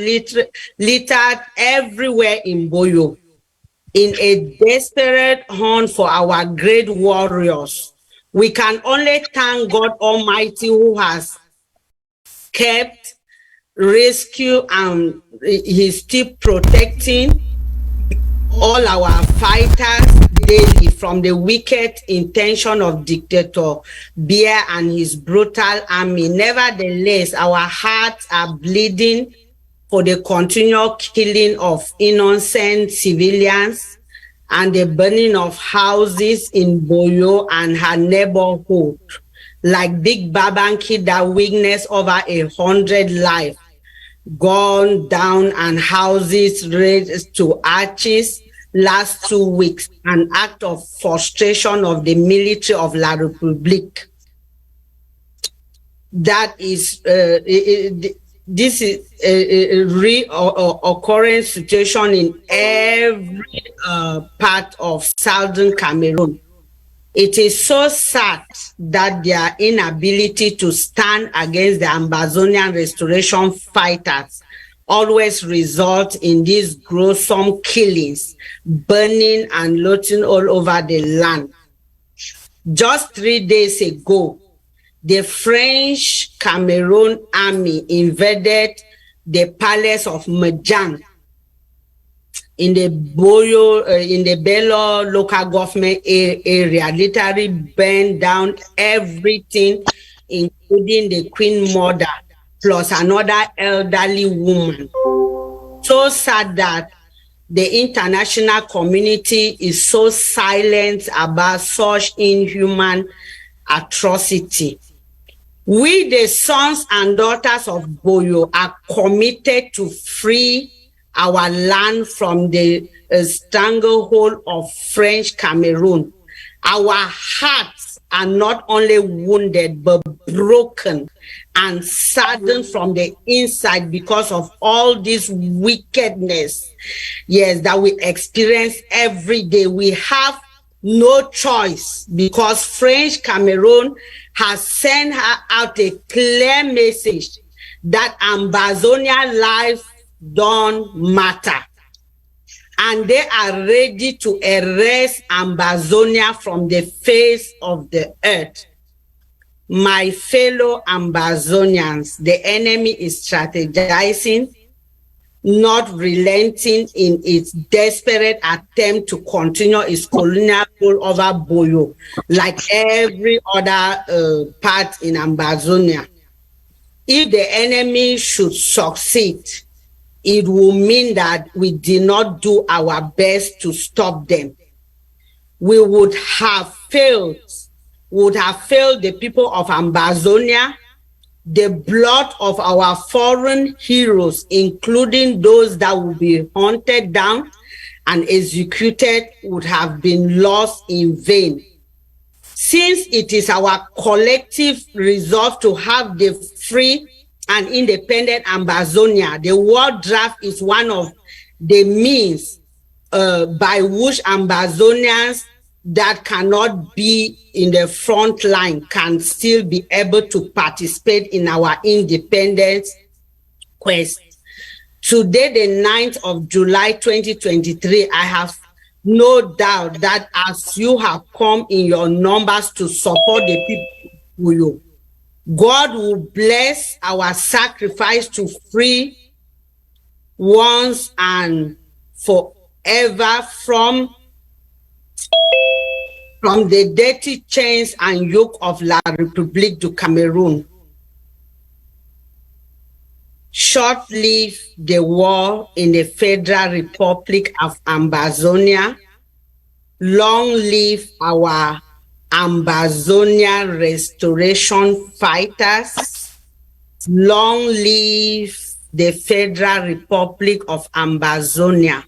littered everywhere in Boyo in a desperate hunt for our great warriors. We can only thank God Almighty who has kept, rescued, and He's still protecting all our fighters daily from the wicked intention of dictator Biya and his brutal army. Nevertheless, our hearts are bleeding for the continual killing of innocent civilians and the burning of houses in Boyo and her neighborhood, like Big Babanki that witnessed over 100 lives gone down and houses raised to ashes last 2 weeks, an act of frustration of the military of La République. That is, this is a reoccurring situation in every part of southern Cameroon. It is so sad that their inability to stand against the Ambazonian restoration fighters always result in these gruesome killings, burning and looting all over the land. Just 3 days ago, the French Cameroon army invaded the palace of Mejang in the Boyo, in the Bello local government area, literally burned down everything, including the Queen Mother, plus another elderly woman. So sad that the international community is so silent about such inhuman atrocity. We, the sons and daughters of Boyo, are committed to free our land from the stranglehold of French Cameroon. Our hearts are not only wounded, but broken and saddened from the inside because of all this wickedness, yes, that we experience every day. We have no choice because French Cameroon has sent out a clear message that Ambazonia life don't matter. And they are ready to erase Ambazonia from the face of the earth. My fellow Ambazonians, the enemy is strategizing, not relenting in its desperate attempt to continue its colonial rule over Boyo, like every other part in Ambazonia. If the enemy should succeed, it will mean that we did not do our best to stop them. We would have failed the people of Ambazonia. The blood of our foreign heroes, including those that will be hunted down and executed, would have been lost in vain. Since it is our collective resolve to have the free and independent Ambazonia, the World Draft is one of the means by which Ambazonians that cannot be in the front line can still be able to participate in our independence quest. today, the 9th of July, 2023, I have no doubt that as you have come in your numbers to support the people, God will bless our sacrifice to free once and forever from the dirty chains and yoke of La République du Cameroon. Short live the war in the Federal Republic of Ambazonia. Long live our Ambazonia restoration fighters. Long live the Federal Republic of Ambazonia.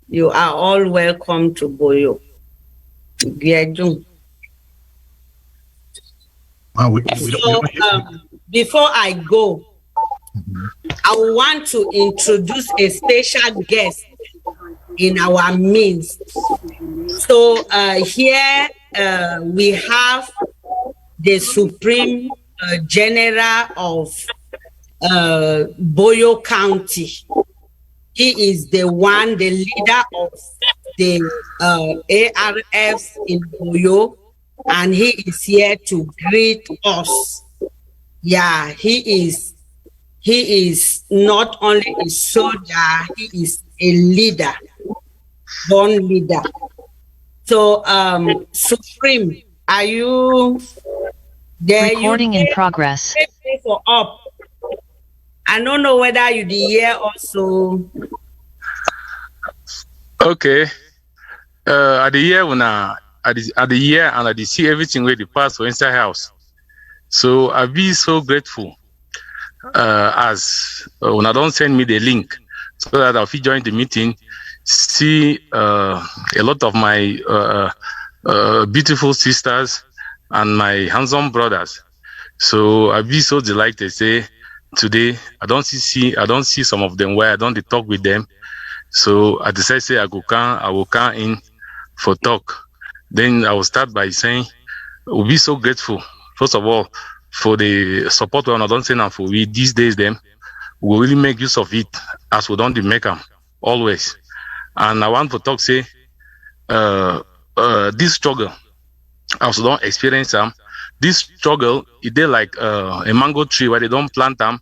You are all welcome to Boyo. Before I go, I want to introduce a special guest in our midst. So here we have the Supreme General of Boyo County. He is the leader of the ARFs in Boyo, and he is here to greet us. Yeah, he is not only a soldier, he is a leader, born leader. So, Supreme, are you there? Recording in progress. For up. I don't know whether you the year also. Okay. At the year when at the year and I see everything where the pass for inside house. So I be so grateful as when I don't send me the link so that I'll join the meeting, see a lot of my beautiful sisters and my handsome brothers. So I be so delighted. Say today I don't see some of them where I don't talk with them. So I decided say I will come in for talk. Then I will start by saying we'll be so grateful. First of all, for the support we don't say now for we these days them we really make use of it as we don't make them always. And I want to talk say this struggle as we don't experience them. This struggle it is like a mango tree where they don't plant them,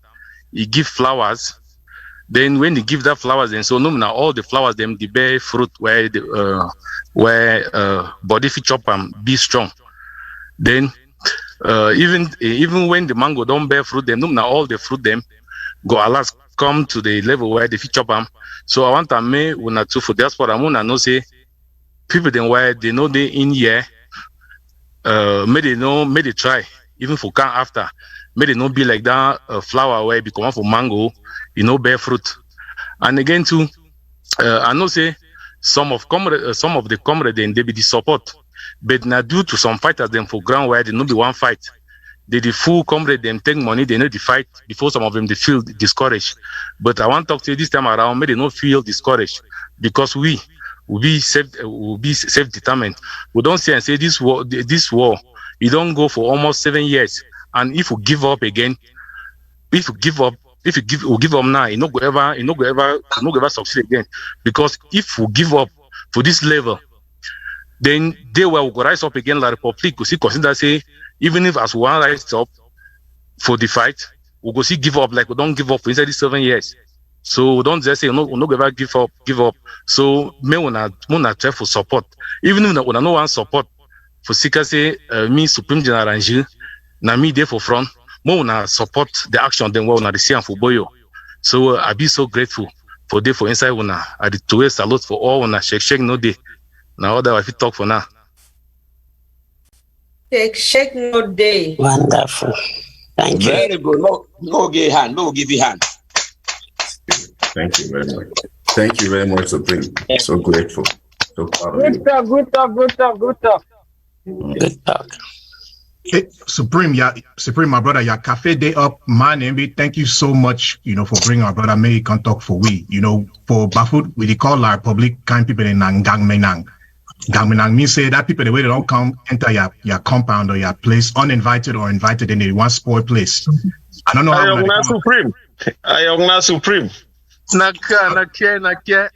it give flowers. Then when they give that flowers, then so no now all the flowers them they bear fruit where the body fit chop and be strong. Then even when the mango don't bear fruit, them no now all the fruit them go alas come to the level where they fit chop them. So I want to make una too for diaspora. I wanna know say people then where they know they in here. May they try even for can after. May they not be like that flower where it become for mango, bear fruit. And again too, I know say some of the comrades then they be the support, but now due to some fighters them for ground where they no be one fight, they the full comrade them take money they know the fight before some of them they feel discouraged. But I want to talk to you this time around, may they not feel discouraged because we will be self-determined. We don't say and say this war, you don't go for almost 7 years. And if we give up again, we give up now, you no go ever succeed again. Because if we give up for this level, then they will rise up again La République. We see consider say, even if as one rise up for the fight, we go see give up like we don't give up for inside these 7 years. So we don't just say no ever give up. So me wanna try for support. Even if we no one support for Sika say me Supreme General Range, na me there for front, me wanna support the action then we wanna see for Boyo. So I be so grateful for day for inside wanna I did to salute for all wanna shake no day. Now other I fit talk for now. Shake no day. Wonderful. Thank you. Very good. No give hand. No give you hand. Thank you very much. Thank you very much, Supreme. So grateful. So proud of you. Good talk. Good talk. Hey, Supreme, my brother, your cafe day up, man, MB. Thank you so much, for bringing our brother May can talk for we, for Bafut, we call La République kind people in Nangang Menang. Gangminang means say that people the way they don't come enter your compound or your place uninvited or invited in a one spoiled place. I don't know how Ayogna Supreme. Ayogna Supreme. Nakia.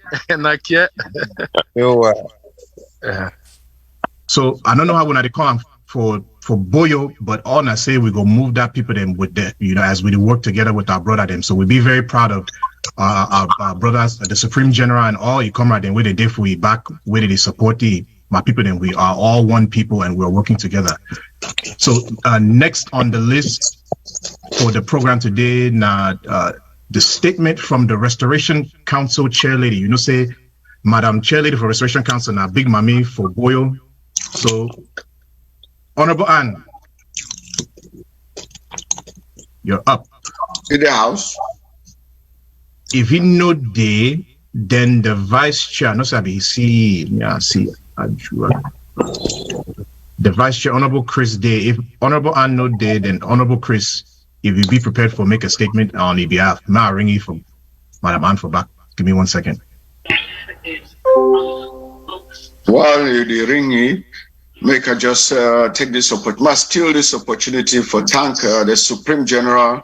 So I don't know how when they come for Boyo, but all I say we go move that people them with the as we work together with our brother them. So we be very proud of our brothers, the Supreme General and all you comrade and where they did for we back where they support my people and we are all one people and we're working together. So next on the list for the program today, the statement from the Restoration Council chair lady, say Madam Chair Lady for Restoration Council now Big Mami for Boyo. So Honorable Anne, you're up. In the house. If you know day, then the vice chair, no sabi see. The vice chair, Honorable Chris Day. If Honorable Anne no day, then Honorable Chris, if you be prepared for make a statement on the behalf, may I ring you from Madam Anne for back. Give me 1 second. While you ring me, make I just take this opportunity, must steal this opportunity for thank the Supreme General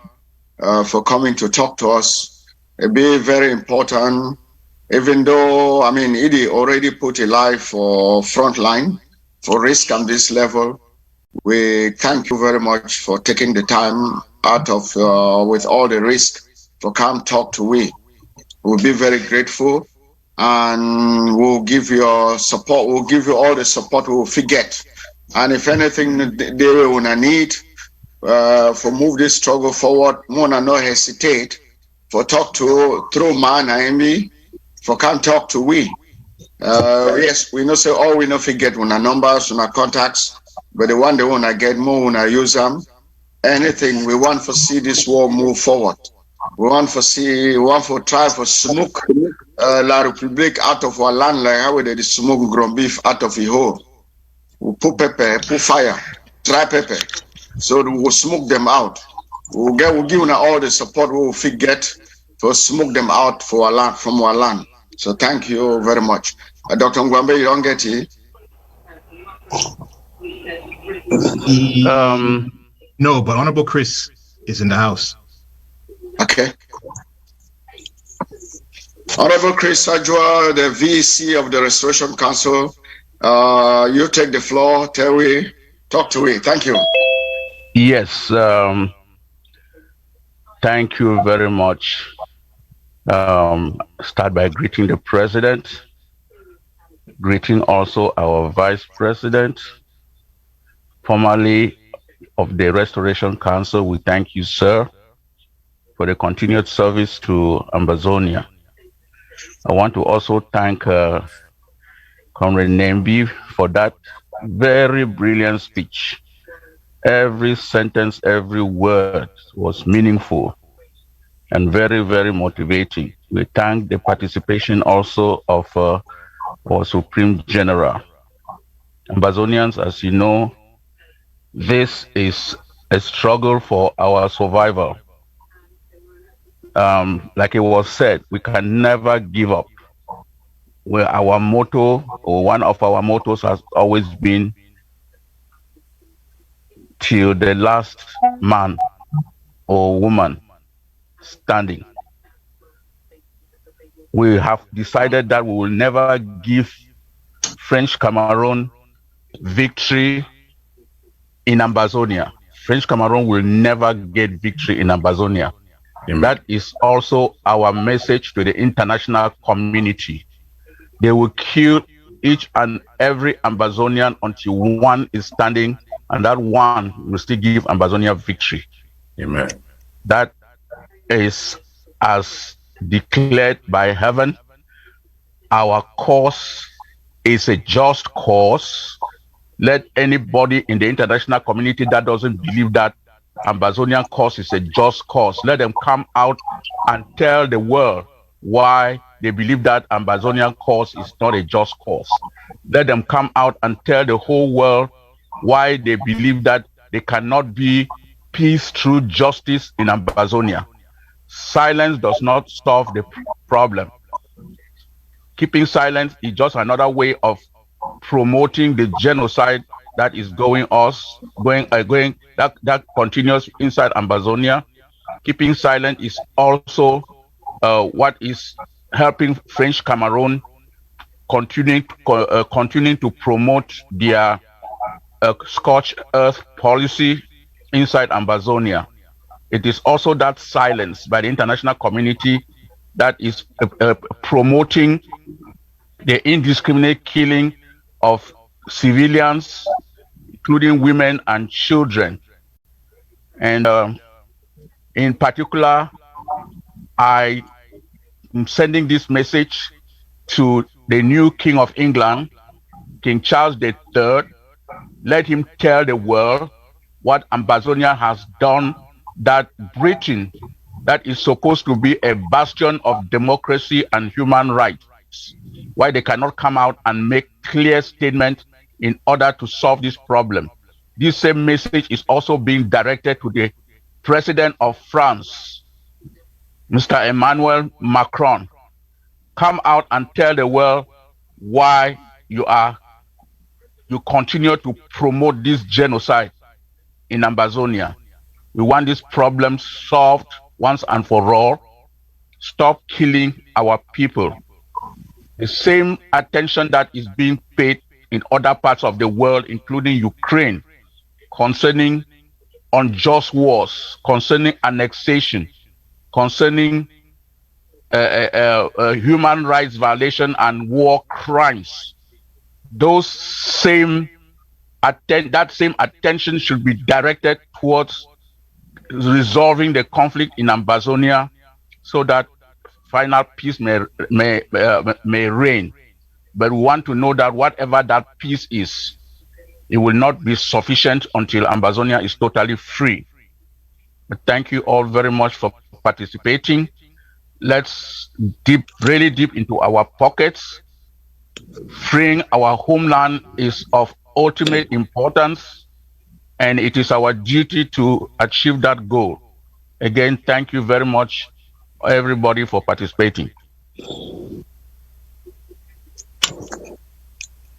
for coming to talk to us. It be very important, even though, he already put a life for frontline for risk on this level. We thank you very much for taking the time out of, with all the risk, for come talk to we. We'll be very grateful and we'll give you our support. We'll give you all the support we will forget. And if anything they will need for move this struggle forward, more than no hesitate for talk to through man and me for come talk to we. Yes, we know say all we know forget when our numbers, when our contacts, but the one they want to get more when I use them. Anything we want to see this war move forward. We want to try for smoke La Republic out of our land like how they smoke ground beef out of the hole. We put pepper, put fire, dry pepper. So we'll smoke them out. We'll give them all the support we will get to smoke them out for our land, from our land. So thank you very much. Dr. Ngwambe, you don't get it? No, but Honorable Chris is in the house. Okay. Honorable Chris Ajwa, the VC of the Restoration Council, you take the floor. Terry, talk to me. Thank you. Yes. Thank you very much. Start by greeting the President, greeting also our Vice President, formerly of the Restoration Council. We thank you, sir, for the continued service to Ambazonia. I want to also thank Comrade Nembi for that very brilliant speech. Every sentence, every word was meaningful and very, very motivating. We thank the participation also of our Supreme General. Ambazonians, as you know, this is a struggle for our survival. Like it was said, we can never give up. Where our motto, or one of our mottos, has always been till the last man or woman standing. We have decided that we will never give French Cameroon victory in Ambazonia. French Cameroon will never get victory in Ambazonia. And that is also our message to the international community. They will kill each and every Ambazonian until one is standing, and that one will still give Ambazonia victory. Amen. That is as declared by heaven. Our cause is a just cause. Let anybody in the international community that doesn't believe that Ambazonian cause is a just cause, let them come out and tell the world why they believe that Ambazonian cause is not a just cause. Let them come out and tell the whole world why they believe that there cannot be peace through justice in Ambazonia. Silence does not solve the problem. Keeping silent is just another way of promoting the genocide that is that continues inside Ambazonia. Keeping silent is also what is helping French Cameroon continuing to promote their scorched earth policy inside Ambazonia. It is also that silence by the international community that is promoting the indiscriminate killing of civilians, including women and children. And in particular, I am sending this message to the new King of England, King Charles III. Let him tell the world what Ambazonia has done, that Britain, that is supposed to be a bastion of democracy and human rights, why they cannot come out and make clear statements in order to solve this problem. This same message is also being directed to the President of France, Mr. Emmanuel Macron. Come out and tell the world why you continue to promote this genocide in Ambazonia. We want this problem solved once and for all. Stop killing our people. The same attention that is being paid in other parts of the world, including Ukraine, concerning unjust wars, concerning annexation, concerning human rights violation and war crimes. That same attention should be directed towards resolving the conflict in Ambazonia, so that final peace may reign. But we want to know that whatever that peace is, it will not be sufficient until Ambazonia is totally free. But thank you all very much for participating. Let's really deep into our pockets. Freeing our homeland is of ultimate importance, and it is our duty to achieve that goal. Again, thank you very much, everybody, for participating.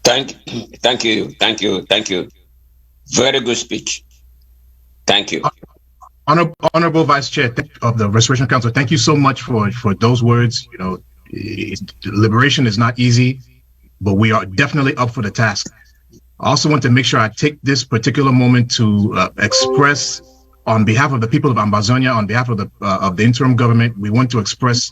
Thank you. Very good speech. Thank you. Honorable Vice Chair of the Restoration Council, thank you so much for those words. You know, liberation is not easy, but we are definitely up for the task. I also want to make sure I take this particular moment to express, on behalf of the people of Ambazonia, on behalf of the interim government, we want to express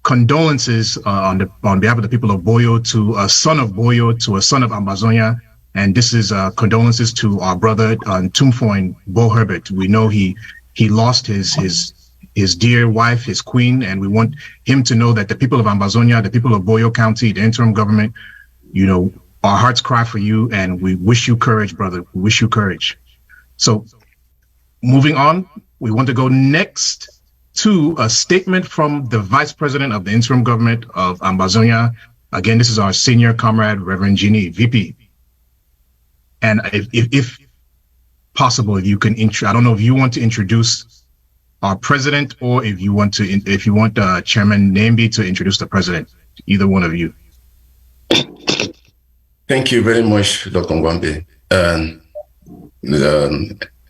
condolences on behalf of the people of Boyo to a son of Boyo, to a son of Ambazonia. And this is condolences to our brother Tumfoin Bo Herbert. We know he lost his dear wife, his queen, and we want him to know that the people of Ambazonia, the people of Boyo County, the interim government, you know, our hearts cry for you, and we wish you courage, brother. We wish you courage. So moving on, we want to go next to a statement from the Vice President of the interim government of Ambazonia. Again, this is our senior comrade, Reverend Ginny, VP. And if possible, if you can, I don't know if you want to introduce our president, or if you want Chairman Nambi to introduce the president. Either one of you. Thank you very much, Dr. Ngwambe, and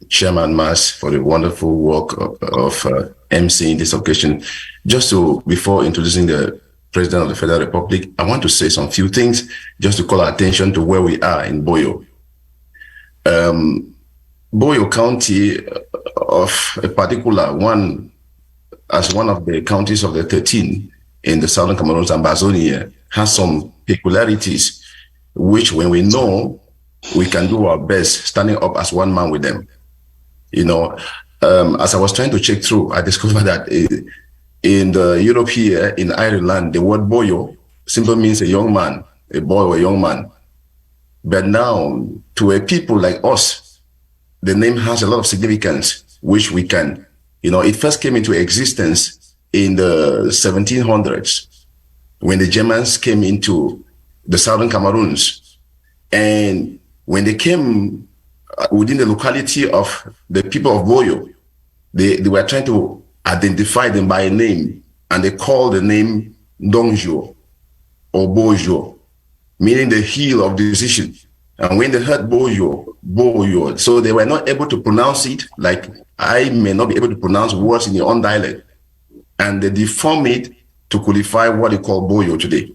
Chairman Mas, for the wonderful work of MC in this occasion. Before introducing the President of the Federal Republic, I want to say some few things just to call our attention to where we are in Boyo. Boyo County, of a particular one, as one of the counties of the 13 in the southern Cameroon's Ambazonia, has some peculiarities, which when we know, we can do our best standing up as one man with them. You know, as I was trying to check through, I discovered that in the Europe here, in Ireland, the word boyo simply means a young man, a boy or a young man. But now, to a people like us, the name has a lot of significance, which we can, you know, it first came into existence in the 1700s when the Germans came into the southern Cameroons. And when they came within the locality of the people of Boyo, they were trying to identify them by a name, and they called the name Dongjo or Bojo. meaning the heel of decision. And when they heard Boyo, so they were not able to pronounce it, like I may not be able to pronounce words in your own dialect. And they deform it to qualify what they call Boyo today.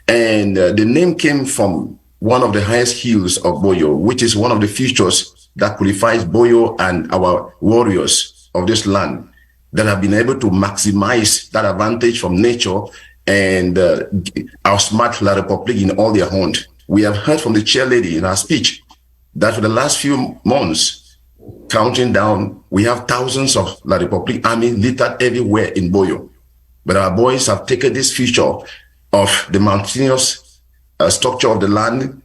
And the name came from one of the highest hills of Boyo, which is one of the features that qualifies Boyo and our warriors of this land that have been able to maximize that advantage from nature and outsmart La Republique in all their hunt. We have heard from the chair lady in her speech that for the last few months, counting down, we have thousands of La Republique army littered everywhere in Boyo. But our boys have taken this feature of the mountainous structure of the land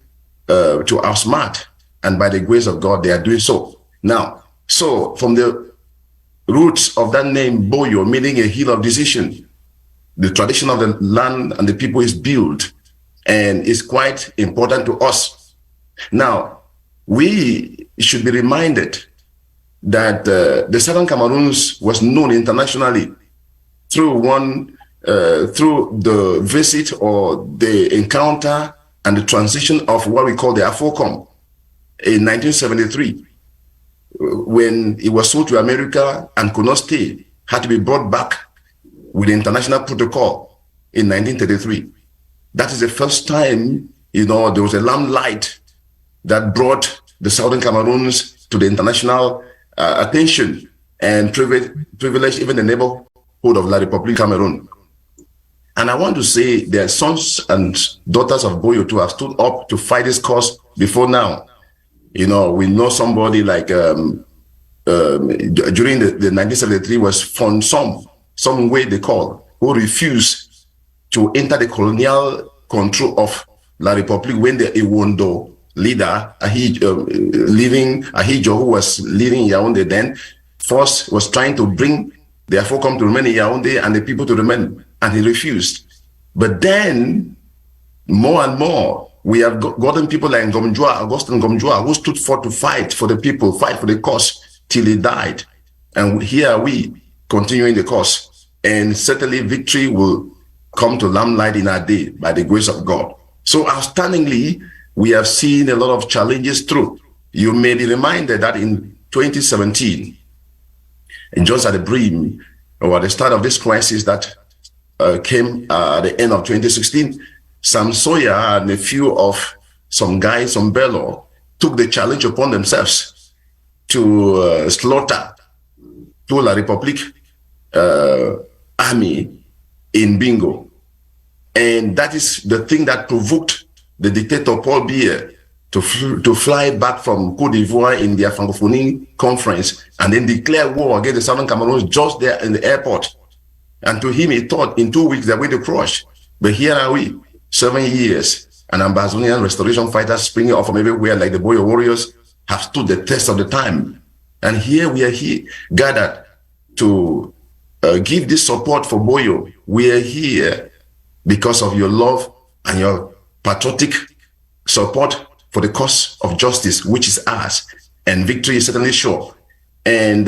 to outsmart, and by the grace of God, they are doing so. Now, so from the roots of that name, Boyo, meaning a hill of decision, the tradition of the land and the people is built and is quite important to us. Now, we should be reminded that the Southern Cameroons was known internationally through the visit or the encounter and the transition of what we call the AFOCOM in 1973, when it was sold to America and could not stay, had to be brought back with the international protocol in 1933. That is the first time, there was a limelight that brought the Southern Cameroons to the international attention and privilege even the neighborhood of La Republique Cameroon. And I want to say their sons and daughters of Boyo too have stood up to fight this cause before now. We know somebody like during the 1973 was Fon some way they call, who refused to enter the colonial control of La Republique when the Iwondo leader, Ahijo, who was living in Yaoundé then, first was trying to bring the AFOCOM to remain in Yaoundé and the people to remain, and he refused. But then, more and more, we have gotten people like Augustin Ngomjua, who stood forth to fight for the people, fight for the cause, till he died. And here are we, continuing the cause. And certainly victory will come to limelight in our day by the grace of God. So outstandingly, we have seen a lot of challenges through. You may be reminded that in 2017, and just at the brim, or at the start of this crisis that came at the end of 2016, Sam Sawyer and a few of some guys from Bello took the challenge upon themselves to slaughter to La Republique army in Bingo. And that is the thing that provoked the dictator Paul Biya to fly back from Côte d'Ivoire in their Francophonie conference and then declare war against the Southern Cameroons just there in the airport. And to him, he thought in 2 weeks they're going to crush. But here are we, 7 years, and Ambazonian restoration fighters springing up from everywhere like the Boyo warriors have stood the test of the time. And here we are gathered to give this support for Boyo. We are here because of your love and your patriotic support for the cause of justice, which is ours, and victory is certainly sure. And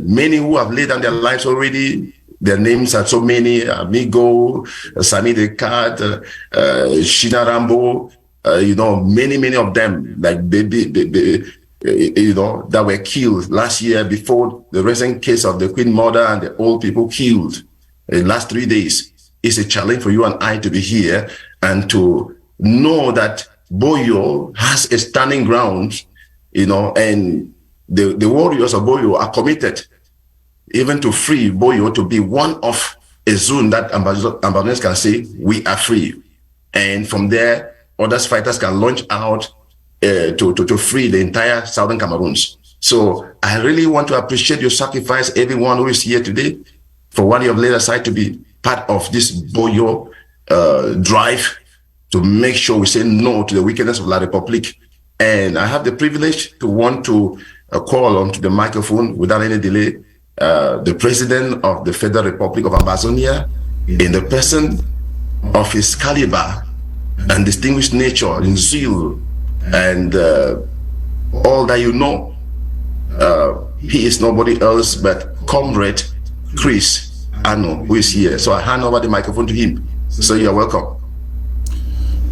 many who have laid down their lives already, their names are so many: Amigo, Sami Descartes, Shina Rambo, many of them, like baby, that were killed last year before the recent case of the Queen Mother and the old people killed in the last 3 days. It's a challenge for you and I to be here and to know that Boyo has a standing ground, and the warriors of Boyo are committed even to free Boyo to be one of a zone that Ambazonians can say, we are free. And from there, other fighters can launch out to free the entire Southern Cameroons. So I really want to appreciate your sacrifice, everyone who is here today, for what you have laid aside to be part of this Boyo drive to make sure we say no to the wickedness of La Republique. And I have the privilege to want to call onto the microphone without any delay the President of the Federal Republic of Ambazonia, in the person of his caliber and distinguished nature in zeal and all that you know. He is nobody else but Comrade Chris Anu, who is here. So I hand over the microphone to him. So you're welcome.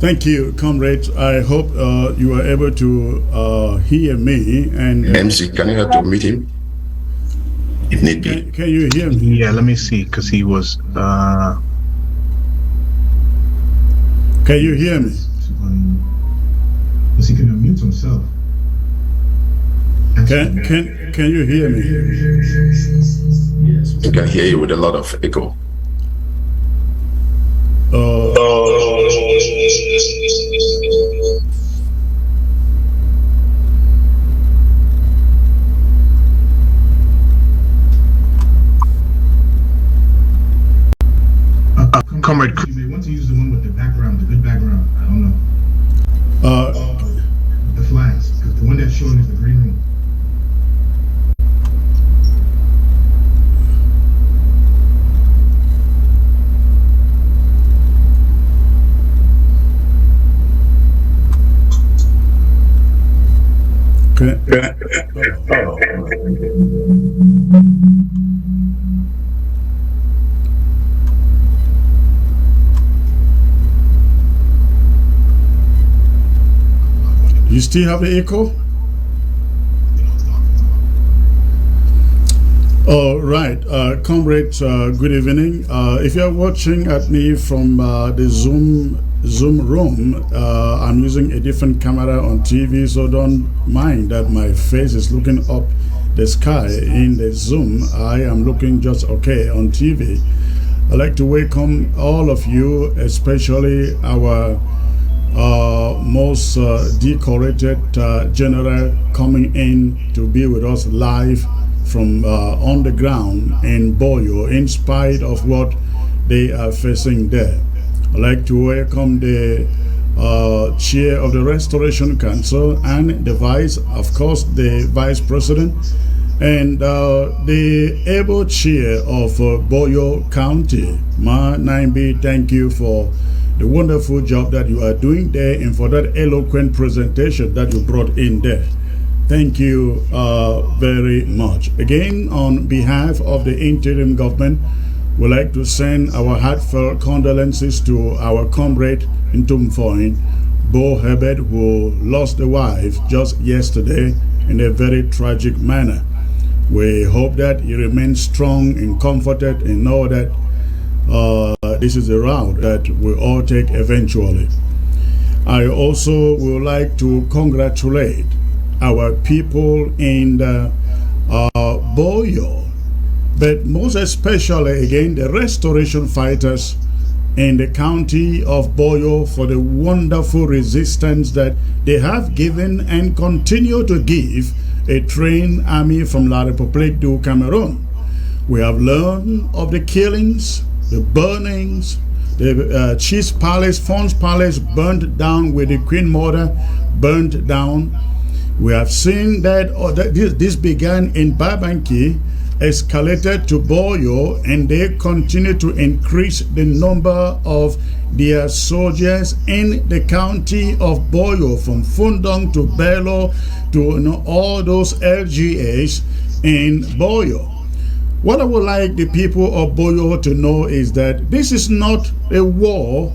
Thank you, comrades. I hope you are able to hear me. And MC, can you help to meet him? If need be. Can you hear me? Yeah, let me see, because he was. Can you hear me? Because he can unmute himself. Can you hear me? Yes. We can hear you with a lot of echo. Comrade, you may want to use the one with the background, the good background. I don't know. The flags, because the one that's showing is the green room. You still have the echo? All right, comrades, good evening. If you're watching at me from the Zoom room, I'm using a different camera on TV, so don't mind that my face is looking up the sky in the Zoom. I am looking just okay on TV. I'd like to welcome all of you, especially our most decorated general coming in to be with us live from on the ground in Boyo, in spite of what they are facing there. I'd like to welcome the chair of the Restoration Council and the vice, of course, the vice president, and the able chair of Boyo County, Ma Naimbi. Thank you for the wonderful job that you are doing there and for that eloquent presentation that you brought in there. Thank you very much. Again, on behalf of the interim government, we'd like to send our heartfelt condolences to our comrade in Tumfoin, Bo Herbert, who lost a wife just yesterday in a very tragic manner. We hope that he remains strong and comforted and know that this is the route that we all take eventually. I also would like to congratulate our people in the Boyo, but most especially again the restoration fighters in the county of Boyo for the wonderful resistance that they have given and continue to give a trained army from La République du Cameroon. We have learned of the killings, the burnings, the Chief's Palace, Fon's Palace burned down with the Queen Mother burned down. We have seen that this began in Babanki, escalated to Boyo, and they continue to increase the number of their soldiers in the county of Boyo, from Fundong to Bello to all those LGAs in Boyo. What I would like the people of Boyo to know is that this is not a war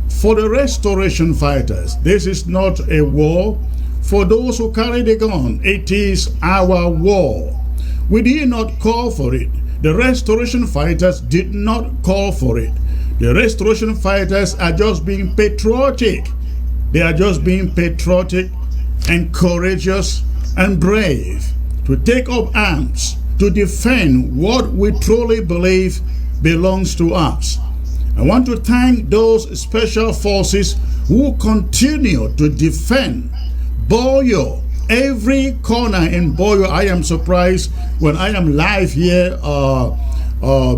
for the restoration fighters. This is not a war for those who carry the gun. It is our war. We did not call for it. The restoration fighters did not call for it. The restoration fighters are just being patriotic. They are just being patriotic and courageous and brave to take up arms to defend what we truly believe belongs to us. I want to thank those special forces who continue to defend Boyo, every corner in Boyo. I am surprised when I am live here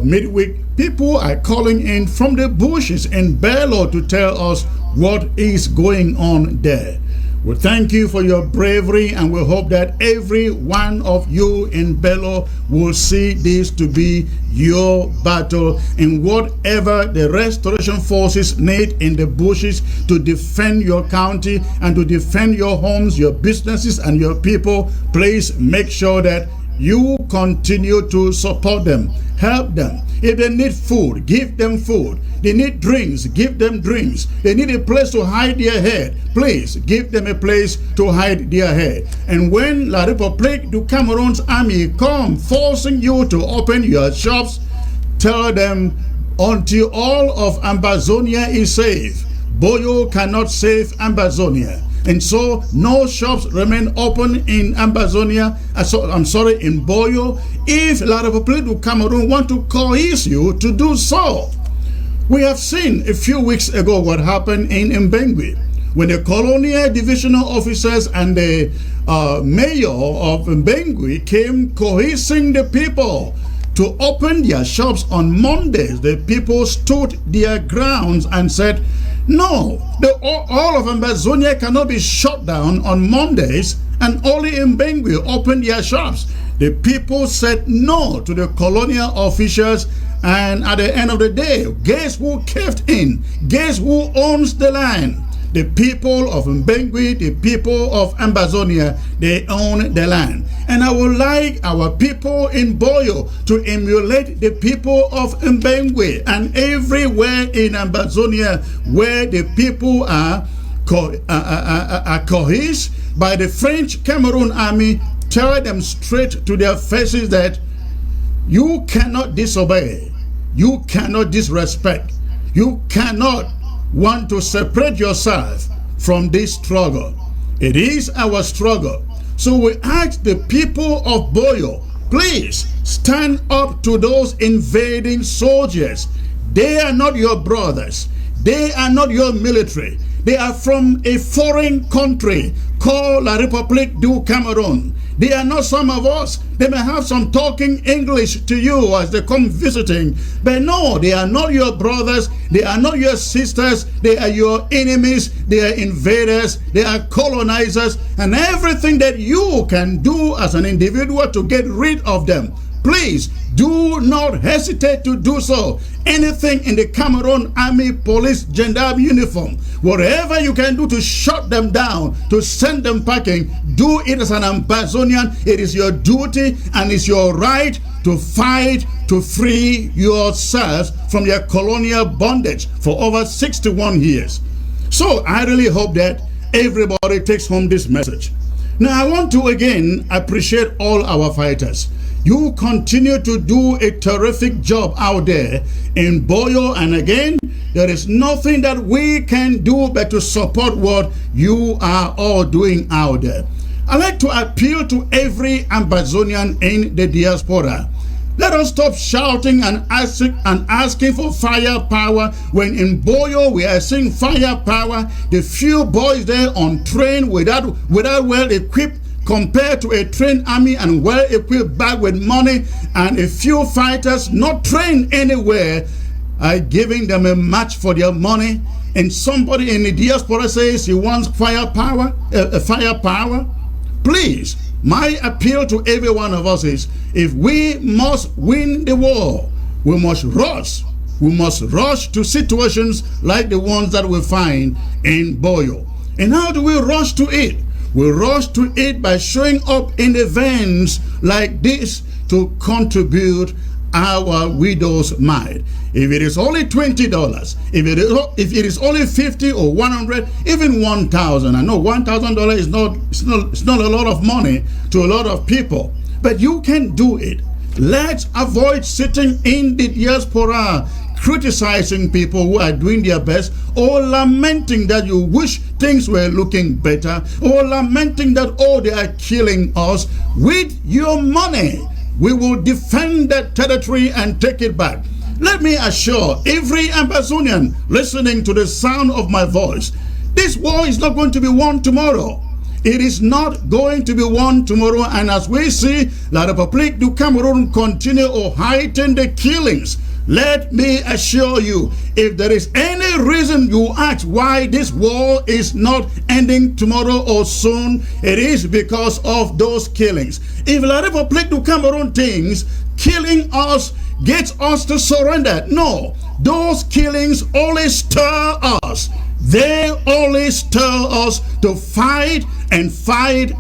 midweek. People are calling in from the bushes in Bello to tell us what is going on there. We thank you for your bravery, and we hope that every one of you in Bello will see this to be your battle in whatever the restoration forces need in the bushes to defend your county and to defend your homes, your businesses, and your people. Please make sure that you continue to support them, help them. If they need food, give them food. They need drinks, give them drinks. They need a place to hide their head. Please give them a place to hide their head. And when La République du Cameroon's army come forcing you to open your shops, tell them until all of Ambazonia is safe, Boyo cannot save Ambazonia. And so no shops remain open in Ambazonia, in Boyo, if La République du Cameroon want to coerce you to do so. We have seen a few weeks ago what happened in Mbengui, when the colonial divisional officers and the mayor of Mbengui came coercing the people to open their shops on Mondays. The people stood their grounds and said, no, all of Ambazonia cannot be shut down on Mondays, and only Mbengui opened their shops. The people said no to the colonial officials, and at the end of the day, guess who caved in? Guess who owns the land? The people of Mbengui, the people of Ambazonia, they own the land. And I would like our people in Boyo to emulate the people of Mbengui and everywhere in Ambazonia where the people are coerced by the French Cameroon army. Tell them straight to their faces that you cannot disobey, you cannot disrespect, you cannot want to separate yourself from this struggle. It is our struggle. So we ask the people of Boyo, please stand up to those invading soldiers. They are not your brothers. They are not your military. They are from a foreign country called La République du Cameroon. They are not some of us. They may have some talking English to you as they come visiting. But no, they are not your brothers. They are not your sisters. They are your enemies. They are invaders. They are colonizers. And everything that you can do as an individual to get rid of them, please do not hesitate to do so. Anything in the Cameroon Army Police gendarme uniform, whatever you can do to shut them down, to send them packing, do it as an Ambazonian. It is your duty and it's your right to fight to free yourselves from your colonial bondage for over 61 years. So I really hope that everybody takes home this message. Now I want to again appreciate all our fighters. You continue to do a terrific job out there in Boyo, and again, there is nothing that we can do but to support what you are all doing out there. I'd like to appeal to every Ambazonian in the diaspora. Let us stop shouting and asking for firepower when in Boyo we are seeing firepower. The few boys there on train without well equipped compared to a trained army and well-equipped back with money, and a few fighters not trained anywhere are giving them a match for their money. And somebody in the diaspora says he wants firepower. Please, my appeal to every one of us is, if we must win the war, we must rush. We must rush to situations like the ones that we find in Boyo. And how do we rush to it? We rush to it by showing up in events like this to contribute our widow's mite. If it is only $20, if it is only $50 or $100, even $1,000. I know $1,000 is not a lot of money to a lot of people, but you can do it. Let's avoid sitting in the diaspora criticizing people who are doing their best, or lamenting that you wish things were looking better, or lamenting that, oh, they are killing us. With your money, we will defend that territory and take it back. Let me assure every Ambazonian listening to the sound of my voice, this war is not going to be won tomorrow. It is not going to be won tomorrow. And as we see La République du Cameroon continue or heighten the killings, let me assure you, if there is any reason you ask why this war is not ending tomorrow or soon, it is because of those killings. If La République du Cameroon thinks killing us gets us to surrender, no, those killings only stir us. They only stir us to fight and fight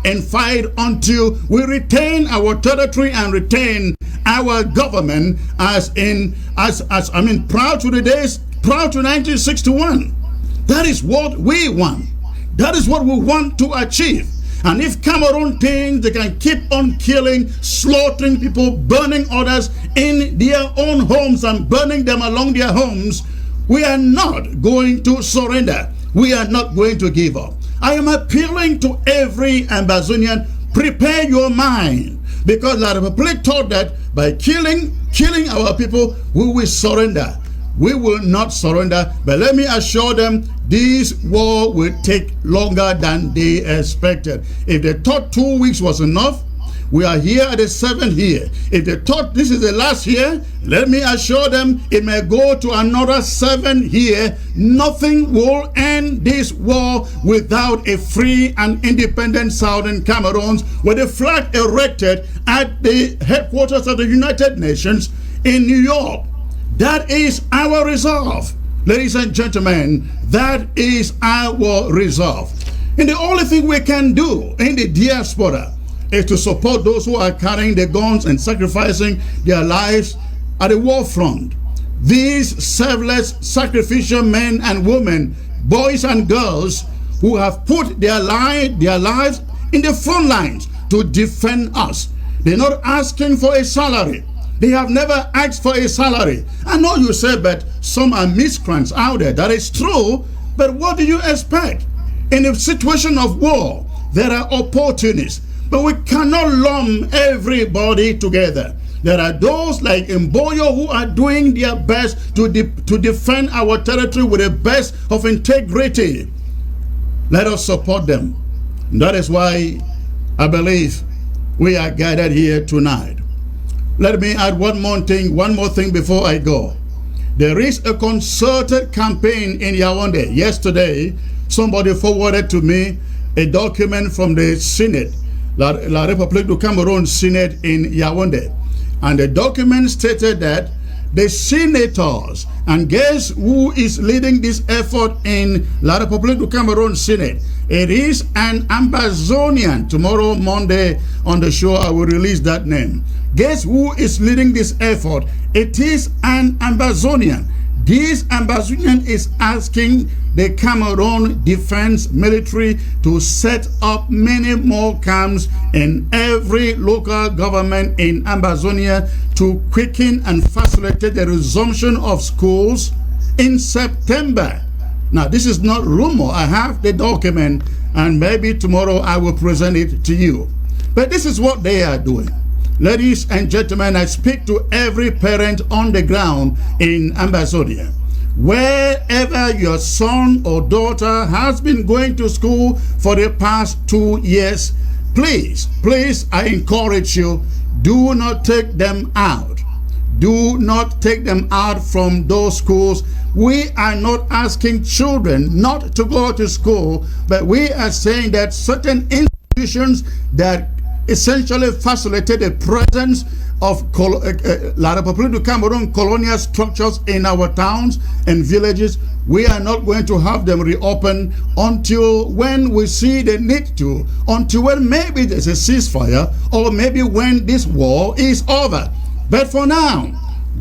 until we retain our territory and retain our government proud to the days, proud to 1961. That is what we want. That is what we want to achieve. And if Cameroon thinks they can keep on killing, slaughtering people, burning others in their own homes and burning them along their homes, we are not going to surrender. We are not going to give up. I am appealing to every Ambazonian, prepare your mind, because the Republic thought that by killing our people, we will surrender. We will not surrender, but let me assure them, this war will take longer than they expected. If they thought 2 weeks was enough, we are here at the 7th year. If they thought this is the last year, let me assure them it may go to another 7 years. Nothing will end this war without a free and independent Southern Cameroon with a flag erected at the headquarters of the United Nations in New York. That is our resolve. Ladies and gentlemen, that is our resolve. And the only thing we can do in the diaspora is to support those who are carrying the guns and sacrificing their lives at the war front. These selfless, sacrificial men and women, boys and girls who have put their lives in the front lines to defend us. They're not asking for a salary. They have never asked for a salary. I know you say, but some are miscreants out there. That is true, but what do you expect? In a situation of war, there are opportunists, but we cannot lump everybody together. There are those like Mboyo who are doing their best to defend our territory with the best of integrity. Let us support them. That is why I believe we are gathered here tonight. Let me add one more thing before I go. There is a concerted campaign in Yaoundé. Yesterday, somebody forwarded to me a document from the Senate, La République du Cameroun Senate in Yaoundé. And the document stated that the senators, and guess who is leading this effort in La République du Cameroun Senate? It is an Ambazonian. Tomorrow, Monday, on the show, I will release that name. Guess who is leading this effort? It is an Ambazonian. This Ambazonian is asking the Cameroon Defense Military to set up many more camps in every local government in Ambazonia to quicken and facilitate the resumption of schools in September. Now, this is not rumor. I have the document, and maybe tomorrow I will present it to you. But this is what they are doing. Ladies and gentlemen, I speak to every parent on the ground in Ambazonia. Wherever your son or daughter has been going to school for the past 2 years, please, I encourage you, do not take them out. Do not take them out from those schools. We are not asking children not to go to school, but we are saying that certain institutions that essentially facilitate the presence of La République du Cameroun colonial structures in our towns and villages, we are not going to have them reopen until when we see the need to, until when maybe there's a ceasefire, or maybe when this war is over. But for now,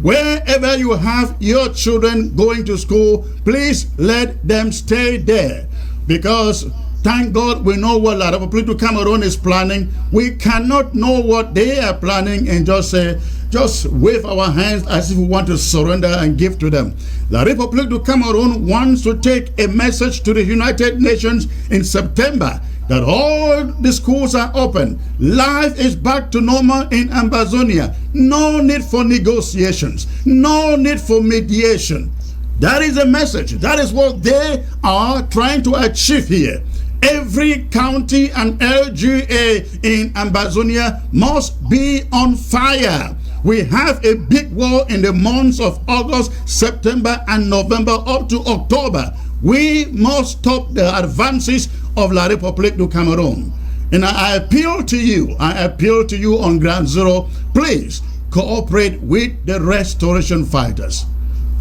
wherever you have your children going to school, please let them stay there, because thank God we know what La République du Cameroun is planning. We cannot know what they are planning and just wave our hands as if we want to surrender and give to them. La République du Cameroun wants to take a message to the United Nations in September that all the schools are open. Life is back to normal in Ambazonia. No need for negotiations. No need for mediation. That is the message. That is what they are trying to achieve here. Every county and LGA in Ambazonia must be on fire. We have a big war in the months of August, September, and November up to October. We must stop the advances of La République du Cameroun. And I appeal to you on Ground Zero, please cooperate with the restoration fighters.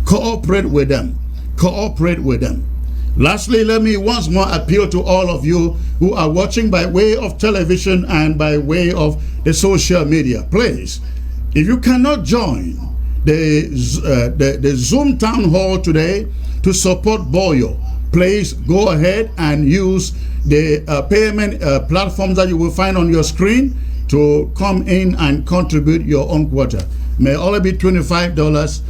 Cooperate with them. Cooperate with them. Lastly, let me once more appeal to all of you who are watching by way of television and by way of the social media. Please, if you cannot join the Zoom town hall today to support Boyo, please go ahead and use the payment platforms that you will find on your screen to come in and contribute your own quota. May only be $25,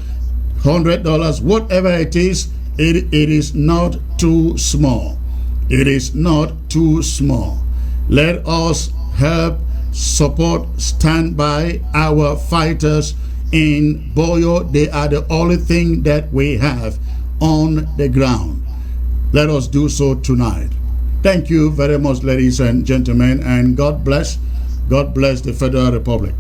$100, whatever it is. It is not too small. It is not too small. Let us help, support, stand by our fighters in Boyo. They are the only thing that we have on the ground. Let us do so tonight. Thank you very much, ladies and gentlemen, and God bless. God bless the Federal Republic.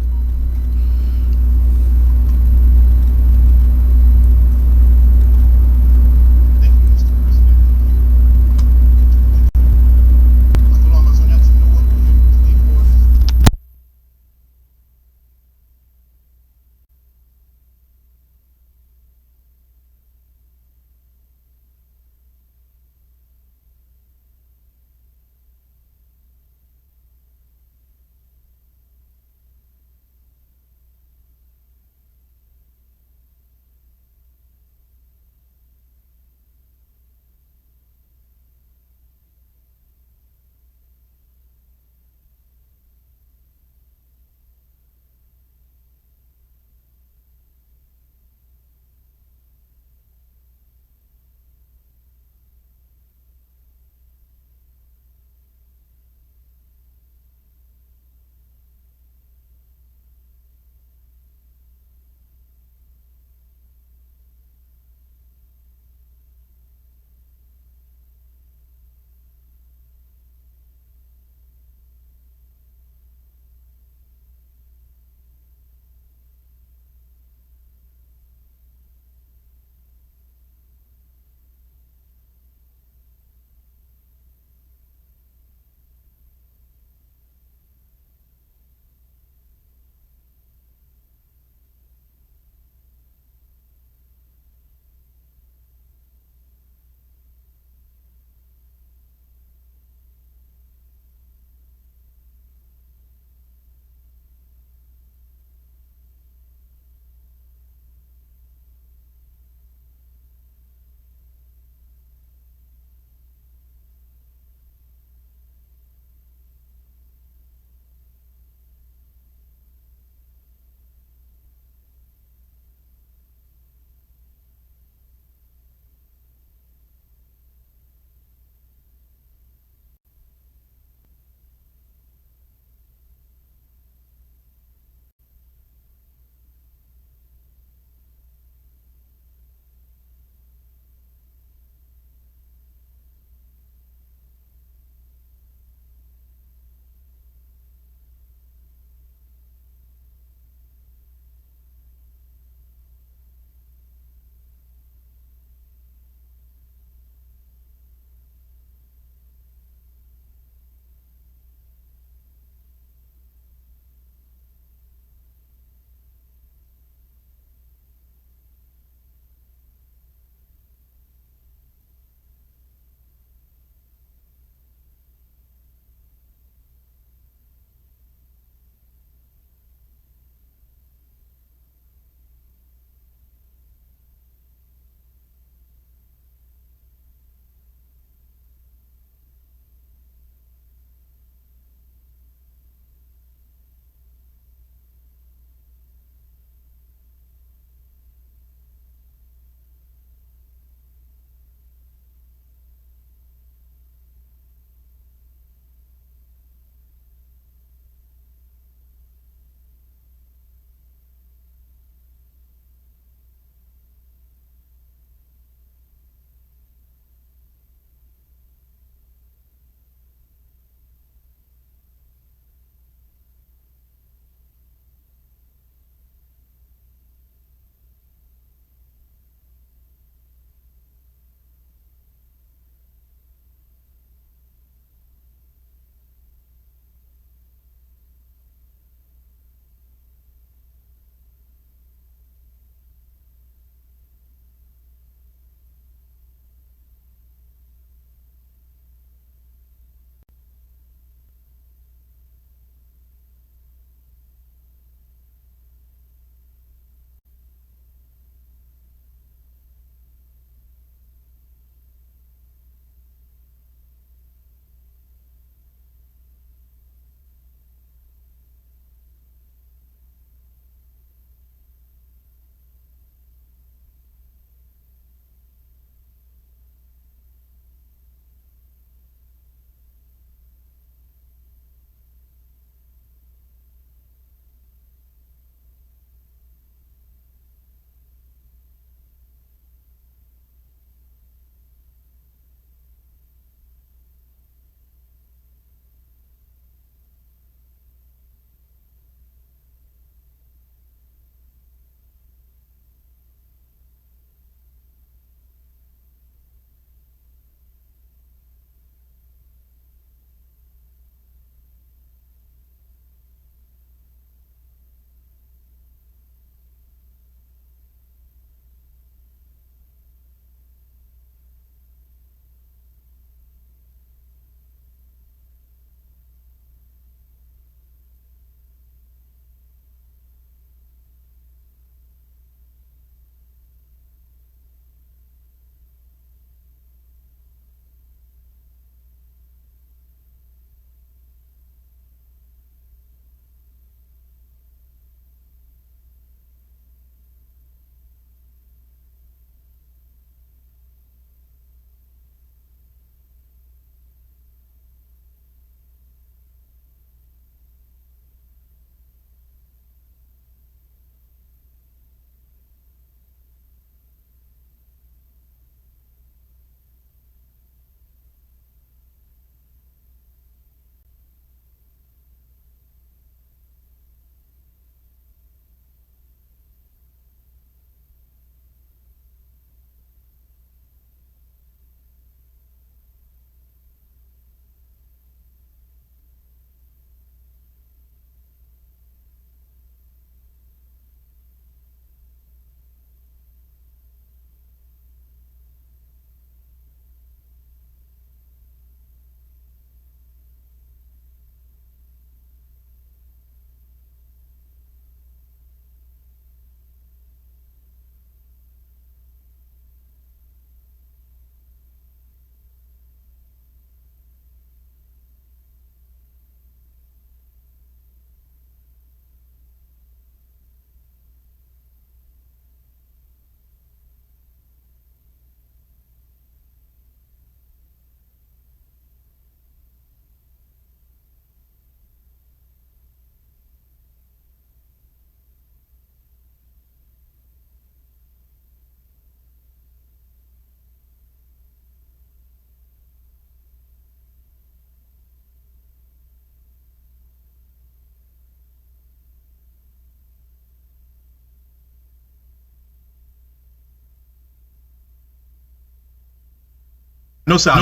No, sir.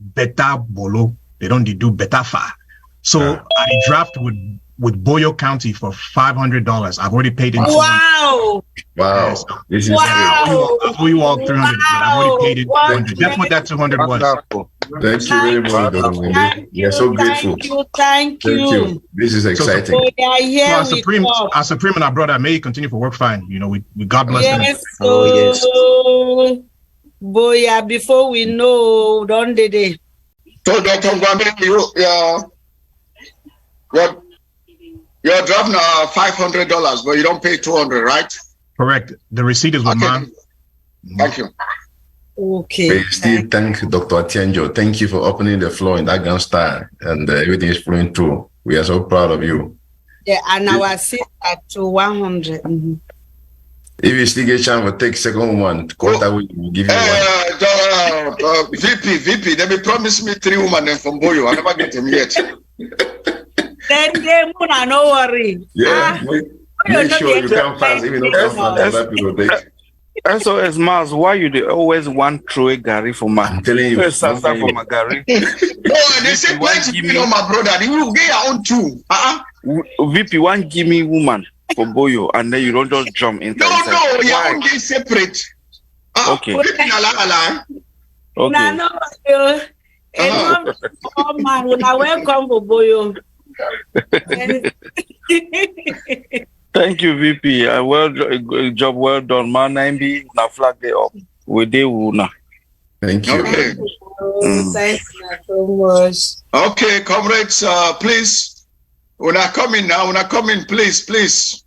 Better bolo. They don't do better far. So I draft with Boyo County for $500. I've already paid in. Wow. Wow. This is wow. great. I owe you all 300, but I've already paid it 200. That's what that 200 was. Thank you very much, Dr. Wendy. We are so grateful. Thank you. This is exciting. So our Supreme and our brother, may continue for work fine. You know, we God bless them. Yes. Boy, before we know, don't they? So, Dr. Gwame, your draft now $500, but you don't pay $200, right? Correct. The receipt is with mine. Thank you. Okay. We still thank Dr. Atienjo. Thank you for opening the floor in that gun style, and everything is flowing through. We are so proud of you. Yeah, and our seat at 100. If you still get a chance to take second one, quarter we'll give you one. VP, they promised me 3 women from Boyo. I never get them yet. Then no worry. Yeah, make sure you come fast. If you don't come fast, other people take. SOS Mars, why you always want throw a Gary for my? I'm telling you, for my Gary. No, they say my brother. You will get your own too. VP, one give me woman for Boyo, and then you don't just jump into. No, your own get separate. Okay. Okay. Man, when I welcome for Boyo. Thank you, VP. Job well done. Man, be na flag day up. We do now. Thank you. Okay. Thank you so much. Okay, comrades, please. When I come in, please.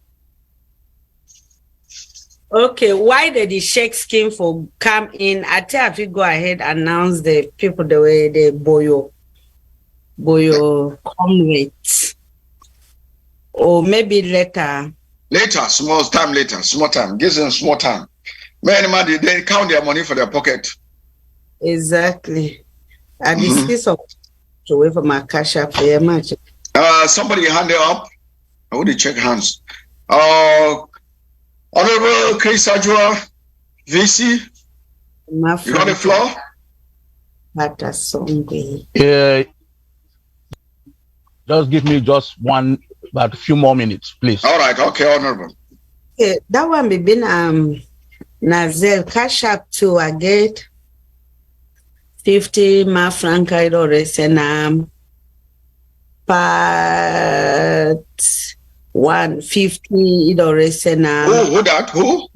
Okay, why did the Sheikh scheme for come in? I tell you, go ahead, announce the people the way the Boyo comrades. Or maybe later. Small time. Give them small time. Many money, they count their money for their pocket. Exactly. And this is of to wait for my cash up for your match. Somebody hand it up. I would check hands. Honorable Chris Anu, VC. You got the floor? Yeah. Just give me about a few more minutes, please. All right, okay, Honorable. Okay, that one be been Nazel cash up to a gate 50 ma franca idores and part 150 idores and who that? Who?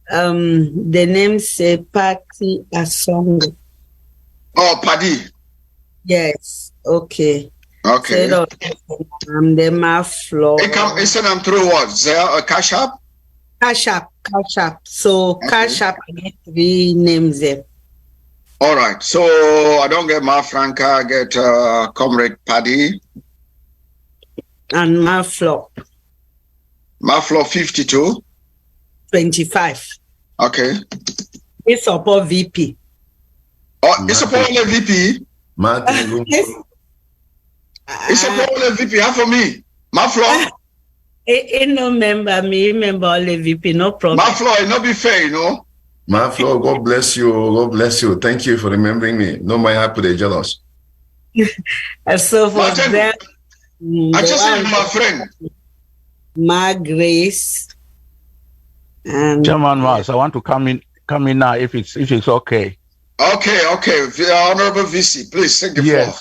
The name say Party Asong. Oh, Paddy. Yes, okay. Okay. So, the Marshal. It send through what? There a cash up? Cash up. So cash up, I get 3 names there. All right. So I don't get Franca, I get Comrade Paddy. And Marshal. 52. 25. Okay. It's support VP. Oh, it's support only VP. Martin. It's support only VP. How for me? Marshal. No member only VP. No problem. Marshal, it not be fair, you know. Marshal, God bless you. God bless you. Thank you for remembering me. No, my happy they jealous. So for Martin, that, I just said my friend. My Grace. Chairman Mars, I want to come in now if it's okay. Okay. Honorable VC, please take the floor.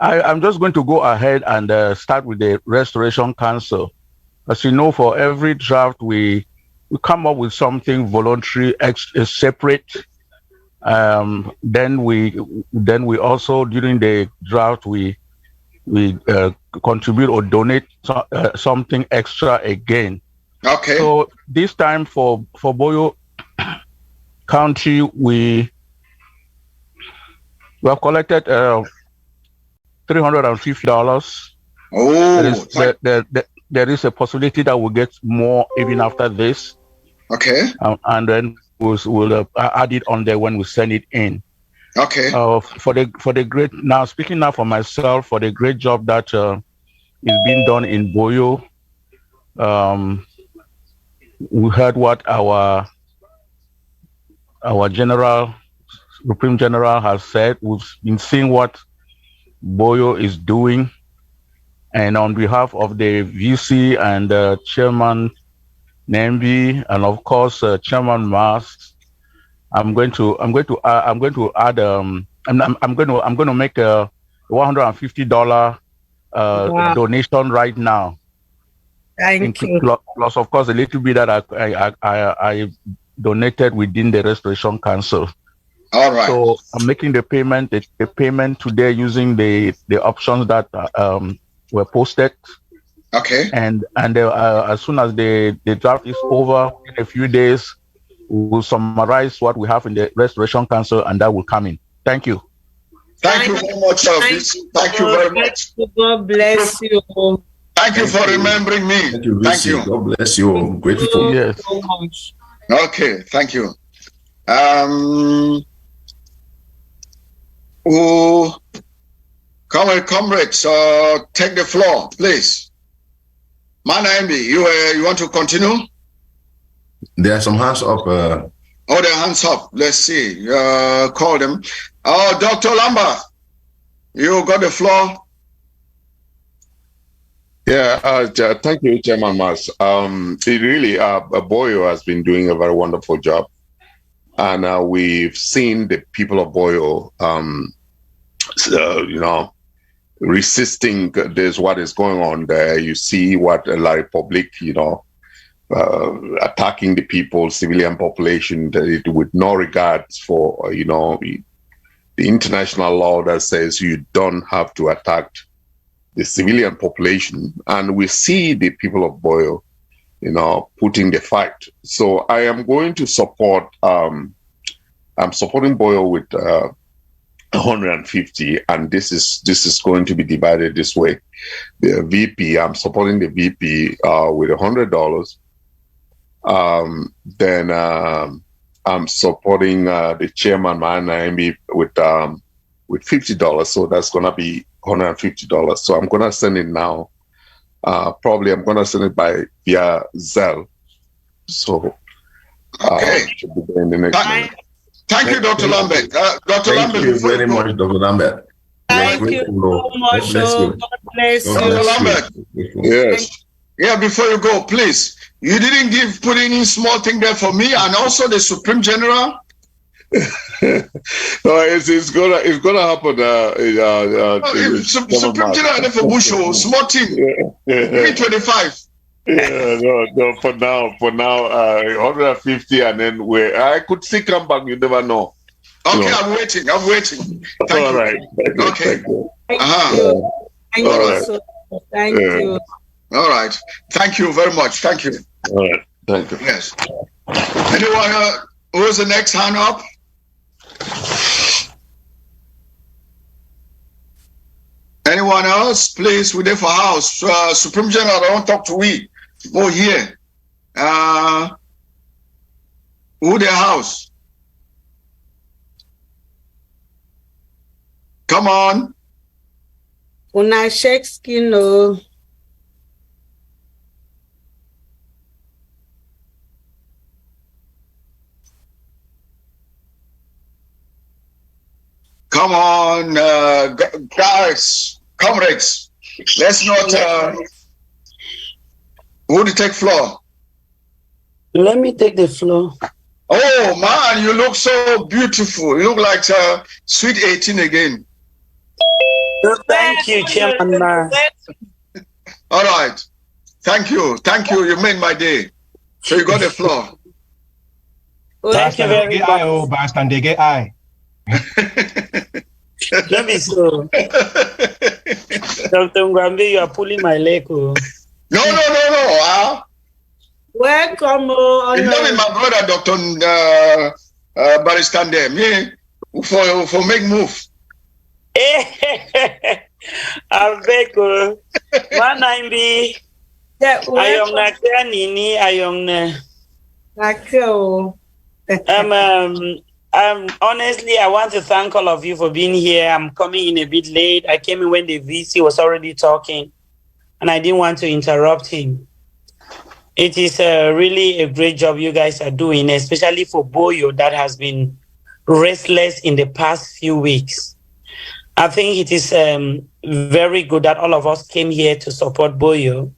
I'm just going to go ahead and start with the Restoration Council. As you know, for every draft, we come up with something voluntary, separate. Then we also, during the draft, we contribute or donate something extra again. Okay. So this time for Boyo County, we have collected $350. Oh, there is a possibility that we'll get more even after this. Okay. And then we'll add it on there when we send it in. Okay. For the great, now speaking now for myself, for the great job that is being done in Boyo. We heard what our our Supreme General has said. We've been seeing what Boyo is doing. And on behalf of the VC and Chairman Nembi, and of course Chairman Mas, I'm going to add I'm going to make a $150 Wow. donation right now. Thank you. Plus, of course, a little bit that I donated within the Restoration Council. All right. So I'm making the payment today using the options that were posted. Okay. And as soon as the draft is over in a few days, we'll summarize what we have in the Restoration Council, and that will come in. Thank you. Thank you very much, Thank you very much. God bless you. Thank you for remembering me. Thank you. Thank you. God bless you. I'm grateful. Yes. So much. Okay, thank you. Comrades, take the floor, please. Manambi, you want to continue? There are some hands up. Oh, their hands up. Let's see. Call them. Oh, Dr. Lamba, you got the floor. Yeah, thank you, Chairman Mas. It really, Boyo has been doing a very wonderful job. And we've seen the people of Boyo, resisting this, what is going on there. You see what La Republic, attacking the people, civilian population, with no regards for, the international law that says you don't have to attack the civilian population. And we see the people of Boyo, putting the fight. So I am going to support, I'm supporting Boyo with 150, and this is going to be divided this way. The VP, I'm supporting the VP with $100. Then I'm supporting the chairman, Naimi, with $50. So that's gonna be $150. So I'm gonna send it now. Probably I'm gonna send it via Zelle. So okay. Should be there in the next minute. Thank you, Dr. Lambert. Dr. Thank Lambert, you very much, Dr. Lambert. Thank you so much. God bless you. Dr. Lambert. Yes. Yeah, before you go, please. You didn't putting in small thing there for me and also the Supreme General. No, it's gonna happen. Supreme General for Busho, small thing. Yeah. 25. Yeah, no. For now, 150, and then I could still come back. You never know. Okay, I'm waiting. Thank All you. right. Okay. Thank you. Thank you. All right. Thank you very much. Thank you. All right. Thank you. Yes. Anyone who's the next hand up? Anyone else? Please, we're there for house. Supreme General, don't talk to we. Go here. Who their house? Come on. Una shake skin, no. Come on, guys, comrades. Let's not. Who to take floor? Let me take the floor. Oh man, you look so beautiful. You look like sweet 18 again. Thank you, Chairman. All right. Thank you. You made my day. So you got the floor. Thank you very much. Let me so. Dr. Ngwambi, you are pulling my leg. Oh. No. Welcome. It's not my brother, Dr. Baristande. Me for make move. I beg you. One I be. I am not Nini. I am honestly, I want to thank all of you for being here. I'm coming in a bit late. I came in when the VC was already talking, and I didn't want to interrupt him. It is really a great job you guys are doing, especially for Boyo that has been restless in the past few weeks. I think it is very good that all of us came here to support Boyo.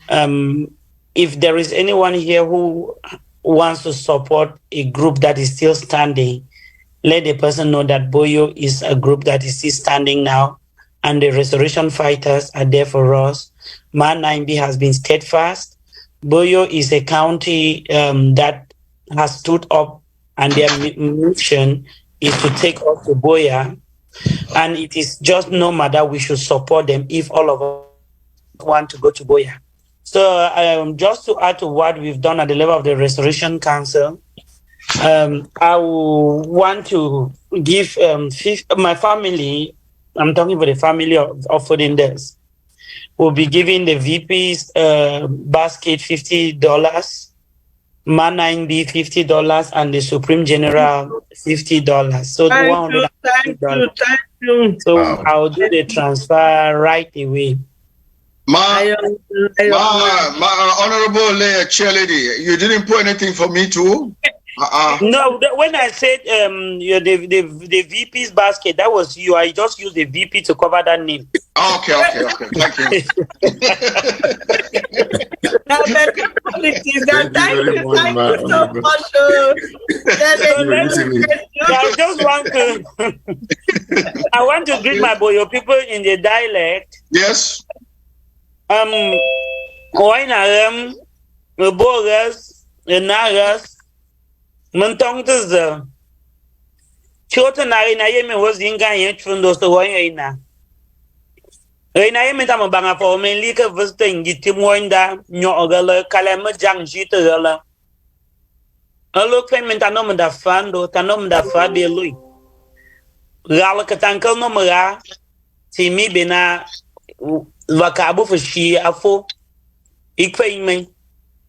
If there is anyone here who wants to support a group that is still standing, let the person know that Boyo is a group that is still standing now, and the restoration fighters are there for us. Man 9B has been steadfast. Boyo is a county that has stood up, and their mission is to take us to Boya. And it is just normal that we should support them if all of us want to go to Boya. So just to add to what we've done at the level of the Restoration Council, I want to give my family, I'm talking for the family of Fodinders, will be giving the VP's basket $50, Man 9B $50, and the Supreme General $50. So Thank you. So I'll do the transfer right away. My honorable cheerleader, you didn't put anything for me too? No, when I said the VP's basket, that was you. I just used the VP to cover that name. Okay. Thank you. Thank you so much. I want to greet my Boyo people in the dialect. Yes. Oinarem, Bogas, Nagas, Montongtas. Chotanari Nayemi was in Ganyan Trundos to Wayna. Reina Tama for me, Lika visiting Gitimonda, Nyogala, Kalama Jang Jitala. A look payment anom da fando, tanom da Fabi Louis. Ralakatanka nomera, Timi Bena Vakabu for she afo. Equate me.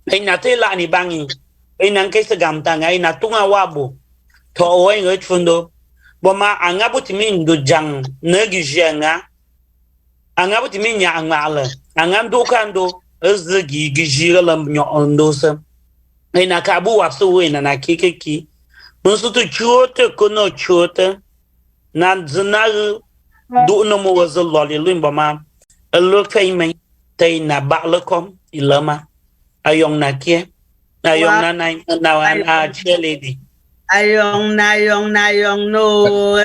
Ainatela ani bangi. Inankesa Gamtanga, Inatunga Wabo. To Owen Rich Fundo. Boma Angabutimin do Jang, Nergijanga. Angabutiminya Angala. Angando Uzgi Gijilam Nyoondosa. Inakabu Wapsu and Akiki. Munsutu Chota Kuno Chota. Nanzana do no more was a lolly limbama. A look payment. Taina Batlacom, Ilama. A young Nakia. A young nine now an cheerleady. A young no. I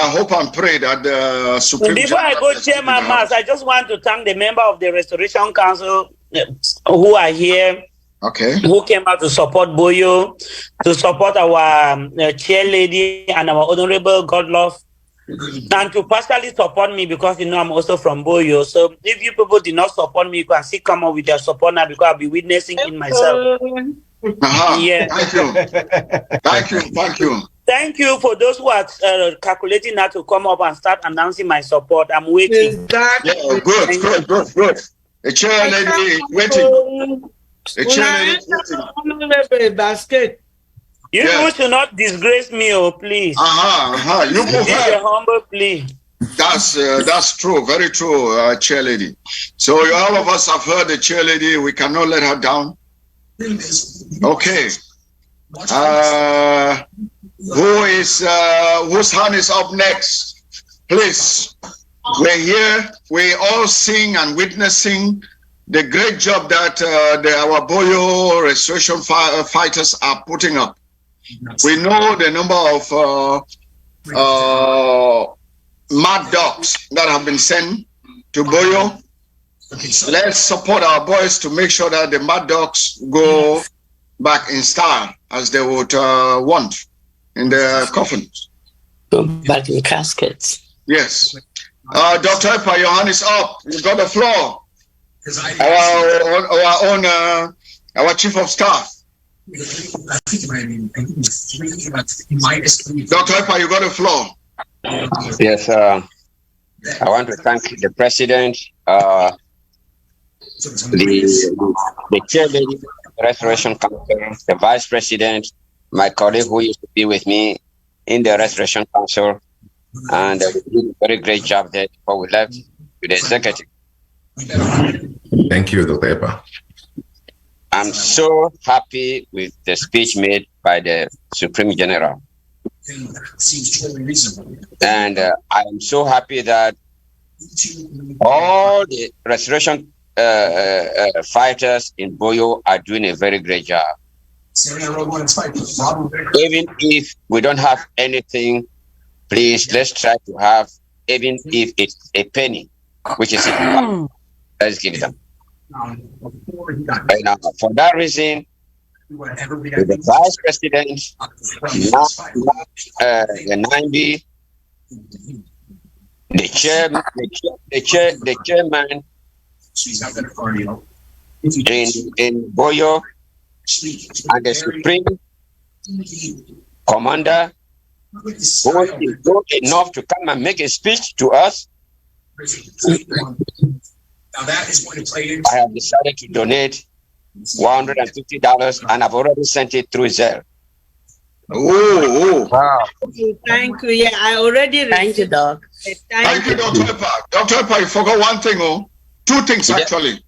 hope and pray that the Supreme Before I go share my mass, I just want to thank the member of the Restoration Council who are here. Okay. Who came out to support Boyo, to support our chair lady and our honorable Godlove, and to personally support me because I'm also from Boyo. So if you people did not support me, you can still come up with your support now because I'll be witnessing in myself. Yeah. Thank you. Thank you for those who are calculating now to come up and start announcing my support. I'm waiting. Exactly. Yeah, good. The chair lady is waiting. The chair lady is basket. You should not disgrace me, please. You this is a humble plea. That's true, very true, chair lady. So all of us have heard the chair lady. We cannot let her down. Okay. Whose hand is up next? Please. We're here. We all seeing and witnessing the great job that our Boyo restoration fighters are putting up. We know the number of mad dogs that have been sent to Boyo. Let's support our boys to make sure that the mad dogs go back in style as they would want in the coffins. Go back in caskets. Yes. Dr. Epa, your hand is up. You got the floor. Our chief of staff. Dr. Epa, you got the floor. Yes, I want to thank the president, the chairman, Restoration Council, the vice president, my colleague who used to be with me, in the Restoration Council, and we did a very great job there before we left to the executive. Thank you, Dr. Epa. I'm so happy with the speech made by the Supreme General. And I am so happy that all the restoration fighters in Boyo are doing a very great job. Even if we don't have anything, please, let's try to have, even if it's a penny, which is let's give them. And, for that reason, the Vice President, the 90, the chairman in Boyo, and the Supreme Commander, who is good enough to come and make a speech to us. I have decided to donate $150, and I've already sent it through Zelle. Oh, wow. Thank you. Yeah, I already. Thank you, Doc. Thank you, Dr. Epa. Dr. Epa, you forgot one thing, two things actually.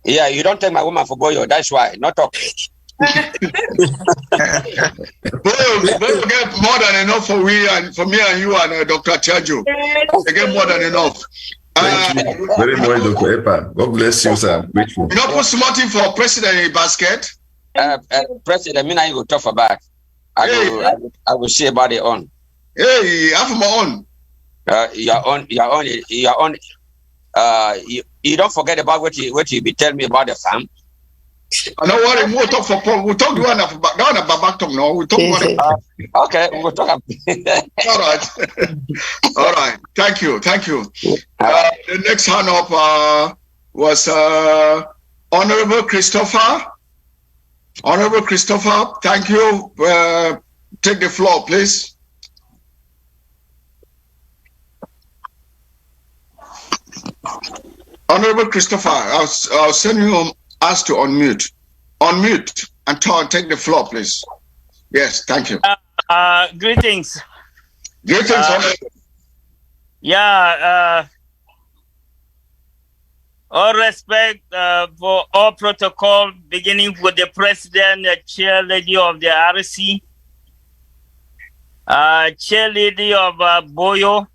Yeah, you don't take my woman for Boyo, that's why. Not talk. Boyo get more than enough for me and you and Dr. Chajo. They get more than enough. Thank you very much, Dr. Epa. God bless you, sir. I'm grateful. You not put something for president in basket? President, me I will talk about. I will say about it on. Hey, I have my own. Your own. You don't forget about what you be telling me about the farm. No worry, we'll talk for Paul. We'll talk one of Babactom now. We'll talk one. Okay, we'll talk. All right. All right. Thank you. The next hand up was Honorable Christopher. Honorable Christopher, thank you. Take the floor, please. Honorable Christopher, I'll send you ask to unmute and take the floor, please. Yes, thank you. Greetings. Honorable. Yeah, all respect for all protocol, beginning with the president, the chair lady of the RC, chair lady of Boyo.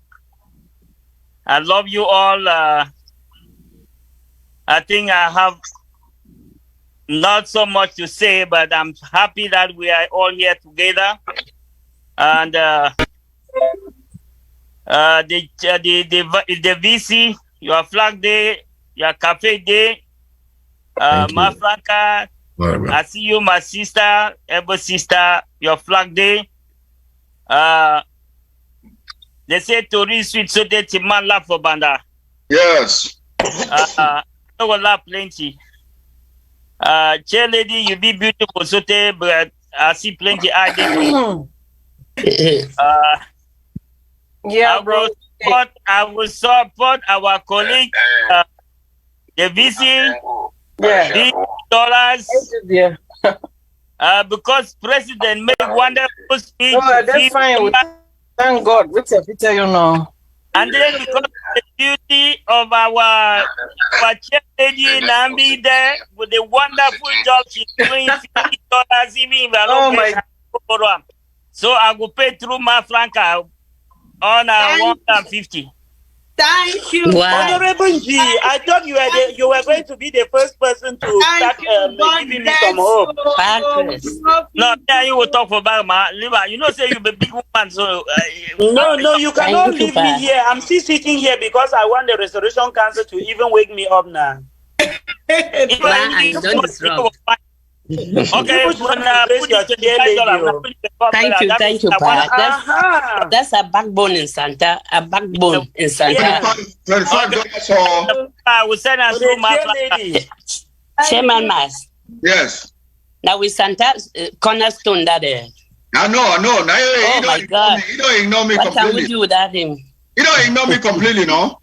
I love you all. I think I have not so much to say, but I'm happy that we are all here together. And the VC, your flag day, your cafe day, Mafranca, I see you, my sister, every sister, your flag day. They say Tori sweet so they Timan laugh for Banda. Yes. I will laugh plenty. Chair lady, you be beautiful, so but I see plenty idea. Yeah, I will support our colleague, the VC, $50. Because President made wonderful speech. Oh, that's fine. Thank God. What's a picture, you know? And then because of the duty of our chair lady Nambi there with the wonderful job she's doing, $50 even if I don't pay. So I will pay through my Franca on 150. Thank you. Wow. Honorable G, I thought you were going to be the first person to start giving me some hope. No, then you will talk for Bagma. You know, say you be big woman, so no, you cannot leave me here. I'm still sitting here because I want the Restoration Council to even wake me up now. Okay, thank you, Pa. That's a backbone in Santa. I will send us through my Chairman Mas. Yes. Now we Santa cornerstone that there. No. Oh my God. You don't ignore me completely. What completely. can we do without him? You don't ignore me completely, no?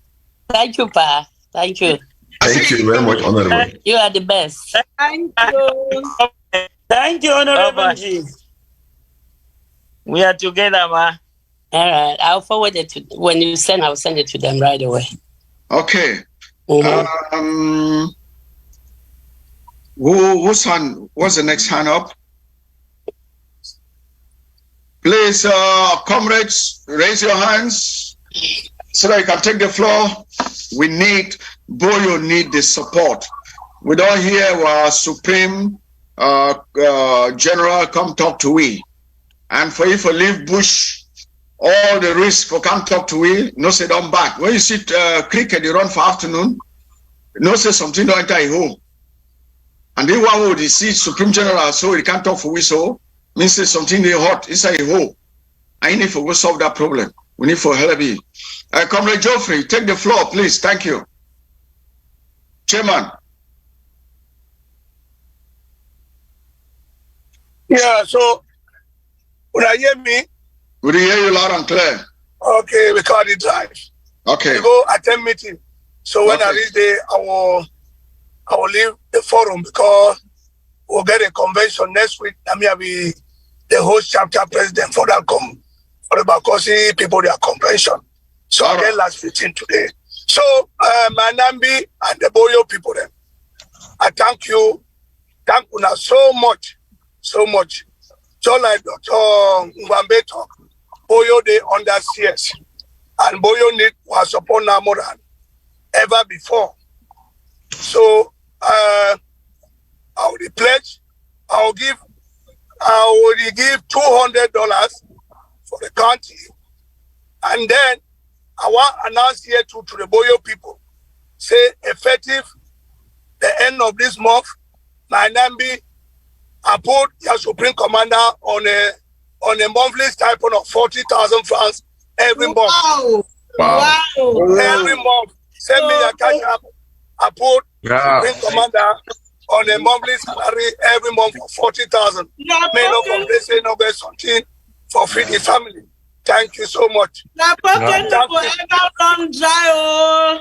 Thank you, Pa. Thank you. Thank you very much, Honorable. You are the best. Thank you. Thank you, Honorable G. We are together, ma. All right, I'll forward it to when you send. I'll send it to them right away. Okay. Mm-hmm. Whose hand? What's the next hand up? Please, comrades, raise your hands so that you can take the floor. We need Boyo need the support. We don't hear our Supreme General come talk to we. And for you to leave bush, all the risk for come talk to we, no say don't back. When you see cricket, you run for afternoon, no say something don't enter your home. And then one would see Supreme General so he can't talk for we so, means say something they hot inside your home. I need to go solve that problem. We need for help. Comrade Geoffrey, take the floor, please. Thank you. Chairman. Yeah, so when I hear me? We hear you loud and clear. Okay, we call it drive. Okay. We go attend meeting. So when I reach there, I will leave the forum because we'll get a convention next week. I mean, I'll be the host chapter president for that for the Bakosi people, their convention. So I get last 15 today. So Manambi and the Boyo people then, I thank you now so much. So like Dr. Mwambe talk, Boyo they under CS. And Boyo need was support now more than ever before. So I will pledge, I will give $200 for the county. And then I want to announce here to the Boyo people, say effective the end of this month, Nambi, I put your Supreme Commander on a monthly stipend of 40,000 francs every month. Wow. Every month. Send me your cash app. I put Supreme Commander on a monthly salary every month for 40,000. May not from this say no get something for feed the family. Thank you so much.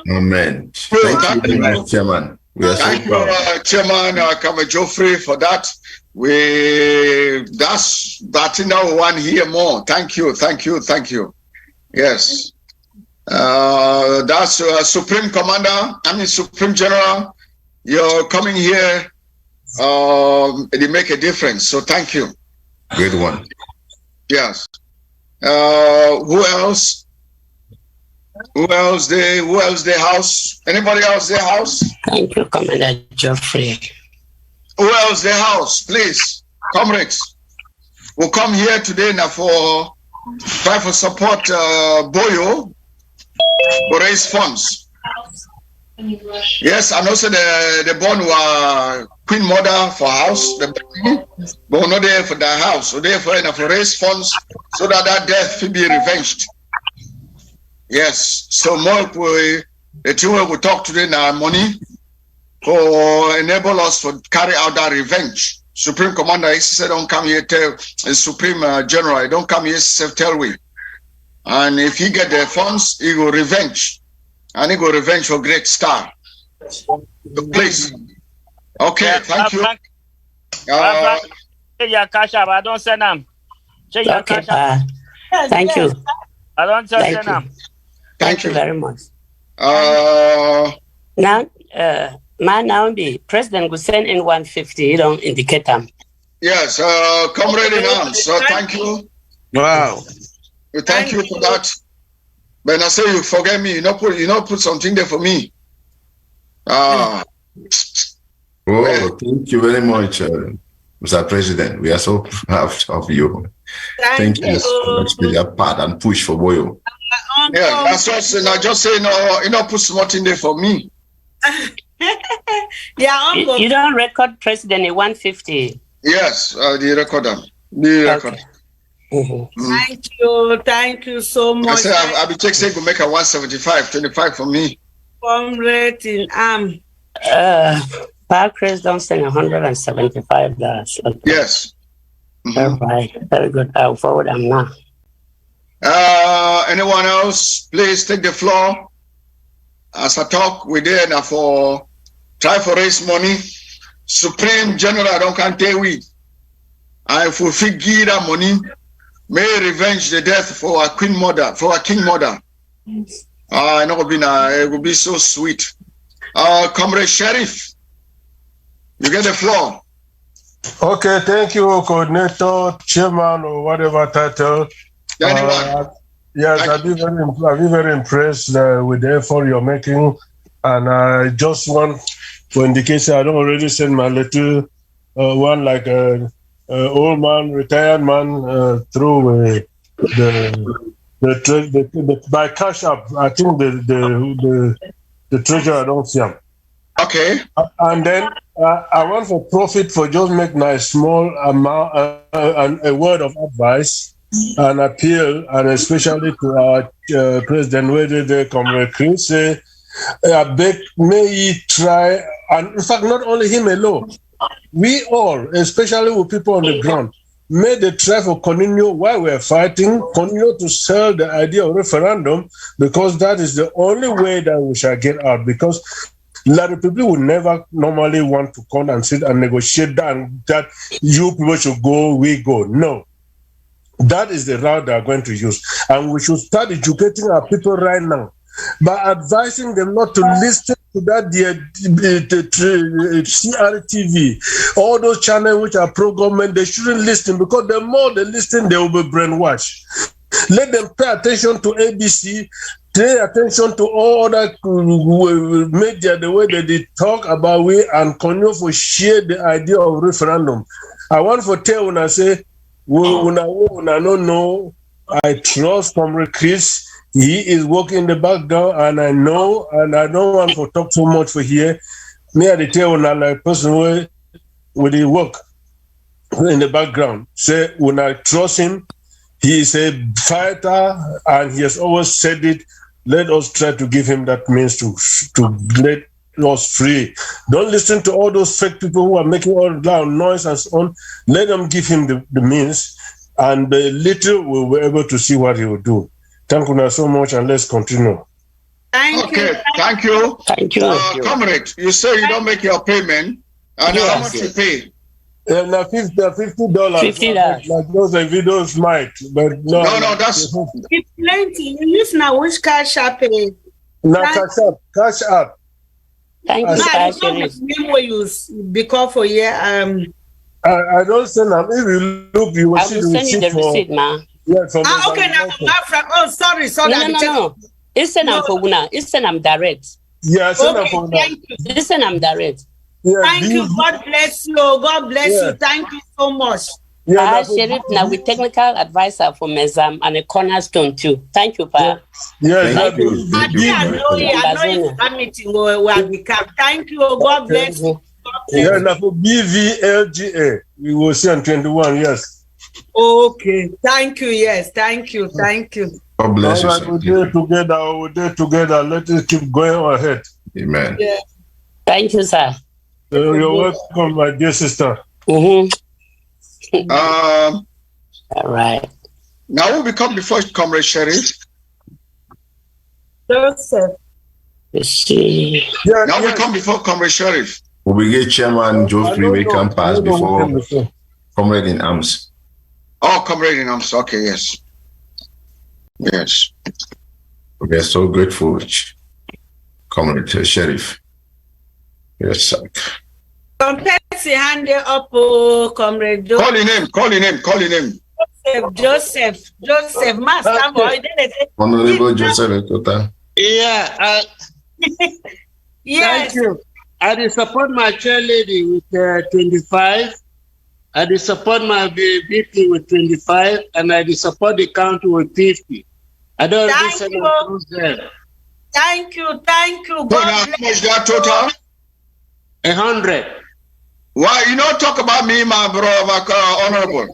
Amen. Thank you very much, Chairman. We are Thank so proud. you, Chairman Comrade Geoffrey, for that. That's now one here more. Thank you. Yes. That's Supreme Commander, Supreme General. You're coming here, they make a difference. So thank you. Good one. Yes. Who else? Who else the house? Anybody else the house? Thank you, Commander Geoffrey. Who else the house? Please, comrades. We'll come here today now for try for support Boyo for raise funds. Yes, and also the born were Queen Mother for house, but we're not there for the house. So therefore enough for raise funds so that death will be revenged. Yes, so more the two will talk today now money for enable us to carry out that revenge. Supreme Commander said don't come here tell Supreme General, don't come here tell we. And if he get the funds, he will revenge. And he will revenge for Great Star. Please. Okay, thank you. Your cash up, I don't send them. Okay, thank you. I don't send them. Thank you very much. Now, the President will send in 150. You don't indicate them. Yes, Comrade in arms. So thank you. Wow. We thank you for that. But I say you forget me. You not put something there for me. Oh, thank you very much, Mr. President. We are so proud of you. Thank you so much for your part and push for Boyo. Yeah, that's what I just say. No, you not put something there for me. Yeah, you don't record President in 150. Yes, the record them. The record. Thank you so much. I said I'll be saying go make a 175, 25 for me. Comrade in arm. Chris don't send $175. Okay. Yes. All right, very good. I'll forward them now. Anyone else? Please take the floor. As I talk, we're there now for try for raise money. Supreme General don't can tell we. I for figure that money. may revenge the death for our queen mother, for our king mother. It would be so sweet. Comrade Sheriff, you get the floor. Okay, thank you, coordinator, chairman, or whatever title. Yes, I've been very impressed with the effort you're making, and I just want for indication I don't already send my little one like a old man, retired man through by cash app. I think the treasurer, I don't see him. Okay. And then I want for profit for just make my small amount a word of advice and appeal, and especially to our president, whether they Comrade Chris, say, I beg, may he try, and in fact, not only him alone, we all, especially with people on the ground, may they try for continue while we're fighting, continue to sell the idea of referendum, because that is the only way that we shall get out. Because a lot of people would never normally want to come and sit and negotiate that you people should go, we go. No. That is the route they are going to use. And we should start educating our people right now by advising them not to listen to that CRTV, all those channels which are pro-government. They shouldn't listen, because the more they listen, they will be brainwashed. Let them pay attention to ABC, pay attention to all other media, the way that they talk about we, and continue to share the idea of referendum. I want to tell when I say, when I don't know, I trust Comrade Chris. He is working in the background, and I know, and I don't want to talk so much for here. Me, I tell when I like person with the work in the background. Say when I trust him, he is a fighter, and he has always said it. Let us try to give him that means to let us free. Don't listen to all those fake people who are making all loud noise and so on. Let them give him the means, and little we'll be able to see what he will do. Thank you so much, and let's continue. Thank you. Comrade, you say you don't make your payment, and how much you pay? $50. Like those videos might, but no, that's it's plenty. You use now which cash app? Cash app. Thank you. Because for I don't send them. If you look, you will see the receipt, man. Yeah, okay, now, sorry. No. It's send them for Una. It's send them direct. Yeah, send them for Una. It's send them direct. Yeah, thank you. God bless you. God bless you. Thank you so much. Yeah, Sheriff, now with technical advisor for Mezam and a cornerstone too. Thank you, Pa. Yes, thank you. I know meeting where we come. Thank you. God bless you. Yeah, now for BVLGA, we will see on 21. Yes. Okay. Thank you. Yes. Thank you. God bless you. We're there together. Let us keep going ahead. Amen. Yeah. Thank you, sir. You're welcome, my dear sister. All right. Now we become the first Comrade Sheriff. Joseph. Now we come before Comrade Sheriff. We get Chairman Geoffrey, we can pass before Comrade in Arms. Oh, Comrade in Arms. Okay, yes. Yes. We are so grateful, Comrade Sheriff. Yes, sir. Hand up, Comrade Joseph. Call your name. Joseph, Master Boy. Honorable Joseph Ekota. Yeah. Yes. Thank you. I support my chairlady with 25. I support my VP with 25, and I support the county with 50. I don't listen to them. Thank you. God bless that total? 100. Why you don't talk about me, my brother, honorable?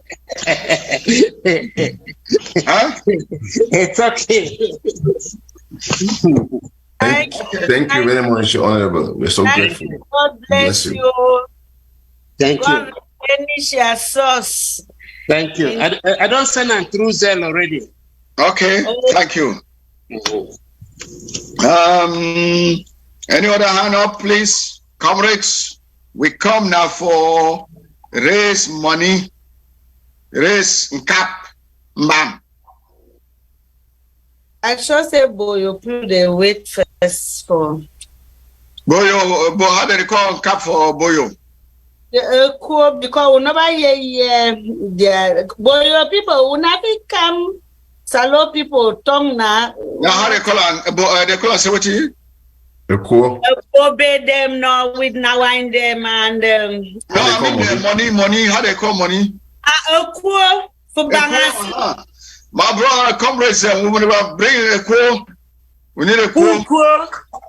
Huh? It's okay. Thank you very much, Honorable. We're so grateful. God bless you. Thank God finish your sauce. Thank you. I don't send them through Zelle already. Okay, thank you. Any other hand up, please? Comrades, we come now for raise money, raise cap, Ma'am. I should say Boyo, put the wait first for. Boyo, how do they call cap for Boyo? Because whenever the Boyo people, whenever come, Salo people tongue now. Now how they call on say what you? The core. Obey them now with now and them and no, I mean money. How they call money? For balance. My brother, comrades, we will bring a quo. We need a quo.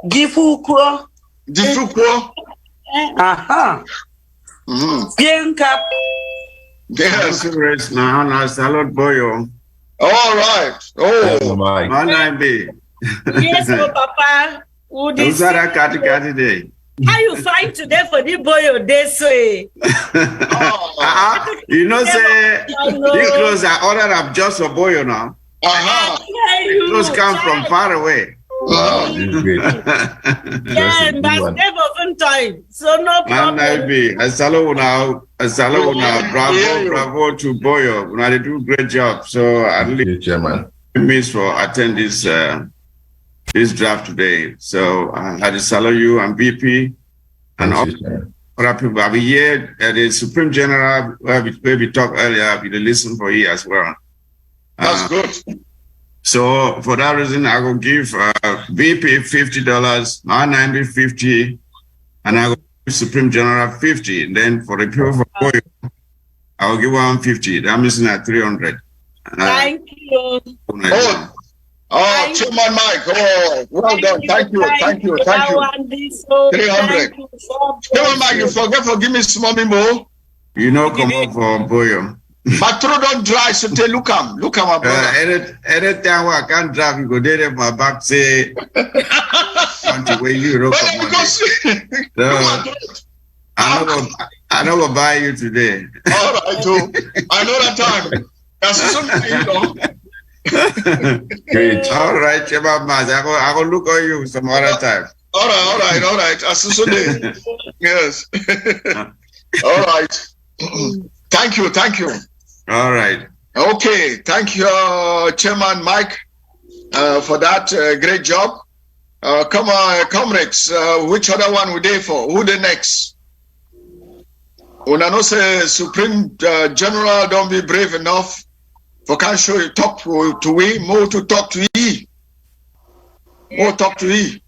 Give who quo? Give quo. Aha. Bien cap. Yes. Now, salute Boyo. All right. Oh, my name be. Yes, Papa. Who's that cat day? How you fight today for the Boyo this way? You know, say these clothes are ordered up just for Boyo now. Clothes come from far away. Wow, this is great. Yeah, that's never fun time. So no problem. I salute now. Bravo to Boyo. Now they do a great job. So at least chairman miss for attend this draft today. So I just salute you and BP and all other people. I'll be here at the Supreme General where we talked earlier. I'll be listening for you as well. That's good. So for that reason, I will give BP $50, R90 $50, and I will give Supreme General $50. And then for the people for Boyo, I will give $150. That means at $300. Thank you. Chairman Mike. Oh, well done. Thank you. 300. Chairman Mike, you forget for give me small more. You know, come up for Boyo. But throw don't dry, so tell look my brother. Anytime I can't drive, you go there my back say where you rock I never buy you today. All right, too. I know that time. That's something you know. Great. All right, Cheba Mas. I will look on you some other time. All right. As Sunday. Yes. All right. Thank you. All right. Okay. Thank you, Chairman Mike, for that great job. Come on, comrades. Which other one we there for? Who the next? When I know say Supreme General don't be brave enough for can show you talk to we more to talk to ye. More talk to ye.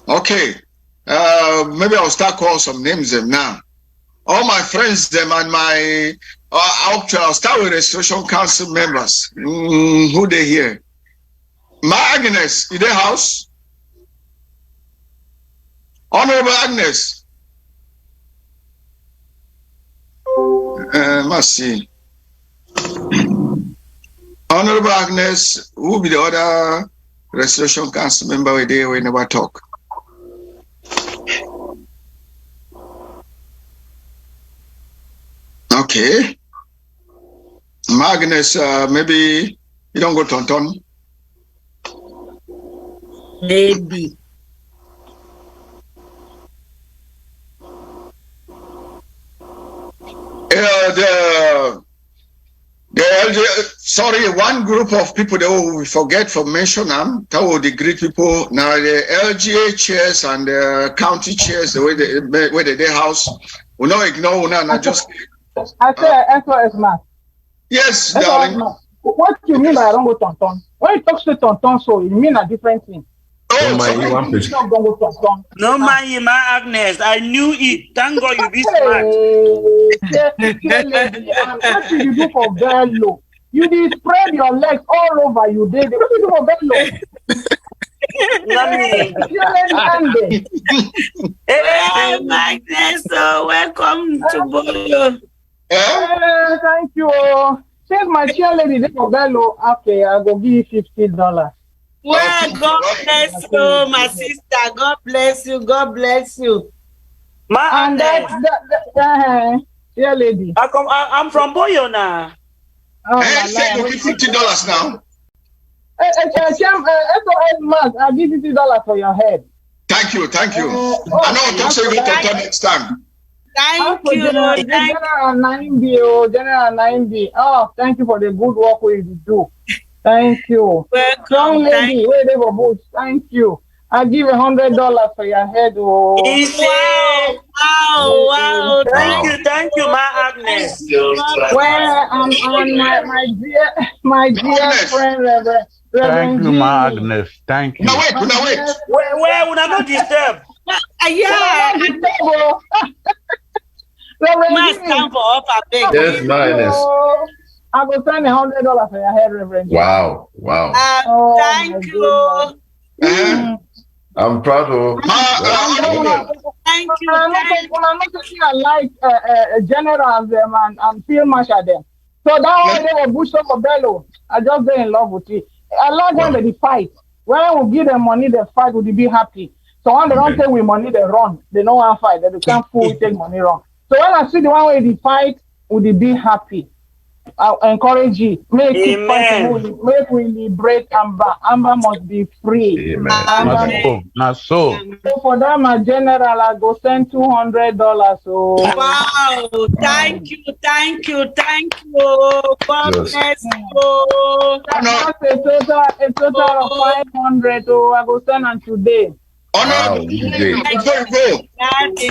Okay. Maybe I'll start calling some names them now. All my friends, them and my I'll start with Restoration Council members. Who they here? My Agnes, in their house. Honorable Agnes. Must see. Honorable Agnes, who will be the other Restoration Council member we there we never talk? Okay. Magnus, maybe you don't go Tonton? Maybe. Sorry, one group of people that we forget to mention them. That were the great people. Now the LGA chairs and the county chairs, the way they house. We not ignore. We not just. I say SOS man. Yes, darling. What you mean by I don't go Tonton? When you talk to Tonton, so you mean a different thing. Oh, my no, my Agnes, I knew it. Thank God you be smart. What did you do for Bello? You did spread your legs all over. You did. What did you do for Bello? Hey, Agnes, welcome to Boyo. Thank you. Since my cheerleader is for Bello, okay, I go give you $50. Well, God bless you, my sister. God bless you. God bless you. And that cheerleader. I'm from Boyo now. Hey, say you give $50 now. SOS Mass, I'll give $50 for your head. Thank you. I know I'll talk to you next time. Thank you. General 9B, General 9B. Oh, thank you for the good work we do. Thank you. Strong lady, where they were both. Thank you. I give $100 for your head. Oh. Wow. Thank you, Ma Agnes. Well, and my dear friend, Reverend. Thank you, Ma Agnes. Thank you. Now wait. Where would I not disturb? Yeah. Yes, Ma Agnes. I will send $100 for your head, Reverend. Wow. Thank you. I'm proud of. Thank you. I'm not taking a like generals them and field marshal them. So that one they were bush up for bellow. I just get in love with it. I like when they fight. When we give them money, they fight, would they be happy? So when they don't take with money, they run. They don't want to fight. They can't fool take money run. So when I see the one where they fight, would they be happy? I encourage you. Make it fighting. Make we liberate Amba. Amba must be free. Not so. So for that, my general, I go send $200. So wow, thank you. God bless you. That's a total of 500. So I go send on today. Honorable, before you go,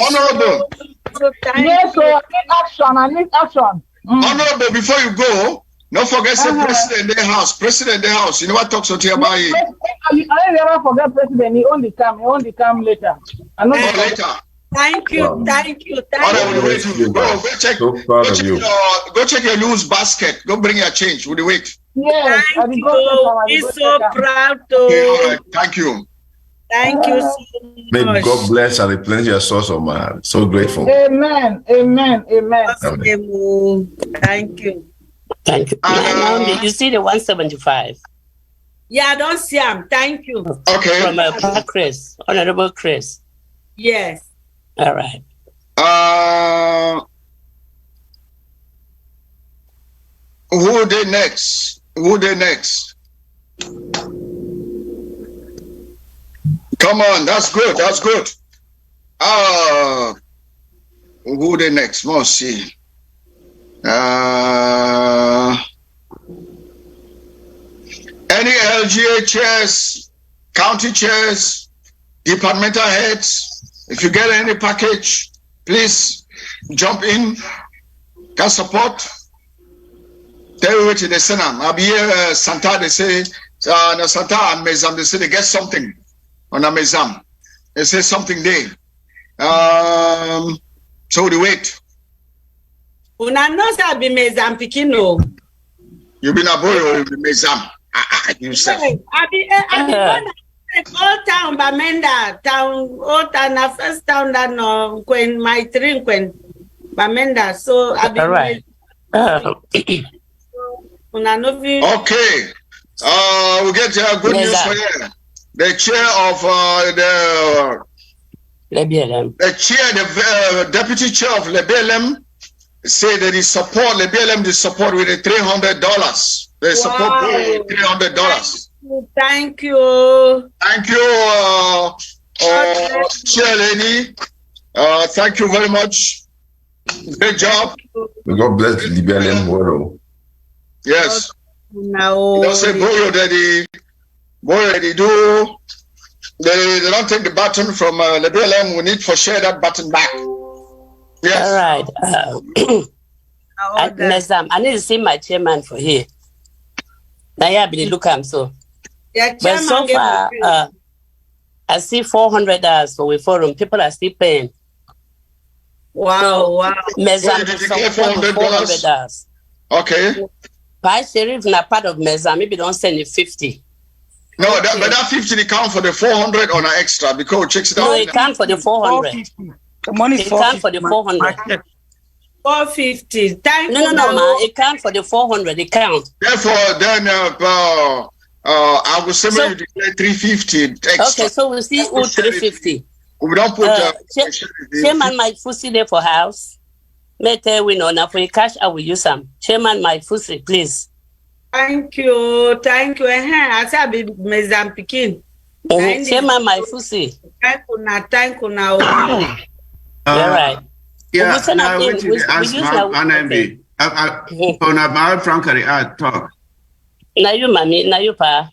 honorable. Yes, so I need action. Honorable, before you go, don't forget the president in the house. You know what talks to you about it? I never forget president. He only come later. I know later. Thank you. Go check your loose basket. Go bring your change. Will you wait? Yes. Thank you. He's so proud to. Okay, all right. Thank you. Thank you so May much. God bless and replenish your source of man. So grateful. Amen. Thank you. Thank you. Now, you see the 175? Yeah, I don't see him. Thank you. Okay. From Chris, Honorable Chris. Yes. All right. Who they next? Come on, that's good. Who they next? Let's see. Any LGA chairs, county chairs, departmental heads, if you get any package, please jump in, can support. Tell you what they say now. I'll be here, Santa, they say, no, Santa and Mezam, they say they get something on a Mezam. They say something there. So we wait. Una no sabi Mezam Pikino. You been a boy or you been Mezam? You said. I be Old Town Bamenda town. Old Town, the first town that no when my drink when Bamenda. So I be all right. Una no be. Okay. We get good news for you. The chair of the lebialem. The deputy chair of lebialem say that he support lebialem. They support with the $300. They support with $300. Thank you. Chair lady. Thank you very much. Great job. May God bless the lebialem world. Yes. No. Don't say boy they do. They don't take the button from lebialem. We need for share that button back. Yes. All right. Mezam, I need to see my chairman for here. Now yeah, be look am so. Yeah, but so far, I see $400 for we forum. People are still paying. Wow. Mezam $400. Okay. By Sheriff na part of Mezam, maybe don't send it 50. No, but that 50 they count for the 400 on an extra because checks it out. No, it count for the 400. The money it count for the 400. 450. No, ma. It count for the 400. It count. Therefore, then I will say you declare 350 extra. Okay, so we see 350. We don't put. Chairman Mike Fusi there for house. May tell we know now for cash I will use them. Chairman Mike Fusi, please. Thank you. I said be Mezam Pikin. Chairman Mike Fusi. Thank you now. All right. Yeah, now we ask Anambi. On a frankly, I talk. Now you, mommy, now you, pa.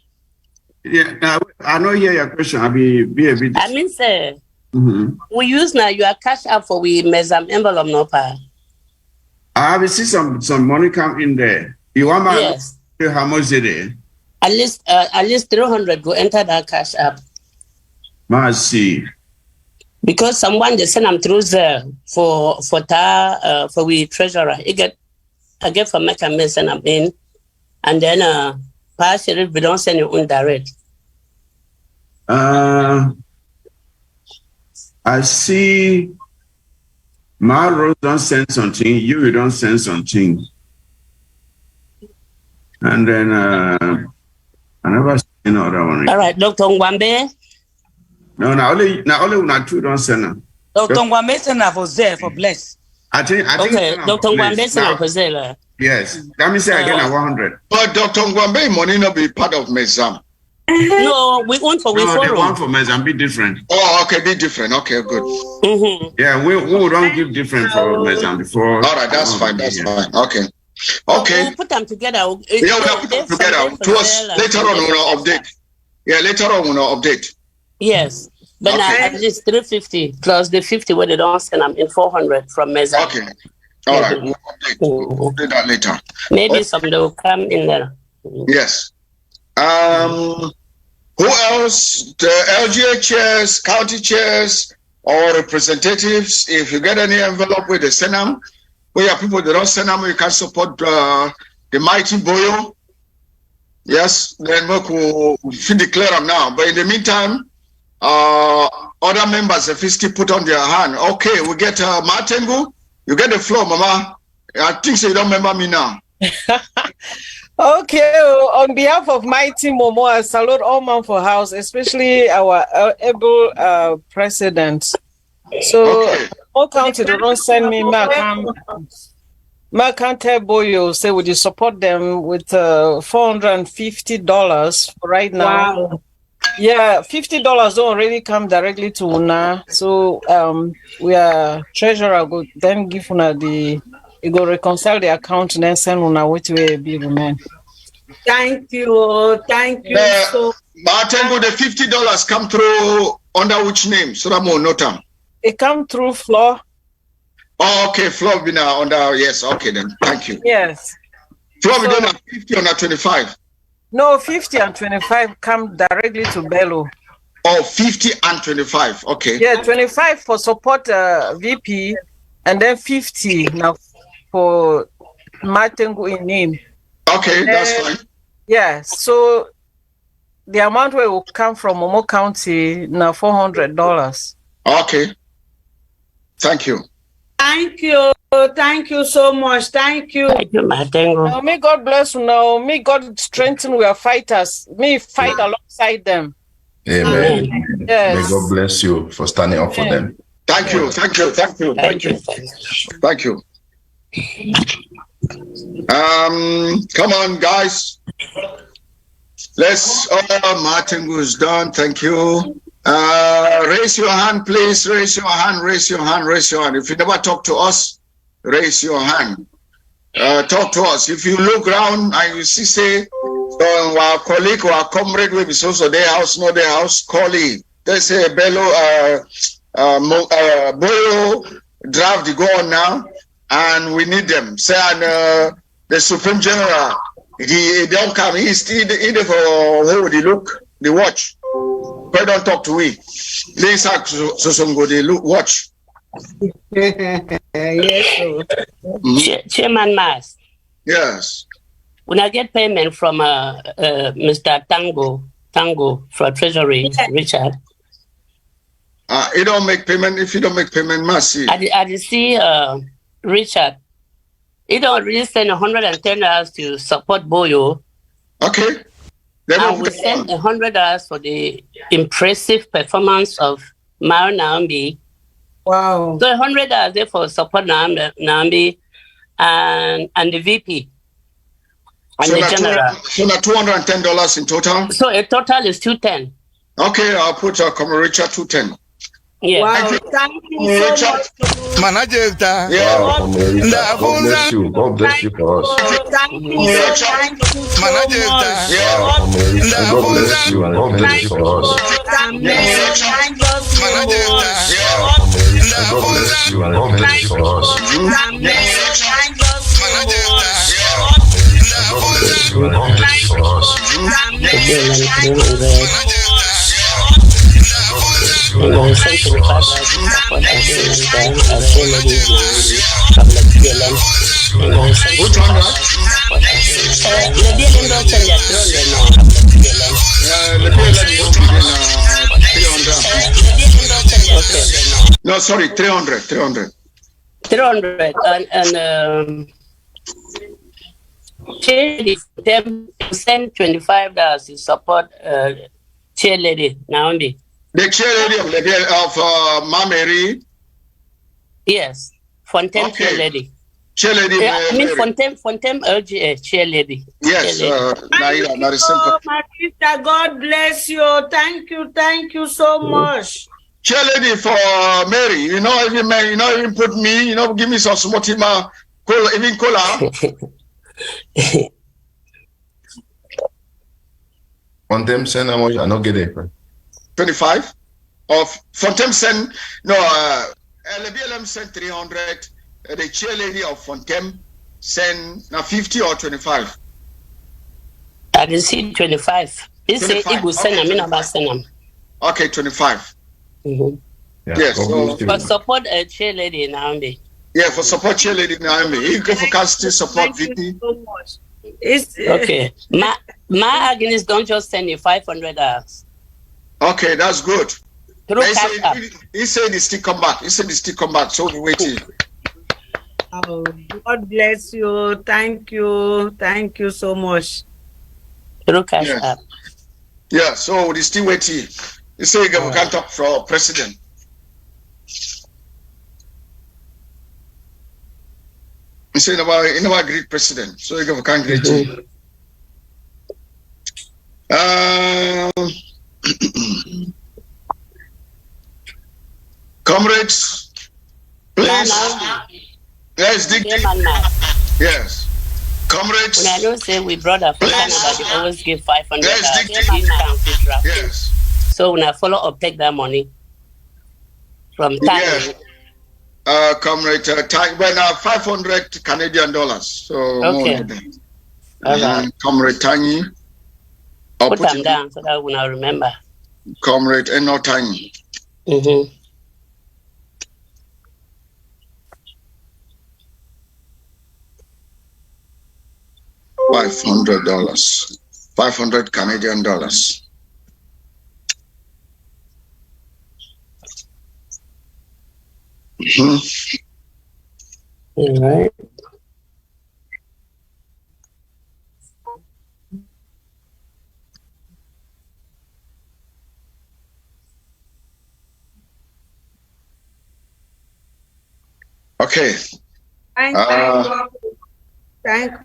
Yeah, now I know your question. I'll be a bit. I mean, sir, we use now your cash app for we mesam envelope, no, pa. I have see some money come in there. You want my yes. How much is it? At least 300 go enter that cash app. Must see. Because someone they send them through there for we treasurer. I get from make a mess and I'm in, and then partially we don't send you on direct. I see. Marshal don't send something. You don't send something, and then I never seen another one. All right, Dr. Ngwambe. No, only not two don't send them. Dr. Ngwambe send for there for bless. I think okay, Dr. Ngwambe send for there. Yes, let me say again at 100. But Dr. Ngwambe money not be part of Mezam. No, we want for we forum. The one for Mezam be different. Oh, okay, be different. Okay, good. Yeah, we don't give different for Mezam before. All right, that's fine. That's fine. Okay. Okay. We'll put them together. Yeah, we'll put them together. To us later on we'll update. Yeah, later on we'll update. Yes. But now at least 350 plus the 50 where they don't send them in 400 from Mezam. Okay. All right. We'll update. We'll do that later. Maybe some they will come in there. Yes. Who else? The LGA chairs, county chairs, or representatives. If you get any envelope with the send them, we have people that don't send them, you can support the mighty Boyo. Yes, then we will declare them now. But in the meantime, other members, if you still put on their hand, okay, we get Martengu. You get the floor, Mama. I think so you don't remember me now. Okay, on behalf of Mighty Momo, I salute all man for house, especially our able president. So, all county don't send me my can't tell Boyo, say, would you support them with $450 right now? Wow. Yeah, $50 don't already come directly to Una. So, we are treasurer go then give Una you go reconcile the account and then send Una what will be remain. Thank you. Thank you. So Martin, would the $50 come through under which name? So that more notam. It come through Flo. Oh, okay. Flo be now under yes, okay then. Thank you. Yes. Flo be done at 50 or 25. No, 50 and 25 come directly to Bello. Oh, 50 and 25. Okay. Yeah, 25 for support VP and then 50 now for Martengu in name. Okay, that's fine. Yeah, so the amount where will come from Momo County now $400. Okay. Thank you. Thank you. Thank you so much. Thank you. Thank you, Martengu. Now, may God bless you now. May God strengthen our fighters. May fight alongside them. Amen. Yes. May God bless you for standing up for them. Thank you. Thank you. Thank you. Thank you. Thank you. Come on, guys. Let's. Martin was done. Thank you. Raise your hand, please. Raise your hand. Raise your hand. Raise your hand. If you never talk to us, raise your hand. Talk to us. If you look around and you see, say, our colleague or our comrade will be so their house, not their house, colleague. They say Bello, Boyo draft the go on now. And we need them. Say, and the Supreme General, he don't come. He's still either for who they look, they watch. But don't talk to we. Please ask so some go they look watch. Yes. Chairman Mas. Yes. When I get payment from Mr. Tango for Treasury, Richard. You don't make payment. If you don't make payment, Mas. I see. Richard, you don't really send $110 to support Boyo. Okay. And we send $100 for the impressive performance of Mao Naambi. Wow. So $100 there for support Naambi and the VP. And so the general. So now $210 in total? So a total is $210. Okay, I'll put Richard $210. Yeah. Wow, thank you so much. Manager, Wow, America. God bless you. God bless you for us. Thank you so much. Wow, America. God bless you. God bless you for us. Thank you so much. Wow, America. God bless you. God bless you for us. God bless you. God bless you for us. And we sent 25 support again and then Chile from the BLM. And we sent 25 support again. The BLM don't send their 300 now from the BLM. No, sorry, 300. 300 and Chile them send $25 to support cheerleader Naomi. The cheerleader of Mameri. Yes, Fontaine cheerleader. Cheerleader. I mean Fontaine cheerleader. Yes, my sister, God bless you. Thank you so much. Cheerleader for Mary, even put me, give me some smotima, cola, even cola. Fontaine send how much? I not get it. 25. Of Fontaine send lebialem send 300. The cheerleader of Fontaine send now 50 or 25. I can see 25. This say it will send them in about send them. Okay, 25. Mm-hmm. Yes. So, for support a cheerleader Naomi. Yeah, for support cheerleader Naomi. You go for casting support VP. So much. Okay. My Agnes don't just send you $500. Okay, that's good. He said he still come back. So we're waiting. Oh, God bless you. Thank you so much. Through cash app. Yeah, so we're still waiting. He said we can't talk for president. He said about great president. So we can't greet him. Comrades, please. Yes, yes. Comrades. When I don't say we brought a from Canada, they always give $500. Yes. So when I follow up, take that money from Tanya. Comrade, 500 Canadian dollars. So okay. More than that. Comrade Tanya. Put them down so that when I remember. Comrade Eno Tanya. Mm-hmm. $500. 500 Canadian dollars. All right. Okay. Thank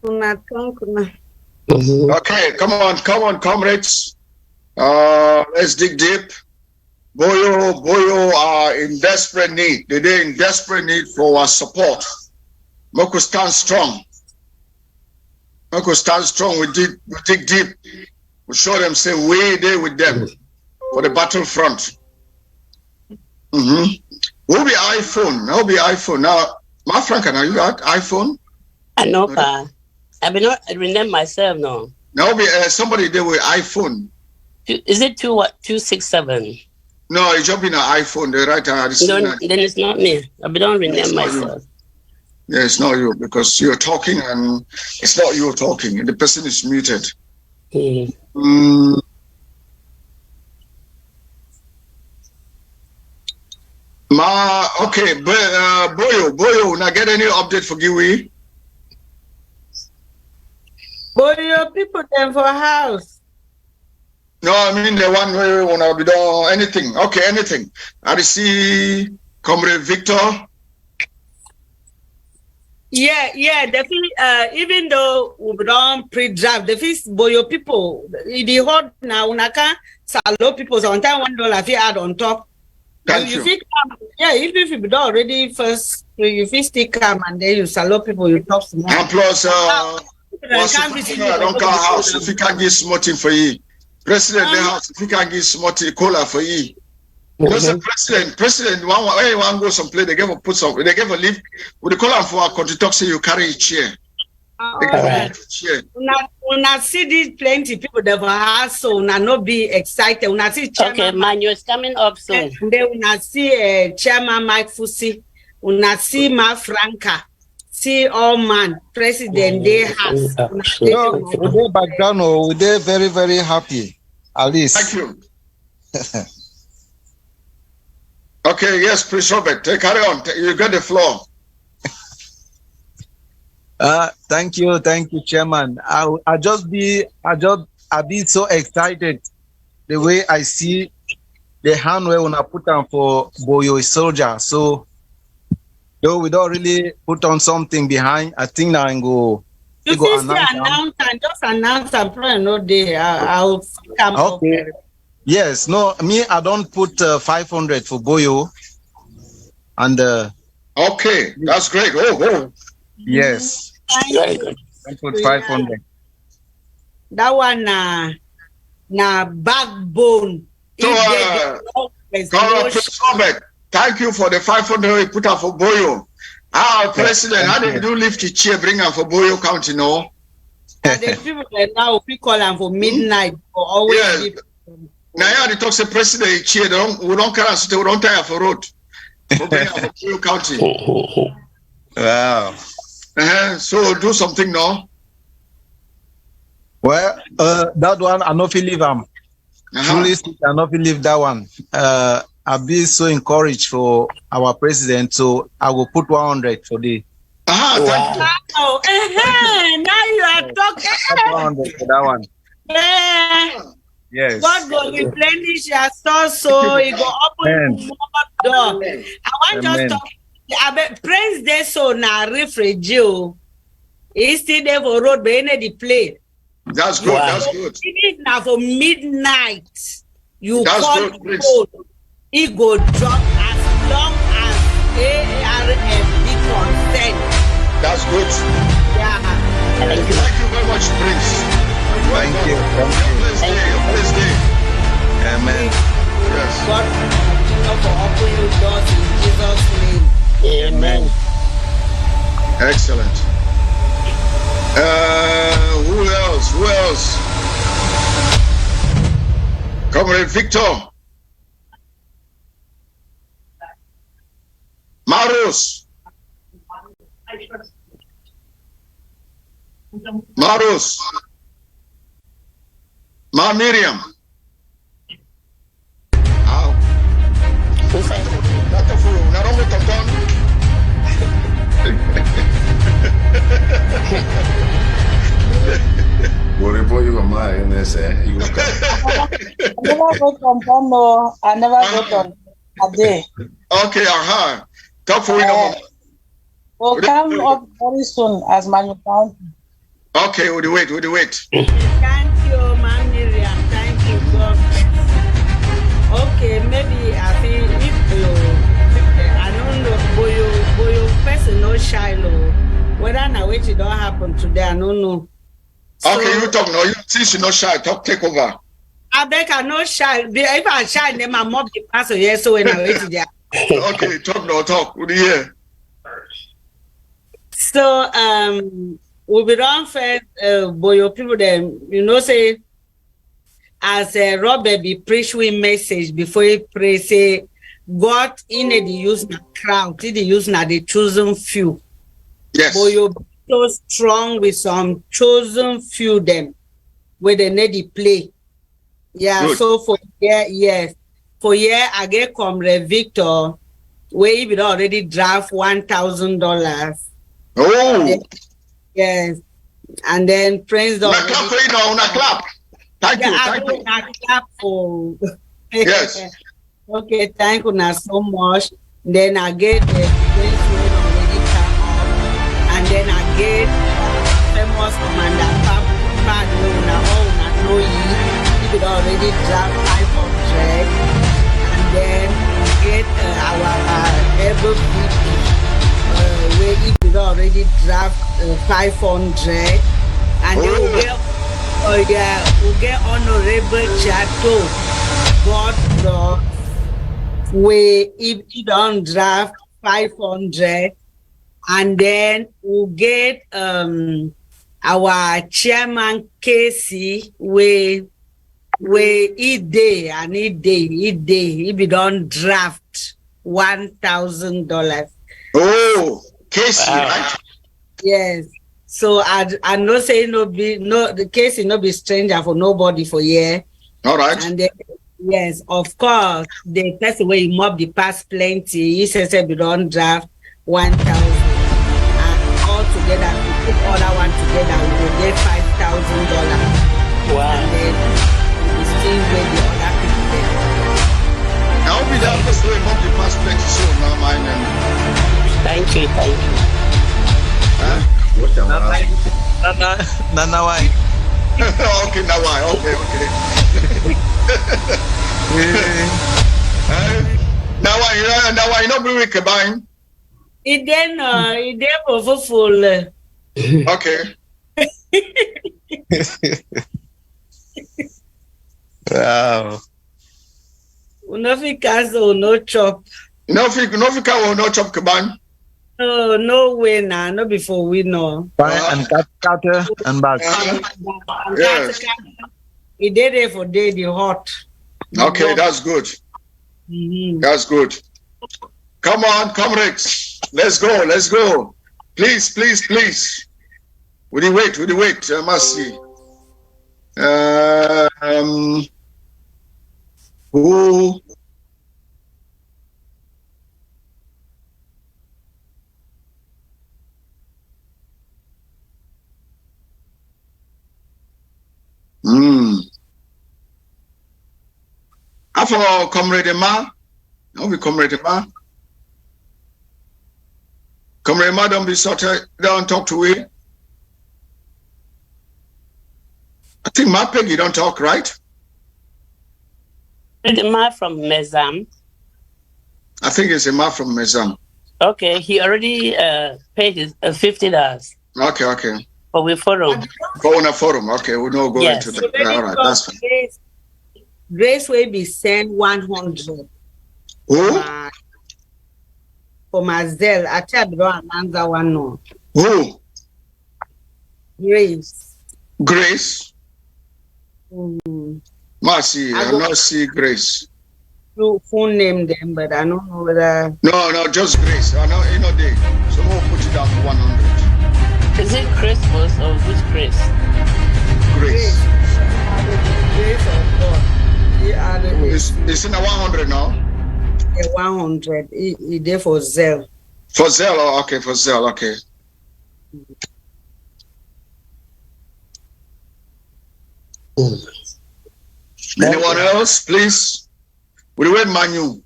you. Okay, come on, comrades. Let's dig deep. Boyo are in desperate need. They're in desperate need for our support. Moko stand strong. We dig deep. We show them, say, we're there with them for the battlefront. We'll be iPhone. Now, my Frank, are you at iPhone? I know, pa. I may not rename myself, no. Now, be somebody there with iPhone. Is it 267? No, it's jumping an iPhone. They write no, then it's not me. I don't rename myself. Yeah, it's not you because you're talking and it's not you talking. The person is muted. Okay, Boyo, now get any update for Giwi? Boyo, people them for house. No, I mean the one where when I'll be done anything. Okay, anything. I see Comrade Victor. Yeah. Even though we don't pre-draft, the first Boyo people, it is hot now. Unaka salo people so on time $1 if you add on top. Thank you. Fit come, yeah, even if you don't already first, you fit still come and then you salute people, you talk to them. And plus, I don't call house if you can get smarting for you. President the house if you can get smarting cola for you. Because the president one go some place, they give a put some, they give a leave. With the call for a country talk, say you carry a chair. Una see these plenty people that have so una not be excited. Una see okay, Manu is coming up soon. And then una see Chairman Mike Fusi, una see Ma Franca, see all man president they have. With their background, they're very, very happy. At least. Thank you. Okay, yes, Prince Robert, carry on. You got the floor. Thank you, Chairman. I be so excited the way I see the hand where when I put on for Boyo soldier. So though we don't really put on something behind, I think now I go. You go announce and just announce and pray no day. I'll come okay. Up. Yes, no, me I don't put 500 for Boyo, and okay, that's great. Oh. Yes. Very good. I put 500. That one na backbone. So Prince Robert, thank you for the 500 you put up for Boyo. President, how did you lift the chair bring her for Boyo County, no? The people that now we call them for midnight for always. Yes. Now they talk to president chair, we don't carry us, we don't tire for road. For bring her for Boyo County. Wow. So do something now. Well, that one I not leave them. Truly, I not leave that one. I'll be so encouraged for our president, so I will put 100 for the. Now you are talking. 100 for that one. Yes. God will replenish your store, so it will open more door. I want just to. Praise the so now refugee. He's still there for road, but in the plane. That's good. Wow. That's good. It is now for midnight. You that's call good, code. It go drop as long as ARM be consent. That's good. Yeah. Thank you very much, Prince. Thank you. Bless day. Amen. Yes. God continue to open your doors in Jesus' name. Amen. Excellent. Who else? Comrade Victor. Marus. Ma Miriam. I never vote on a day. Okay, talk for you. We'll come up very soon as Manu County. Okay, we'll wait. Thank you, Ma'am Miriam. Thank you, God. Okay, maybe I think if I don't know, Boyo person no Shiloh. Whether now which it don't happen today, I don't know. Okay, you talk now. You since you no shy, take over. I beg I no shy. If I shy, then my mom be pass here. So when I wait there. Okay, talk. What do you hear? So we be run first. Boyo people them, say as Robert be preach with message before he pray say God in the use na crowd, the use na the chosen few. Yes. Boyo so strong with some chosen few them where they need to play. Yeah, good. So for I get Comrade Victor where he already draft $1,000. Oh yes. And then Prince clap. Thank you. Clap for yes. Okay, thank you now so much. Then I get the Prince already come up, and then I get famous Commander Pad know he could already draft 500, and then I get already draft 500, and then we'll get Honorable Chateau. God bless. If he don't draft 500, and then we'll get our chairman Casey we each day if we don't draft $1,000. Oh, Casey, right? Yes. So I no say the Casey no be stranger for nobody for year. All right. And then, yes, of course, the person where you mob the past plenty, he says we don't draft 1,000. And all together, we put all that one together, we will get $5,000. Wow. And then we still get the other people there. I hope you don't just mob the past plenty so now, my name. Thank you. Nana, why? Okay, now why? Okay. Now why you not bring combine? It then full. Okay. Wow. No chop. No chop combine. No way now. No before we know. And cutter and back. Yes. It did it for day the hot. Okay, that's good. That's good. Come on, comrades. Let's go. Please. Will you wait? I must see. Who? After Comrade Ma, don't be Comrade Ma. Comrade Ma, don't be sorted. Don't talk to it. I think Ma Peggy don't talk, right? The Ma from Mezam. I think it's a Ma from Mezam. Okay, he already paid his $50. Okay. But we forum. Go on a forum. Okay, we don't go into that. All right, that's fine. Grace will be sent 100. Who? For Mazel. I tell you another one no. Who? Grace. Mercy, I not see Grace. You full name them, but I don't know whether. No, just Grace. I know you know they. So we'll put it down for 100. Is it Chris or which Chris? Grace. Grace of God. It's in a 100 now. Yeah, 100. He there for Zell. For Zell, oh, okay. For Zell, okay. Anyone else, please? We wait, Manu.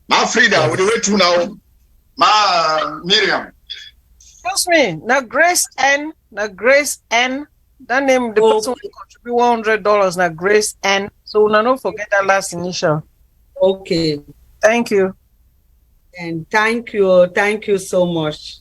Ma Frida, we wait too now. Ma Miriam. Excuse me. Now Grace N. That name the person will contribute $100. Now Grace N. So now don't forget that last initial. Okay. Thank you. And thank you so much.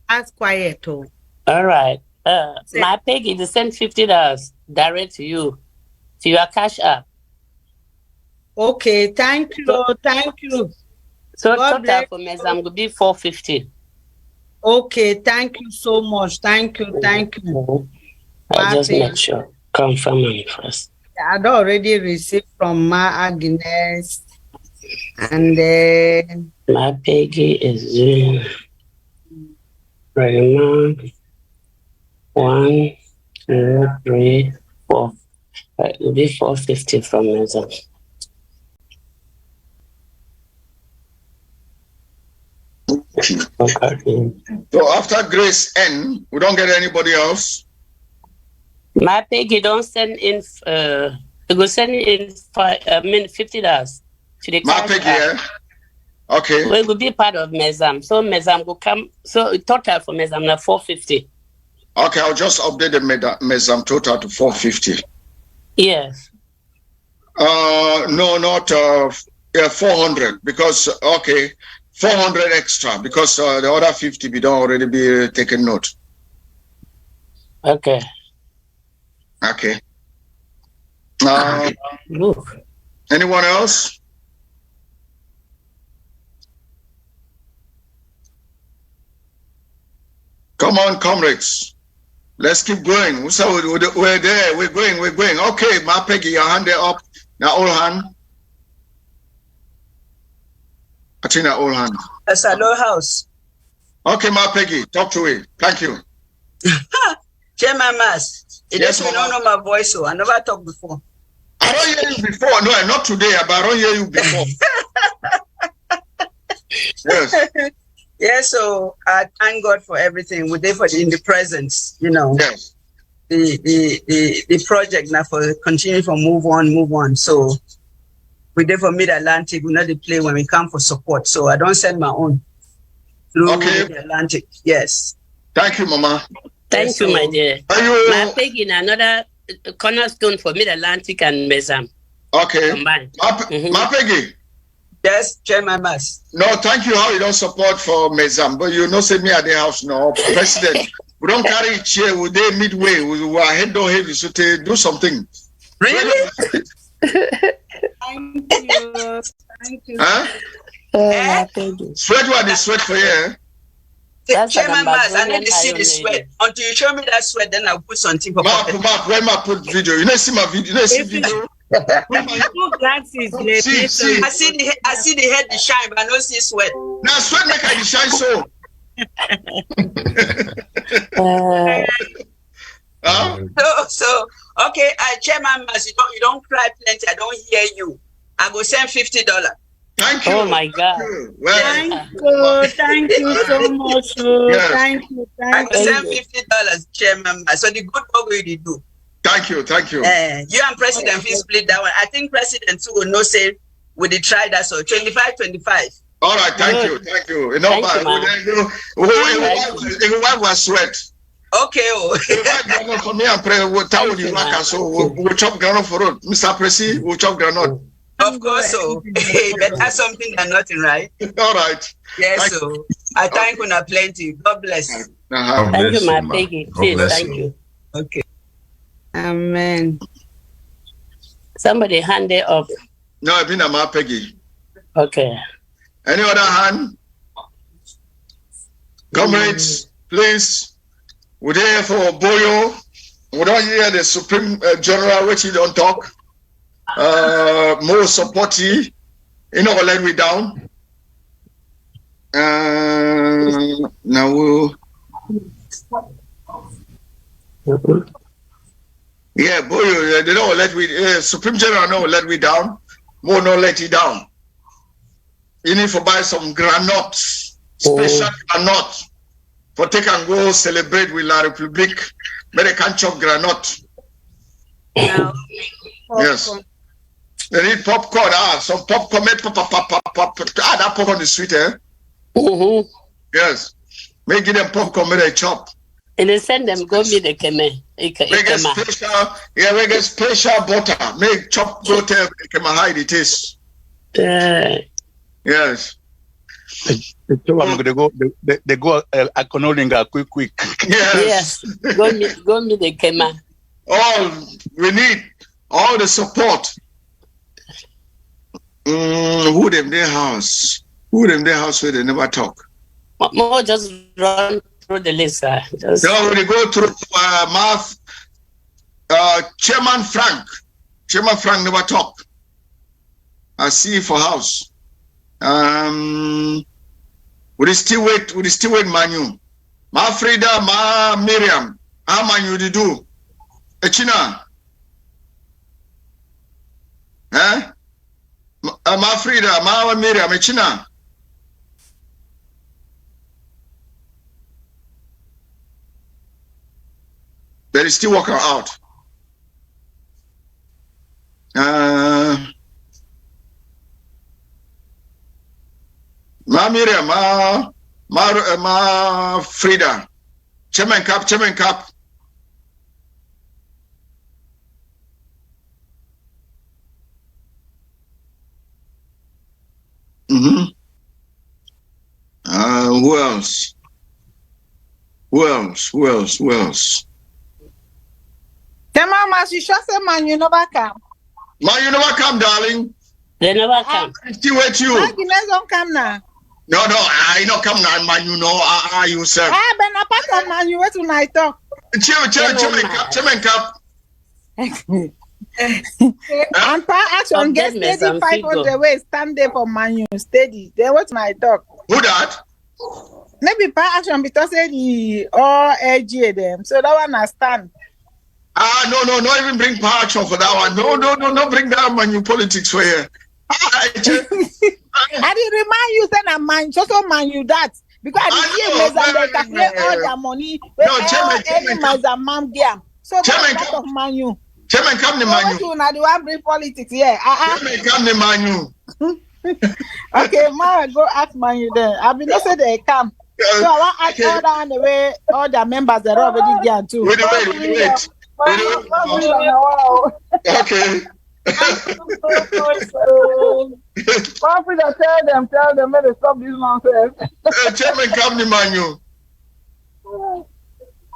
That's quiet too. All right. My Peggy, they sent $50 direct to you, to your cash app. Okay, thank you. So total for Mezam will be $450. Okay, thank you so much. Thank you. I just make sure. Confirm me first. I'd already received from Ma Agnes, and then my Peggy is doing Raymond 1, 2, 3, 4. It will be $450 from Mezam. Okay. So after Grace N, we don't get anybody else. My Peggy don't send in. You go send in $50 to the My cash Peggy, app. yeah? Okay. We will be part of Mezam. So Mezam will come. So total for Mezam na $450. Okay, I'll just update the Mezam total to 450. Yes. No, not 400 because 400 extra because the other 50 we don't already be taken note. Okay. Okay. Anyone else? Come on, comrades. Let's keep going. So we're there. We're going. Okay, Ma Peggy, your hand there up. Now, all hand. Katrina, all hand. That's a low house. Okay, Ma Peggy, talk to it. Thank you. Chairman Mas, Yes, you don't know my voice, so I never talked before. I don't hear you before. No, not today, but I don't hear you before. Yes. Yeah, so I thank God for everything. We're there for in the presence, you know. Yes. The project now for continue for move on. So we're there for Mid-Atlantic. We're not the play when we come for support. So I don't send my own through Mid-Atlantic. Yes. Thank you, Mama. Thank you, my dear. My Peggy in another cornerstone for Mid-Atlantic and Mezam. Okay. Combined. Ma Peggy. Yes, Chairman Mas. No, thank you. How you don't support for Mezam, but you know, say me at the house now, President. We don't carry a chair. We there midway. We are head to head. So to do something. Really? Thank you. Thank you. Huh? Sweat what is sweat for you? Chairman Mas, I need to see the sweat. Until you show me that sweat, then I'll put something for Mark, when I put video, you don't see my video. You don't see video. Glasses, see. I see the head shine, but I don't see sweat. Now sweat make I shine so. So okay, Chairman Mas, you don't cry plenty. I don't hear you. I go send $50. Thank you. Oh my God. Thank you so much. Yes. Thank you. I go send $50, Chairman Mas. So the good work we do. Thank you. You and President will split that one. I think President too will not say would they try that so 25-25. All right, thank you. You know, it was sweat. Okay. For me, I'm praying. We'll tell you like so. We'll chop granite for it, Mr. Presi. We'll chop granite. Of course, so better something than nothing, right? All right. Yes, so I thank you plenty. God bless. Thank you, my Peggy. Please, thank you. Okay. Amen. Somebody hand it up. No, I've been a Ma Peggy. Okay. Any other hand? Comrades, please. We're there for Boyo. We don't hear the Supreme General, which he don't talk. More supporty. You know, let me down. Now we'll. Yeah, boy, they don't let me. Supreme General no let me down. More no let you down. You need to buy some granuts, special granite, for take and go celebrate with La Republique. But they can't chop granite. Yes. They need popcorn. Some popcorn. Make pop. That popcorn is sweet, eh? Yes. Make them popcorn. Make they chop. And they send them go meet the keme. We get special butter. Make chop butter. Can hide the taste. Yes. They go Akonolinga quick. Yes. Go meet the kema. We need all the support. Who them their house? Where they never talk? More just run through the list. No, we go through math. Chairman Frank never talk. I see for house. We still wait Manu. Ma Frida, Ma Miriam. How Manu did do? Echina. Eh? Ma Frida, Ma Miriam, Echina. is still working out. Ma Miriam, ma Frida, Chairman Cap. Who else? Who else? Mama, she just said, man, you never come. Man, you never come, darling. They never come. Still wait you. Man, you don't come now. No, I not come now, man. You know, you sir. But apart from man, you wait tonight talk. Chairman Cap. And per action get steady 500 ways stand there for man you steady. Then what my talk? Who that? Maybe per action because the all AG them. So that one I stand. No, not even bring power action for that one. No, bring that man you politics for here. I didn't remind you that I'm man, just man you that. Because I didn't see they calculate all their money. No, Chairman game. So that's part of man you. Chairman, come to man you. Now the one bring politics here. Chairman, come to man you. Okay, man, go ask man you then. I been not say they come. So I want to ask all down the way all the members that are already there too. Wait. Okay. Tell them, let us stop this nonsense. Chairman, come to man you.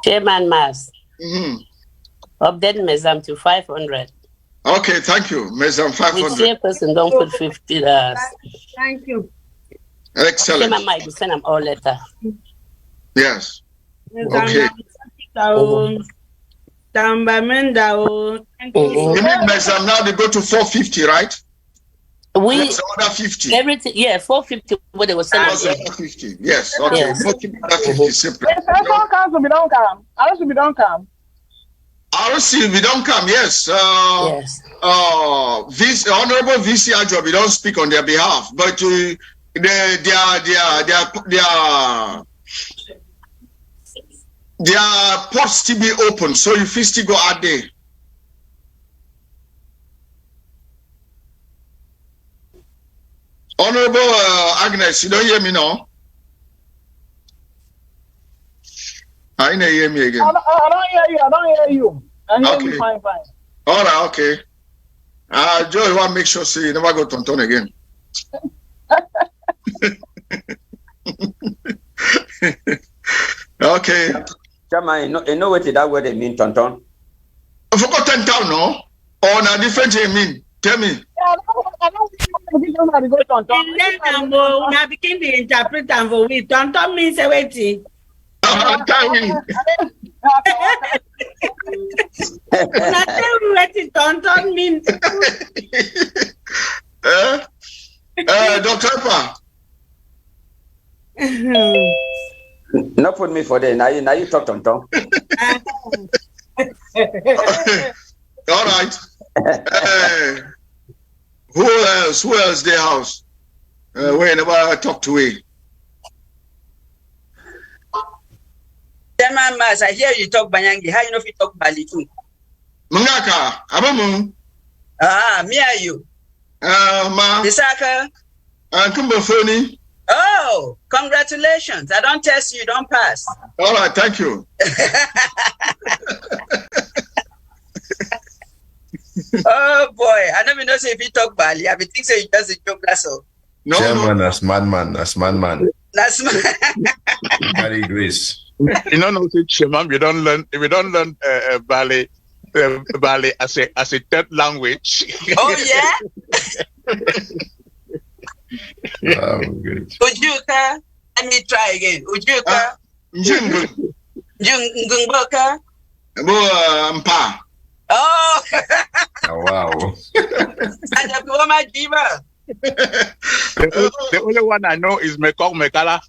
Chairman Mas. Update Mezam to 500. Okay, thank you. Mezam 500. Which chairperson don't put $50. Thank you. Excellent. Chairman Mike, send them all letter. Yes. Okay. You mean Mezam now they go to 450, right? We other 50. Everything, yeah, 450. What they were saying. 450. Yes. Okay. Yes. 450 separate. If everyone comes, we don't come. Unless we don't come. RC, we don't come, yes. Yes. Honorable VC Ajob, we don't speak on their behalf, but their ports still be open, so you still go out there. Honorable Agnes, you don't hear me now? I didn't hear me again. I don't hear you. I hear you fine. All right, okay. Joe, want to make sure you never go tonton again. Okay. Chairman, you know what that word mean, tonton? I forgot 10,000, no? Or na different you mean? Tell me. I became the interpreter for we. Tonton means waiting. Not tonton means. Dr. Pa. Not put me for that. Now you talk tonton. All right. Who else their house? Whenever I talk to him. Chairman Mas, I hear you talk Banyangi. How you know if you talk Bali too? Mungaka, abamu. Me are you? Ma. Isaka. Kumbafoni. Oh, congratulations. I don't test you, don't pass. All right, thank you. Oh boy, I never know if you talk Bali. I think so you just a joke, that's all. No, Chairman, that's madman. That's madman. That's Bali Grace. You know, Chairman, we don't learn Bali as a third language. Oh yeah. Oh, good. Ujuka, let me try again. Ujuka. Njungboka. Mpa. Oh. Wow. The only one I know is Mekong Mekala.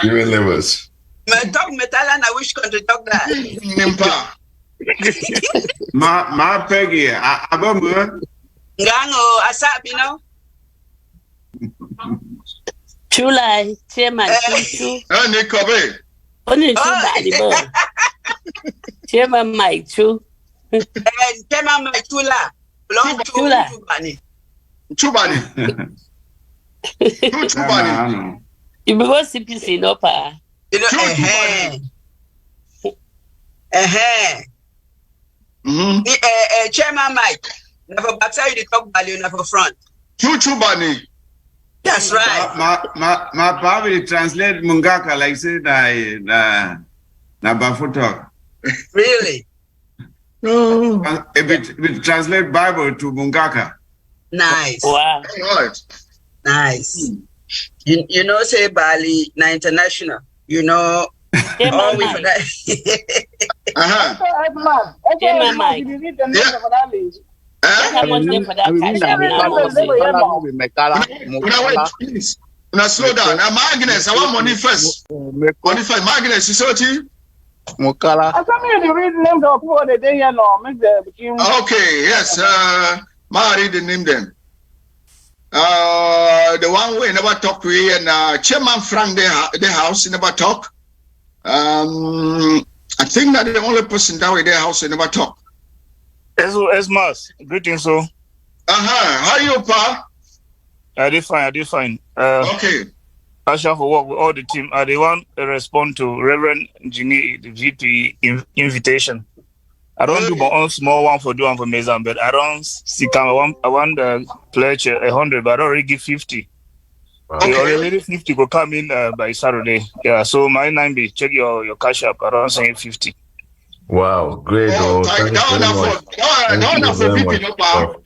You and livers. Talk Metala, and I wish country talk that. Ma Peggy, Abamu. Gango, Asap, you know. Chulai, Chairman, Chuchu. Nikobe. Only two body. Chairman Mike too. Chairman Mike Chula. Belong to Chubani. Chubani. Chubani. You be go CPC no pa. You know, Chairman Mike. Never backside you talk value, never front. Chubani. That's right. My probably translate Mungaka like say na Bafutok. Really? No. If it translate Bible to Mungaka. Nice. Wow. Right. Nice. You know, say Bali na international. You know. Chairman we for that. Chairman Mike. Now slow down. Now, Magnus, I want money first. Money first. Magnus, you saw it? Mukala. Okay, yes. Mari the name them. The one we never talk to here and Chairman Frank the house never talk. I think that the only person that way their house never talk. Esmas, greetings, so. How you, pa? I did fine. Okay. I shall for work with all the team. I want to respond to Reverend Ginny, the VP invitation. I don't do my own small one for doing for Mezan, but I don't see. I want the pledge 100, but I already give 50. Okay. Already 50 will come in by Saturday. Yeah, so my name be check your cash up. I don't say 50. Wow, great. Thank you very much.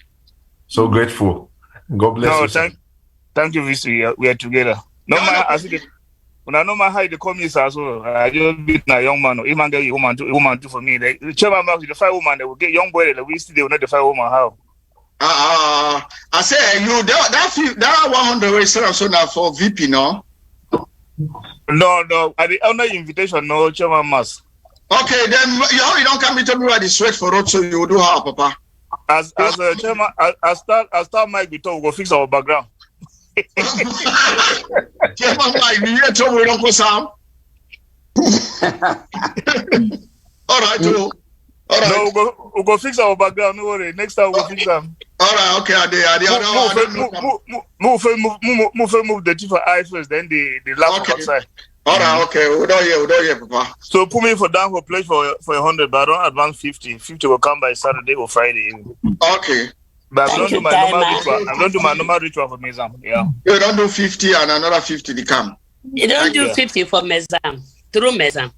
So grateful. God bless you. Thank you, VC. We are together. No matter I see when I know my height, the communists as well. I just beat a young man. Even get a woman do for me. The chairman marks the 5 woman. They will get young boy. We still they will not the 5 woman how. I say you that 100 is also now for VP, no? No. At the other invitation, no chairman must. Okay, then you don't come into me at the sweat for road, so you do how, Papa. As a chairman, I start Mike we talk. We go fix our background. Chairman Mike, we hear trouble. We don't go Sam. All right, too. All right. No, we'll go fix our background. No worry. Next time we'll fix them. All right, okay. Move the chief for eye first, then the lap outside. All right, okay. We don't hear, Papa. So put me down for pledge for 100, but I don't advance 50. 50 will come by Saturday or Friday. Okay. But I don't do my normal ritual. I don't do my normal ritual for Mezam. Yeah. You don't do 50 and another 50 to come. You don't do 50 for Mezam. Through Mezam.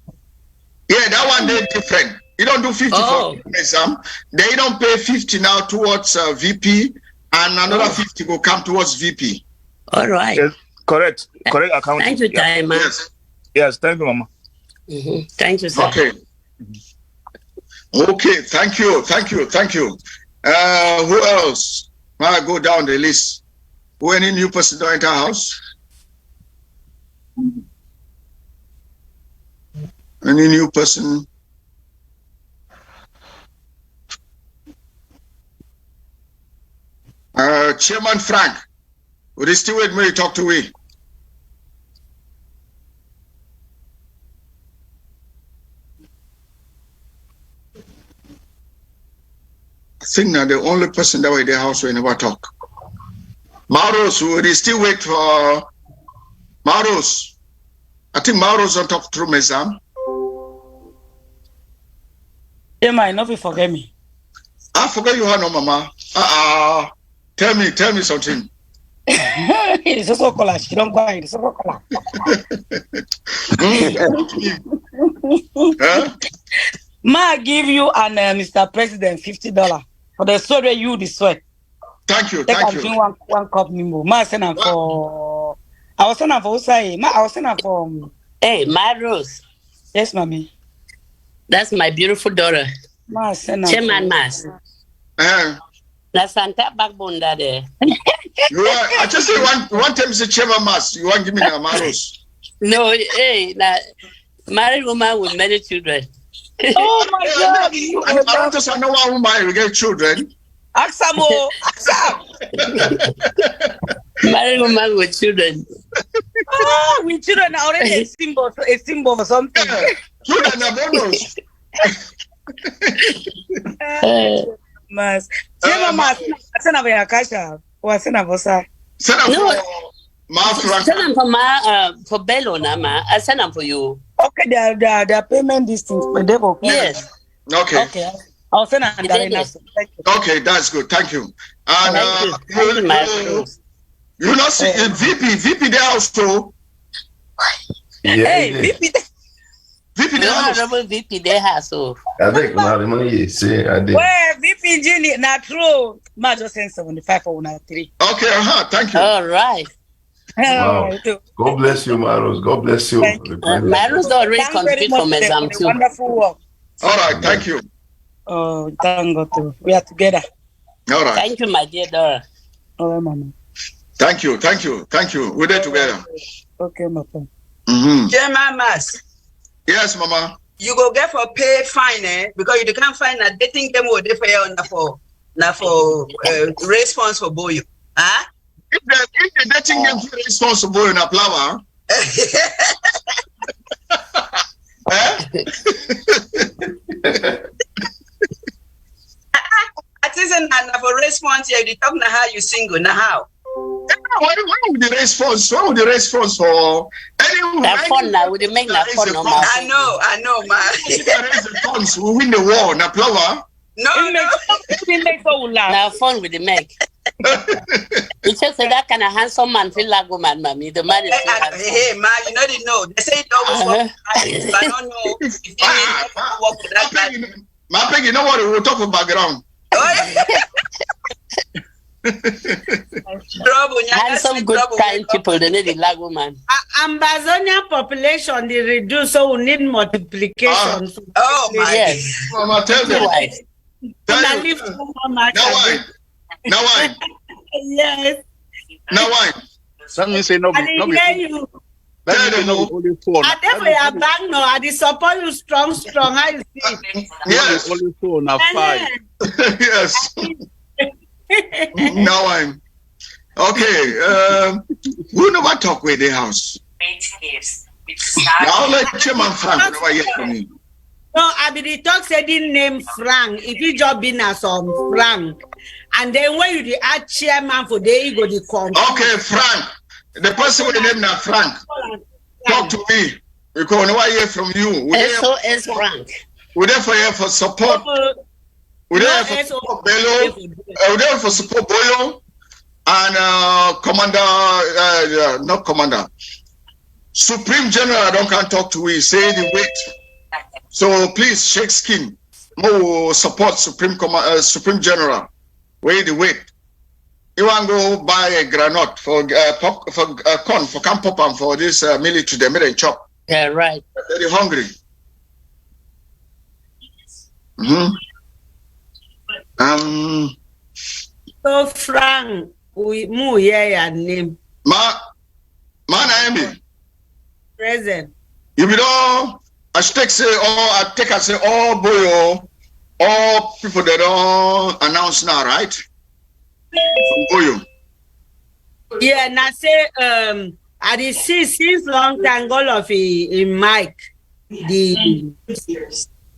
Yeah, that one they're different. You don't do 50 for Mezam. They don't pay 50 now towards VP, and another 50 will come towards VP. All right. Yes, correct account. Thank you, Diamond. Yes, thank you, Mama. Thank you, sir. Okay, thank you. Who else? I go down the list. Who any new person to enter house? Any new person? Chairman Frank, would you still wait me to talk to me? I think that the only person that was in the house will never talk. Maros, would you still wait for Maros? I think Maros on talk through Mezam. Yeah, my nothing forget me. I forget you, no, Mama. Tell me something. It's so cool. She don't buy it. It's so cool. Ma give you and Mr. President $50 for the sweat you the sweat. Thank you. One cup nimbo. Ma send them for. I was sending for Usai. Ma, I was sending for. Hey, my Rose. Yes, mommy. That's my beautiful daughter. Ma send Chairman Mas. That's Santa backbone that there. I just say one time is a Chairman Mas. You want to give me a Maros? No, hey, that married woman with many children. Oh my God! I don't just know one woman will get children. Aksamo. Married woman with children. Oh, with children are already a symbol for something. Children are bonus. Mas. Chema mas. Asana vya kasha. Wasana vosa. No. Send them for Bello, Nama. I send them for you. Okay, the payment distance for devil. Yes. Okay. I'll send them. Okay, that's good. Thank you. And you not see VP there also. Hey, VP there also. VP there also. I think money say I did. Well, VP Jenny, not true. Major send 75 for 103. Okay, thank you. All right. Wow. God bless you, Maros. God bless you. Maros already complete from exam too. Wonderful work. All right, thank you. Oh, thank God. We are together. All right. Thank you, my dear Dora. All right, Mama. Thank you. We're there together. Okay, Mama. Mamas. Yes, Mama. You go get for pay fine, because you can't find a dating them over there for response for Boyo. Huh? If the dating them for response for Boyo na flower. I think for response here, you talk na how you single, na how. Why would the response? What would the response for? That fun now, would you make that fun no more? I know, man. If there is a chance, we win the war, na flower. No. Now fun with the make. It's just that kind of handsome man feel like woman, mommy. The man is so handsome. Hey, man, you know they know. They say it always works. I don't know if it work for that guy. My pig, you know what? We'll talk about background. Handsome, good, kind people. They need a lag woman. Ambazonia population they reduce, so we need multiplication. Oh my! Yes. Mama, tell them. Now why? Yes. Now why? That means say no. I didn't hear you. That means no only phone. I never have back no. I support you strong. How you see? Yes. Only phone now 5. Yes. Now I'm okay. We never talk with the house. Now let Chairman Frank never hear from me. No, I be the talk said the name Frank. If you job in as some Frank, and then when you the add chairman for there, you go the come. Okay, Frank. The person with the name now Frank. Talk to me. Because we never hear from you. SOS Frank. We're there for support. We're there for support Bello. We're there for support Boyo and not Commander. Supreme General, I don't can't talk to we say the wait. So please shake skin. More support Supreme General. Wait the wait. You want to go buy a granite for corn for camp pop and for this military they made a chop. Yeah, right. Very hungry. So Frank, we move here your name. Ma Naomi. Present. You know, I take say all Boyo, all people that don't announce now, right? Boyo. Yeah, and I say I did see since long time all of in Mike the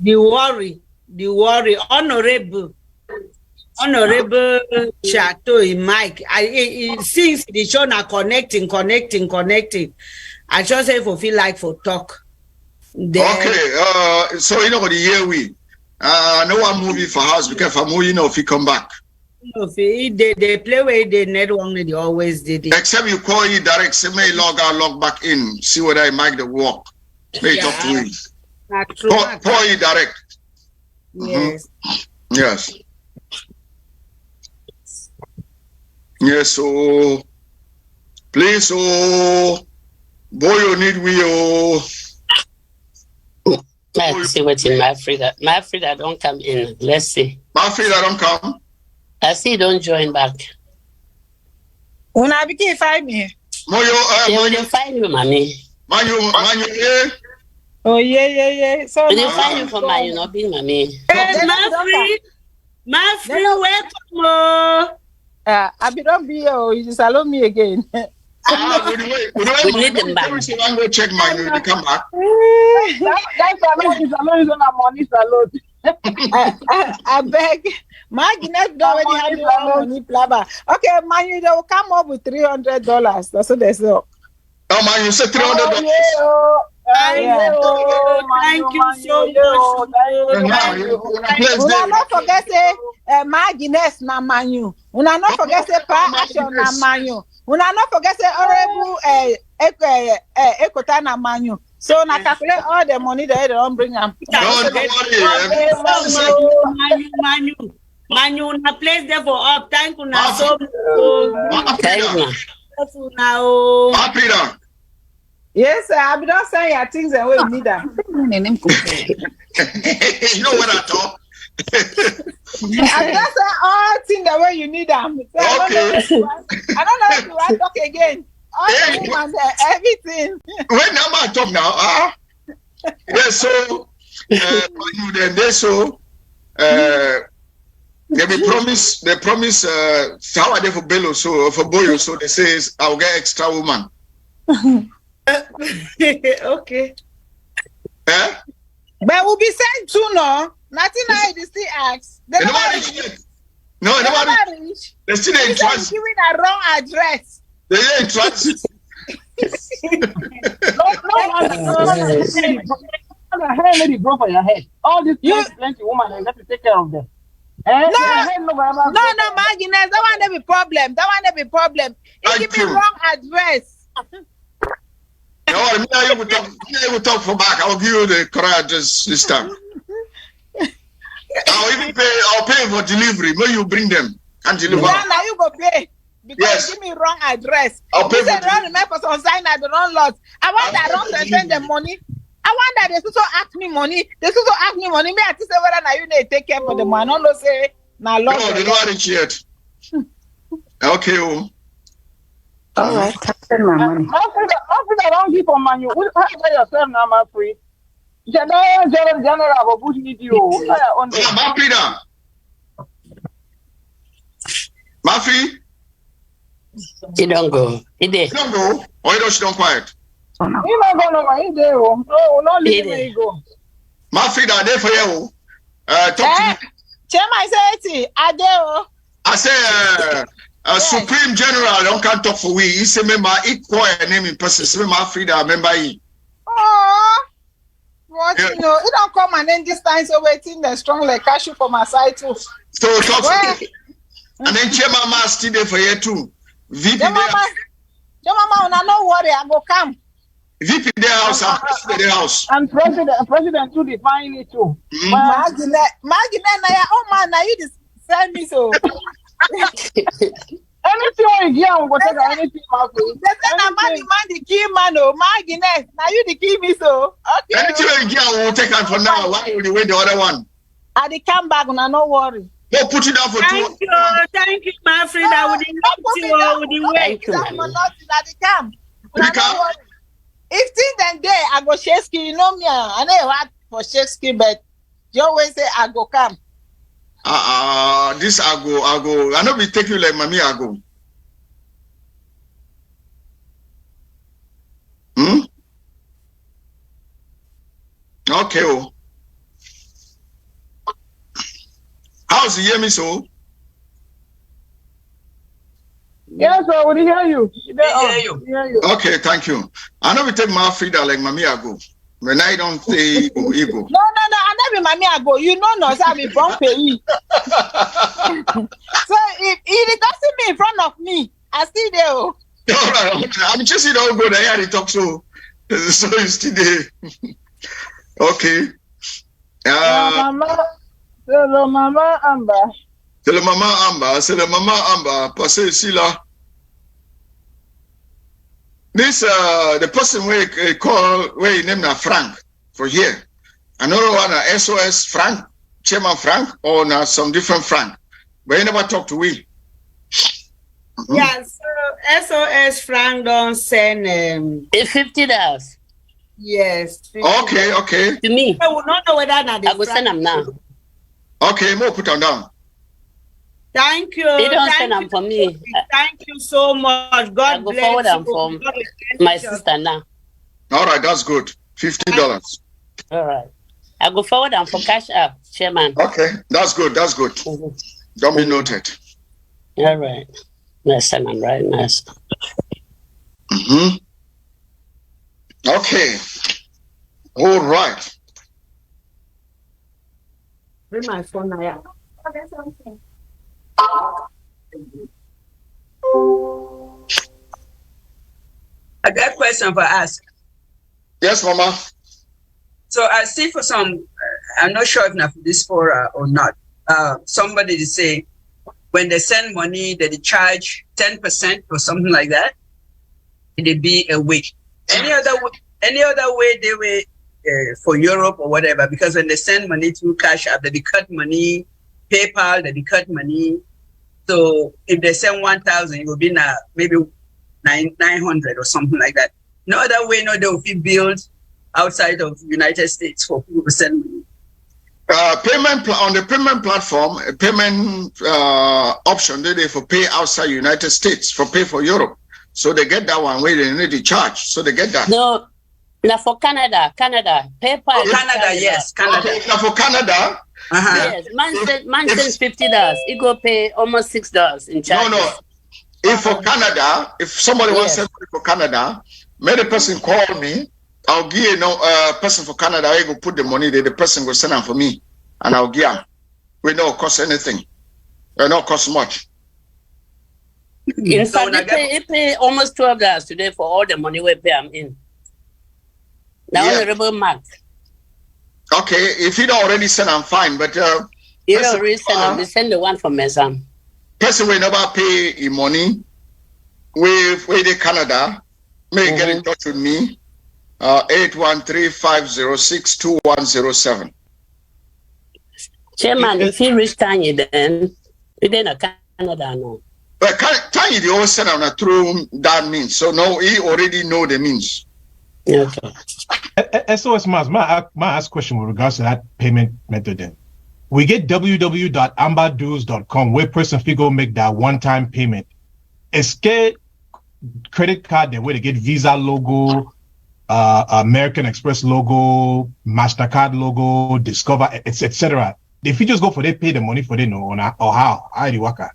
worry, honorable Chateau in Mike. Since the show now connecting. I just say for feel like for talk. Then, okay, so you know what the year we no one movie for house because for movie, you know if he come back. They play where they net one they always did it. Except you call you direct, say may log out, log back in, see whether I make the walk. May talk to him. Call you direct. Yes. Yes. Yes, so please, so Boyo need we Let's see what's in Mafrida don't come in. Let's see. Mafrida don't come. I see don't join back. When I became 5 me. They will find you, mommy. Manu, yeah. Oh yeah. So they find you for my, you know, being mommy. Hey, Mafri, welcome. I be don't be you just allow me again. We need them back. Let me go check my to come back. That's alone on money salute. I beg. My Guinness don't already have your money, plaba. Okay, man, they will come up with $300. That's what they say. Oh man, you said $300. Thank you so much. Una not forget say my Guinness na manu. Una not forget say pa action na manu. Una not forget say honorable Ekota na manu. So na calculate all the money that they don't bring them. Manu, na place there for up. Thank you na so much. Yes, sir. I be not saying your things and we need them. You know what I thought? I just say all things the way you need them. So I don't know if you want to talk again. All the women, everything. When am I talk now? Yes, so they promise how are they for Bello, so for Boyo, so they say I'll get extra woman. Okay. But we'll be sent to no. Nothing I still ask. They never reach. They still ain't trust. Giving a wrong address. They ain't trust. Let it grow for your head. All these plenty women and have to take care of them. No, my Guinness, that one be problem. It give me wrong address. No, I will talk for back. I'll give you the correct address this time. I'll pay for delivery. When you bring them and deliver. Yeah, now you go pay. Because you give me wrong address. I'll pay for wrong remember some sign at the wrong lot. I want that wrong to send the money. I want that they also ask me money. Me, I say whether now you need to take care for the money. I don't say now. No, they don't reach yet. Okay. All right, send my money. I don't give for money. How about yourself now, my free? General, Bush need you. Mafi? He don't go. He there. You don't go? Or you don't quiet? He not go no man. He there. No, not leave me go. Mafi, that there for you. Talk to me. Chairman, I say it. I say, Supreme General, don't can't talk for we. He say, member, equal name in person. Say, Mafi, that member he. Oh. What you know, it don't come and then this time so waiting the strong like cashew for my side too. So talk and then Chairman still there for you too. VP there. Mama, no worry, I go come. VP there house and President there house. And President too define it too. Margin, oh man, now you just send me so. Anything you get, I'm going to take anything out for you. They say na man the key man, oh, my Guinness. Now you the key me so. Okay. Anything you get, we'll take it for now. Why would you wait the other one? I dey come back, no worry. Go put it down for Thank you, my friend. I would invite you. I would wait. If things then there, I go Shakespeare. You know me, I know what for Shakespeare, but you always say I go come. This I go. I know we take you like mommy. I go. Okay. Oh. How's the hear me so? Yes, I will hear you. Hear you. Okay, thank you. I know we take my Frida like mommy. I go. When I don't say ego. No, I never mommy I go. You know, no, so I be born pay. So if he doesn't me in front of me, I still there. All right, I'm just don't go there. He talk so you still there. Okay. Hello, Mama Amba. Hello, Mama Amba. Passe Sila. This the person where he named Frank for here. Another one SOS Frank, Chairman Frank, or some different Frank. But you never talk to we. Yeah, so SOS Frank don't send $50. Yes. $50. Okay. To me. I will not know whether or not I will send them now. Okay, more put them down. Thank you. They don't Thank send them you. for me. Thank you so much. God go bless forward you. them for my sister now. All right, that's good. $50. All right. I go forward them for cash app, Chairman. Okay, that's good. That's good. Don't be noted. All right. Nice time, I'm right. Nice. Okay. All right. Bring my phone now. I got a question for us. Yes, Mama. So I see for some, I'm not sure if not for this fora or not. Somebody to say when they send money, that they charge 10% or something like that. It'd be a week. Any other way they were for Europe or whatever? Because when they send money through Cash App, they cut money. PayPal, they cut money. So if they send 1,000, it will be now maybe 900 or something like that. No other way, no, they will be billed outside of the United States for people to send money. Payment on the payment platform, a payment option they for pay outside United States, for pay for Europe. So they get that one where they need to charge. So they get that. No, now for Canada. PayPal. Oh, Canada, yes, Canada. Okay, now for Canada. Yes, man sends $50. It go pay almost $6 in charges. No. If for Canada, if somebody wants to send money for Canada, may the person call me. I'll give person for Canada. I go put the money there. The person will send them for me, and I'll give them. We don't cost anything. It don't cost much. In fact, they pay almost $12 today for all the money we pay them in. Now, Honorable Mark. Okay, if you don't already send, I'm fine. But you don't already send them. They send the one from Mesam. Person will never pay in money. With the Canada, may get in touch with me. 813-506-2107. Chairman, if you reach Tanya, then you didn't Canada no. But Tanya, they always send out through that means. So no, he already know the means. Okay. SOS Mars, my ask question with regards to that payment method then. We get www.ambadues.com where person figure make that one-time payment. It's credit card then where they get Visa logo, American Express logo, MasterCard logo, Discover, etc. If you just go for they pay the money for they know or how? How do you work out?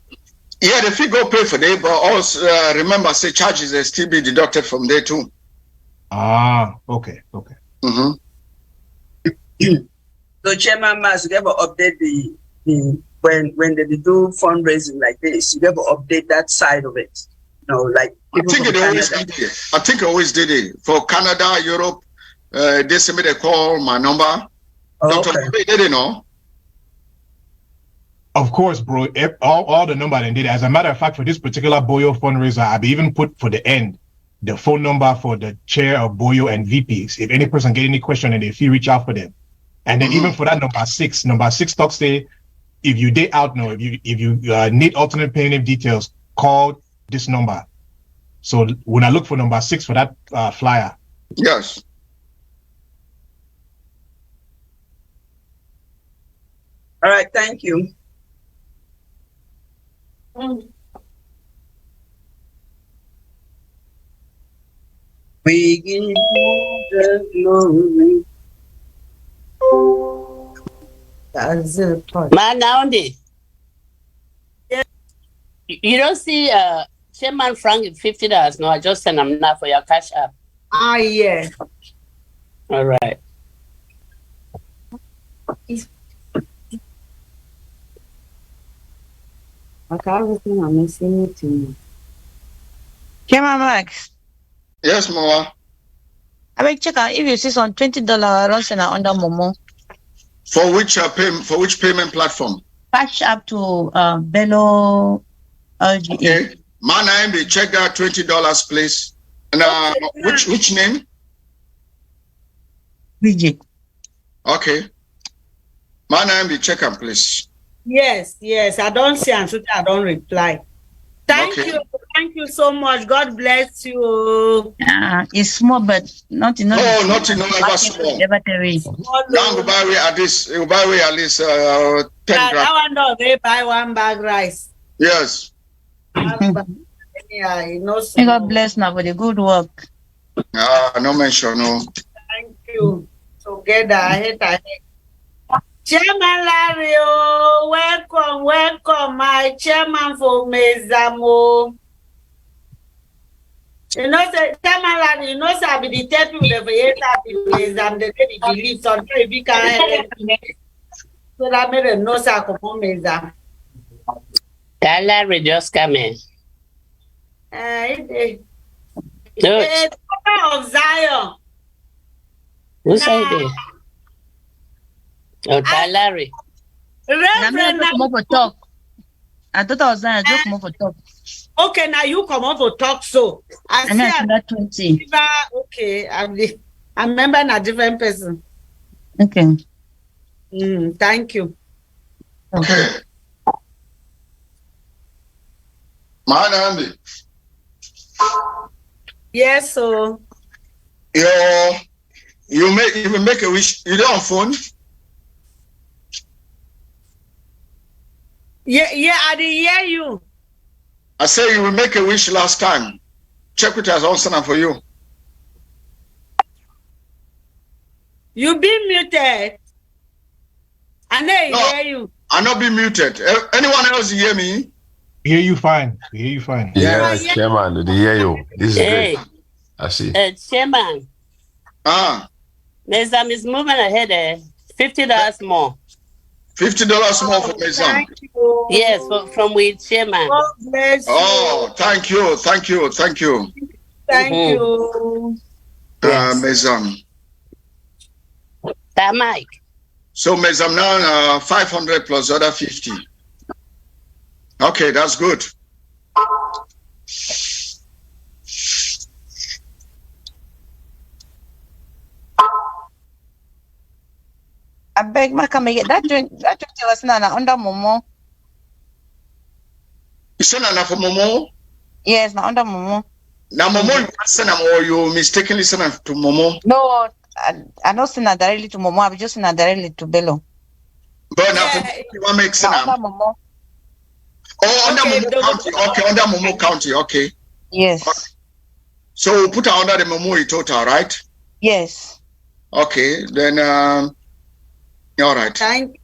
Yeah, the fee go pay for they, but also remember say charges they still be deducted from there too. Ah, okay. So Chairman Mas, you ever update the when they do fundraising like this, you ever update that side of it? You know, like I think it always did it. For Canada, Europe, they send me they call my number. Dr. They did it, no? Of course, bro. All the number they did. As a matter of fact, for this particular Boyo fundraiser, I've even put for the end the phone number for the chair of Boyo and VPs. If any person get any question and if you reach out for them. And then even for that number six talks say, if you date out now, if you need alternate payment details, call this number. So when I look for number 6 for that flyer. Yes. All right, thank you. We give you the glory. That's the part. Man, now you don't see Chairman Frank $50. No, I just send them now for your cash app. Ah, yeah. All right. Everything I'm missing it to you. Chairman Max. Yes, Mama. I will check out if you see some $20 runs under Momo. For which payment platform? Patch up to Bello LGA. Okay. My name, they check that $20, please. And which name? BJ. Okay. My name, they check them, please. Yes. I don't see and I don't reply. Thank you so much. God bless you. It's small, but not enough. No, not enough. Never small. Now go buy at least $10 grand. That one dog, they buy one bag rice. Yes. Yeah, God bless now for the good work. No mention, no. Thank you. Together, I hate. Chairman Larry, welcome, my chairman for Mezamo. Chairman Larry, I be the third people that Mezam, the day believe sometimes if you can't help them. So that made a no sir come on Mezam. That Larry just come in. It's of Zion. Who said that? Oh, that Larry. Reverend, come up for talk. I thought I was there. I just come up for talk. Okay, now you come up for talk. So I see that 20. Okay, I'm remember a different person. Okay. Thank you. Okay. Manambi. Yes, so you make a wish. You don't have phone? Yeah, I didn't hear you. I say you will make a wish last time. Check with us also for you. You be muted. I know hear you. I not be muted. Anyone else hear me? Hear you fine. Hear you fine. Yeah, Chairman, they hear you. This is great. I see. Chairman. Mezam is moving ahead. $50 more. $50 more for Mezam. Yes, from with Chairman. God bless you. Thank you. Thank you. Mezam. That Mike. So Mezam now 500 plus other 50. Okay, that's good. I beg my come get that 20 was not under Momo. You send enough for Momo? Yes, not under Momo. Now Momo, you send them or you mistakenly send them to Momo? No, I don't send that directly to Momo. I just send that directly to Bello. But now you want to make send under Momo. Oh, under Momo County. Okay, under Momo County. Okay. Yes. So we'll put her under the Momo total, right? Yes. Okay, then all right. Thank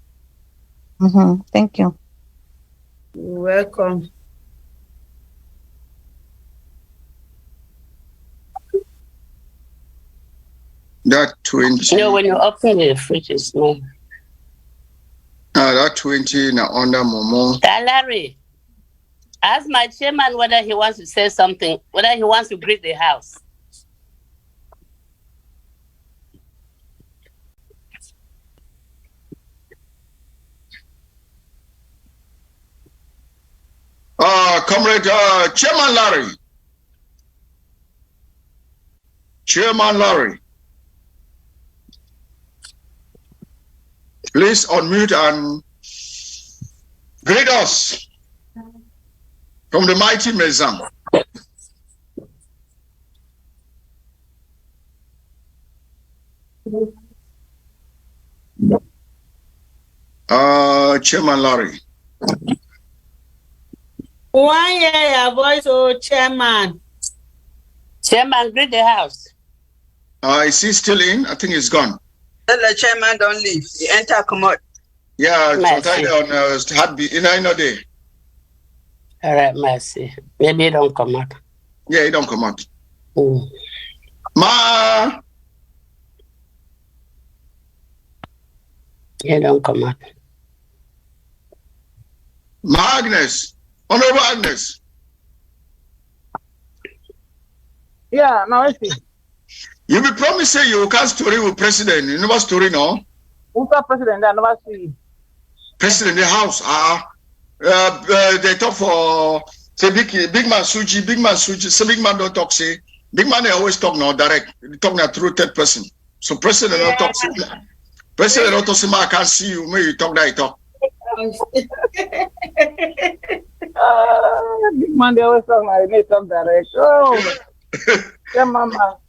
you. You're welcome. That 20. You know, when you open the fridge, it's small. That 20 now under Momo. Larry, ask my chairman whether he wants to say something, whether he wants to greet the house. Comrade Chairman Larry. Chairman Larry. Please unmute and greet us from the mighty Mezam. Chairman Larry. One year your voice, Chairman. Chairman, greet the house. Is he still in? I think he's gone. Tell the chairman don't leave. He enter, come out. Yeah, it's on heartbeat. You know day. All right, mercy. Maybe he don't come out. Yeah, he don't come out. He don't come out. Agnes. Honorable Agnes. Yeah, now I see. You be promising you can't story with president. You never story, no? Who's the president? I never see. President in the house. They talk for say big man Suji. Say big man don't talk. Say big man they always talk now direct. They talk now through third person. So president don't talk. President don't talk. Say I can't see you. Maybe you talk that you talk. Big man they always talk now. They talk direct. Oh, yeah, mama.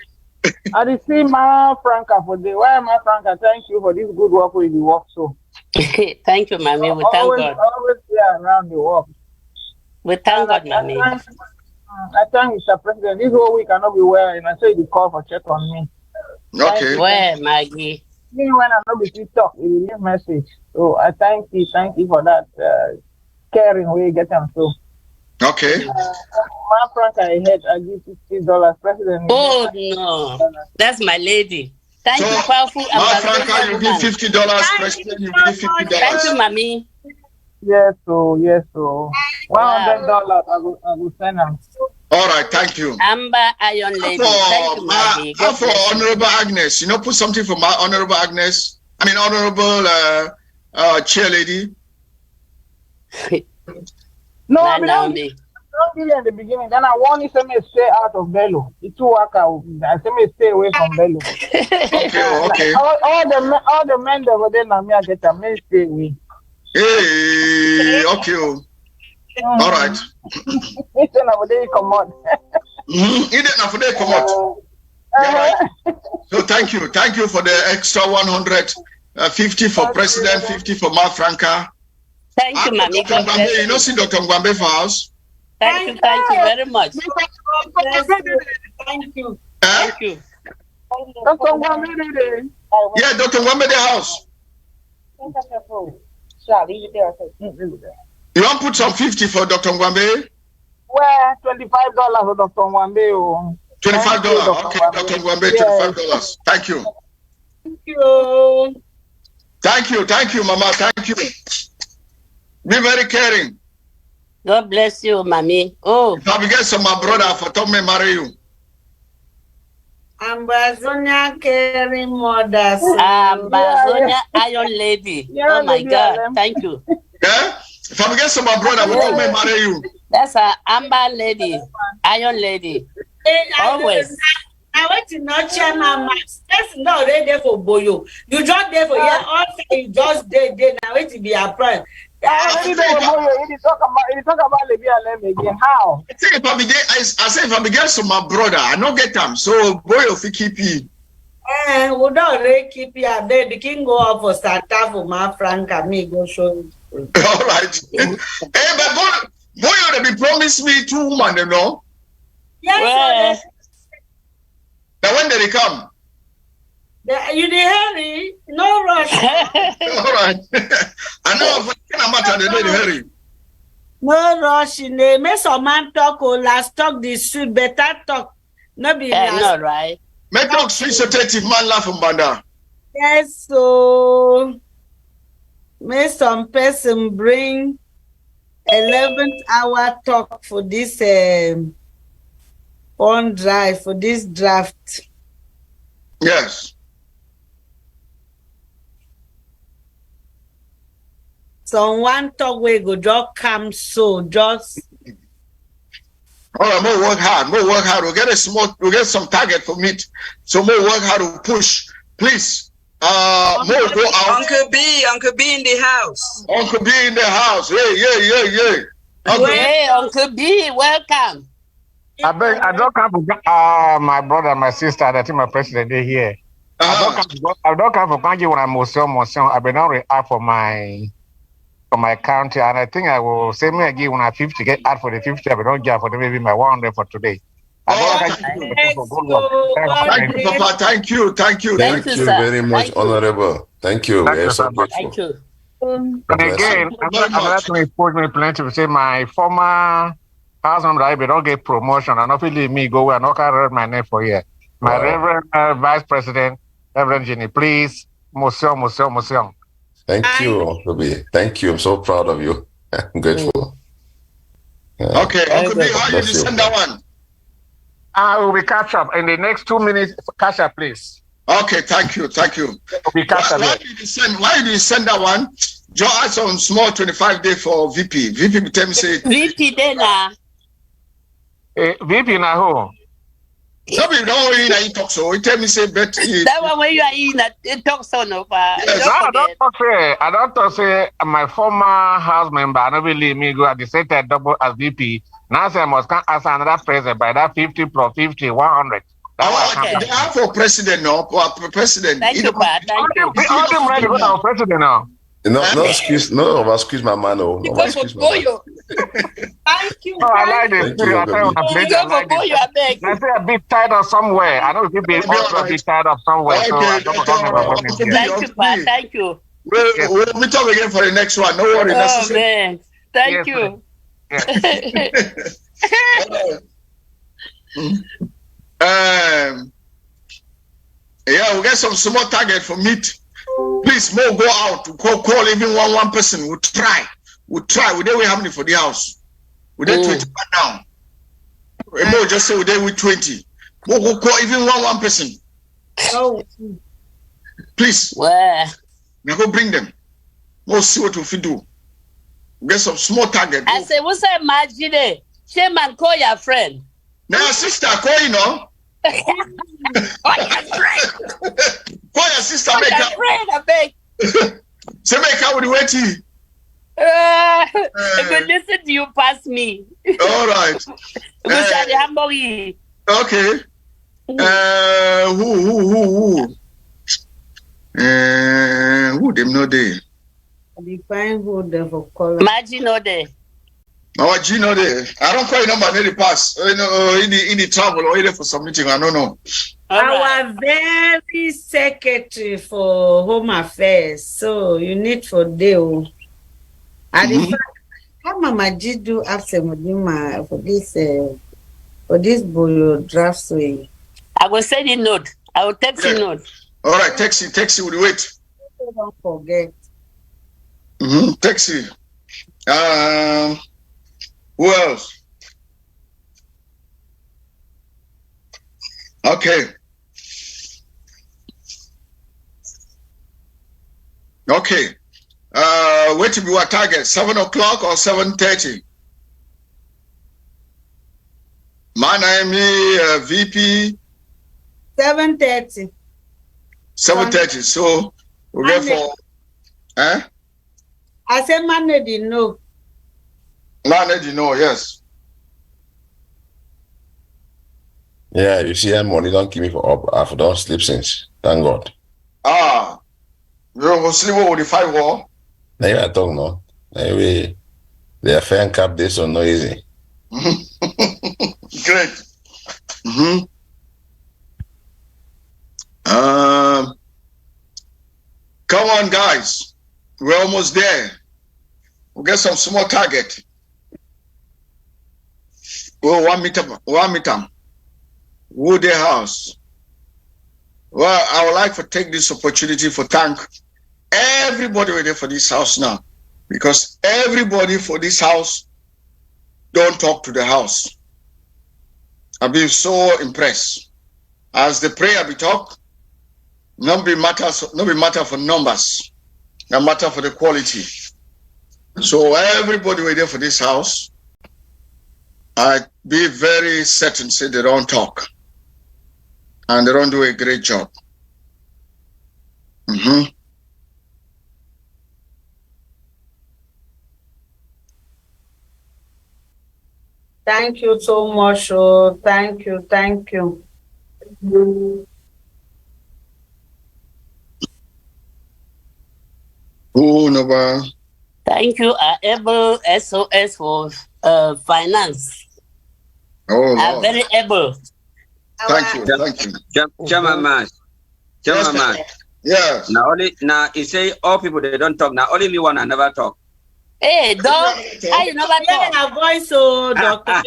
I did see my Franca for the why my Franca. Thank you for this good work with the work. So thank you, mommy. We thank God. Always be around the work. We thank God, Mommy. I thank Mr. President. This whole week I cannot be well, and I say the call for check on me. Okay. Where, Maggie? Even when I not be talk, you will leave message. So I thank you for that caring way you get them through. Okay. My frank I had, I give $50, President. Oh no, that's my lady. Thank you, powerful Franca, you give $50, President, you give $50. Thank you, Mommy. Yes, so $100 I will send them. All right, thank you. Amber Iron Lady. Thank you, Maggie. For Honorable Agnes, put something for my Honorable Agnes. I mean, Honorable Chair Lady. No, I don't give it at the beginning. Then I want you to stay out of Bello. It's too work out. I say stay away from Bello. Okay. All the men over there now me I get them stay away. Hey, okay. All right. It's another day come on. So thank you for the extra 150 for President, 50 for Ma Franca. Thank you, Mommy. God bless you. You know, see Dr. Ngwambe for house. Thank you very much. Thank you. Thank you. Dr. Ngwambe. Yeah, Dr. Ngwambe the house. You want to put some 50 for Dr. Ngwambe? Well, $25 for Dr. Ngwambe. $25. Okay, Dr. Ngwambe, $25. Thank you. Thank you, Mama. Thank you. Be very caring. God bless you, Mommy. Oh. If I get some my brother for Tom me marry you. Ambazonia caring mothers. Ambazonia Iron Lady. Oh my God. Thank you. Yeah? If I get some my brother for Tom me marry you. That's a Amber Lady. Iron Lady. Always. I want to nurture my max. That's not ready for Boyo. You just there for also you just there now. Wait to be applied. You talk about lebialem again. How? I say if I get some my brother, I don't get them. So Boyo fi keep you. We don't really keep you. The king go up for starter for my Franca. Me go show you. All right. Hey, but Boyo they be promised me 2 women, you know. Yes. Now when did they come? You dey hurry, no rush. All right. I know for the matter they dey hurry. No rush. They make some man talk or last talk the street better talk. No be last. No right. Make talk street sensitive man laugh from Banda. Yes, so make some person bring 11th hour talk for this on drive for this draft. Yes. Someone talk we go just come so just. All right, more work hard. We'll get some target for meet. So more work hard to push. Please. More go out. Uncle B in the house. Uncle B in the house. Yeah. Hey, Uncle B, welcome. I don't come for my brother, my sister, I think my president they here. I don't come for Kanji when I'm motion. I've been on react for my county, and I think I will say me again when I 50 get out for the 50. I don't get for the maybe my 100 for today. Thank you, Papa. Thank you. Thank you very much, Honorable. Thank you. We're so grateful. Thank you. And again, I'm not going to expose me plenty to say my former house on right, but don't get promotion. And not leave me go. I'm not going to read my name for here. My Reverend Vice President, Reverend Jenny, please, motion. Thank you, Uncle B. Thank you. I'm so proud of you. I'm grateful. Okay, Uncle B, how you send that one? I will be catch up in the next 2 minutes. Catch up, please. Okay, thank you. Why did you send that one? Joe asked on small 25 day for VP. VP tell me say VP day na. VP na who? Some people don't really talk so. He tell me say bet. That one when you are in talk so no far. Yes. I don't talk say my former house member I never leave me go at the same time double as VP. Now say I must come as another president by that 50 plus 50, 100. They are for president now. President. Thank you, Pat. Thank you. All them ready to go now, president now. No, excuse my man. No, because excuse my man. Thank you. Oh, I like this. Thank you, I tell you, I like this. I say a bit tired of somewhere. I know it be also a bit tired of somewhere. So I don't know. Thank you, Pa. Thank you. We'll meet up again for the next one. No worry. Oh, man. Thank you. Yeah, we'll get some small target for meet. Please, more go out. Call even one person. We'll try. We don't have money for the house. We did 21 now. More just say we did with 20. More go call even one person. Oh, please. Where? We go bring them. We'll see what we do. We'll get some small target. I say, what's that, Majide? Chairman, call your friend. Now, sister, call you know. Call your friend. Call your sister. Call your friend, I beg. Say, make out with the waiting. If you listen to you pass me. All right. Okay. Who them know there? Define who the for color. Imagine no there. Oh, Gino there. I don't call your number in the pass. In the travel or either for some meeting. I don't know. Our very secretary for Home Affairs. So you need for deal. And in fact, how Mama do after Modima for this Boyo draft swing? I will send you note. I will text you note. All right, text you. We'll wait. Don't forget. Text you. Who else? Okay. Wait to be what target? 7 o'clock or 7:30? My name is VP. 7:30. 7:30. So we'll go for. I said Monday, no. Monday, no. Yes. Yeah, you see, money don't keep me for up. I don't sleep since. Thank God. You don't sleep with the 5 war. Now I talk no. Anyway, they are fair and cap this so no easy. Great. Come on, guys. We're almost there. We'll get some small target. Well, 1 meter. Wood House. Well, I would like to take this opportunity to thank everybody waiting for this house now, because everybody for this house don't talk to the house. I've been so impressed. As the prayer be talk, not be matter for numbers, no matter for the quality. So everybody waiting for this house, I be very certain say they don't talk. And they don't do a great job. Thank you so much. Oh, thank you. Thank you, able SOS for finance. Oh, very able. Thank you. Chairman Mas. Yes. Now you say all people they don't talk. Now only me one I never talk. Hey, dog, I never talk. Yeah, voice, so doctor.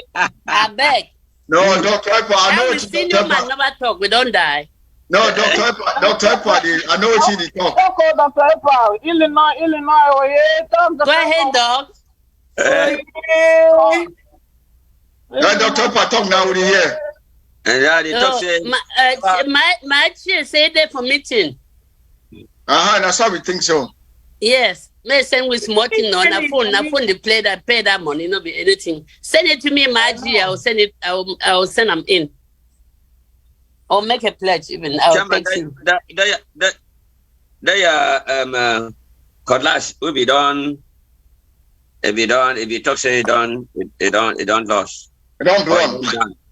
I beg. No, Dr. Epa, I know it's senior man never talk. We don't die. No, Dr. Epa, I know it's in the talk. Dr. Epa, Illinois, go ahead, dog. Dr. Epa, talk now with you here. And they talk say my chair say there for meeting. That's how we think so. Yes. May send with smoking on a phone they pay that money, no be anything. Send it to me, Maggie. I will send it, I will send them in. Or make a pledge even. I will text you. Cutlass will be done. If you talk say it don't lost. It don't run.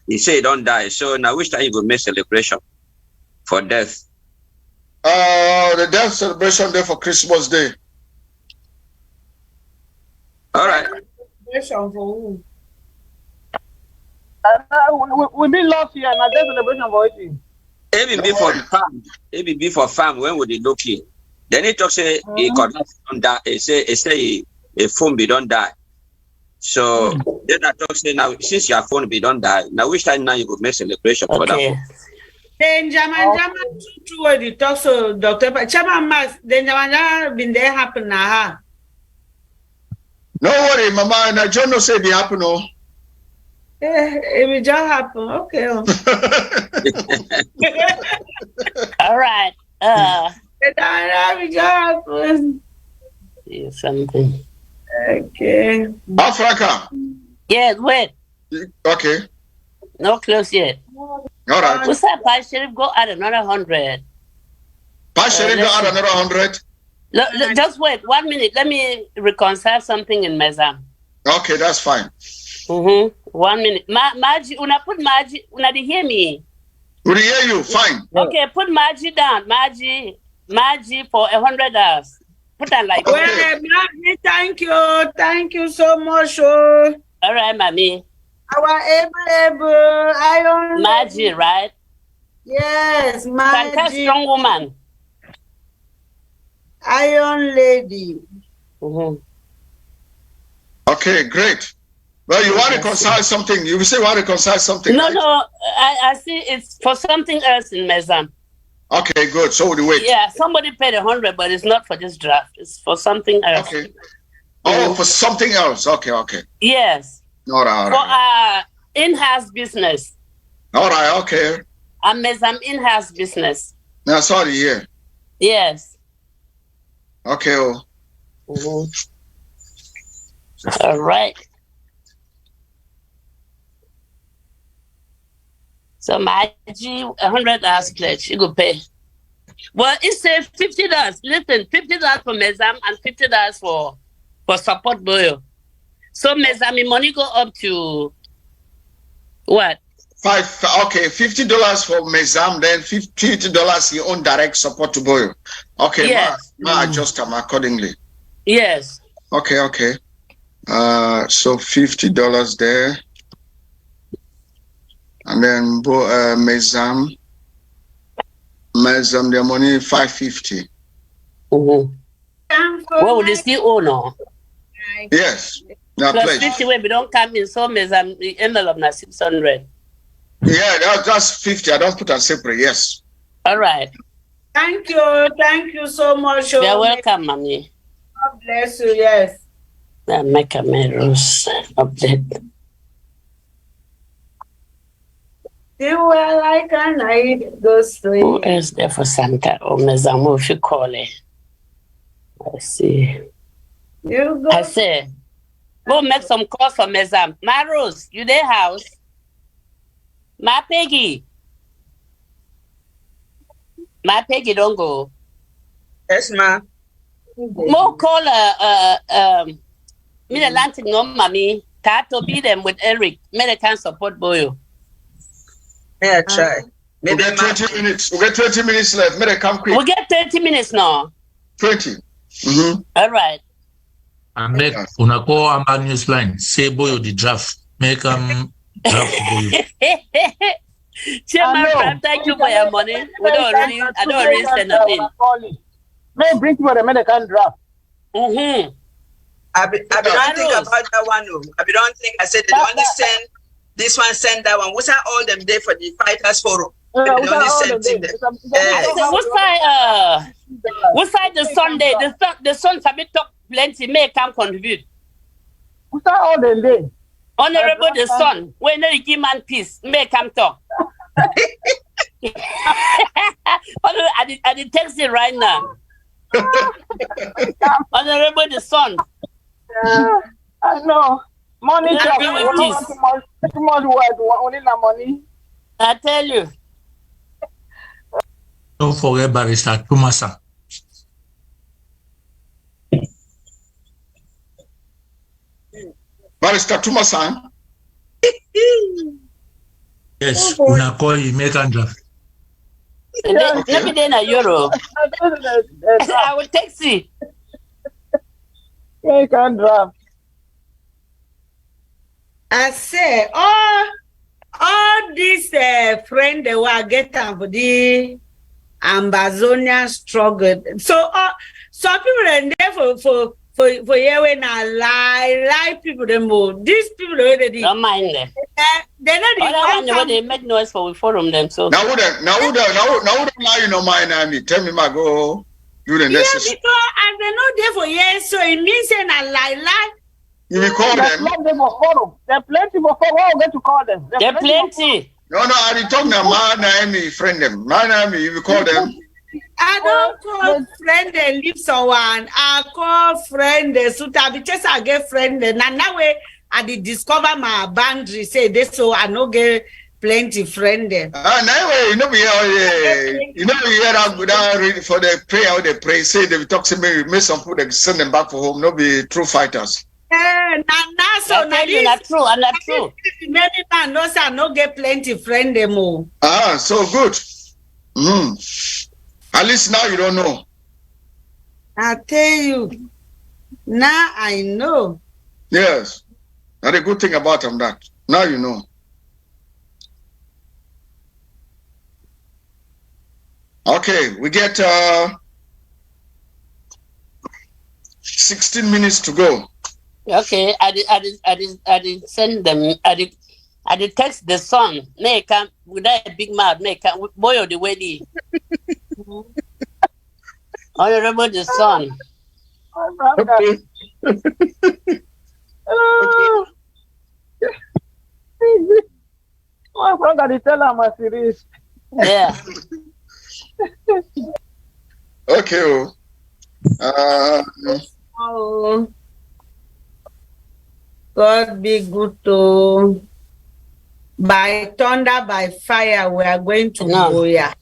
He say it don't die. So now which time you will make celebration for death? The death celebration day for Christmas Day. All right. Celebration for who? We been last year, and there's celebration for it. ABB for farm. ABB for farm. When would they look in? Then he talk say he could not die. He say a phone be don't die. So then I talk say now since your phone be don't die. Now which time now you could make celebration for that? Then Jaman true what you talk so Dr. Chairman Max. Then Jaman been there happen now. No worry, Mama. And I don't know say it happen. Oh. It will just happen. Okay. All right. It will just happen. Something. Okay. Africa. Yes, wait. Okay. No close yet. All right. What's that? Pa Sheriff go add another 100. Pa Sheriff go add another 100. Look, just wait 1 minute. Let me reconcile something in Mezam. Okay, that's fine. 1 minute. Margie, una put Margie. Una dey hear me? We hear you. Fine. Okay, put Margie down. Margie for $100. Put that like. Well, Margie, thank you so much. Oh. All right, mommy. Our able iron. Margie, right? Yes, Margie. Fantastic strong woman. Iron lady. Okay, great. Well, you want to reconcile something. You say you want to reconcile something. No, right? no. I see it's for something else in Mezam. Okay, good. So we wait. Yeah, somebody paid 100, but it's not for this draft. It's for something else. Okay. Oh, for something else. Okay. Yes. All right. For our in-house business. All right. Okay. Mezam in-house business. Now, sorry. Yeah. Yes. Okay. All right. So Margie, $100 pledge, you go pay. Well, it says $50. Listen, $50 for Mezam and $50 for support Boyo. So Mezam money go up to what? Okay, $50 for Mezam, then $50 your own direct support to Boyo. Okay, yes. ma adjust them accordingly. Yes. Okay. So $50 there. And then Mezam, their money $550. What would they still owe now? Yes. Now plus pledge. 50 when we don't come in, so Mezam the envelope now 600. Yeah, that's 50. I don't put that separate. Yes. All right. Thank you so much. You're welcome, mommy. God bless you. Yes. Make a mirrors update. You were like a night goes to Who is there for Santa or Mezam? If you call it, I see. You go. I say, go make some calls for Mezam. My Rose, you there house? My Peggy. My Peggy don't go. Yes, ma. More call me Atlantic no mommy. To be them with Eric. Me they can support Boyo. May I try? We get 20 minutes. We get 20 minutes left. May they come quick. We get 30 minutes now. 20. All right. And make una call Amba Newsline. Say Boyo the draft. Make draft Boyo. Chairman, thank you for your money. I don't already send nothing. May bring for the American draft. I don't think about that one. I don't think I said they only send this one, send that one. What's that all them day for the fighters forum? They only send them. What's side the Sunday? The sons have been talk plenty. May come contribute. What's that all them day? Honorable the son, when you give man peace, may come talk. I did text it right now. Honorable the son. I know. Money Too much word, only the money. I tell you. Don't forget Barrister Tumasa. Barrister Tumasa. Yes, una call you make and draft. Let me then a euro. I will text you. Make and draft. I say, all these friends they were getting for the Ambazonia struggle. So some people are there for here when I lie people them more. These people already don't mind them. They're not the one when they make noise for we forum them. So now who lie no mind me. Tell me, my go do the necessary. Yeah, because and they're not there for years, so it means saying I lie. You will call them. Plenty for forum. They're plenty for forum. Why get to call them? They're plenty. No, I talk now. My friend them. My you will call them. I don't call friend and leave someone. I call friend so because I get friend and now way I did discover my boundary. Say this so I no get plenty friend there. You know we hear that for the prayer they pray. Say they talk to me. Make some food. They send them back for home. No be true fighters. So not true. I'm not true. Many man knows I no get plenty friend them more. So good. At least now you don't know. I tell you, now I know. Yes. That's a good thing about them that. Now you know. Okay, we get 16 minutes to go. Okay, I did send them. I did text the son. May come with that big mouth. May come boy of the wedding. Honorable the son. Okay. My brother, they tell him a series. Yeah. Okay. God be good to. By thunder, by fire, we are going to Boya.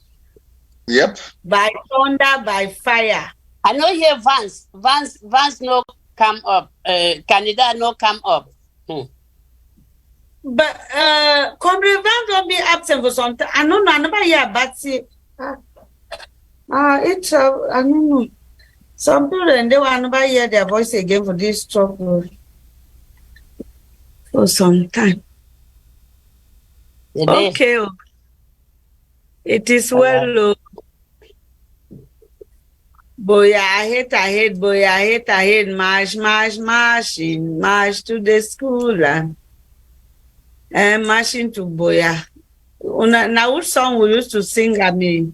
Yep. By thunder, by fire. I know here Vance no come up. Canada no come up. But Comrade Vance don't be absent for some time. I don't know. I never hear but see. It's I don't know. Some people and they will never hear their voice again for this struggle for some time. Okay. It is well. Boy, I hate, boy, I hate, march to the school and marching to Boya. Now which song we used to sing at me?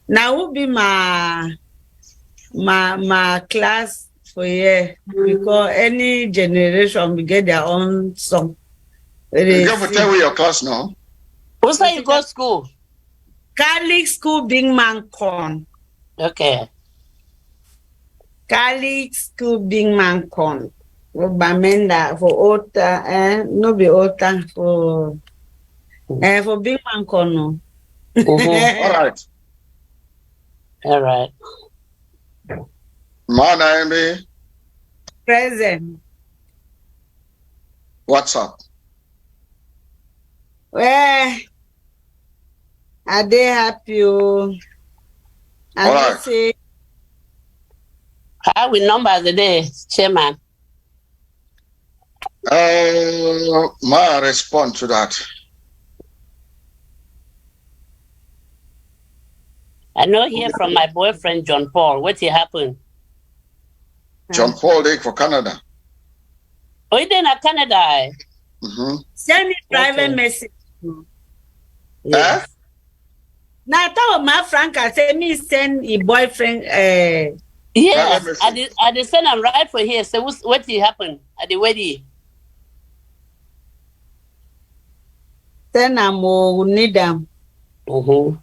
Now would be my class for here because any generation will get their own song. You have to tell me your class now. Who's that you go to school? Catholic school Big Man Con. Okay. Catholic school Big Man Con. For Bamenda, for Ota, no be Ota, for Big Man Con. No. All right. My name is Present. What's up? Well, are they happy? All right. Say, how we number the day, Chairman? My response to that. I know here from my boyfriend John Paul. What happened? John Paul, they for Canada. Oh, he didn't Canada. Send me private message. Yes. Now I thought my Frank I say me send a boyfriend. Yes, I did send him right for here. So what happened at the wedding? Send him need them. You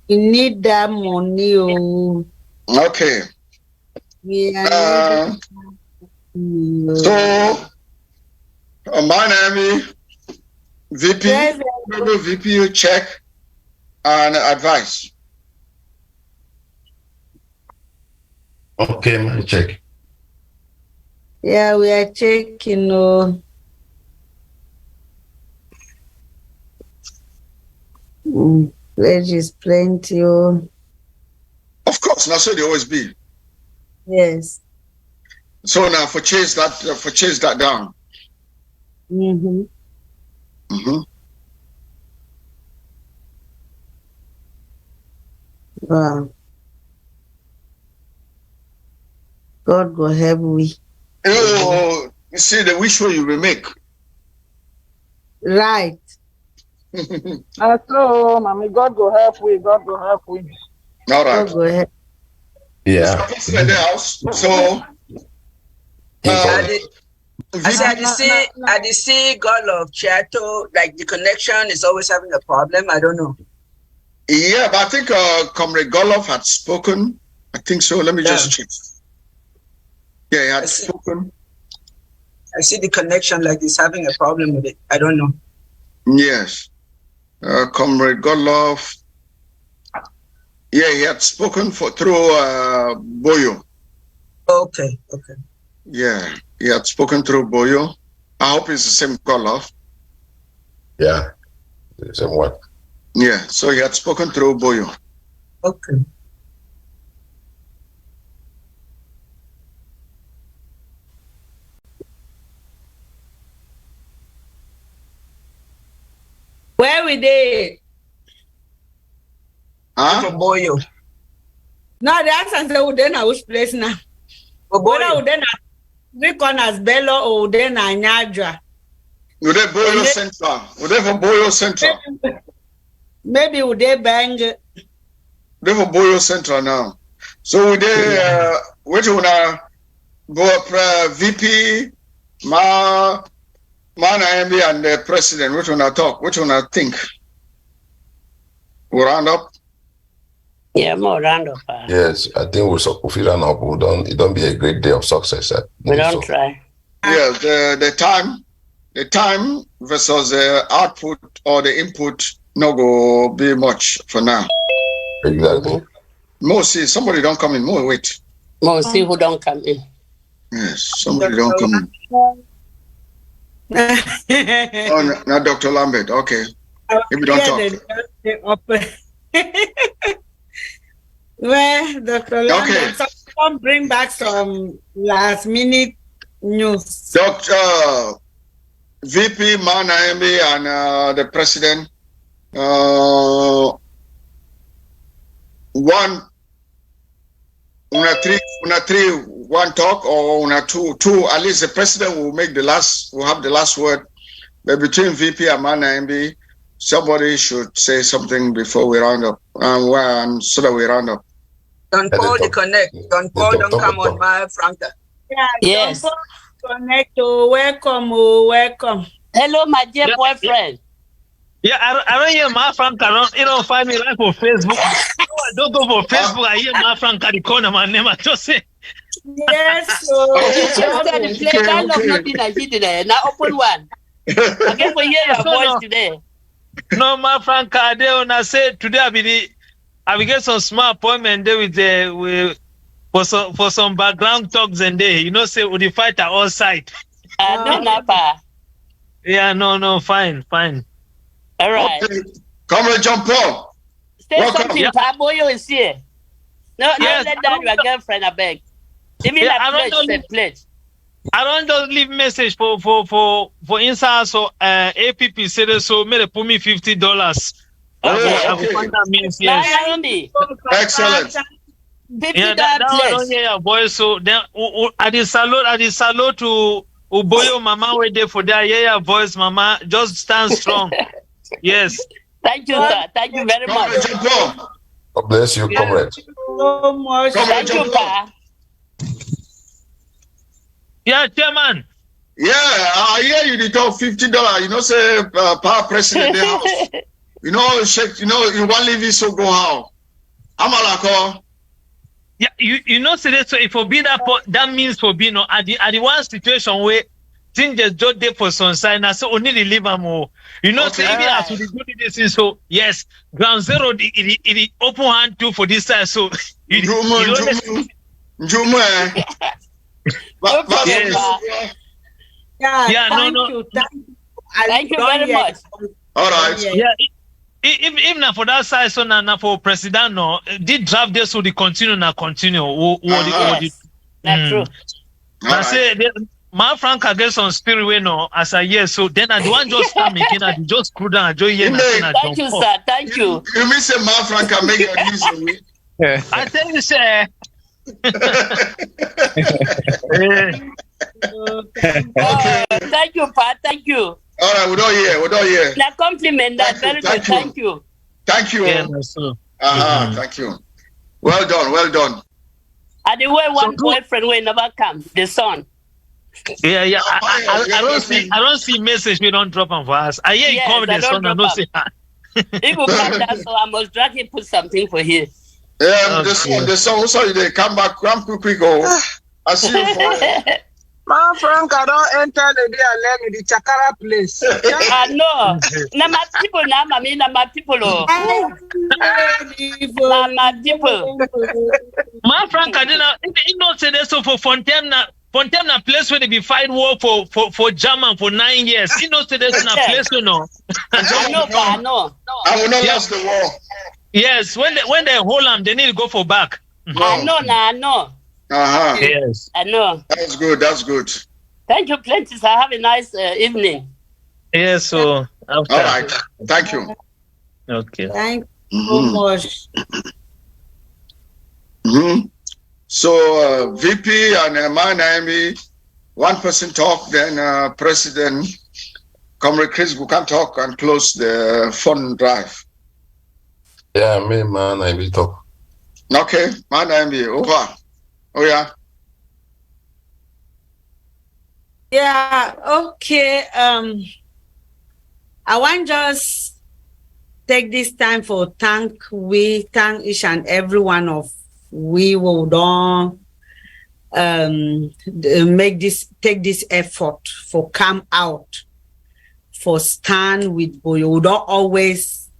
need that money. Okay. Yeah. So my name is VP. VP check and advice. Okay, my check. Yeah, we are checking. Pledge is plenty. Of course, now so they always be. Yes. So now for chase that down. Wow. God go help we. You see the wish you will make. Right. So, mommy, God go help we. God go help we. All right. God go help. Yeah. In the house. So. I see God of Chato, like the connection is always having a problem. I don't know. Yeah, but I think Comrade Goloff had spoken. I think so. Let me just check. Yeah, he had spoken. I see the connection like it's having a problem with it. I don't know. Yes. Comrade Goloff. Yeah, he had spoken through Boyo. Okay. Yeah, he had spoken through Boyo. I hope it's the same Goloff. Yeah, the same one. Yeah, so he had spoken through Boyo. Okay. Where we dey? For Boyo. No, the answer say we dey na which place now? Whether we dey na three corners Bello or we dey na Nyadra. We dey Boyo Central. We dey for Boyo Central. Maybe we dey Bang. They for Boyo Central now. So we dey which one VP MB and the president. Which one I talk? Which one I think? We round up. Yeah, more round up. Yes, I think we round up. It don't be a great day of success. We don't try. Yeah, the time versus the output or the input no go be much for now. Exactly. More see somebody don't come in. More wait. More see who don't come in. Yes, somebody don't come in. Oh, not Dr. Lambert. Okay. If we don't talk. Well, Dr. Lambert, come bring back some last minute news. Dr. VP Manaembe and the president. One talk or two. At least the president will have the last word. But between VP and Manaembe, somebody should say something before we round up. So that we round up. Don't Paul the connect. Don't Paul don't come on my Franca. Yeah, yes. Don't Paul connect. Oh, welcome. Hello, my dear boyfriend. Yeah, I don't hear my Franca. You don't find me like for Facebook. I don't go for Facebook. I hear my Franca the corner. My name I just say. Yes, so play of nothing I see today. Now open one. I get to hear your voice today. No, my Franca, I say today I will get some small appointment there for some background talks and day. You know, say with the fighter all side. No, pa. Yeah, no, fine. All right. Okay. Comrade John Paul. Say something, Pa. Boyo is here. No, yes. Let down your girlfriend, I beg. Even pledge. I don't just leave message for instance, so APP said so may they put me $50. Okay. I will find that means yes. Excellent. Yeah, that I don't hear your voice. So then I did salute to Uboyo Mama wait there for that. Hear your voice, Mama. Just stand strong. Yes. Thank you, sir. Thank you very much. God bless you, comrade. So much. Thank you, Pa. Yeah, Chairman. Yeah, I hear you talk $50. You know, say power president the house. You know, check. You know, you want leave it so go how? I'm alako. Yeah, you know, say that. So if for be that means for be no at the one situation where things just don't there for some sign. I say only the leave more. You know, say even as we do this, so yes, ground zero it open hand too for this side. So Yes. Thank you very much. All right. Yeah. If not for that side, so now for president, no, did draft this so the continue. That's true. I say my Frank against on spirit way no as a year. So then I don't just come again. I just screw down. I join Thank you, sir. Thank you. You miss a man Frank and make your use of me. I tell you, sir. Thank you, Pa. Thank you. All right, we don't hear. That compliment, that very good. Thank you. Thank you. Yeah, Thank you. Well done. And the way one boyfriend will never come, the son. Yeah. I don't see message we don't drop on for us. I hear you call the son and not say. He will come down, so I must drag him put something for him. The son, sorry, they come back, come quick, go. I see you for Man, Frank, I don't enter the day I learn the Chakara place. I know. Now my people, my people. My people. My Frank, I didn't know say this so for Fontaine place where they be fight war for German for 9 years. You know say this in a place, you know. I know. I will not lose the war. Yes, when they hold them, they need to go for back. I know. Yes. I know. That's good. Thank you, plenty. Sir. Have a nice evening. Yes, so after. All right. Thank you. Okay. Thank you so much. So VP and my one person talk, then President Comrade Chris can talk and close the fund drive. Yeah, me man, I will talk. Okay, my name over. Oh yeah. Yeah, okay. I want just take this time for thank each and every one of we will don't take this effort for come out, for stand with boy. We don't always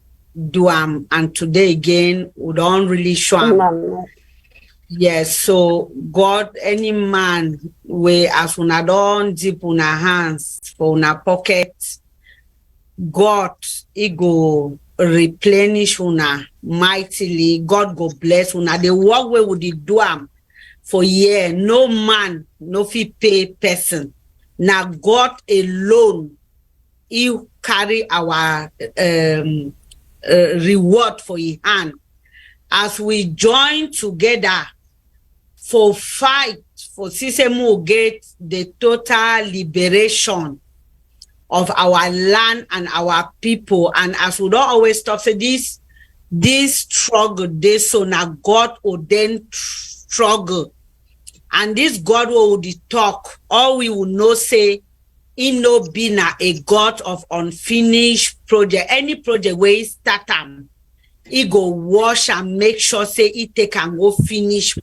do and today again we don't really show. Yes, so God, any man we as una don't dip una hands for una pocket, God he go replenish una mightily. God go bless una. The work we would do for year. No man, no fee pay person. Now God alone, he carry our reward for his hand. As we join together for fight for Sisemu get the total liberation of our land and our people. And as we don't always stop, say this struggle, this so now God ordained struggle. And this God will talk, all we will know say, he no be na a God of unfinished project. Any project where he start he go wash and make sure say he take and go finish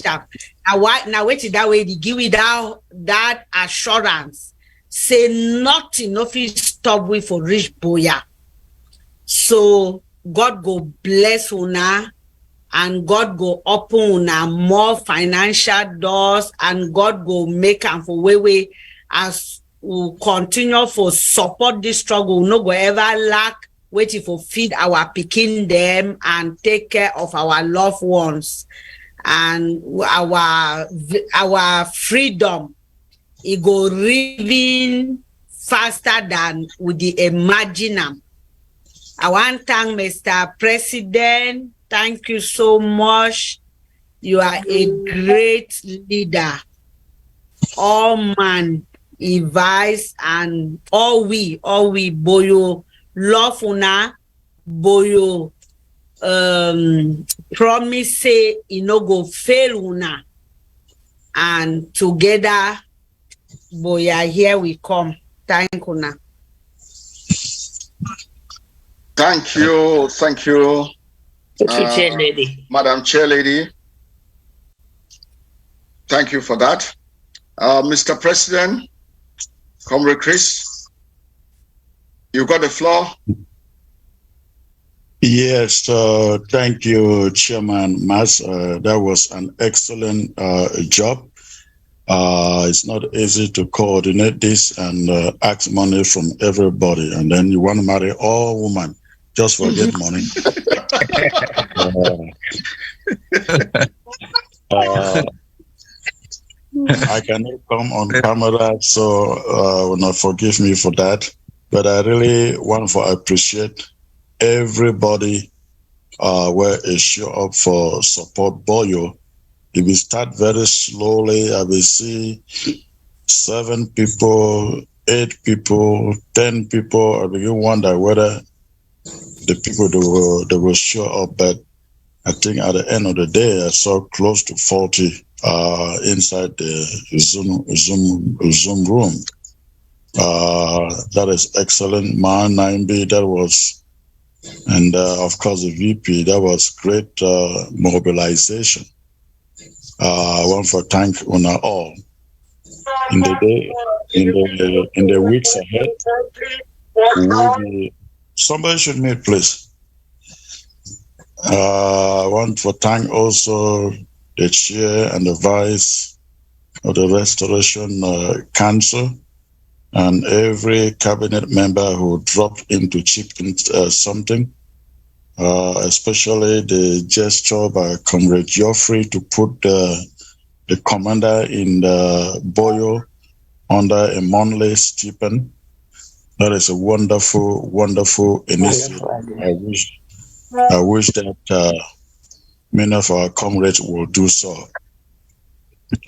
up. Now wait that way, they give it that assurance. Say nothing, nothing stop we for rich boya. So God go bless una and God go open una more financial doors and God go make am for way as we continue for support this struggle. No go ever lack waiting for feed our picking them and take care of our loved ones and our freedom. It go living faster than we imagine. I want to thank Mr. President. Thank you so much. You are a great leader. All man, advice, and all we boyo love una, boyo promise say you no go fail una, and together boya here we come. Thank una. Thank you. Thank you, Chair Lady. Madam Chair Lady. Thank you for that. Mr. President, Comrade Chris, you got the floor. Yes, thank you, Chairman Mas. That was an excellent job. It's not easy to coordinate this and ask money from everybody, and then you want to marry all women just for get money. I cannot come on camera, so will not forgive me for that. But I really want to appreciate everybody where is show up for support Boyo. If we start very slowly, I will see 7 people, 8 people, 10 people. I begin wonder whether the people that will show up. But I think at the end of the day, I saw close to 40 inside the Zoom room. That is excellent. Ma 9B, that was, and of course the VP, that was great mobilization. I want to thank Una all. In the day, in the weeks ahead, we will be, somebody should meet, please. I want to thank also the chair and the vice of the Restoration Council and every cabinet member who dropped in to chip in something, especially the gesture by Comrade Geoffrey to put the commander in the Boyo under a monthly stipend. That is a wonderful, wonderful initiative. I wish that many of our comrades will do so.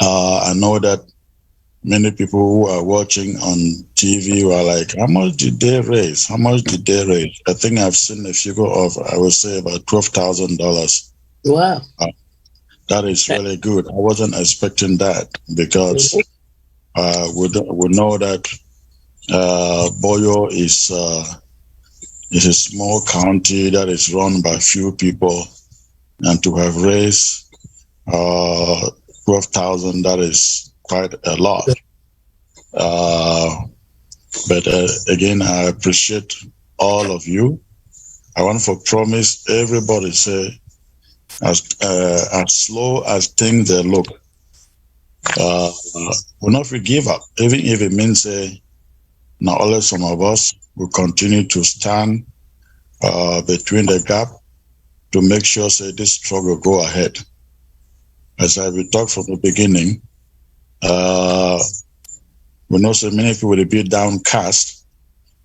I know that many people who are watching on TV were like, how much did they raise? How much did they raise? I think I've seen a figure of, I would say, about $12,000. Wow. That is really good. I wasn't expecting that because we know that Boyo is a small county that is run by few people, and to have raised 12,000, that is quite a lot. But again, I appreciate all of you. I want to promise everybody, say, as slow as things they look, we'll not give up, even if it means not only some of us will continue to stand between the gap to make sure say this struggle go ahead. As I will talk from the beginning, we know so many people will be downcast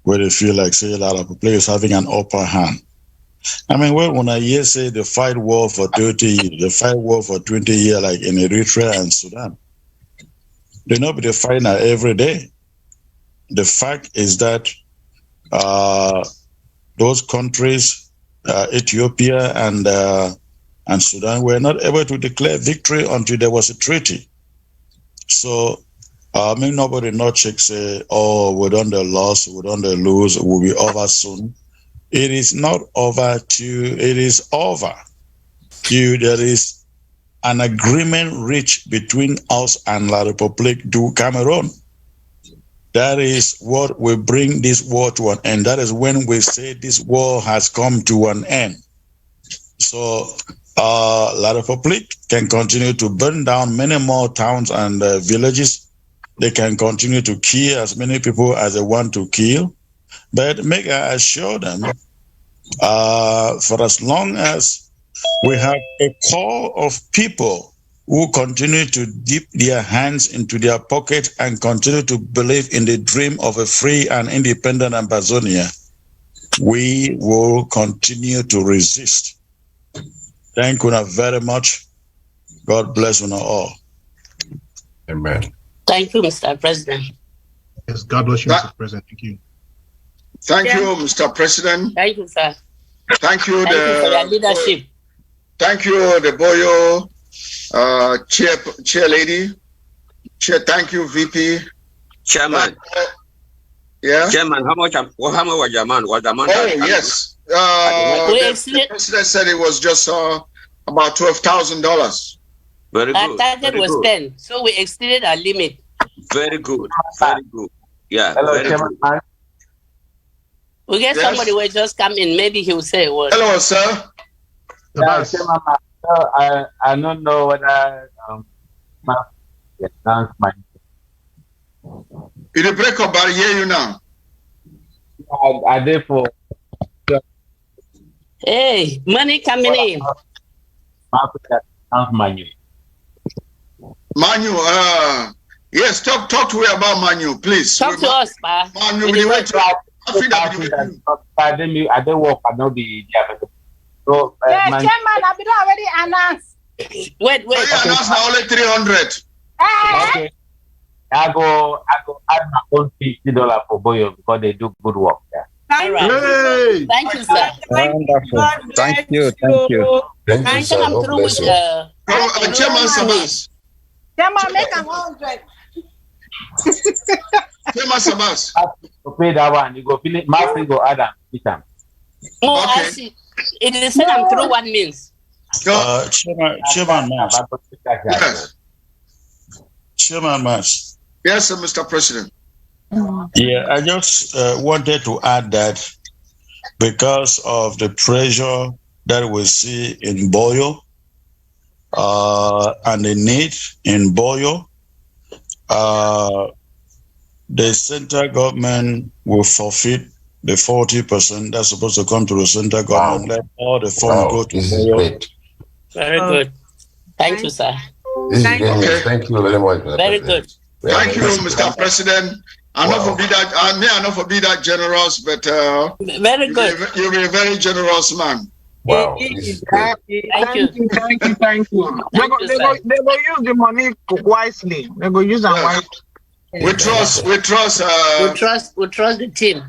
where they feel like say a lot of players having an upper hand. I mean, when I hear say the fight war for 30 years, the fight war for 20 years, like in Eritrea and Sudan, they not be the fighting every day. The fact is that those countries, Ethiopia and Sudan, were not able to declare victory until there was a treaty. So, I mean, nobody not check say, oh, we done the loss, we done the lose, we'll be over soon. It is not over till it is over. Till there is an agreement reached between us and La République du Cameroon. That is what will bring this war to an end. That is when we say this war has come to an end. So La République can continue to burn down many more towns and villages. They can continue to kill as many people as they want to kill. But make I assure them, for as long as we have a core of people who continue to dip their hands into their pocket and continue to believe in the dream of a free and independent Ambazonia, we will continue to resist. Thank you very much. God bless you all. Amen. Thank you, Mr. President. Yes, God bless you, Mr. President. Thank you. Thank you, Mr. President. Thank you, sir. Thank you, Thank you for your leadership. Thank you, the Boyo chair lady. Chair, thank you, VP. Chairman. Yeah. Chairman, how much was your amount? Was the amount? Oh, yes. The president said it was just about $12,000. Very good. Our target was 10, so we exceeded our limit. Very good. Very good. Yeah. Hello, very Chairman. good. We get somebody who will just come in. Maybe he will say a word. Hello, sir. Yeah, Chairman, I don't know whether my you break up, but I hear you now. I did for. Hey, money coming in. Money. Manu, yes, talk to me about Manu, please. Talk to us, pa. Manu, We I don't work, I know the so, yeah, Chairman, I've been already announced. Wait. Okay. Announced now only 300. Okay. I go add my own $50 for Boyo because they do good work there. All right. Hey. Thank you, sir. Wonderful. Thank you. Thank you. Thank you, sir. I'm through with Chairman Sabas. Chairman, make 100. Chairman Sabas. To pay that one, you go finish. Marshal go add and Oh, I see. It is said I'm through what means. Chairman Marsh. Yes. Chairman Marsh. Yes, sir, Mr. President. Yeah, I just wanted to add that because of the pressure that we see in Boyo and the need in Boyo, the central government will forfeit the 40% that's supposed to come to the central government. Let all the funds go to Boyo. Very good. Thank you, sir. Thank you very much. Very good. Thank you, Mr. President. I know for be that I may not for be that generous, but very good. You'll be a very generous man. Wow. Thank you. They go use the money wisely. They go use them wisely. We trust the team.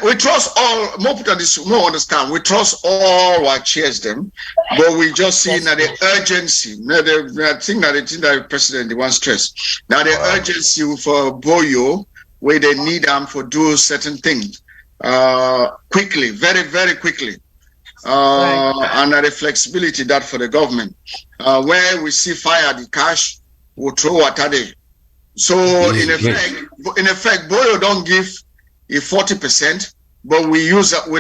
We trust all. More people more understand. We trust all our chairs them, but we just see now the urgency. Now the thing that the president wants stress. Now the urgency for Boyo, where they need them for do certain things quickly, very very quickly, and the flexibility that for the government, where we see fire the cash, we'll throw at day. So in effect, Boyo don't give a 40%, but we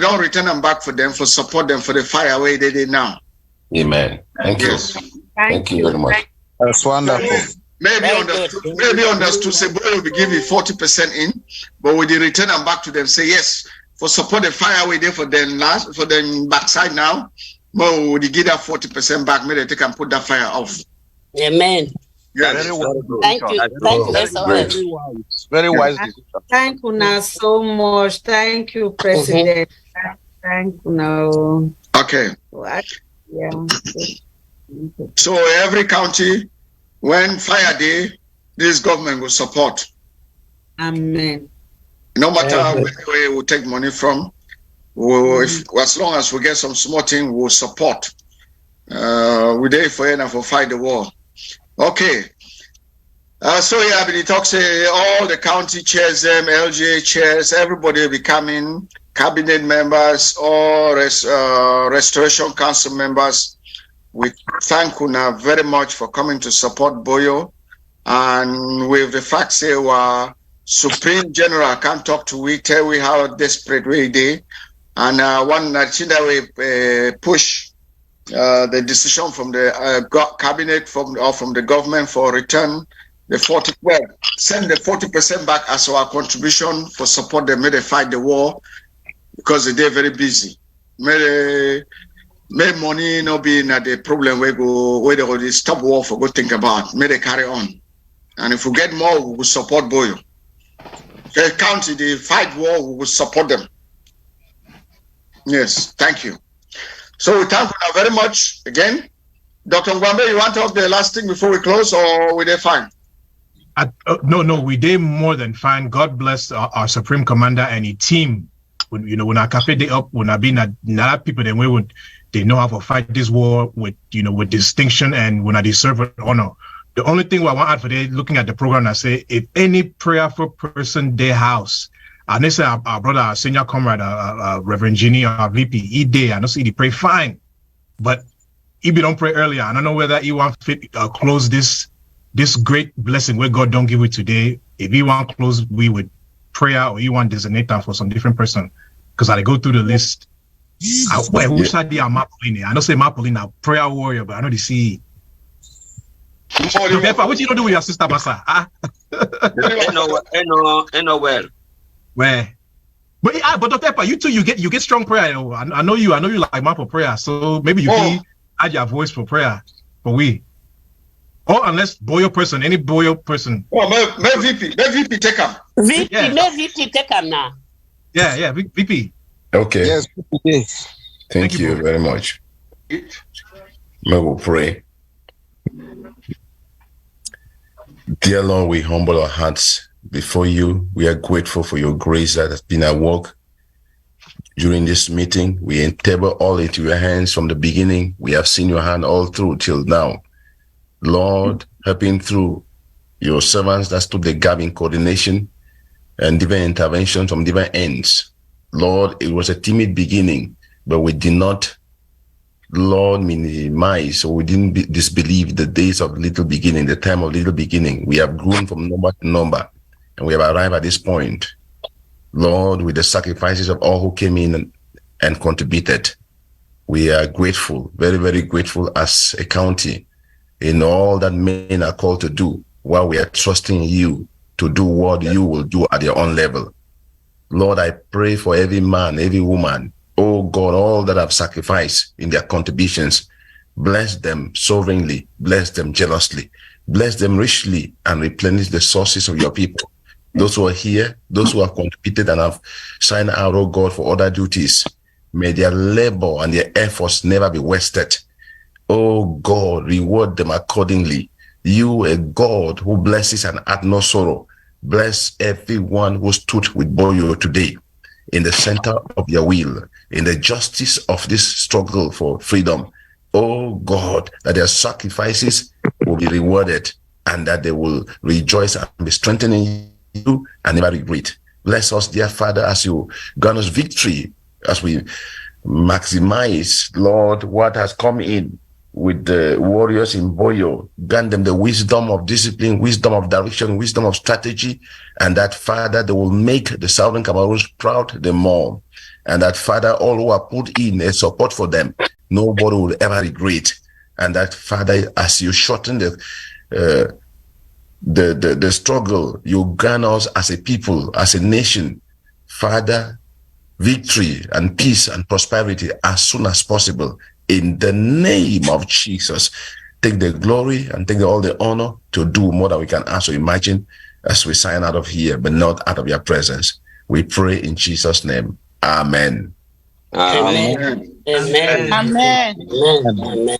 don't return them back for them for support them for the fire way they did now. Amen. Thank you. Thank you very much. That's wonderful. Maybe understood. Say Boyo will give you 40% in, but we did return them back to them. Say yes for support the fire way there for them backside now. But we give that 40% back. Maybe they take and put that fire off. Amen. Yes. Thank you. That's very wise decision. Thank you so much. Thank you, President. Thank you. Okay. Yeah. So every county, when fire day, this government will support. Amen. No matter where we take money from, as long as we get some small thing, we'll support. We're there for fight the war. Okay. So yeah, but talk say all the county chairs, LGA chairs, everybody will be coming, cabinet members, or restoration council members. We thank you very much for coming to support Boyo. And with the fact say our Supreme General can talk to we, tell we how desperate we day. And one that we push the decision from the cabinet from the government for return the 40%, send the 40% back as our contribution for support them. May they fight the war because they're very busy. May money not be in the problem where they already stop war for go think about. May they carry on, and if we get more, we will support Boyo. The county they fight war, we will support them. Yes, thank you. So we thank you very much again. Dr. Ngwambe, you want to have the last thing before we close, or we they fine? No, we did more than fine. God bless our Supreme Commander and his team. When our cafe day up, when I been at people, then they know how to fight this war with distinction and when I deserve with honor. The only thing I want to add for they looking at the program, I say if any prayerful person their house, and they say our brother, our senior comrade, Reverend Ginny, our VP, he day, I don't see he pray fine, but if you don't pray earlier, I don't know whether he want to close this great blessing where God don't give it today. If you want to close we with prayer or you want to designate them for some different person, because I go through the list. I wish I did Mapolini. I don't say Mapolini, a prayer warrior, but I know the see. What you don't do with your sister, Masa? Well. Where? But Dr. Pepper, you too, you get strong prayer. I know you like man for prayer, so maybe you can add your voice for prayer for we. Oh, unless Boyo person, any Boyo person. Oh, may VP take him. VP, may VP take him now. Yeah, VP. Okay. Yes, VP. Thank you very much. May we pray. Dear Lord, we humble our hearts before you. We are grateful for your grace that has been at work during this meeting. We endeavor all into your hands from the beginning. We have seen your hand all through till now. Lord, helping through your servants that stood the gap in coordination and different interventions from different ends. Lord, it was a timid beginning, but we did not, Lord, minimize, or we didn't disbelieve the days of little beginning, the time of little beginning. We have grown from number to number, and we have arrived at this point. Lord, with the sacrifices of all who came in and contributed, we are grateful, very, very grateful as a county in all that men are called to do, while we are trusting you to do what you will do at your own level. Lord, I pray for every man, every woman, oh God, all that have sacrificed in their contributions. Bless them sovereignly, bless them jealously, bless them richly, and replenish the sources of your people. Those who are here, those who have contributed and have signed out, oh God, for other duties, may their labor and their efforts never be wasted. Oh God, reward them accordingly. You, a God who blesses and add no sorrow, bless everyone who stood with Boyo today in the center of your will, in the justice of this struggle for freedom. Oh God, that their sacrifices will be rewarded and that they will rejoice and be strengthened in you and never regret. Bless us, dear Father, as you grant us victory, as we maximize, Lord, what has come in with the warriors in Boyo. Grant them the wisdom of discipline, wisdom of direction, wisdom of strategy, and that, Father, they will make the Southern Cameroons proud the more. And that, Father, all who are put in a support for them, nobody will ever regret. And that, Father, as you shorten the struggle, you grant us as a people, as a nation, Father, victory and peace and prosperity as soon as possible. In the name of Jesus, take the glory and take all the honor to do more than we can ask or imagine as we sign out of here, but not out of your presence. We pray in Jesus' name. Amen. Amen. Amen. Amen. Amen.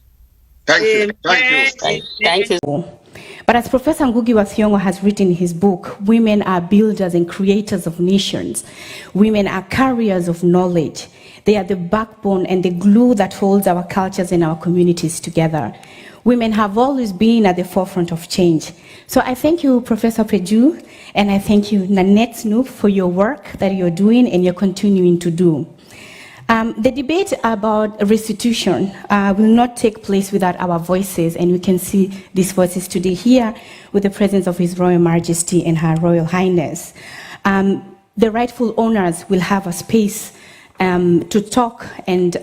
Thank you. Thank you. But as Professor Ngugi wa Thiong'o has written in his book, women are builders and creators of nations. Women are carriers of knowledge. They are the backbone and the glue that holds our cultures and our communities together. Women have always been at the forefront of change. So I thank you, Professor Peju, and I thank you, Nanette Snoop, for your work that you're doing and you're continuing to do. The debate about restitution will not take place without our voices, and we can see these voices today here with the presence of His Royal Majesty and Her Royal Highness. The rightful owners will have a space to talk and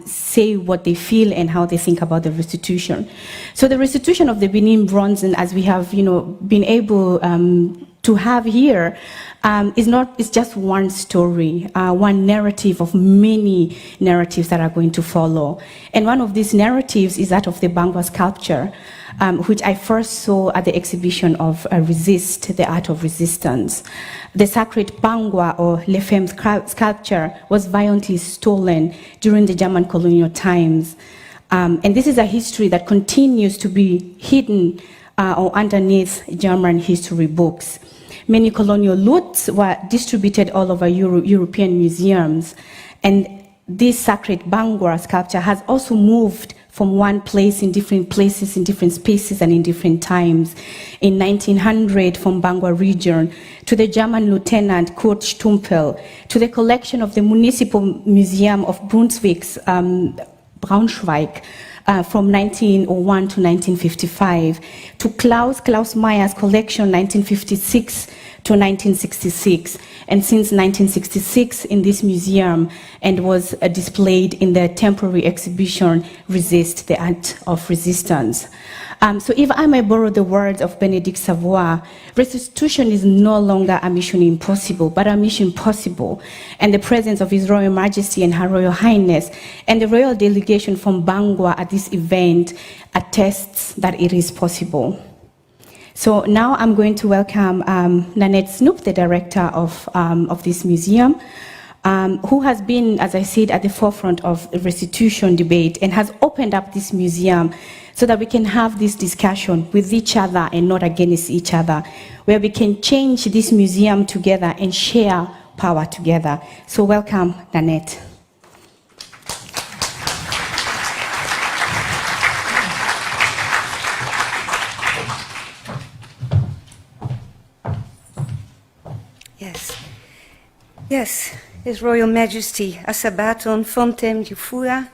say what they feel and how they think about the restitution. So the restitution of the Benin bronze, and as we have, been able to have here, it's just one story, one narrative of many narratives that are going to follow. And one of these narratives is that of the Bangwa sculpture, which I first saw at the exhibition of Resist, the Art of Resistance. The sacred Bangwa or Lefem sculpture was violently stolen during the German colonial times. And this is a history that continues to be hidden or underneath German history books. Many colonial loots were distributed all over European museums. And this sacred Bangwa sculpture has also moved from one place in different places, in different spaces, and in different times. In 1900, from Bangwa region, to the German Lieutenant Kurt Stumpel, to the collection of the Municipal Museum of Brunswick's Braunschweig, from 1901 to 1955, to Klaus Meyer's collection, 1956 to 1966. And since 1966 in this museum, and was displayed in the temporary exhibition, Resist, the Art of Resistance. So if I may borrow the words of Benedict Savoy, restitution is no longer a mission impossible, but a mission possible. And the presence of His Royal Majesty and Her Royal Highness and the royal delegation from Bangwa at this event attests that it is possible. So now I'm going to welcome Nanette Snoop, the director of this museum, who has been, as I said, at the forefront of the restitution debate and has opened up this museum so that we can have this discussion with each other and not against each other, where we can change this museum together and share power together. So welcome, Nanette. Yes, His Royal Majesty Asabaton Fontem Jufura,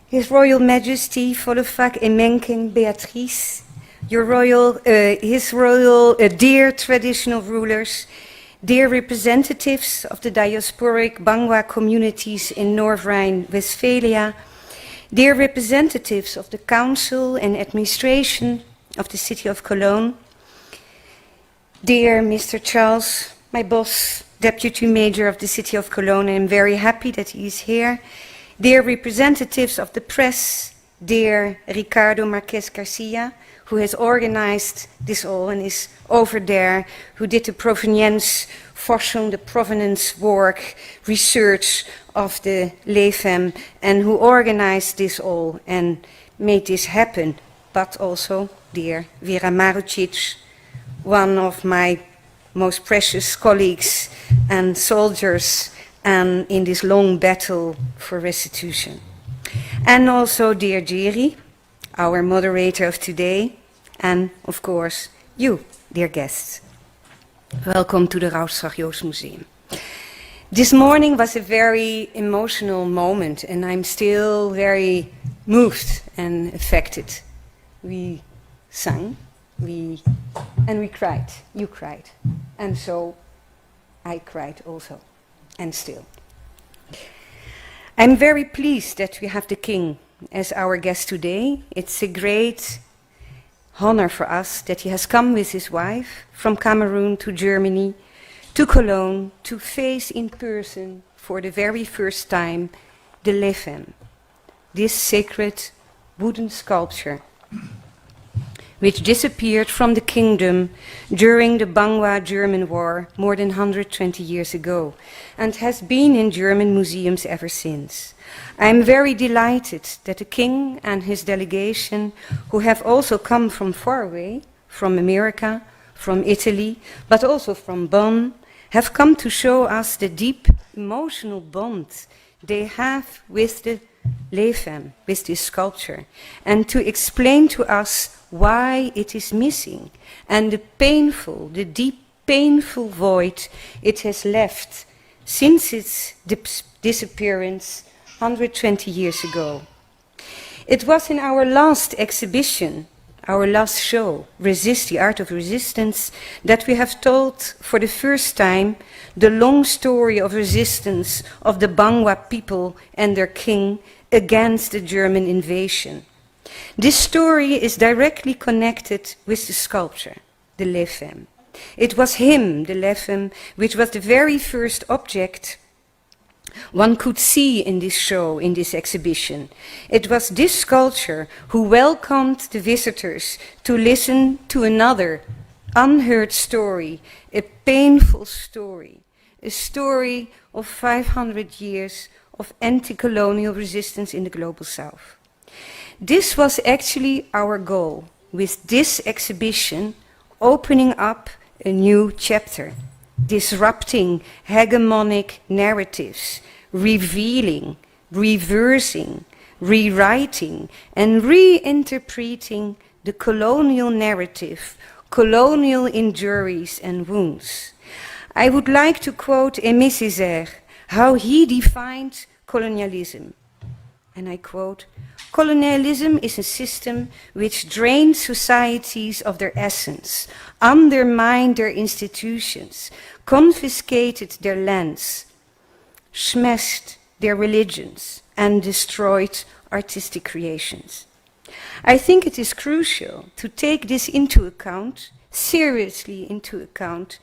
His Royal Majesty Folofak Emenken Beatrice, His Royal dear traditional rulers, dear representatives of the diasporic Bangwa communities in North Rhine-Westphalia, dear representatives of the Council and Administration of the City of Cologne, dear Mr. Charles, my boss, Deputy Mayor of the City of Cologne, and I'm very happy that he is here. Dear representatives of the press, dear Ricardo Marquez Garcia, who has organized this all and is over there, who did the provenience, forschung, the provenance work, research of the LEFEM, and who organized this all and made this happen. But also, dear Vera Marucic, one of my most precious colleagues and soldiers and in this long battle for restitution. And also dear Jerry, our moderator of today, and of course you, dear guests. Welcome to the Rausslag Joost Museum. This morning was a very emotional moment and I'm still very moved and affected. We sang. We cried, you cried, and so I cried also, and still. I'm very pleased that we have the King as our guest today. It's a great honor for us that he has come with his wife from Cameroon to Germany, to Cologne, to face in person for the very first time the LEFEM, this sacred wooden sculpture which disappeared from the kingdom during the Bangwa-German War more than 120 years ago, and has been in German museums ever since. I am very delighted that the king and his delegation, who have also come from far away, from America, from Italy, but also from Bonn, have come to show us the deep emotional bond they have with the LEFEM, with this sculpture, and to explain to us why it is missing and the deep painful void it has left since its disappearance 120 years ago. It was in our last exhibition, our last show, Resist, the Art of Resistance, that we have told for the first time the long story of resistance of the Bangwa people and their king against the German invasion. This story is directly connected with the sculpture, the LEFEM. It was him, the LEFEM, which was the very first object one could see in this show, in this exhibition. It was this sculpture who welcomed the visitors to listen to another unheard story, a painful story, a story of 500 years of anti-colonial resistance in the Global South. This was actually our goal with this exhibition, opening up a new chapter, disrupting hegemonic narratives, revealing, reversing, rewriting, and reinterpreting the colonial narrative, colonial injuries and wounds. I would like to quote Aimé Césaire, how he defined colonialism. And I quote, Colonialism is a system which drained societies of their essence, undermined their institutions, confiscated their lands, smashed their religions, and destroyed artistic creations. I think it is crucial to take this into account, seriously into account,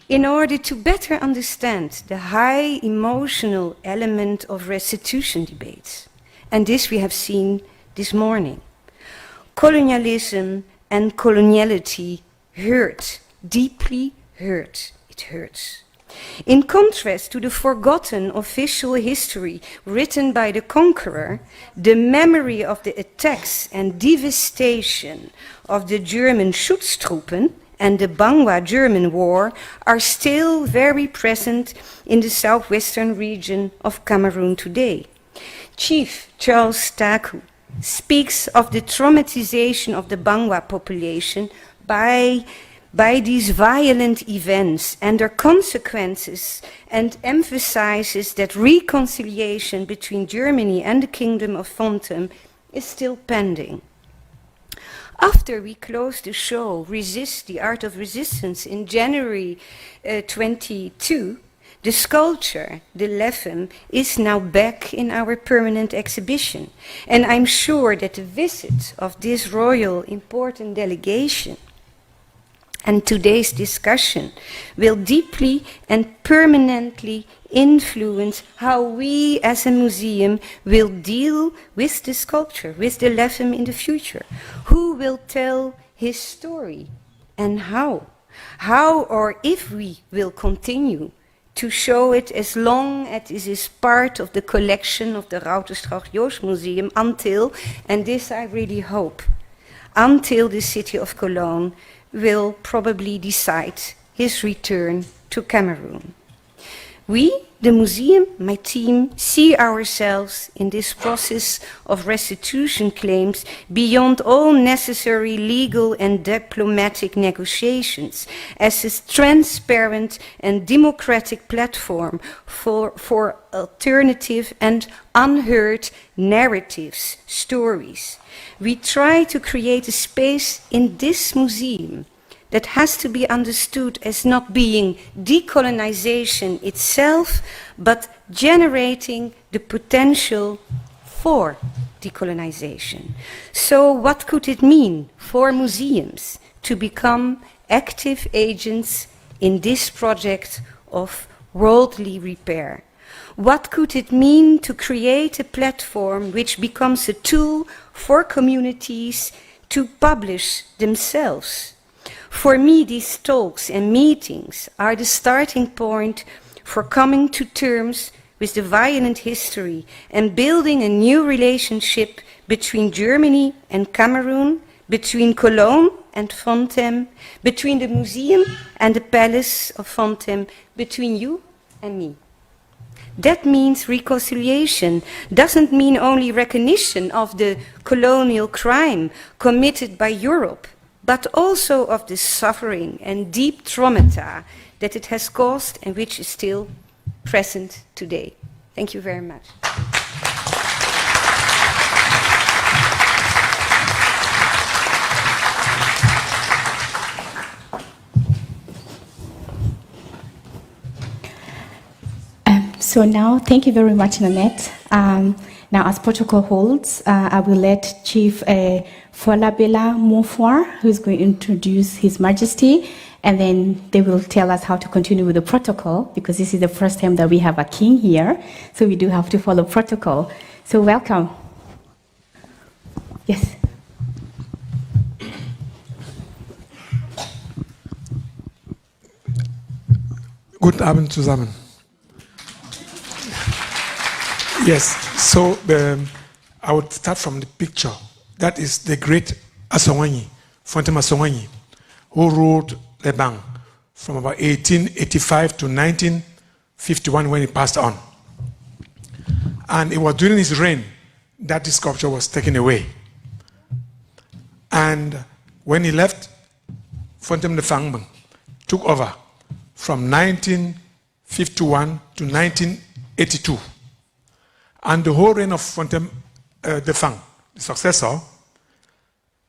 in order to better understand the high emotional element of restitution debates. And this we have seen this morning. Colonialism and coloniality hurt, deeply hurt. It hurts. In contrast to the forgotten official history written by the conqueror, the memory of the attacks and devastation of the German Schutztruppen and the Bangwa-German War are still very present in the southwestern region of Cameroon today. Chief Charles Taku speaks of the traumatization of the Bangwa population by these violent events and their consequences, and emphasizes that reconciliation between Germany and the Kingdom of Fontem is still pending. After we closed the show Resist, the Art of Resistance in January 22, the sculpture, the lebialem, is now back in our permanent exhibition. And I'm sure that the visit of this royal important delegation and today's discussion will deeply and permanently influence how we as a museum will deal with the sculpture, with the lebialem in the future. Who will tell his story and how? How, or if we will continue to show it as long as it is part of the collection of the Routerstraat Joost Museum until, and this I really hope, until the city of Cologne will probably decide his return to Cameroon. We, the museum, my team, see ourselves in this process of restitution claims beyond all necessary legal and diplomatic negotiations as a transparent and democratic platform for alternative and unheard narratives, stories. We try to create a space in this museum that has to be understood as not being decolonization itself, but generating the potential for decolonization. So what could it mean for museums to become active agents in this project of worldly repair? What could it mean to create a platform which becomes a tool for communities to publish themselves? For me, these talks and meetings are the starting point for coming to terms with the violent history and building a new relationship between Germany and Cameroon, between Cologne and Fontem, between the museum and the palace of Fontem, between you and me. That means reconciliation doesn't mean only recognition of the colonial crime committed by Europe, but also of the suffering and deep traumata that it has caused and which is still present today. Thank you very much. So now, thank you very much, Nanette. Now, as protocol holds, I will let Chief Folabela Moufoir, who is going to introduce His Majesty, and then they will tell us how to continue with the protocol, because this is the first time that we have a king here, so we do have to follow protocol. So welcome. Yes. Guten Abend zusammen. Yes, so I would start from the picture. That is the great Asongwanyi, Fontem Asongwanyi, who ruled Leban from about 1885 to 1951 when he passed on. And it was during his reign that the sculpture was taken away. And when he left, Fontem Lefang took over from 1951 to 1982. And the whole reign of Fontem Lefang the successor,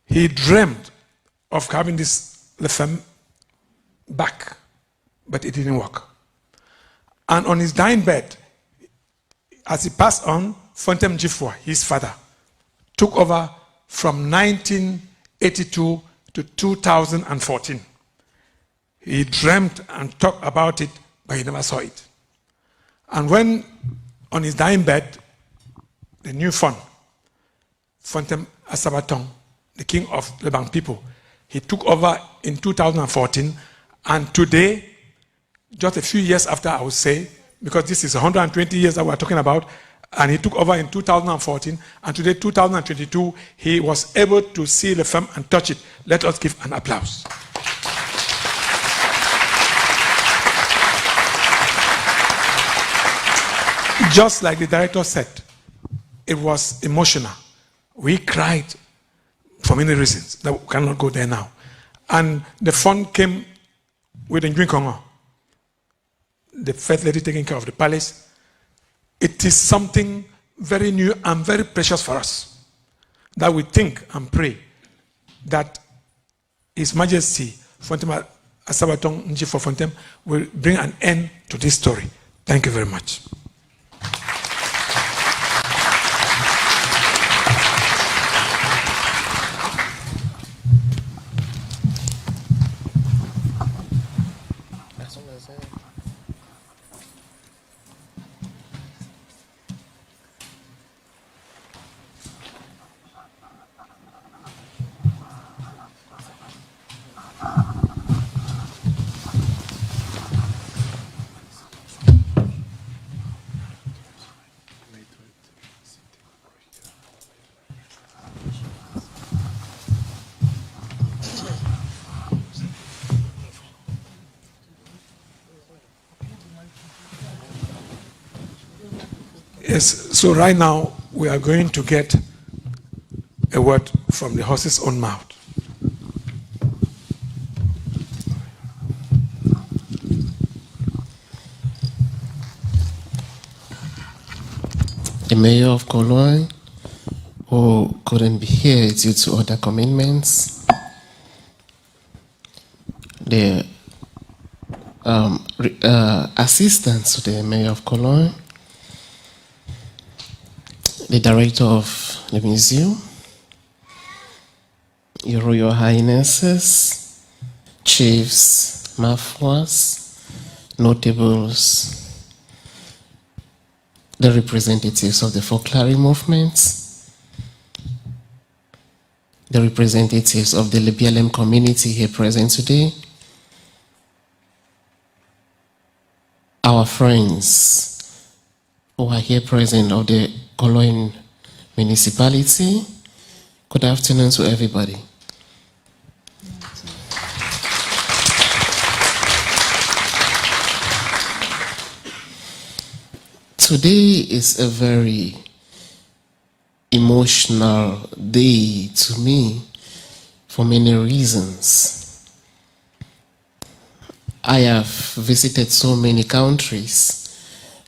he dreamed of having this Lefem back, but it didn't work. And on his dying bed, as he passed on, Fontem Jifwa, his father, took over from 1982 to 2014. He dreamt and talked about it, but he never saw it. And when on his dying bed, the new fund, Fontem Asabatong, the king of Lebang people, he took over in 2014, and today, just a few years after, I would say, because this is 120 years that we're talking about, and he took over in 2014, and today, 2022, he was able to see the film and touch it. Let us give an applause. Just like the director said, it was emotional. We cried for many reasons that we cannot go there now. And the fund came with Njui Kongo, the first lady taking care of the palace. It is something very new and very precious for us that we think and pray that His Majesty Fontem Asabatong Njifo Fontem will bring an end to this story. Thank you very much. Yes, so right now we are going to get a word from the horse's own mouth. The mayor of Cologne, who couldn't be here due to other commitments, the assistants to the mayor of Cologne, the director of the museum, Your Royal Highnesses, chiefs, mafuas, notables, the representatives of the folklore movements, the representatives of the lebialem community here present today, our friends who are here present of the Cologne municipality. Good afternoon to everybody. Today is a very emotional day to me for many reasons. I have visited so many countries.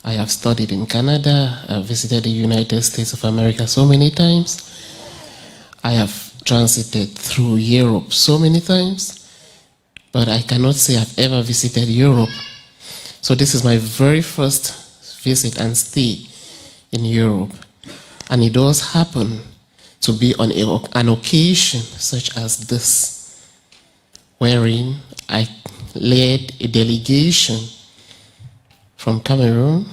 I have studied in Canada. I have visited the United States of America so many times. I have transited through Europe so many times, but I cannot say I've ever visited Europe. So this is my very first visit and stay in Europe. And it does happen to be on an occasion such as this, wherein I led a delegation from Cameroon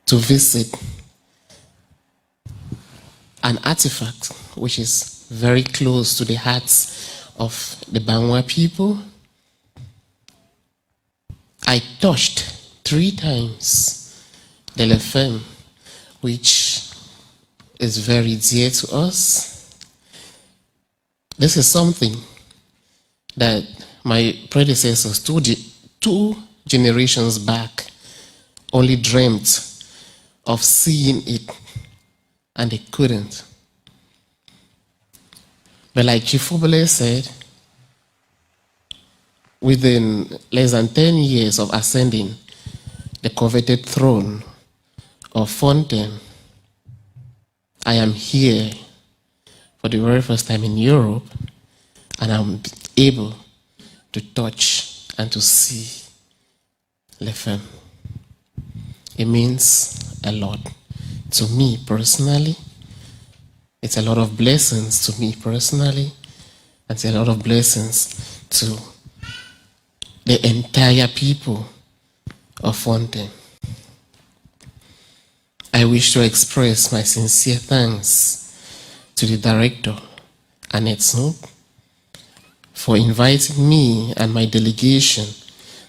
to visit an artifact which is very close to the hearts of the Bangwa people. I touched 3 times the Lefem, which is very dear to us. This is something that my predecessors, two generations back, only dreamt of seeing it, and they couldn't. But like Chief Obele said, within less than 10 years of ascending the coveted throne of Fontem, I am here for the very first time in Europe, and I'm able to touch and to see Le Femme. It means a lot to me personally. It's a lot of blessings to me personally. It's a lot of blessings to the entire people of Fontaine. I wish to express my sincere thanks to the director, Annette Snoop, for inviting me and my delegation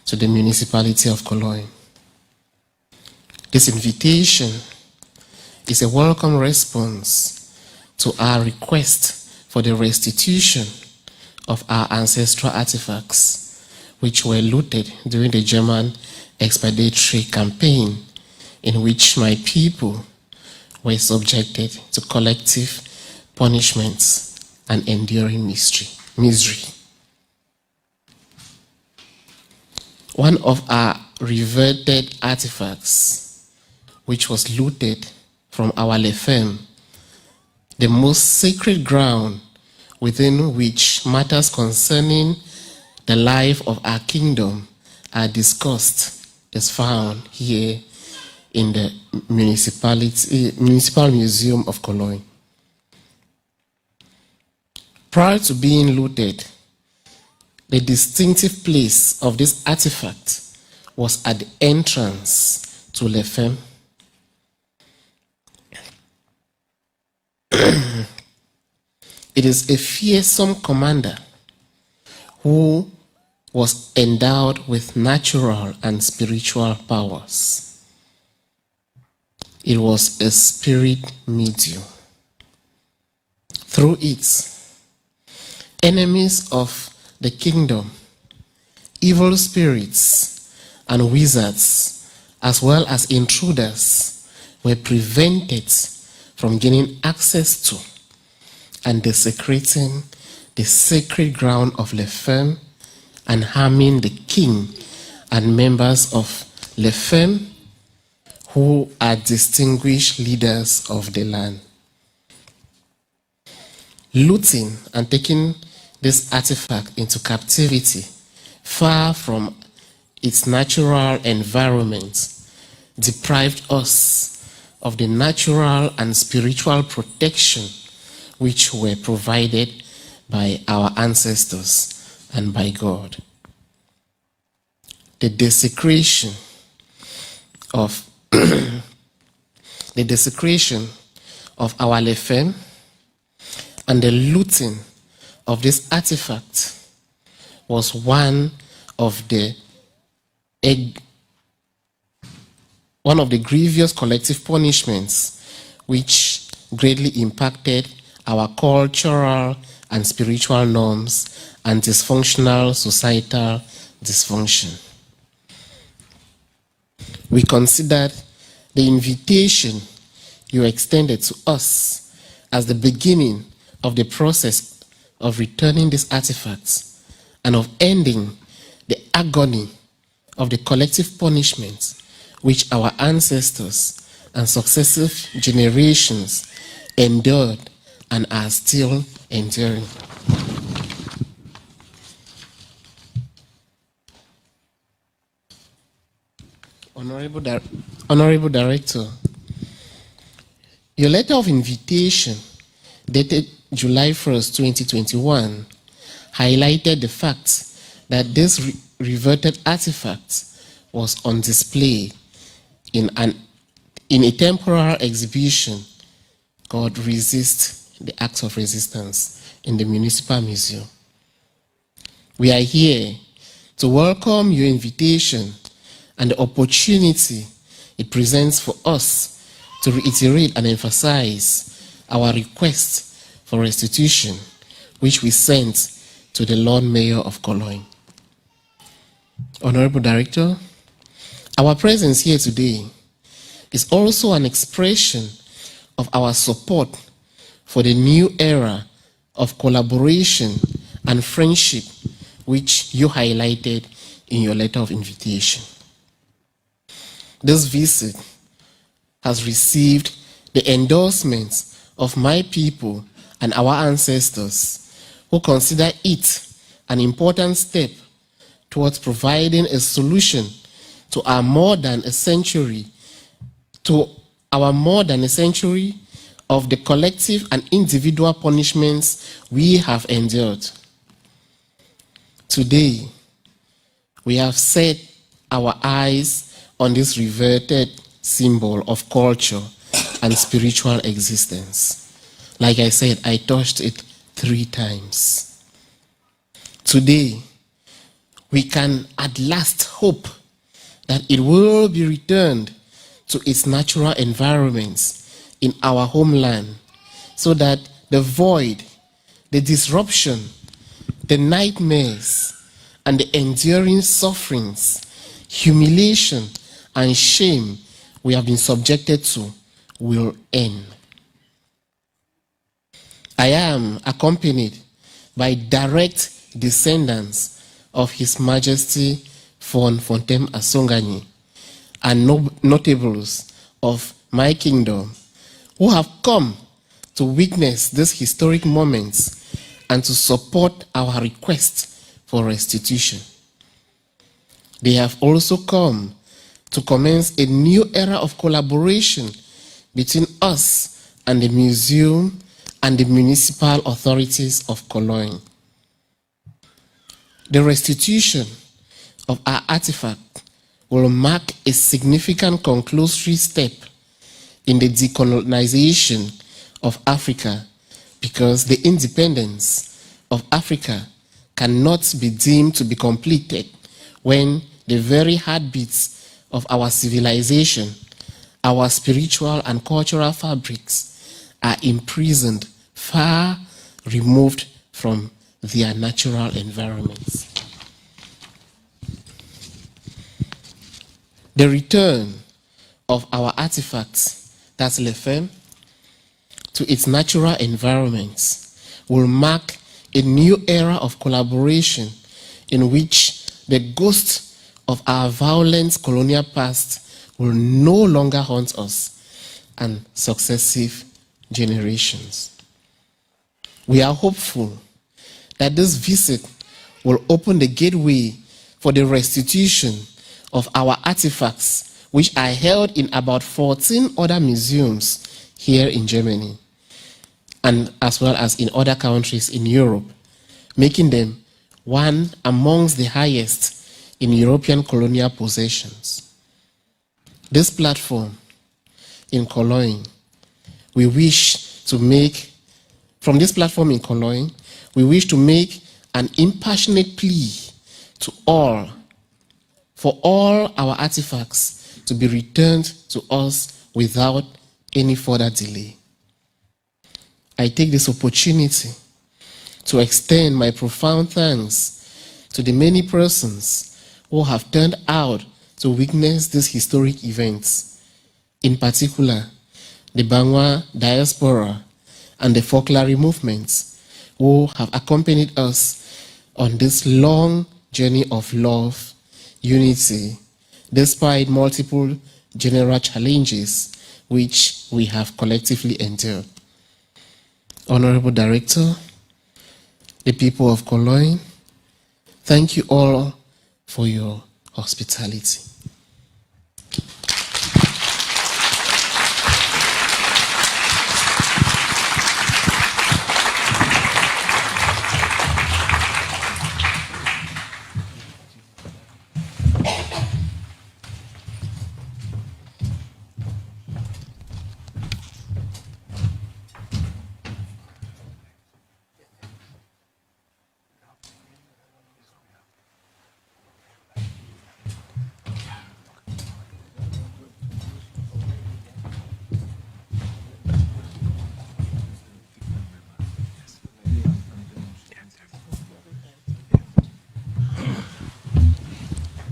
to the municipality of Cologne. This invitation is a welcome response to our request for the restitution of our ancestral artifacts, which were looted during the German expeditionary campaign, in which my people were subjected to collective punishments and enduring misery. One of our reverted artifacts, which was looted from our Le Femme, the most sacred ground within which matters concerning the life of our kingdom are discussed, is found here in the Municipal Museum of Cologne. Prior to being looted, the distinctive place of this artifact was at the entrance to Le Femme. It is a fearsome commander who was endowed with natural and spiritual powers. It was a spirit medium. Through it, enemies of the kingdom, evil spirits and wizards, as well as intruders, were prevented from gaining access to and desecrating the sacred ground of Le Femme and harming the king and members of Le Femme, who are distinguished leaders of the land. Looting and taking this artifact into captivity, far from its natural environment, deprived us of the natural and spiritual protection which were provided by our ancestors and by God. The desecration of our Le Femme and the looting of this artifact was one of the grievous collective punishments which greatly impacted our cultural and spiritual norms and dysfunctional societal dysfunction. We considered the invitation you extended to us as the beginning of the process of returning these artifacts and of ending the agony of the collective punishments which our ancestors and successive generations endured and are still enduring. Honorable Director, your letter of invitation dated July 1st, 2021, highlighted the fact that this reverted artifact was on display in a temporary exhibition called Resist the Act of Resistance in the Municipal Museum. We are here to welcome your invitation and the opportunity it presents for us to reiterate and emphasize our request for restitution, which we sent to the Lord Mayor of Cologne. Honorable Director, our presence here today is also an expression of our support for the new era of collaboration and friendship which you highlighted in your letter of invitation. This visit has received the endorsement of my people and our ancestors, who consider it an important step towards providing a solution to our more than a century of the collective and individual punishments we have endured. Today, we have set our eyes on this reverted symbol of culture and spiritual existence. Like I said, I touched it 3 times. Today, we can at last hope that it will be returned to its natural environments in our homeland, so that the void, the disruption, the nightmares, and the enduring sufferings, humiliation, and shame we have been subjected to will end. I am accompanied by direct descendants of His Majesty Fon Fontem Asonganyi and notables of my kingdom who have come to witness these historic moments and to support our request for restitution. They have also come to commence a new era of collaboration between us and the museum and the municipal authorities of Cologne. The restitution of our artifact will mark a significant conclusory step in the decolonization of Africa, because the independence of Africa cannot be deemed to be completed when the very heartbeats of our civilization, our spiritual and cultural fabrics are imprisoned far removed from their natural environments. The return of our artifacts, that's Lefem, to its natural environments will mark a new era of collaboration in which the ghost of our violent colonial past will no longer haunt us and successive generations. We are hopeful that this visit will open the gateway for the restitution of our artifacts, which are held in about 14 other museums here in Germany, and as well as in other countries in Europe, making them one amongst the highest in European colonial possessions. This platform in Cologne, we wish to make an impassionate plea to all, for all our artifacts to be returned to us without any further delay. I take this opportunity to extend my profound thanks to the many persons who have turned out to witness these historic events, in particular the Bangwa diaspora and the folklore movements who have accompanied us on this long journey of love, unity, despite multiple general challenges which we have collectively endured. Honorable Director, the people of Cologne, thank you all for your hospitality.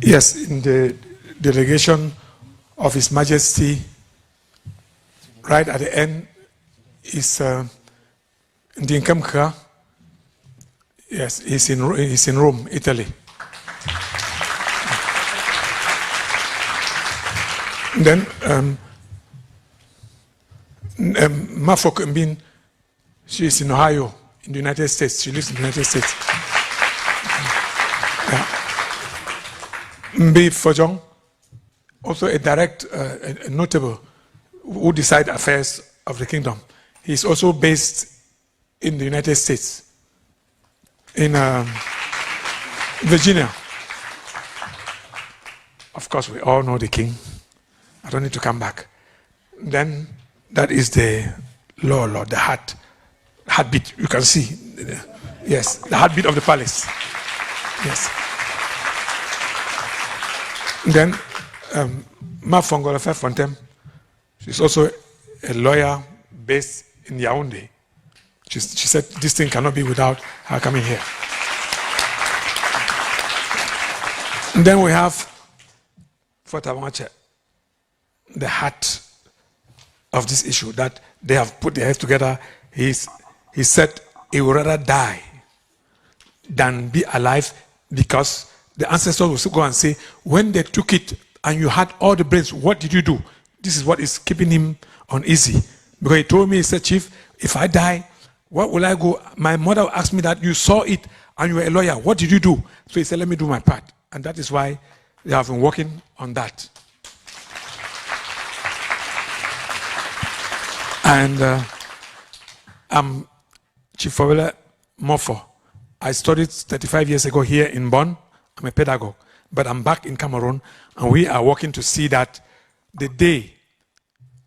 Yes, in the delegation of His Majesty, right at the end is Ndinkamka. Yes, he's in Rome, Italy. Then Mafok Mbin, she is in Ohio, in the United States. She lives in the United States. Mbe Fojong, also a direct, a notable who decide affairs of the kingdom. He is also based in the United States, in Virginia. Of course, we all know the king. I don't need to come back. Then that is the Lord, the heartbeat. You can see, yes, the heartbeat of the palace. Yes. Then Ma Fongolofe Fontem, she's also a lawyer based in Yaoundé. She said this thing cannot be without her coming here. And then we have Fotawache, the heart of this issue, that they have put their heads together. He said he would rather die than be alive, because the ancestors will go and say, when they took it and you had all the brains, what did you do? This is what is keeping him uneasy. Because he told me, he said, Chief, if I die, what will I go? My mother asked me that you saw it and you were a lawyer. What did you do? So he said, let me do my part. And that is why they have been working on that. And I'm Chief Fowler Mofo. I studied 35 years ago here in Bonn. I'm a pedagogue, but I'm back in Cameroon, and we are working to see that the day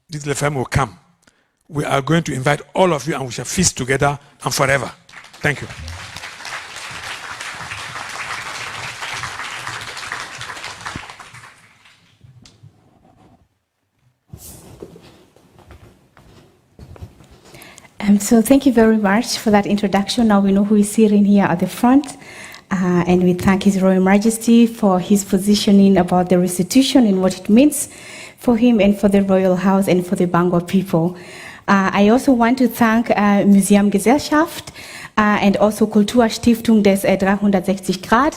this FM will come, we are going to invite all of you, and we shall feast together and forever. Thank you. So thank you very much for that introduction. Now we know who is sitting here at the front. And we thank His Royal Majesty for his positioning about the restitution and what it means for him and for the Royal House and for the Bangor people. I also want to thank Museumgesellschaft and also Kulturstiftung des 360 Grad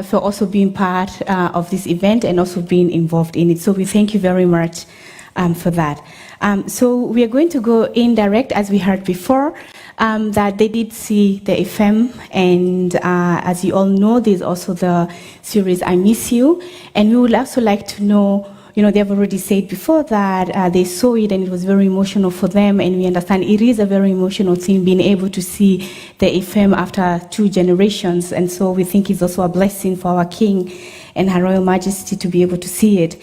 for also being part of this event and also being involved in it. So we thank you very much for that. So we are going to go in direct, as we heard before, that they did see the FM, and as you all know, there's also the series I Miss You, and we would also like to know, they've already said before that they saw it and it was very emotional for them, and we understand it is a very emotional thing being able to see the FM after 2 generations, and so we think it's also a blessing for our King and Her Royal Majesty to be able to see it.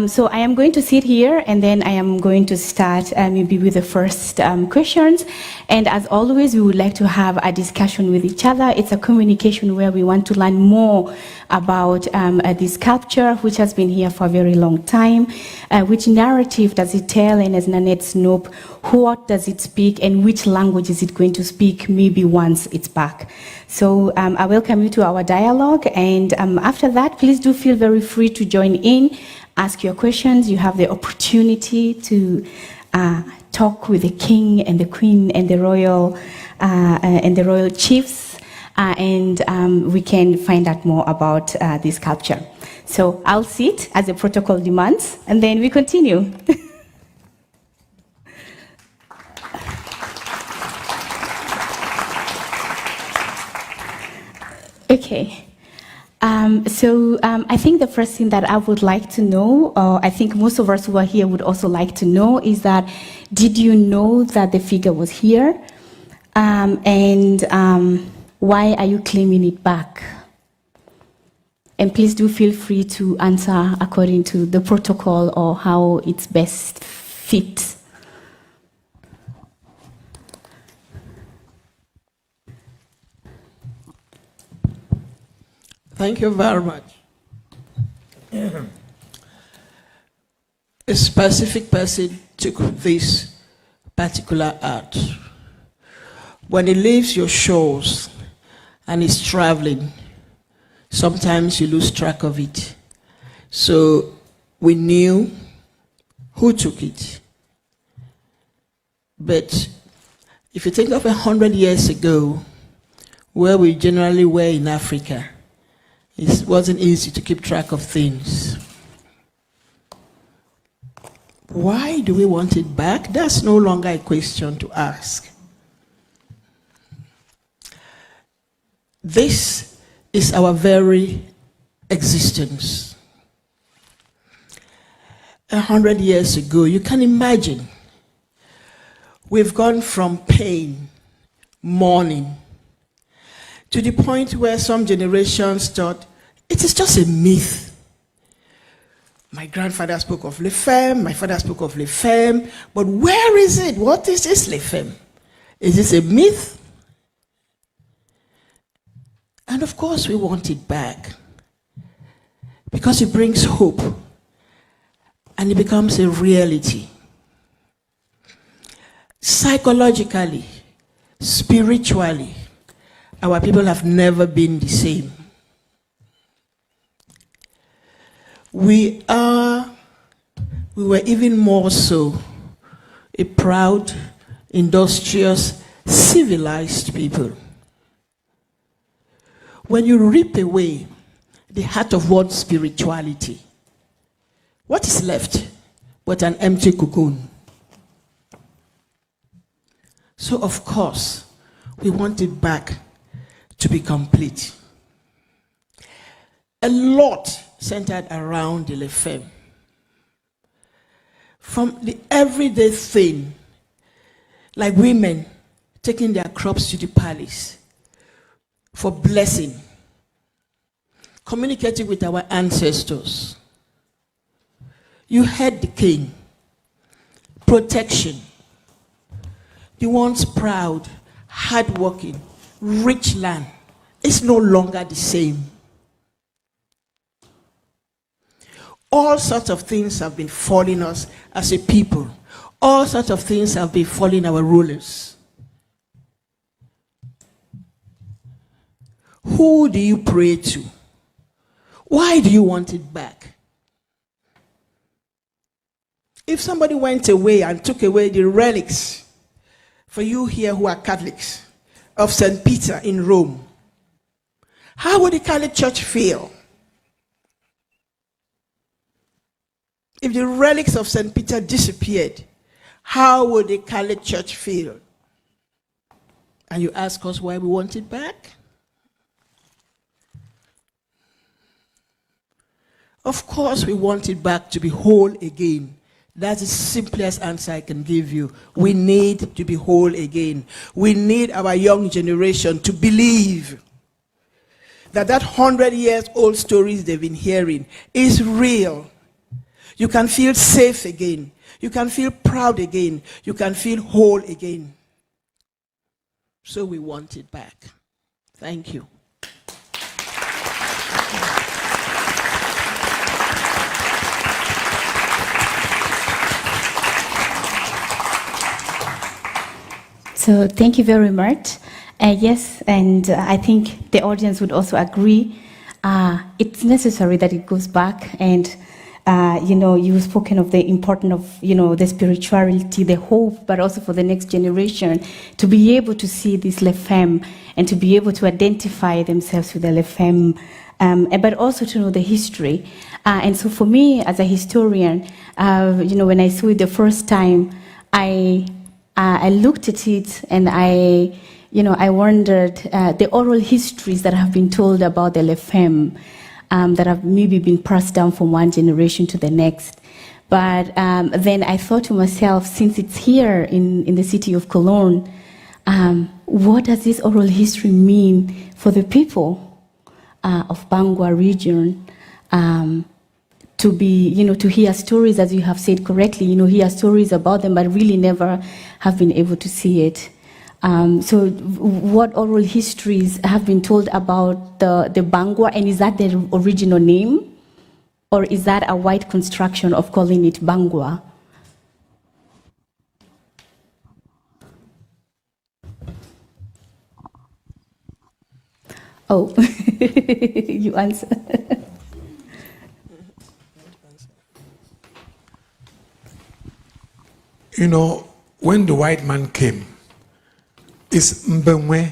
So I am going to sit here, and then I am going to start maybe with the first questions. And as always, we would like to have a discussion with each other. It's a communication where we want to learn more about this sculpture, which has been here for a very long time. Which narrative does it tell? And as Nanette Snoop, what does it speak, and which language is it going to speak maybe once it's back? So I welcome you to our dialogue. And after that, please do feel very free to join in. Ask your questions. You have the opportunity to talk with the king and the queen and the royal chiefs, and we can find out more about this sculpture. So I'll sit as the protocol demands, and then we continue. Okay. I think the first thing that I would like to know, or I think most of us who are here would also like to know, is that did you know that the figure was here? Why are you claiming it back? And please do feel free to answer according to the protocol or how it's best fit. Thank you very much. A specific person took this particular art. When it leaves your shores and it's traveling, sometimes you lose track of it. So we knew who took it. But if you think of 100 years ago, where we generally were in Africa, it wasn't easy to keep track of things. Why do we want it back? That's no longer a question to ask. This is our very existence. 100 years ago, you can imagine, we've gone from pain, mourning, to the point where some generations thought it is just a myth. My grandfather spoke of Le Femme, my father spoke of Le Femme, but where is it? What is this Le Femme? Is this a myth? And of course we want it back because it brings hope and it becomes a reality. Psychologically, spiritually, our people have never been the same. We were even more so a proud, industrious, civilized people. When you rip away the heart of one's spirituality, what is left but an empty cocoon? So of course, we want it back to be complete. A lot centered around the Le Femme. From the everyday thing, like women taking their crops to the palace for blessing, communicating with our ancestors. You heard the king, protection. The once proud, hardworking, rich land is no longer the same. All sorts of things have been falling us as a people. All sorts of things have been falling our rulers. Who do you pray to? Why do you want it back? If somebody went away and took away the relics, for you here who are Catholics, of St. Peter in Rome, how would the Catholic Church feel? If the relics of St. Peter disappeared, how would the Catholic Church feel? And you ask us why we want it back? Of course we want it back to be whole again. That's the simplest answer I can give you. We need to be whole again. We need our young generation to believe that 100-year-old stories they've been hearing is real. You can feel safe again. You can feel proud again. You can feel whole again. So we want it back. Thank you. So thank you very much. Yes, and I think the audience would also agree. It's necessary that it goes back, and you've spoken of the importance of, the spirituality, the hope, but also for the next generation to be able to see this Le Femme and to be able to identify themselves with the Le Femme, but also to know the history. And so for me, as a historian, when I saw it the first time, I looked at it and I wondered the oral histories that have been told about the Le Femme, that have maybe been passed down from one generation to the next. But then I thought to myself, since it's here in the city of Cologne, what does this oral history mean for the people of Bangwa region? To be, to hear stories, as you have said correctly, hear stories about them, but really never have been able to see it. So what oral histories have been told about the Bangwa, and is that the original name? Or is that a white construction of calling it Bangwa? Oh, you answer. When the white man came, it's Mbemwe,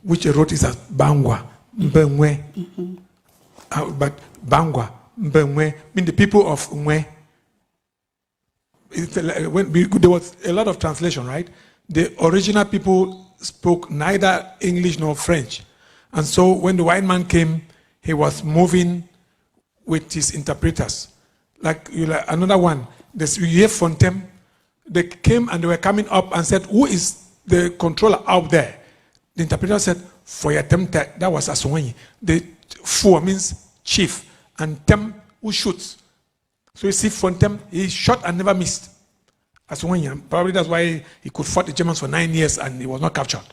which wrote is as Bangwa, Mbemwe. But Bangwa, Mbemwe, mean the people of Mwe. there was a lot of translation, right? The original people spoke neither English nor French. And so when the white man came, he was moving with his interpreters. Like another one, you hear Fontem, they came and they were coming up and said, who is the controller out there? The interpreter said, for your temte, that was Aswanyi. The four means chief, and tem, who shoots. So you see, Fontem, he shot and never missed. Aswanyi, probably that's why he could fight the Germans for 9 years and he was not captured.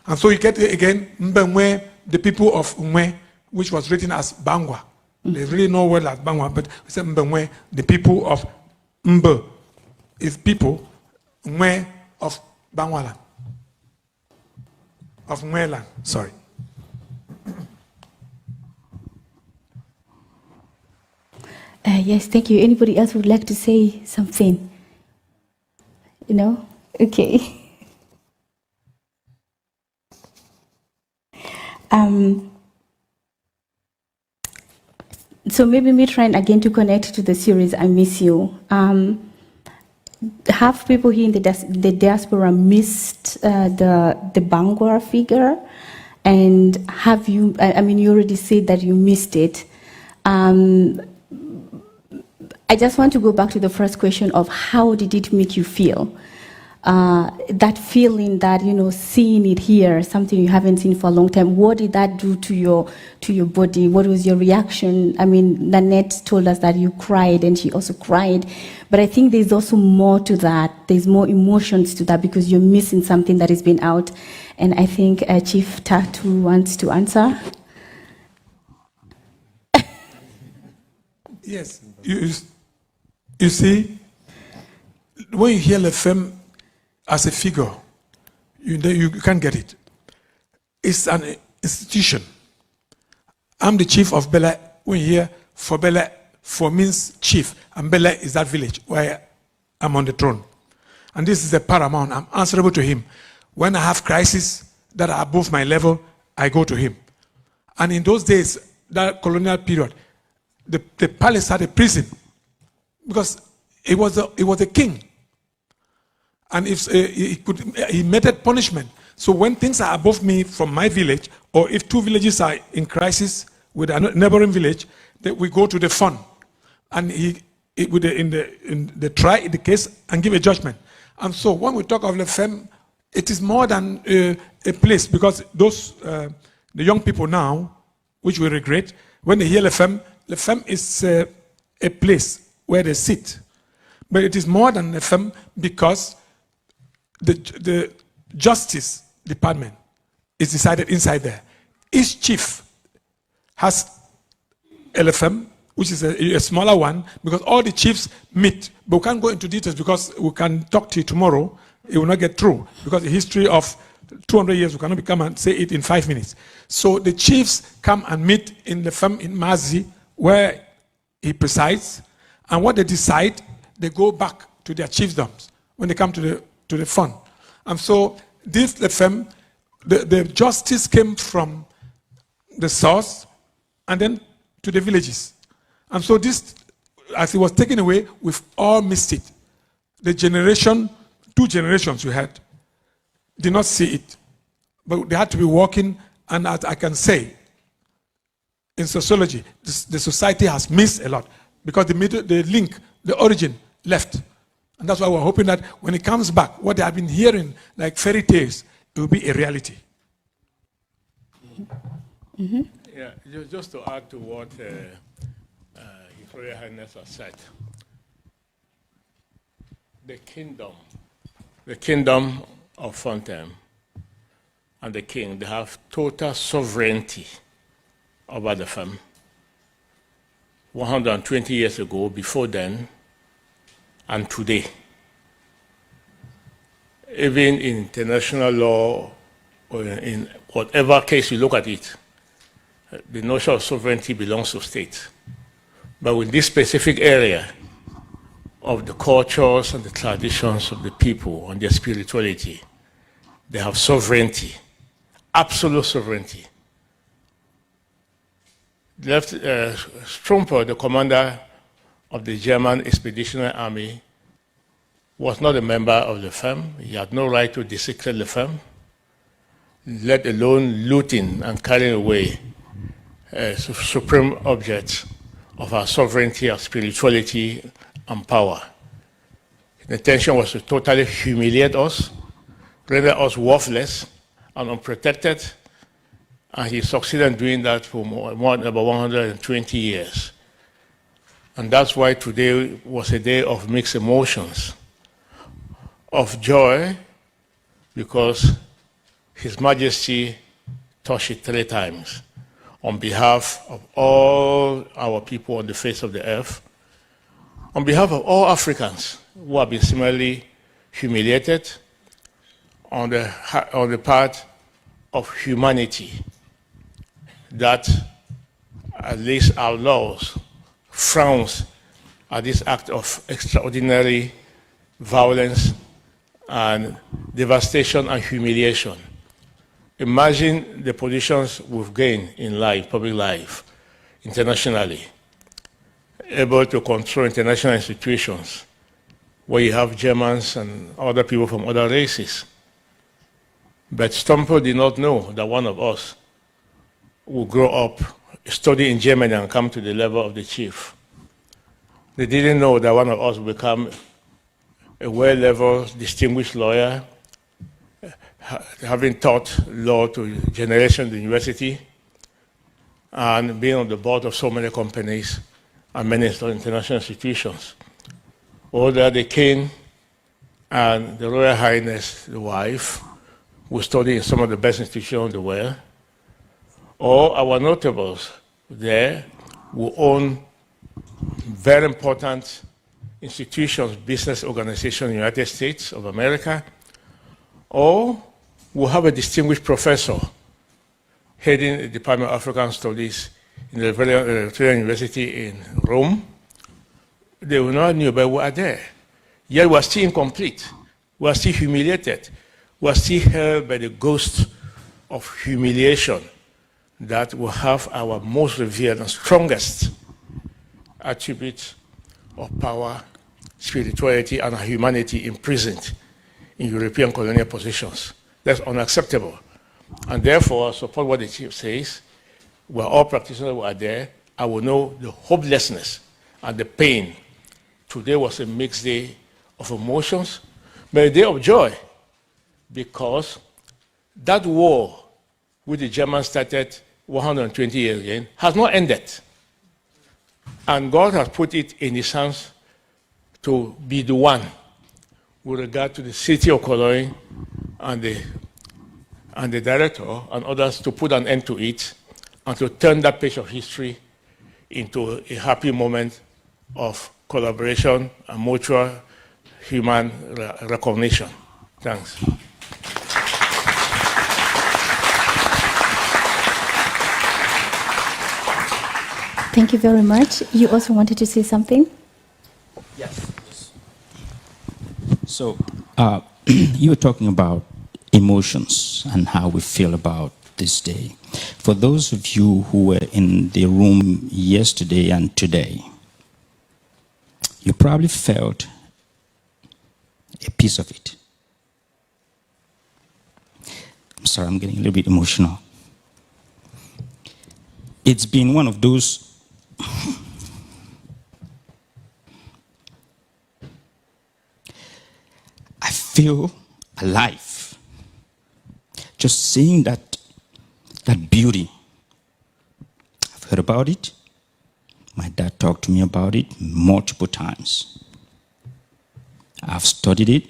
And so you get again, Mbemwe, the people of Mwe, which was written as Bangwa. They really know well as Bangwa, but we say Mbemwe, the people of Mbe, is people, Mwe of Bangwala. Of Mweland, sorry. Yes, thank you. Anybody else would like to say something? Okay. So maybe me trying again to connect to the series I Miss You. Have people here in the diaspora missed the Bangwa figure? And have you, you already said that you missed it. I just want to go back to the first question of how did it make you feel? That feeling that, seeing it here, something you haven't seen for a long time, what did that do to your body? What was your reaction? Nanette told us that you cried and she also cried, but I think there's also more to that. There's more emotions to that because you're missing something that has been out. And I think Chief Tatu wants to answer. Yes, you see, when you hear Lefem as a figure, you can't get it. It's an institution. I'm the chief of Bela. When you hear for Bela, for means chief, and Bela is that village where I'm on the throne. And this is the paramount. I'm answerable to him. When I have crises that are above my level, I go to him. And in those days, that colonial period, the palace had a prison because he was a king. And if he meted punishment. So when things are above me from my village, or if two villages are in crisis with a neighboring village, then we go to the fund, and in the try the case and give a judgment. And so when we talk of Lefem, it is more than a place, because those the young people now, which we regret, when they hear Lefem is a place where they sit, but it is more than Lefem because the justice department is decided inside there. Each chief has LFM, which is a smaller one, because all the chiefs meet. But we can't go into details because we can talk to you tomorrow. It will not get through because the history of 200 years, we cannot come and say it in 5 minutes. So the chiefs come and meet in the firm in Mazi, where he presides, and what they decide, they go back to their chiefdoms when they come to the fund. And so this the justice came from the source and then to the villages. And so this, as it was taken away, we've all missed it. The generation, 2 generations we had, did not see it. But they had to be working, and as I can say, in sociology, the society has missed a lot because the link, the origin left. And that's why we're hoping that when it comes back, what they have been hearing, like fairy tales, it will be a reality. Mm-hmm. Yeah, just to add to what His Royal Highness has said, the kingdom of Fontaine and the king, they have total sovereignty over the firm. 120 years ago, before then, and today. Even in international law, or in whatever case you look at it, the notion of sovereignty belongs to states. But with this specific area of the cultures and the traditions of the people and their spirituality, they have sovereignty, absolute sovereignty. Strumper, the commander of the German Expeditionary Army, was not a member of the firm. He had no right to desecrate the firm, let alone looting and carrying away supreme objects of our sovereignty, our spirituality, and power. The intention was to totally humiliate us, render us worthless and unprotected, and he succeeded in doing that for about 120 years. And that's why today was a day of mixed emotions, of joy, because His Majesty touched it 3 times on behalf of all our people on the face of the earth, on behalf of all Africans who have been similarly humiliated, on the part of humanity, that at least our laws frowns at this act of extraordinary violence and devastation and humiliation. Imagine the positions we've gained in life, public life, internationally, able to control international institutions where you have Germans and other people from other races. But Stumpo did not know that one of us would grow up, study in Germany, and come to the level of the chief. They didn't know that one of us would become a well-leveled, distinguished lawyer, having taught law to generations in the university, and being on the board of so many companies and many international institutions. Or that the king and the Royal Highness, the wife, who study in some of the best institutions in the world, or our notables there who own very important institutions, business organizations in the United States of America, or we have a distinguished professor heading the Department of African Studies in the Eritrean University in Rome. They will not know, but we are there. Yet we are still incomplete. We are still humiliated. We are still held by the ghost of humiliation that will have our most revered and strongest attributes of power, spirituality, and humanity imprisoned in European colonial positions. That's unacceptable. And therefore, I support what the chief says. We're all practitioners who are there. I will know the hopelessness and the pain. Today was a mixed day of emotions, but a day of joy, because that war which the Germans started 120 years ago has not ended. And God has put it in His hands to be the one with regard to the city of Cologne and the director and others to put an end to it and to turn that page of history into a happy moment of collaboration and mutual human recognition. Thanks. Thank you very much. You also wanted to say something? Yes. So, you were talking about emotions and how we feel about this day. For those of you who were in the room yesterday and today, you probably felt a piece of it. I'm sorry, I'm getting a little bit emotional. It's been one of those I feel alive. Just seeing that beauty. I've heard about it. My dad talked to me about it multiple times. I've studied it.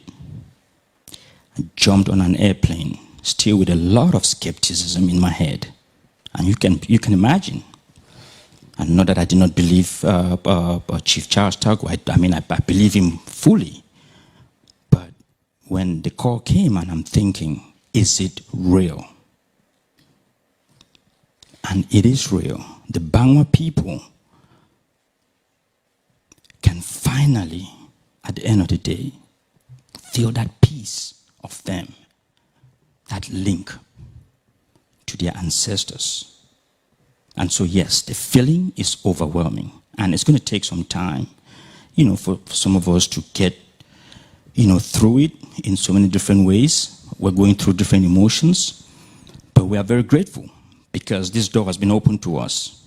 I jumped on an airplane, still with a lot of skepticism in my head. And you can imagine. And not that I did not believe Chief Charles Tagu. I believe him fully. But when the call came and I'm thinking, is it real? And it is real. The Bangwa people can finally, at the end of the day, feel that piece of them, that link to their ancestors. And so, yes, the feeling is overwhelming. And it's going to take some time, for some of us to get, through it in so many different ways. We're going through different emotions, but we are very grateful because this door has been opened to us.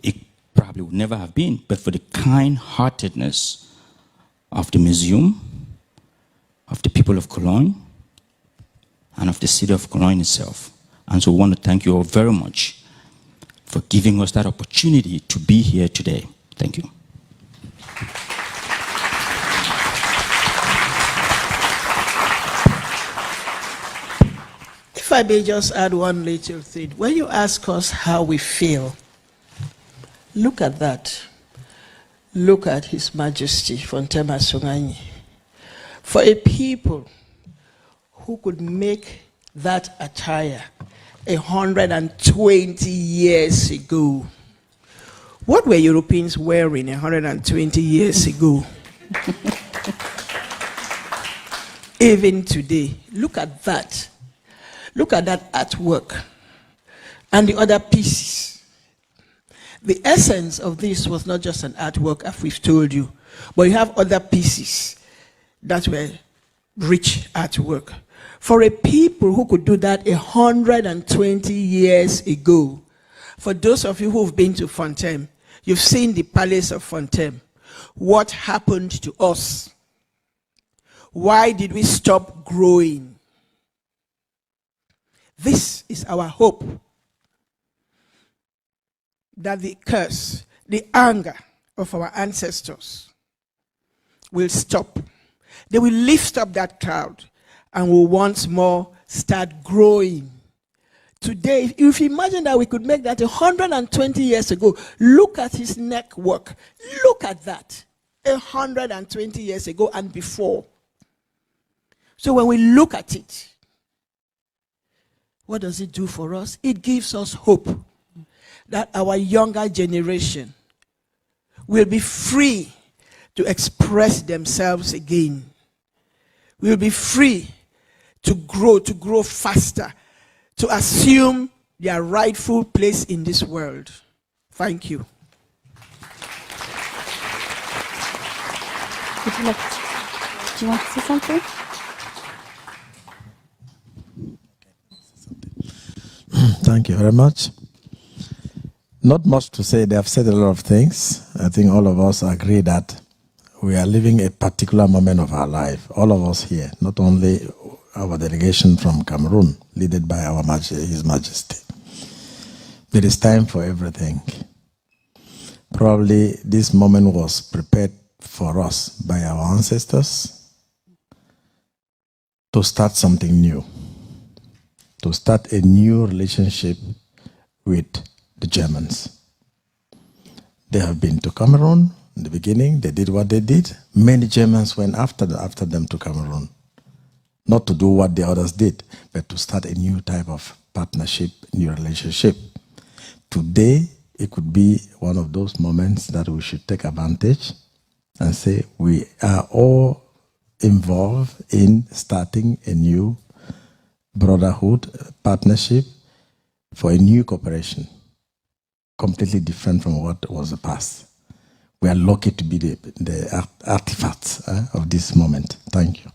It probably would never have been, but for the kind-heartedness of the museum, of the people of Cologne, and of the city of Cologne itself. And so we want to thank you all very much for giving us that opportunity to be here today. Thank you. If I may just add one little thing. When you ask us how we feel, look at that. Look at His Majesty Fontema Songanyi. For a people who could make that attire 120 years ago. What were Europeans wearing 120 years ago? Even today, look at that. Look at that artwork and the other pieces. The essence of this was not just an artwork, as we've told you, but you have other pieces that were rich artwork. For a people who could do that 120 years ago, for those of you who've been to Fontaine, you've seen the palace of Fontaine. What happened to us? Why did we stop growing? This is our hope, that the curse, the anger of our ancestors will stop. They will lift up that cloud and will once more start growing. Today, if you imagine that we could make that 120 years ago, look at his neck work. Look at that. 120 years ago and before. So when we look at it, what does it do for us? It gives us hope that our younger generation will be free to express themselves again. We'll be free to grow faster, to assume their rightful place in this world. Thank you. Would you like do you want to say something? Thank you very much. Not much to say. They have said a lot of things. I think all of us agree that we are living a particular moment of our life. All of us here, not only our delegation from Cameroon, led by His Majesty. There is time for everything. Probably this moment was prepared for us by our ancestors to start something new, to start a new relationship with the Germans. They have been to Cameroon in the beginning. They did what they did. Many Germans went after them to Cameroon. Not to do what the others did, but to start a new type of partnership, new relationship. Today, it could be one of those moments that we should take advantage and say we are all involved in starting a new brotherhood, partnership for a new cooperation, completely different from what was the past. We are lucky to be the artifacts of this moment. Thank you.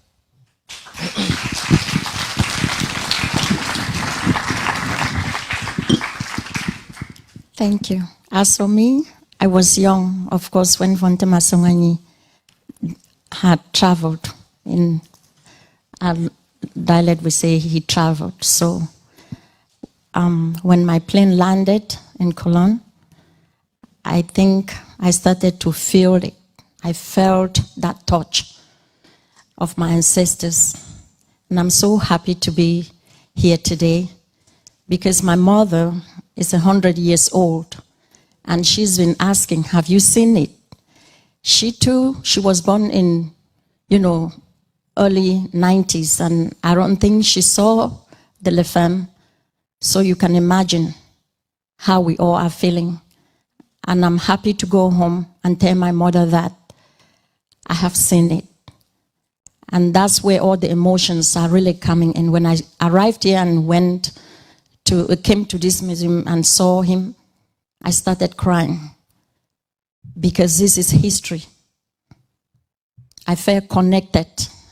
Thank you. As for me, I was young, of course, when Fontema Songanyi had traveled. In our dialect, we say he traveled. So when my plane landed in Cologne, I think I started to feel it. I felt that touch of my ancestors. And I'm so happy to be here today because my mother is 100 years old and she's been asking, have you seen it? She too, she was born in, early 90s, and I don't think she saw the Le Femme. So you can imagine how we all are feeling. And I'm happy to go home and tell my mother that I have seen it. And that's where all the emotions are really coming in. When I arrived here and came to this museum and saw him, I started crying because this is history. I felt connected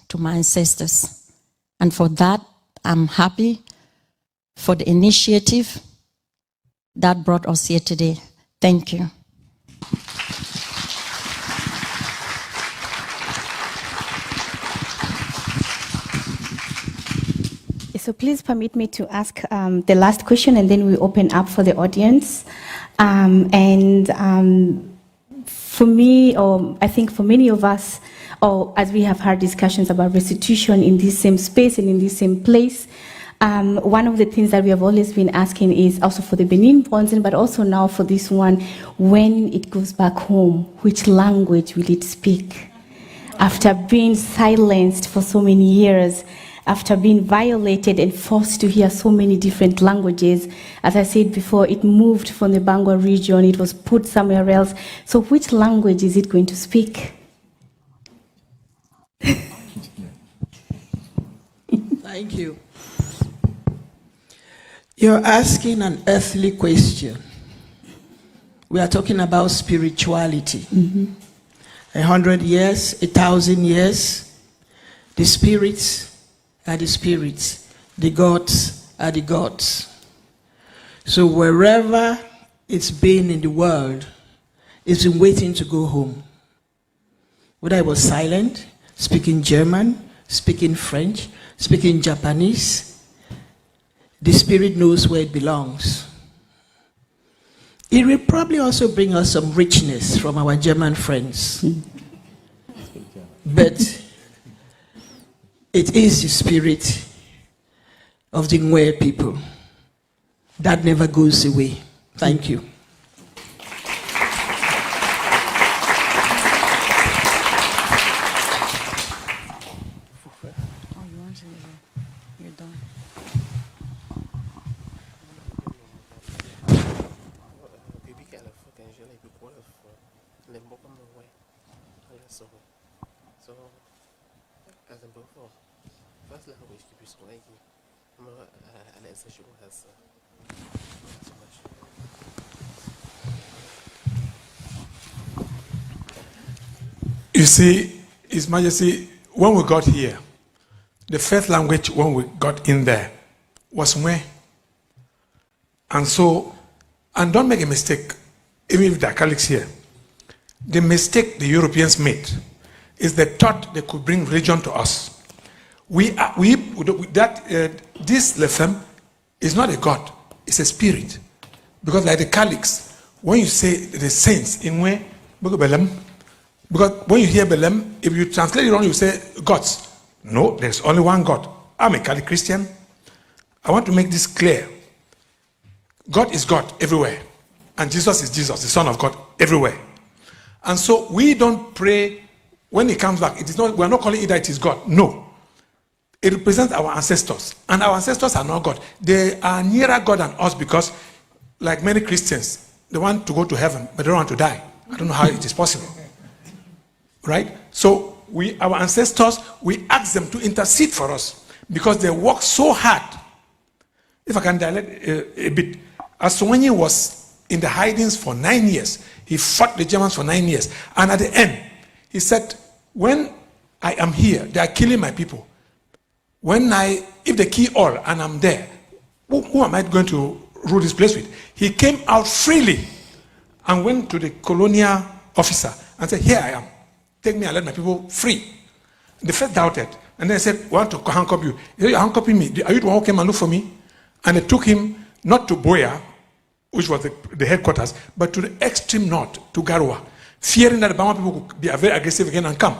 to my ancestors. And for that, I'm happy for the initiative that brought us here today. Thank you. So please permit me to ask the last question, and then we open up for the audience. For me, or I think for many of us, or as we have had discussions about restitution in this same space and in this same place, one of the things that we have always been asking is also for the Benin Bonzen, but also now for this one, when it goes back home, which language will it speak? After being silenced for so many years, after being violated and forced to hear so many different languages, as I said before, it moved from the Bangwa region, it was put somewhere else. So which language is it going to speak? Thank you. You're asking an earthly question. We are talking about spirituality. 100 years, 1,000 years, the spirits are the spirits, the gods are the gods. So wherever it's been in the world, it's been waiting to go home. Whether it was silent, speaking German, speaking French, speaking Japanese, the spirit knows where it belongs. It will probably also bring us some richness from our German friends. But it is the spirit of the Ngwe people that never goes away. Thank you. You see, His Majesty, when we got here, the first language when we got in there was Mwe. And so, and don't make a mistake, even if there are colleagues here, the mistake the Europeans made is they thought they could bring religion to us. This Lefem is not a god, it's a spirit. Because like the Catholics, when you say the saints in Mwe, because when you hear Belem, if you translate it wrong, you say gods. No, there's only one God. I'm a Catholic Christian. I want to make this clear. God is God everywhere. And Jesus is Jesus, the Son of God, everywhere. And so we don't pray when he comes back. It is not, we're not calling it that it is God. No. It represents our ancestors. And our ancestors are not God. They are nearer God than us because, like many Christians, they want to go to heaven, but they don't want to die. I don't know how it is possible. Right? So our ancestors, we ask them to intercede for us because they work so hard. If I can dilate a bit, Aswanyi was in the hidings for 9 years. He fought the Germans for 9 years. And at the end, he said, when I am here, they are killing my people. If they kill all and I'm there, who am I going to rule this place with? He came out freely and went to the colonial officer and said, here I am. Take me and let my people free. They first doubted. And then they said, we want to handcuff you. He said, you're handcuffing me. Are you the one who came and looked for me? And they took him not to Boya, which was the headquarters, but to the extreme north, to Garua, fearing that the Bama people could be very aggressive again and come.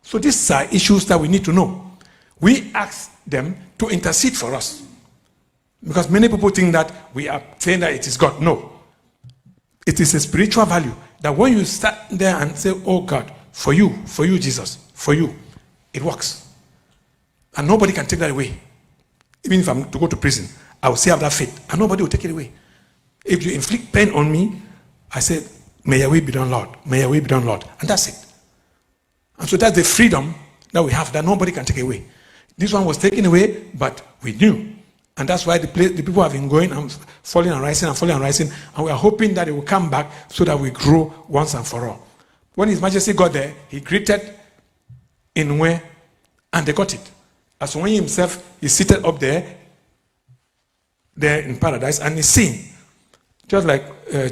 So these are issues that we need to know. We ask them to intercede for us. Because many people think that we are saying that it is God. No. It is a spiritual value that when you start there and say, oh God, for you, Jesus, for you, it works. And nobody can take that away. Even if I'm to go to prison, I will still have that faith, and nobody will take it away. If you inflict pain on me, I say, may your will be done, Lord. May your will be done, Lord. And that's it. And so that's the freedom that we have that nobody can take away. This one was taken away, but we knew. And that's why the people have been going and falling and rising, and we are hoping that it will come back so that we grow once and for all. When His Majesty got there, he greeted in Nwe, and they got it. Asonwanyi himself is seated up there in paradise, and he's seeing. Just like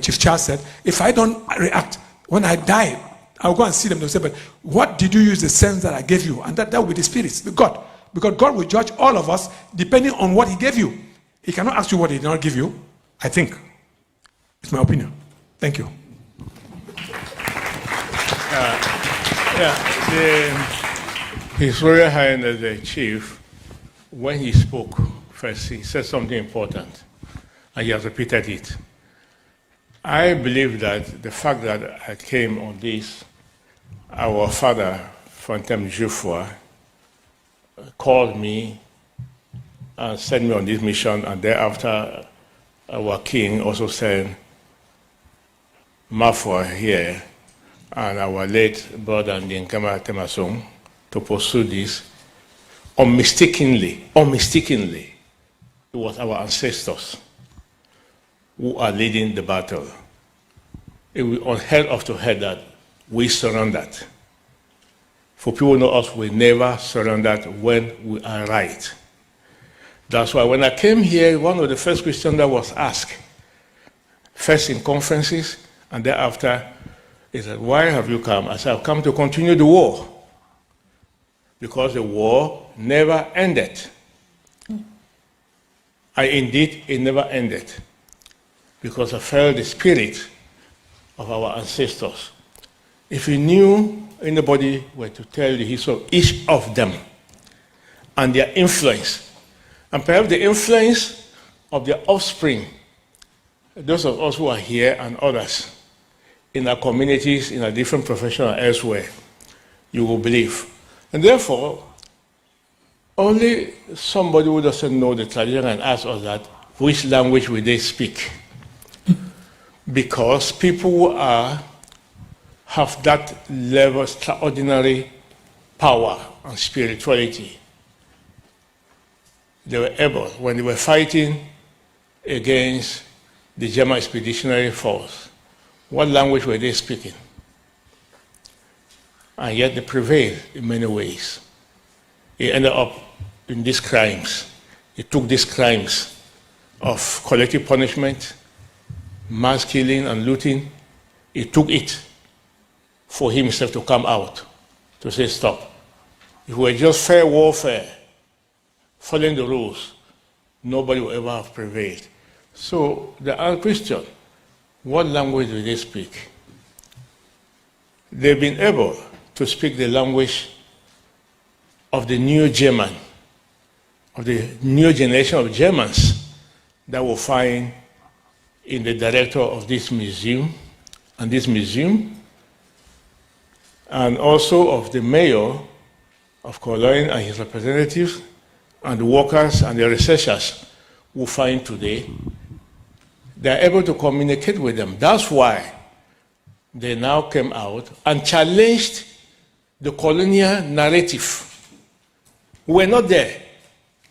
Chief Charles said, if I don't react, when I die, I'll go and see them. They'll say, but what did you use the sense that I gave you? And that will be the spirits, the God. Because God will judge all of us depending on what he gave you. He cannot ask you what he did not give you, I think. It's my opinion. Thank you. His Royal Highness the Chief, when he spoke first, he said something important, and he has repeated it. I believe that the fact that I came on this, our father, Fontem Jufwa, called me and sent me on this mission, and thereafter our king also sent Mafwa here and our late brother Ndinkama Temasong to pursue this. Unmistakably, it was our ancestors who are leading the battle. It was unheard of to hear that we surrendered. For people who know us, we never surrendered when we are right. That's why when I came here, one of the first questions that was asked, first in conferences, and thereafter, is that, why have you come? I said, I've come to continue the war. Because the war never ended. And indeed, it never ended. Because I felt the spirit of our ancestors. If you knew anybody were to tell the history of each of them and their influence, and perhaps the influence of their offspring, those of us who are here and others, in our communities, in our different professions and elsewhere, you will believe. And therefore, only somebody who doesn't know the tradition can ask us that, which language will they speak? Because people who have that level of extraordinary power and spirituality, they were able, when they were fighting against the German Expeditionary Force, what language were they speaking? And yet they prevailed in many ways. It ended up in these crimes. It took these crimes of collective punishment, mass killing and looting. It took it for himself to come out, to say stop. If we were just fair warfare, following the rules, nobody will ever have prevailed. So the question, what language do they speak? They've been able to speak the language of the new German, of the new generation of Germans that we'll find in the director of this museum, and also of the mayor of Cologne and his representatives, and the workers and the researchers we find today. They're able to communicate with them. That's why they now came out and challenged the colonial narrative. We were not there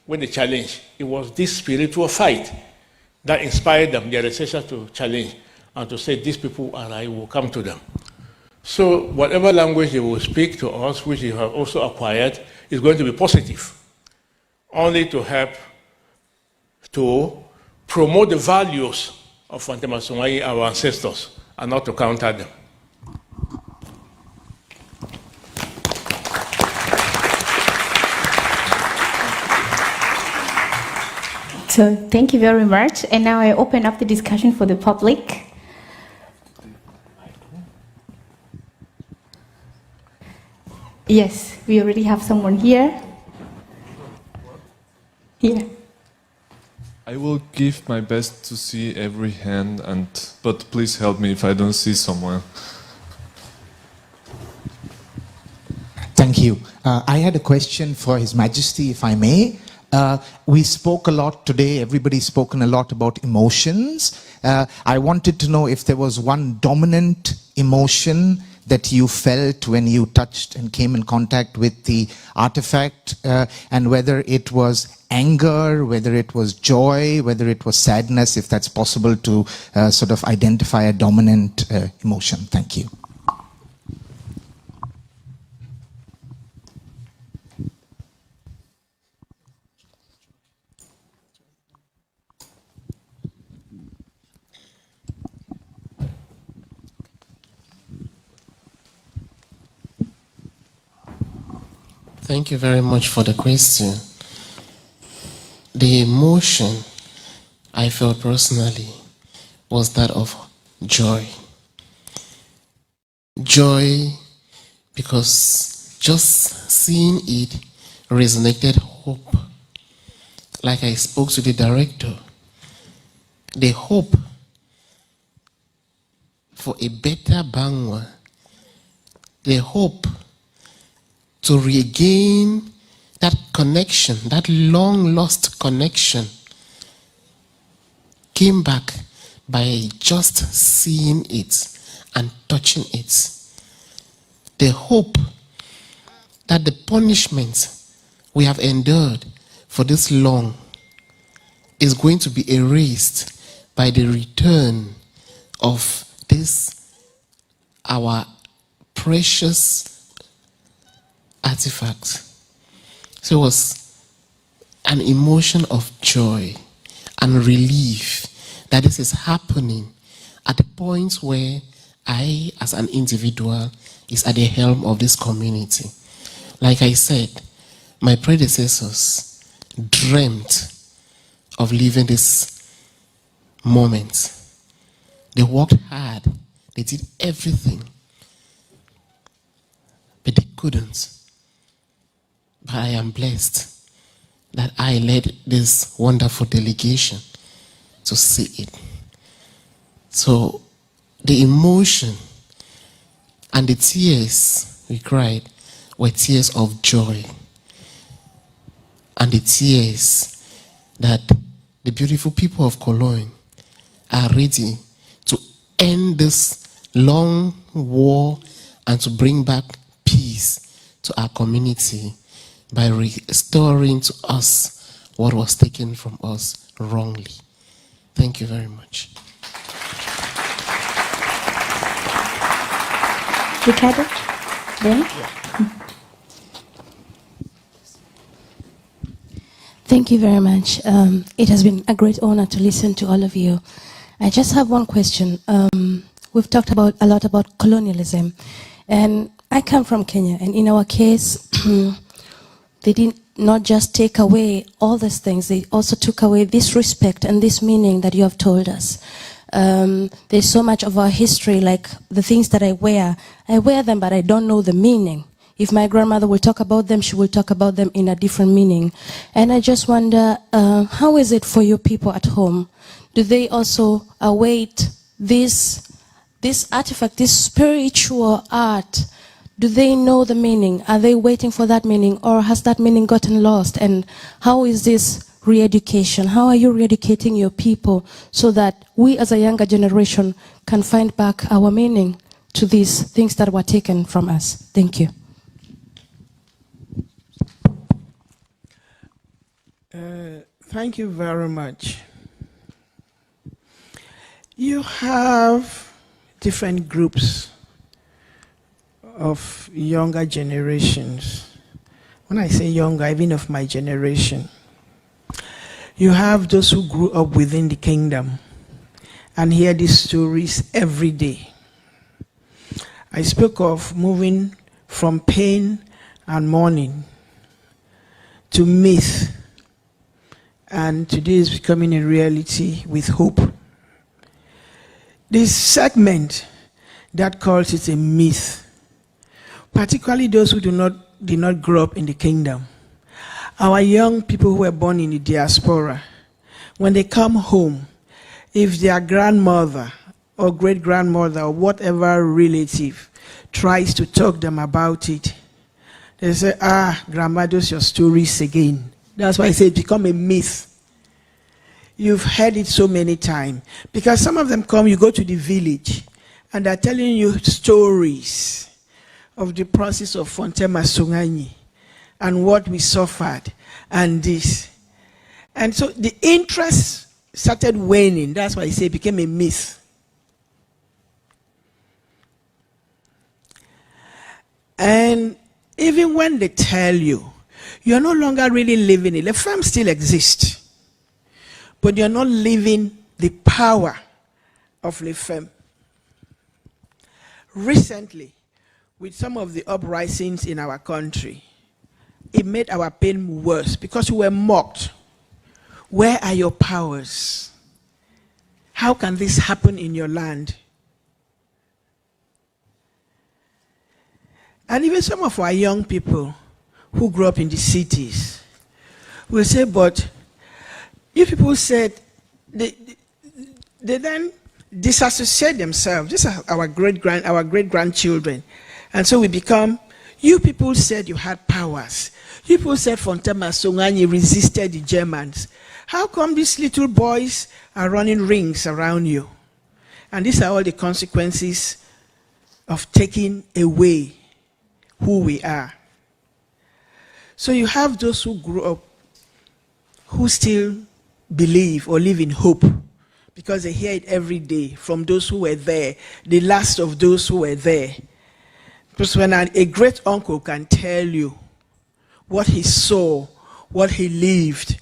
when they challenged. It was this spiritual fight that inspired them, their researchers, to challenge and to say, these people are right, will come to them. So whatever language they will speak to us, which they have also acquired, is going to be positive, only to help to promote the values of Fontem, our ancestors, and not to counter them. So thank you very much. And now I open up the discussion for the public. Yes, we already have someone here. Here. I will give my best to see every hand, but please help me if I don't see someone. Thank you. I had a question for His Majesty, if I may. We spoke a lot today, everybody's spoken a lot about emotions. I wanted to know if there was one dominant emotion that you felt when you touched and came in contact with the artifact, and whether it was anger, whether it was joy, whether it was sadness, if that's possible to sort of identify a dominant emotion. Thank you. Thank you very much for the question. The emotion I felt personally was that of joy. Joy because just seeing it resonated hope. Like I spoke to the director, the hope for a better Bangwa, the hope to regain that connection, that long lost connection, came back by just seeing it and touching it. The hope that the punishment we have endured for this long is going to be erased by the return of this, our precious artifact. So it was an emotion of joy and relief that this is happening at the point where I, as an individual, is at the helm of this community. Like I said, my predecessors dreamt of living this moment. They worked hard, they did everything, but they couldn't. But I am blessed that I led this wonderful delegation to see it. So the emotion and the tears we cried were tears of joy, and the tears that the beautiful people of Cologne are ready to end this long war and to bring back peace to our community by restoring to us what was taken from us wrongly. Thank you very much. Ricardo? Then? Thank you very much. It has been a great honor to listen to all of you. I just have one question. We've talked a lot about colonialism, and I come from Kenya, and in our case, they did not just take away all these things, they also took away this respect and this meaning that you have told us. There's so much of our history, like the things that I wear them, but I don't know the meaning. If my grandmother will talk about them, she will talk about them in a different meaning. And I just wonder, how is it for you people at home? Do they also await this artifact, this spiritual art? Do they know the meaning? Are they waiting for that meaning, or has that meaning gotten lost? And how is this re-education? How are you re-educating your people so that we as a younger generation can find back our meaning to these things that were taken from us? Thank you. Thank you very much. You have different groups of younger generations. When I say younger, even of my generation, you have those who grew up within the kingdom and hear these stories every day. I spoke of moving from pain and mourning to myth, and today is becoming a reality with hope. This segment that calls it a myth, particularly those who did not grow up in the kingdom. Our young people who were born in the diaspora, when they come home, if their grandmother or great-grandmother or whatever relative tries to talk them about it, they say, grandma, those your stories again. That's why I say it become a myth. You've heard it so many times. Because some of them come, you go to the village, and they're telling you stories of the process of Fontema Songani and what we suffered and this. And so the interest started waning. That's why I say it became a myth. And even when they tell you, you're no longer really living it. The firm still exists, but you're not living the power of the firm. Recently, with some of the uprisings in our country, it made our pain worse because we were mocked. Where are your powers? How can this happen in your land? And even some of our young people who grew up in the cities will say, but you people said, they then disassociate themselves. These are our great-grandchildren. And so we become, you people said you had powers. You people said Fontana Songani resisted the Germans. How come these little boys are running rings around you? And these are all the consequences of taking away who we are. So you have those who grew up who still believe or live in hope because they hear it every day from those who were there, the last of those who were there. Because when a great uncle can tell you what he saw, what he lived,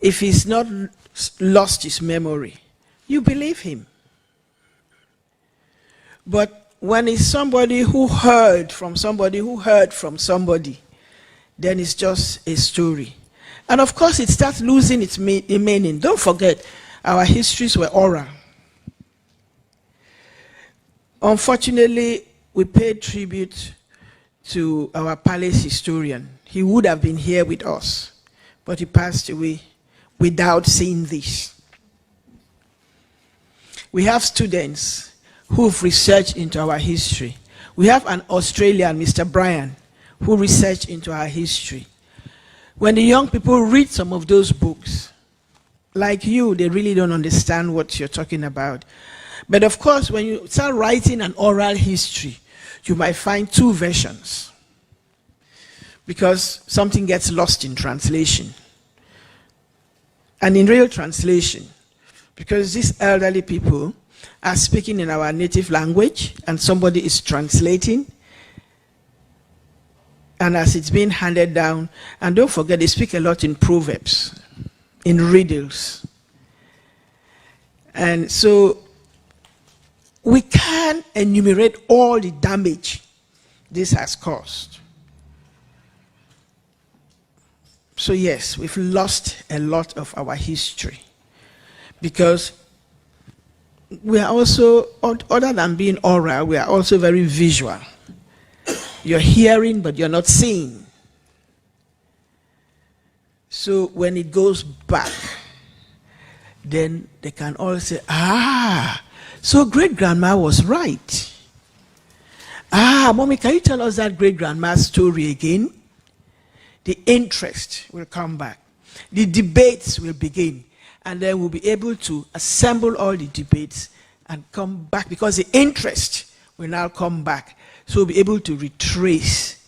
if he's not lost his memory, you believe him. But when it's somebody who heard from somebody who heard from somebody, then it's just a story. And of course, it starts losing its meaning. Don't forget, our histories were oral. Unfortunately, we paid tribute to our palace historian. He would have been here with us, but he passed away without seeing this. We have students who've researched into our history. We have an Australian, Mr. Bryan, who researched into our history. When the young people read some of those books, like you, they really don't understand what you're talking about. But of course, when you start writing an oral history, you might find two versions because something gets lost in translation. And in real translation, because these elderly people are speaking in our native language and somebody is translating, and as it's being handed down, and don't forget, they speak a lot in proverbs, in riddles. And so we can't enumerate all the damage this has caused. So yes, we've lost a lot of our history because we are also, other than being oral, we are also very visual. You're hearing, but you're not seeing. So when it goes back, then they can all say, so great-grandma was right. Mommy, can you tell us that great-grandma's story again? The interest will come back. The debates will begin. And then we'll be able to assemble all the debates and come back because the interest will now come back. So we'll be able to retrace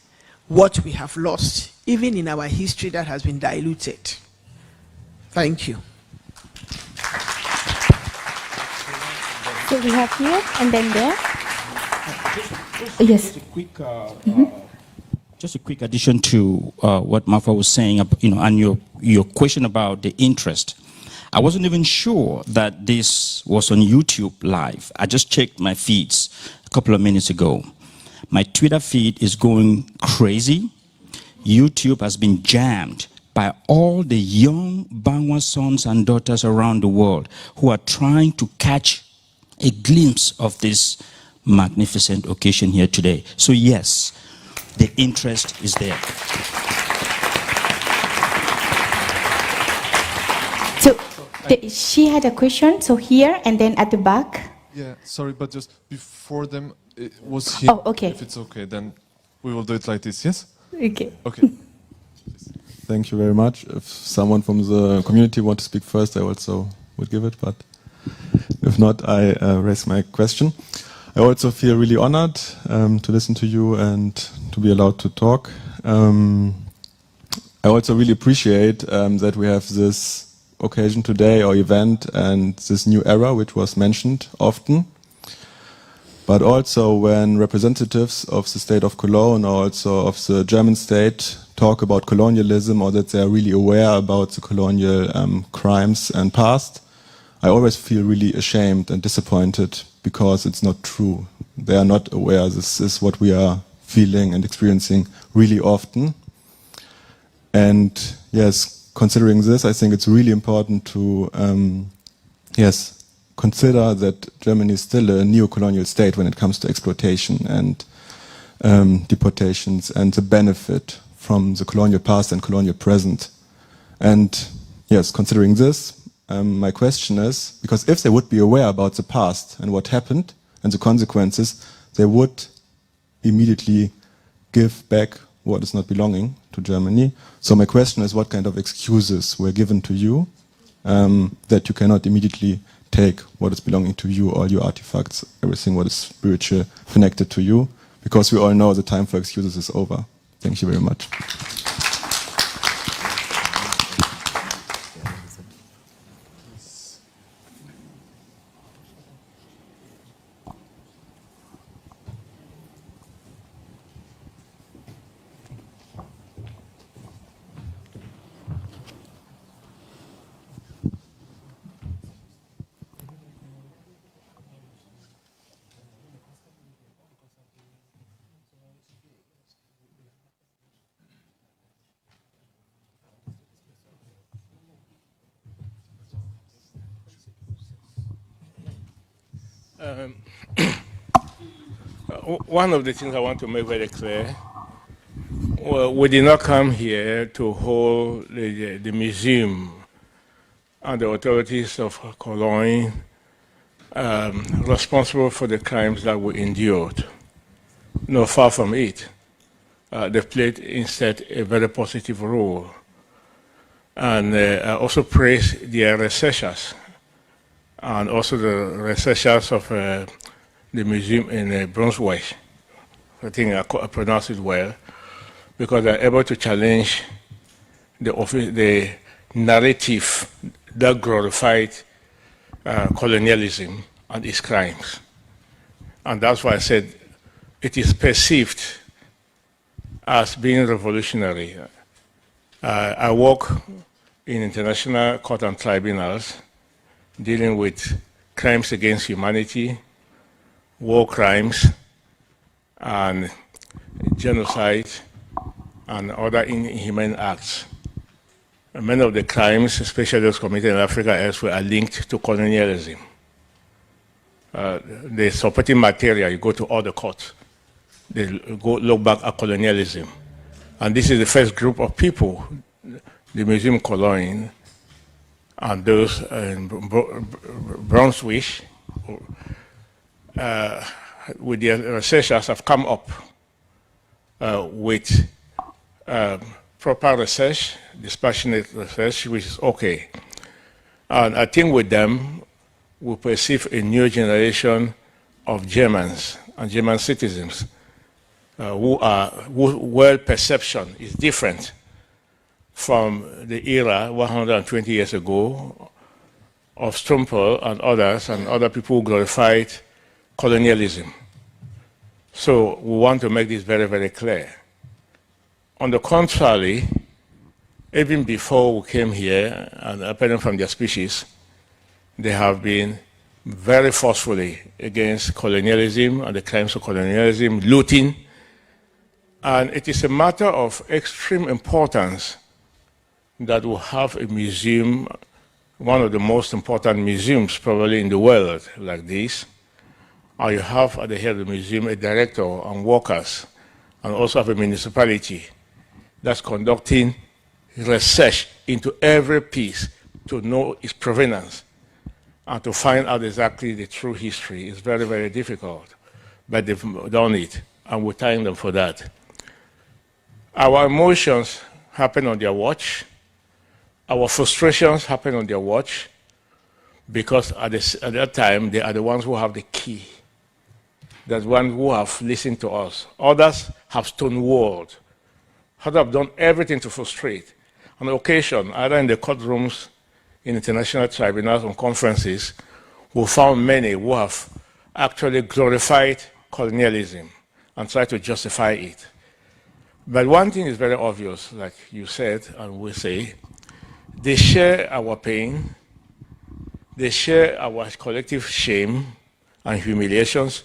what we have lost, even in our history that has been diluted. Thank you. So we have here and then there. Yes. Just a quick addition to what Marfa was saying, and your question about the interest. I wasn't even sure that this was on YouTube live. I just checked my feeds a couple of minutes ago. My Twitter feed is going crazy. YouTube has been jammed by all the young Bangwa sons and daughters around the world who are trying to catch a glimpse of this magnificent occasion here today. So yes, the interest is there. So she had a question, so here and then at the back. Yeah, sorry, but just before them, it was here. Oh, okay. If it's okay, then we will do it like this, yes? Okay. Okay. Thank you very much. If someone from the community wants to speak first, I also would give it, but if not, I raise my question. I also feel really honored to listen to you and to be allowed to talk. I also really appreciate that we have this occasion today or event and this new era which was mentioned often. But also when representatives of the state of Cologne or also of the German state talk about colonialism or that they are really aware about the colonial crimes and past, I always feel really ashamed and disappointed because it's not true. They are not aware this is what we are feeling and experiencing really often. And yes, considering this, I think it's really important to, yes, consider that Germany is still a neo-colonial state when it comes to exploitation and deportations and the benefit from the colonial past and colonial present. And yes, considering this, my question is, because if they would be aware about the past and what happened and the consequences, they would immediately give back what is not belonging to Germany. So my question is, what kind of excuses were given to you that you cannot immediately take what is belonging to you, all your artifacts, everything what is spiritual connected to you? Because we all know the time for excuses is over. Thank you very much. One of the things I want to make very clear, well, we did not come here to hold the museum and the authorities of Cologne responsible for the crimes that we endured. No, far from it. They played instead a very positive role. And I also praise their researchers and also the researchers of the museum in Brunswick. I think I pronounced it well, because they're able to challenge the narrative that glorified colonialism and its crimes. And that's why I said it is perceived as being revolutionary. I work in international court and tribunals dealing with crimes against humanity, war crimes, and genocide, and other inhumane acts. And many of the crimes, especially those committed in Africa and elsewhere, are linked to colonialism. The supporting material, you go to all the courts, they go look back at colonialism. And this is the first group of people, the Museum Cologne and those in Brunswick, with their researchers have come up with proper research, dispassionate research, which is okay. And I think with them, we perceive a new generation of Germans and German citizens whose world perception is different from the era 120 years ago of Strumpel and other people who glorified colonialism. So we want to make this very, very clear. On the contrary, even before we came here, and apparently from their species, they have been very forcefully against colonialism and the crimes of colonialism, looting. And it is a matter of extreme importance that we have a museum, one of the most important museums probably in the world like this. Or you have at the head of the museum a director and workers, and also have a municipality that's conducting research into every piece to know its provenance and to find out exactly the true history. Is very, very difficult, but they've done it, and we're thanking them for that. Our emotions happen on their watch. Our frustrations happen on their watch, because at that time, they are the ones who have the key. That's one who have listened to us. Others have stonewalled. Others have done everything to frustrate. On occasion, either in the courtrooms, in international tribunals, and conferences, we found many who have actually glorified colonialism and tried to justify it. But one thing is very obvious, like you said, and we say, they share our pain, they share our collective shame and humiliations.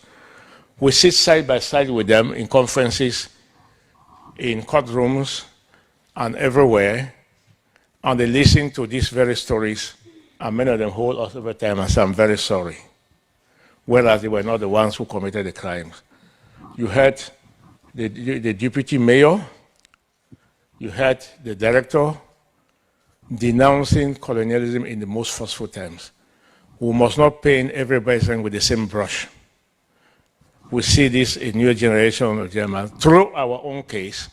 We sit side by side with them in conferences, in courtrooms, and everywhere, and they listen to these very stories, and many of them hold us over time and say, I'm very sorry, whereas they were not the ones who committed the crimes. You had the deputy mayor, you had the director denouncing colonialism in the most forceful terms. We must not paint everybody with the same brush. We see this in new generation of Germans through our own case,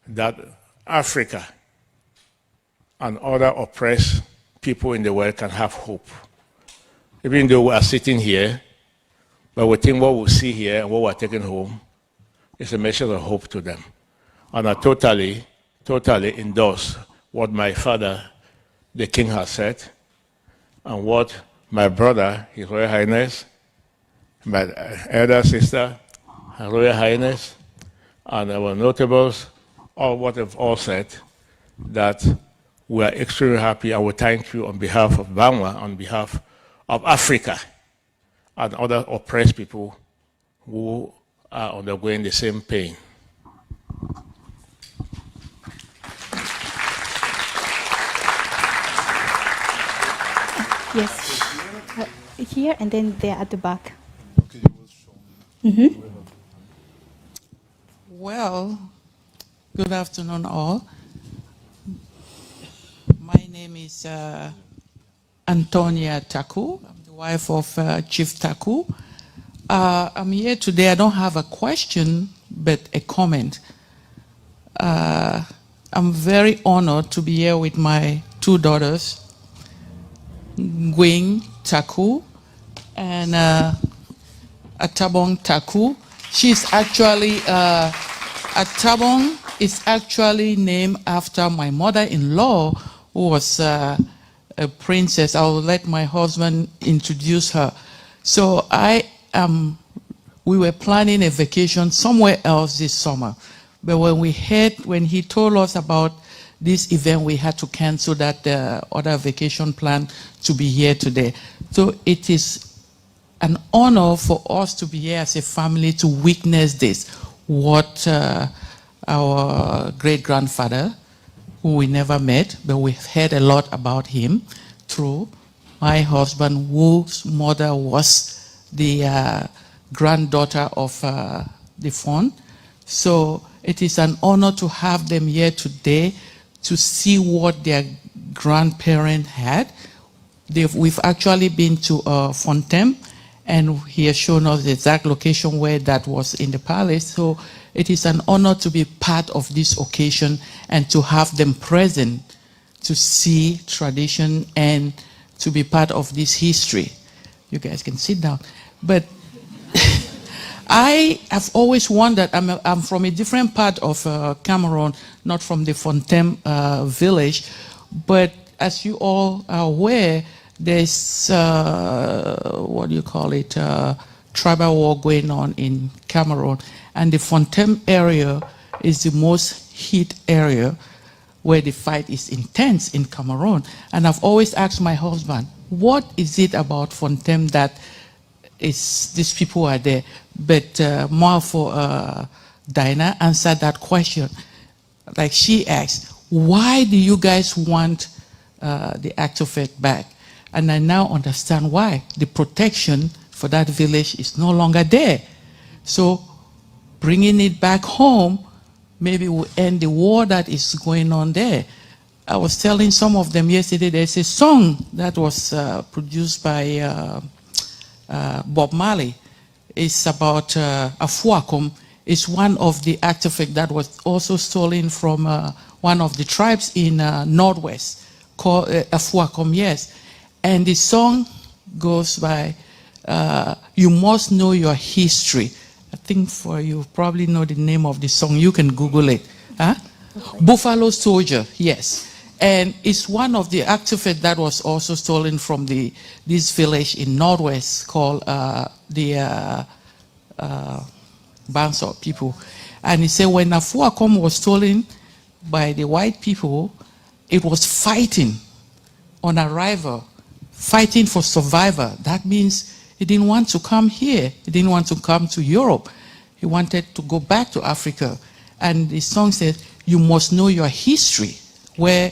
that Africa and other oppressed people in the world can have hope. Even though we are sitting here, but we think what we see here and what we're taking home is a measure of hope to them. And I totally endorse what my father, the king, has said, and what my brother, His Royal Highness, my elder sister, Her Royal Highness, and our notables, all what they've all said, that we are extremely happy, and we thank you on behalf of Bangla, on behalf of Africa, and other oppressed people who are undergoing the same pain. Yes, here and then there at the back. Well, good afternoon all. My name is Antonia Taku. I'm the wife of Chief Taku. I'm here today. I don't have a question, but a comment. I'm very honored to be here with my two daughters, Gwing Taku and Atabong Taku. She's actually, Atabong is actually named after my mother-in-law, who was a princess. I'll let my husband introduce her. So we were planning a vacation somewhere else this summer. But when he told us about this event, we had to cancel that other vacation plan to be here today. So it is an honor for us to be here as a family to witness this, what our great-grandfather, who we never met, but we've heard a lot about him through my husband, whose mother was the granddaughter of the fund. So it is an honor to have them here today to see what their grandparents had. We've actually been to Fontaine, and he has shown us the exact location where that was in the palace. So it is an honor to be part of this occasion and to have them present to see tradition and to be part of this history. You guys can sit down. But I have always wondered, I'm from a different part of Cameroon, not from the Fontaine village, but as you all are aware, there's, what do you call it, tribal war going on in Cameroon. And the Fontaine area is the most heat area where the fight is intense in Cameroon. And I've always asked my husband, what is it about Fontaine that these people are there? But more for Dinah answered that question. Like she asked, why do you guys want the artifact back? And I now understand why. The protection for that village is no longer there. So bringing it back home maybe will end the war that is going on there. I was telling some of them yesterday, there's a song that was produced by Bob Marley. It's about Afuakom. It's one of the artifacts that was also stolen from one of the tribes in Northwest called Afuakom, yes. And the song goes by, you must know your history. I think you probably know the name of the song. You can Google it. Huh? Buffalo Soldier, yes. And it's one of the artifacts that was also stolen from this village in Northwest called the Bansot people. And he said when Afuakom was stolen by the white people, it was fighting on arrival, fighting for survival. That means he didn't want to come here. He didn't want to come to Europe. He wanted to go back to Africa. And the song says, you must know your history, where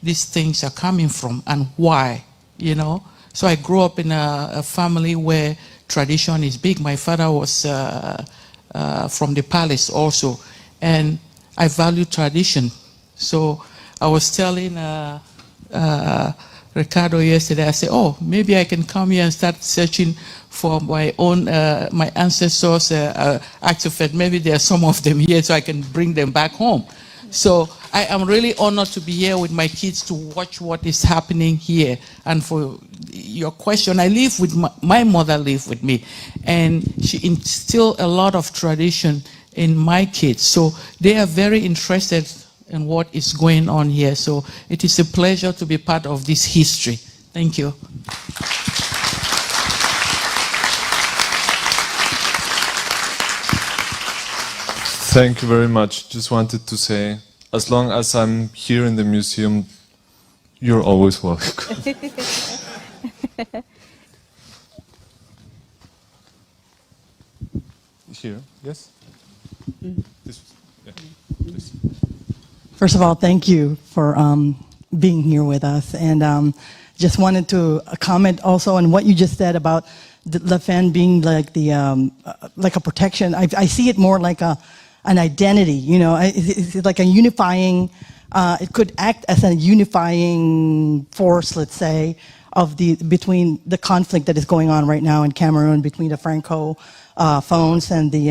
these things are coming from and why, you know. So I grew up in a family where tradition is big. My father was from the palace also, and I value tradition. So I was telling Ricardo yesterday, I said, oh, maybe I can come here and start searching for my own, my ancestors' artifacts. Maybe there are some of them here, so I can bring them back home. So I am really honored to be here with my kids to watch what is happening here. And for your question, I live with my mother lived with me, and she instilled a lot of tradition in my kids. So they are very interested in what is going on here. So it is a pleasure to be part of this history. Thank you. Thank you very much. Just wanted to say, as long as I'm here in the museum, you're always welcome. Here, yes? This, yeah, please. First of all, thank you for being here with us. And just wanted to comment also on what you just said about the FEN being like the like a protection. I see it more like an identity. You know, it's like a unifying. It could act as a unifying force, let's say, of between the conflict that is going on right now in Cameroon between the Franco phones and the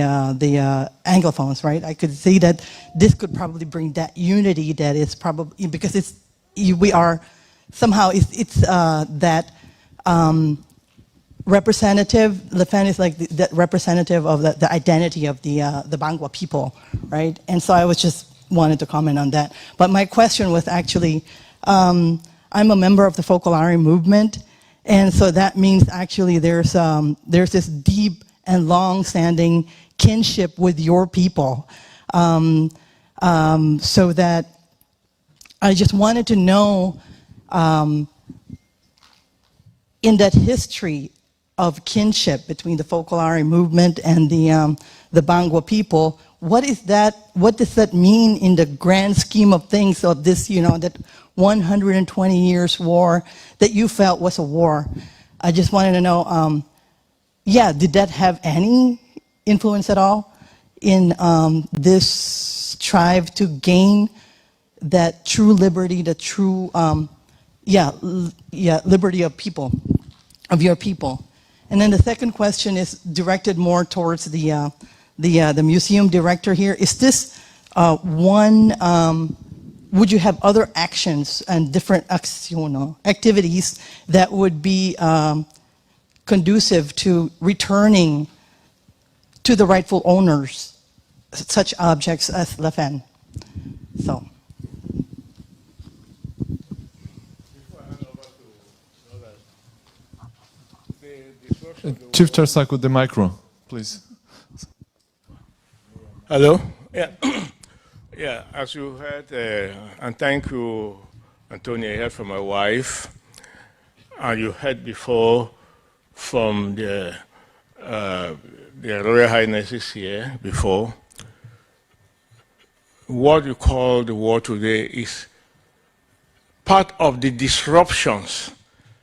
Anglophones, right? I could see that this could probably bring that unity that is probably, because we are somehow, it's that representative, Le Pen is like the representative of the identity of the Bangwa people, right? And so I was just wanted to comment on that. But my question was actually, I'm a member of the Focolare movement, and so that means actually there's this deep and long-standing kinship with your people. So that I just wanted to know, in that history of kinship between the Focolare movement and the Bangwa people, what does that mean in the grand scheme of things of this, you know, that 120 years war that you felt was a war? I just wanted to know, yeah, did that have any influence at all in this strive to gain that true liberty, the true, liberty of people, of your people? And then the second question is directed more towards the museum director here. Is this would you have other actions and different activities that would be conducive to returning to the rightful owners such objects as Le Pen? So. Chief Charsak with the micro, please. Hello? Yeah. Yeah, as you heard, and thank you, Antonio, I heard from my wife, and you heard before from the Royal Highnesses here before. What you call the war today is part of the disruptions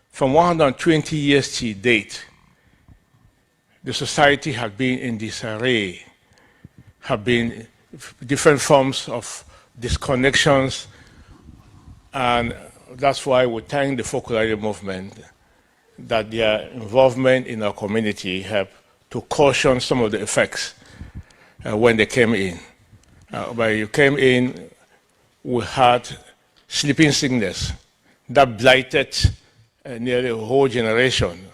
from 120 years to date. The society has been in disarray, have been different forms of disconnections, and that's why we thank the Focolare movement that their involvement in our community helped to caution some of the effects when they came in. When you came in, we had sleeping sickness that blighted nearly a whole generation.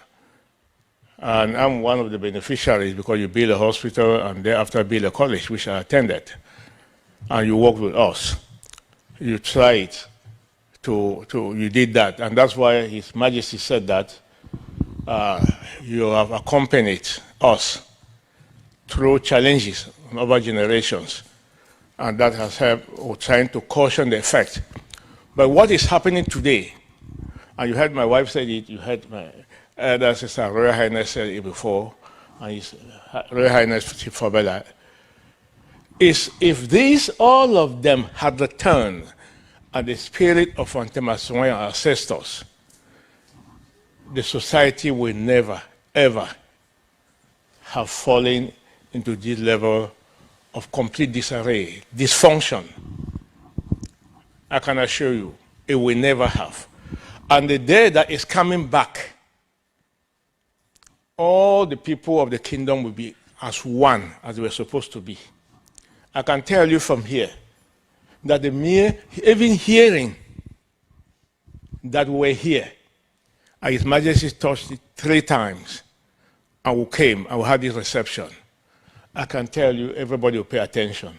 And I'm one of the beneficiaries because you build a hospital and thereafter build a college, which I attended. And you worked with us. You tried you did that. And that's why His Majesty said that you have accompanied us through challenges over generations. And that has helped trying to caution the effect. But what is happening today, and you heard my wife say it, you heard my elder sister Royal Highness said it before, and His Royal Highness Fabella, is if these, all of them, had returned at the spirit of Amasonian ancestors, the society will never, ever have fallen into this level of complete disarray, dysfunction. I can assure you, it will never have. And the day that is coming back, all the people of the kingdom will be as one as they were supposed to be. I can tell you from here that the mere, even hearing that we're here, His Majesty touched it 3 times, and we came and we had this reception. I can tell you, everybody will pay attention.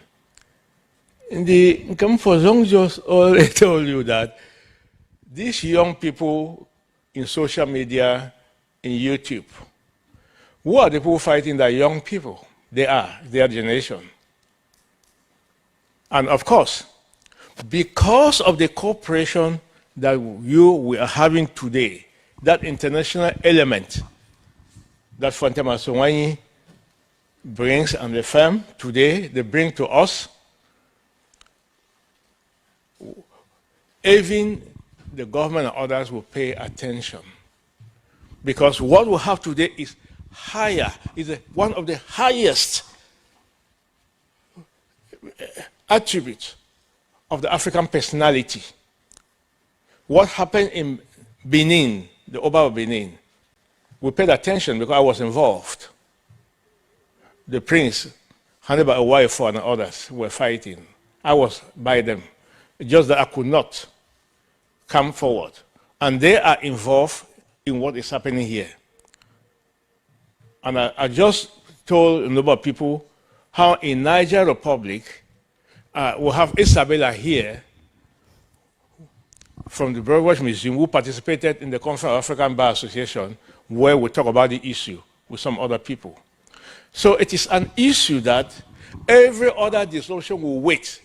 The Nkamfozong just already told you that these young people in social media, in YouTube, who are the people fighting the young people? They are their generation. And of course, because of the cooperation that we are having today, that international element that Fontem Amasonian brings and the firm today, they bring to us, even the government and others will pay attention. Because what we have today is higher, is one of the highest attributes of the African personality. What happened in Benin, the Oba of Benin, we paid attention because I was involved. The prince, handed by a wife and others, were fighting. I was by them. Just that I could not come forward. And they are involved in what is happening here. And I just told a number of people how in Niger Republic, we have Isabella here from the British Museum who participated in the Conference of African Bar Association where we talk about the issue with some other people. So it is an issue that every other dissolution will wait.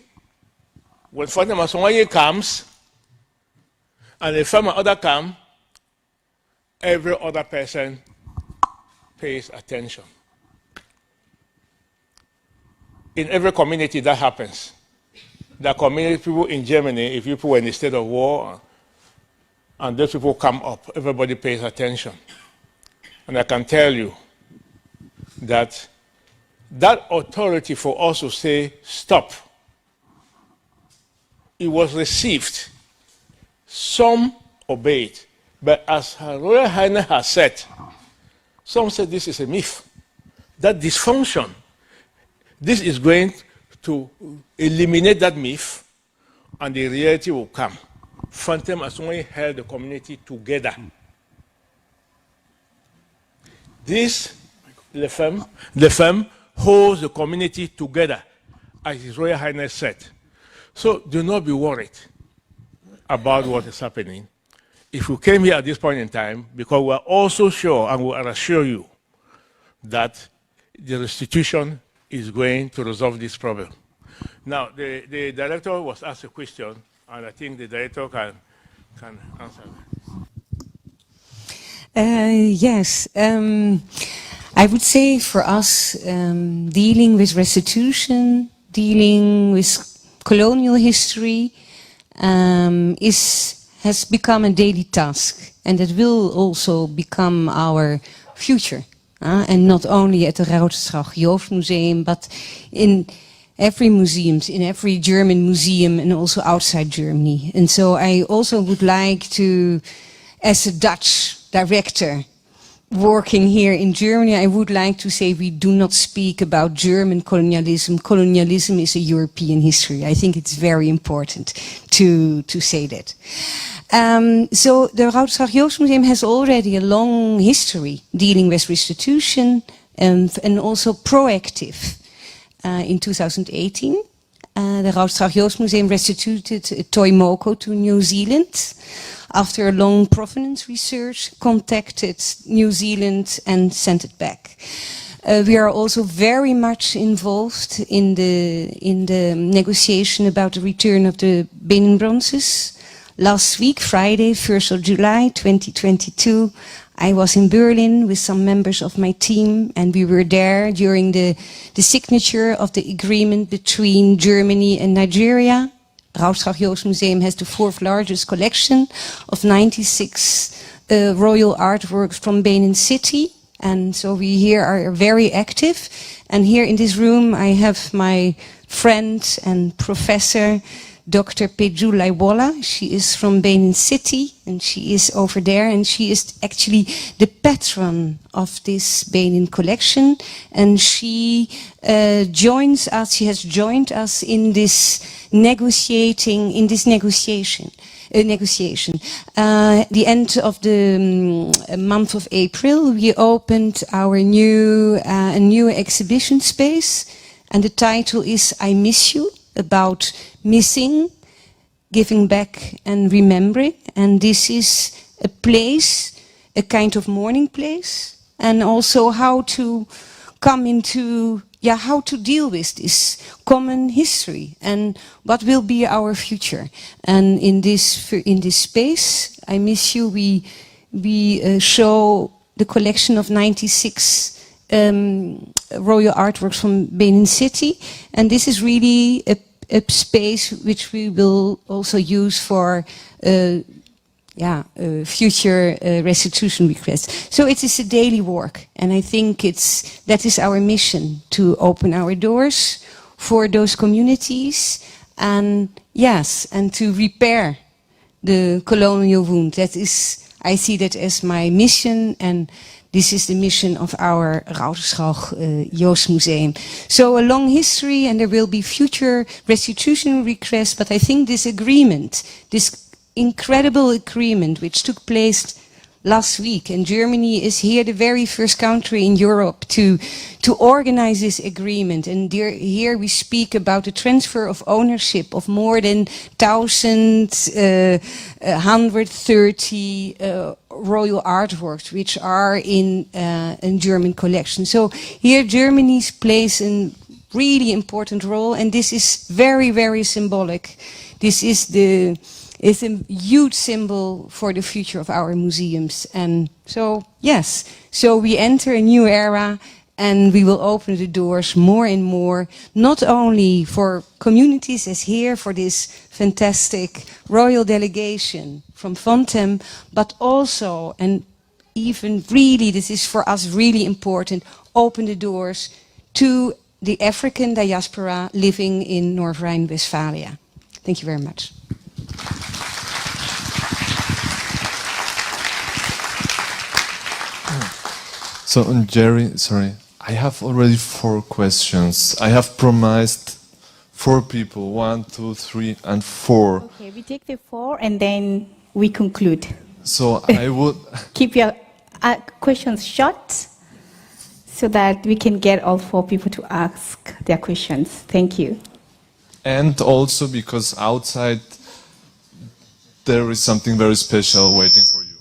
When Fontem Amasonian comes and the firm and other come, every other person pays attention. In every community that happens. The community people in Germany, if people were in a state of war and those people come up, everybody pays attention. And I can tell you that that authority for us to say, stop, it was received. Some obeyed. But as Her Royal Highness has said, some said this is a myth. That dysfunction, this is going to eliminate that myth, and the reality will come. Fontem Amasonian held the community together. This, the firm holds the community together, as His Royal Highness said. So do not be worried about what is happening. If you came here at this point in time, because we are also sure, and we will assure you, that the restitution is going to resolve this problem. Now, the director was asked a question, and I think the director can answer that. Yes, I would say for us, dealing with restitution, dealing with colonial history, has become a daily task, and it will also become our future. And not only at the Rijksmuseum, but in every museum, in every German museum, and also outside Germany. And so I also would like to, as a Dutch director working here in Germany, I would like to say we do not speak about German colonialism. Colonialism is a European history. I think it's very important to say that. So the Rijksmuseum has already a long history dealing with restitution and also proactive. In 2018, the Rijksmuseum restituted a toy moko to New Zealand. After a long provenance research, contacted New Zealand and sent it back. We are also very much involved in the negotiation about the return of the Benin bronzes. Last week, Friday, 1st of July 2022, I was in Berlin with some members of my team, and we were there during the signature of the agreement between Germany and Nigeria. Rouwsgracht Joost Museum has the 4th largest collection of 96 royal artworks from Benin City. And so we here are very active. And here in this room I have my friend and professor, Dr. Peju Laiwola. She is from Benin City, and she is over there, and she is actually the patron of this Benin collection, and she has joined us in this negotiation. The end of the month of April, we opened our new exhibition space, and the title is I Miss You, about missing, giving back and remembering. And this is a place, a kind of mourning place, and also how to come into, how to deal with this common history and what will be our future. And in this space, I Miss You, we show the collection of 96 royal artworks from Benin City, and this is really a space which we will also use for future restitution requests. So it is a daily work, and I think that is our mission, to open our doors for those communities, and and to repair the colonial wound. That is, I see that as my mission, and this is the mission of our Rouwsgracht Joost Museum. So a long history, and there will be future restitution requests, but I think this agreement, this incredible agreement which took place last week, and Germany is here the very first country in Europe to organize this agreement. And here we speak about the transfer of ownership of more than 1,130 royal artworks which are in German collection. So here Germany plays a really important role, and this is very, very symbolic. This is it's a huge symbol for the future of our museums. And so, so we enter a new era, and we will open the doors more and more, not only for communities as here, for this fantastic royal delegation from Fontem, but also, and even really, this is for us really important, open the doors to the African diaspora living in North Rhine-Westphalia. Thank you very much. So, Jerry, sorry, I have already 4 questions. I have promised 4 people, 1, 2, 3, and 4. Okay, we take the 4 and then we conclude. So I would keep your questions short so that we can get all 4 people to ask their questions. Thank you. And also because outside there is something very special waiting for you.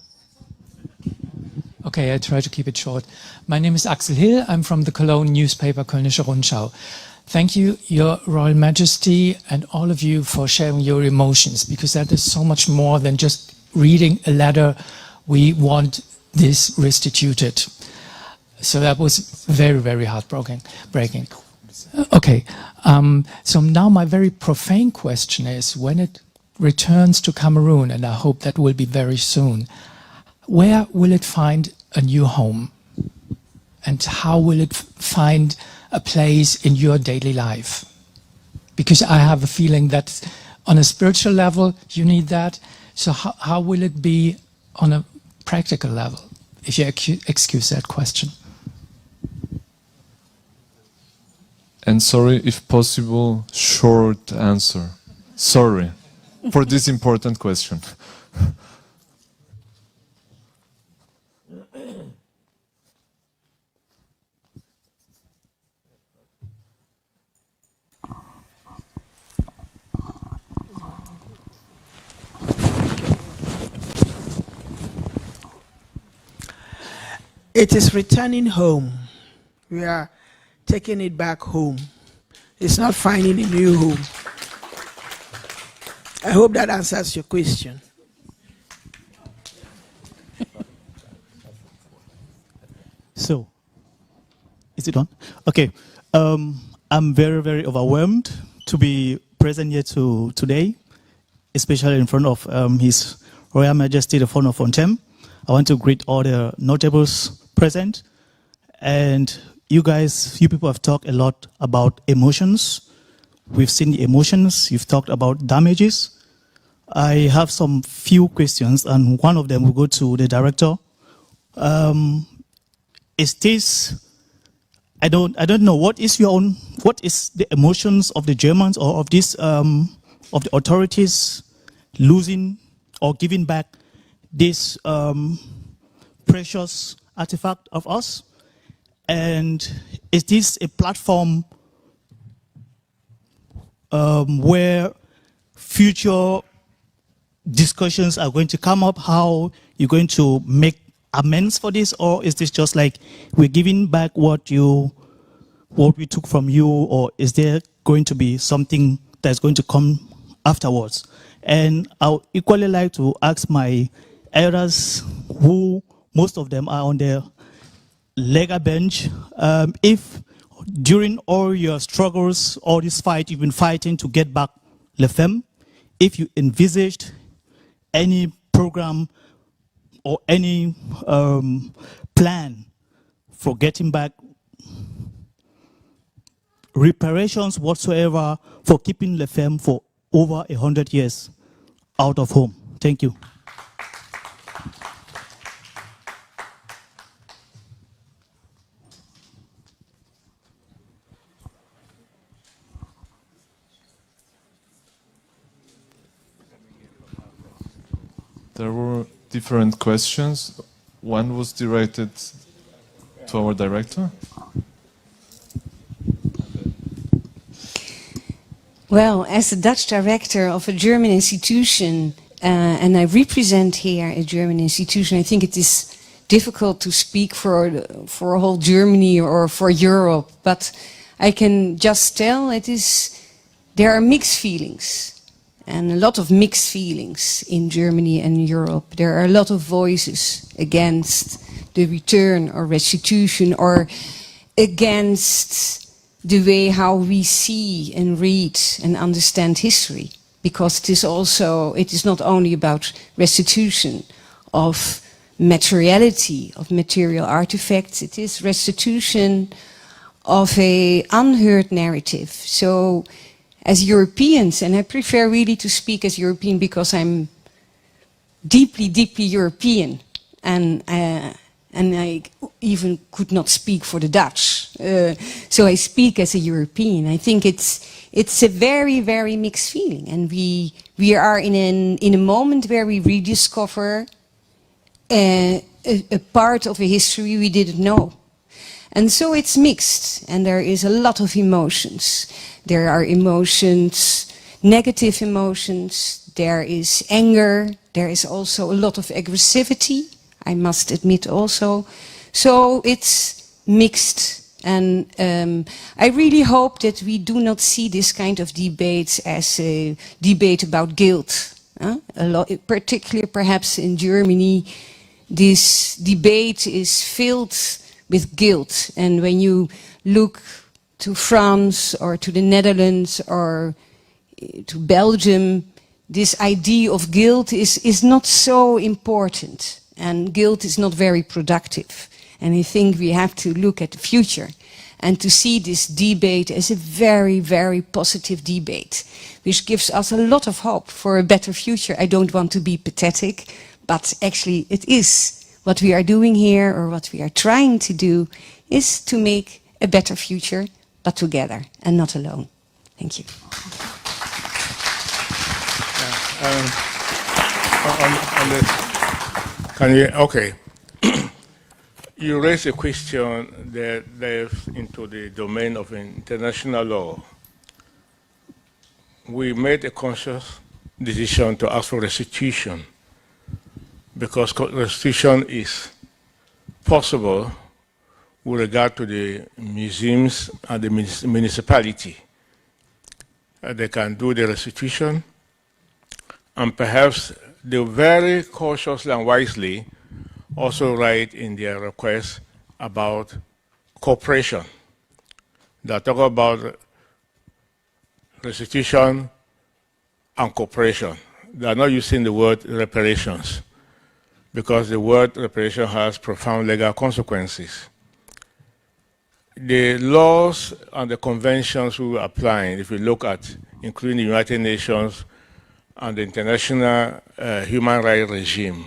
Okay, I try to keep it short. My name is Axel Hill. I'm from the Cologne newspaper Kölnische Rundschau. Thank you, Your Royal Majesty, and all of you for sharing your emotions, because that is so much more than just reading a letter. We want this restituted. So that was very, very heartbreaking. Okay, so now my very profane question is, when it returns to Cameroon, and I hope that will be very soon, where will it find a new home? And how will it find a place in your daily life? Because I have a feeling that on a spiritual level, you need that. So how will it be on a practical level, if you excuse that question? And sorry, if possible, short answer. Sorry for this important question. It is returning home. We are taking it back home. It's not finding a new home. I hope that answers your question. So, is it on? Okay. I'm very, very overwhelmed to be present here today, especially in front of His Royal Majesty, the Founder of Fontem. I want to greet all the notables present. And you guys, you people have talked a lot about emotions. We've seen the emotions. You've talked about damages. I have some few questions, and one of them will go to the director. Is this, I don't know, what is the emotions of the Germans or of this, of the authorities losing or giving back this precious artifact of us? And is this a platform where future discussions are going to come up, how you're going to make amends for this, or is this just like we're giving back what we took from you, or is there going to be something that's going to come afterwards? And I would equally like to ask my elders, who most of them are on the legal bench, if during all your struggles, all this fight you've been fighting to get back Le Femme, if you envisaged any program or any plan for getting back reparations whatsoever for keeping Le Femme for over 100 years out of home. Thank you. There were different questions. One was directed to our director. Well, as the Dutch director of a German institution, and I represent here a German institution, I think it is difficult to speak for a whole Germany or for Europe, but I can just tell there are mixed feelings. And a lot of mixed feelings in Germany and Europe. There are a lot of voices against the return or restitution, or against the way how we see and read and understand history. Because it is not only about restitution of materiality, of material artifacts, it is restitution of an unheard narrative. So, as Europeans, and I prefer really to speak as European because I'm deeply, deeply European, and I even could not speak for the Dutch, so I speak as a European. I think it's a very, very mixed feeling, and we are in a moment where we rediscover a part of a history we didn't know. And so it's mixed, and there is a lot of emotions. There are emotions, negative emotions, there is anger, there is also a lot of aggressivity, I must admit also. So it's mixed, and I really hope that we do not see this kind of debates as a debate about guilt. Particularly perhaps in Germany, this debate is filled with guilt, and when you look to France or to the Netherlands or to Belgium, this idea of guilt is not so important, and guilt is not very productive. And I think we have to look at the future and to see this debate as a very, very positive debate, which gives us a lot of hope for a better future. I don't want to be pathetic, but actually it is. What we are doing here, or what we are trying to do, is to make a better future, but together and not alone. Thank you. Okay. You raised a question that delves into the domain of international law. We made a conscious decision to ask for restitution, because restitution is possible with regard to the museums and the municipality. They can do the restitution, and perhaps they very cautiously and wisely also write in their request about cooperation. They talk about restitution and cooperation. They are not using the word reparations because the word reparation has profound legal consequences. The laws and the conventions we were applying, if you look at, including the United Nations and the international human rights regime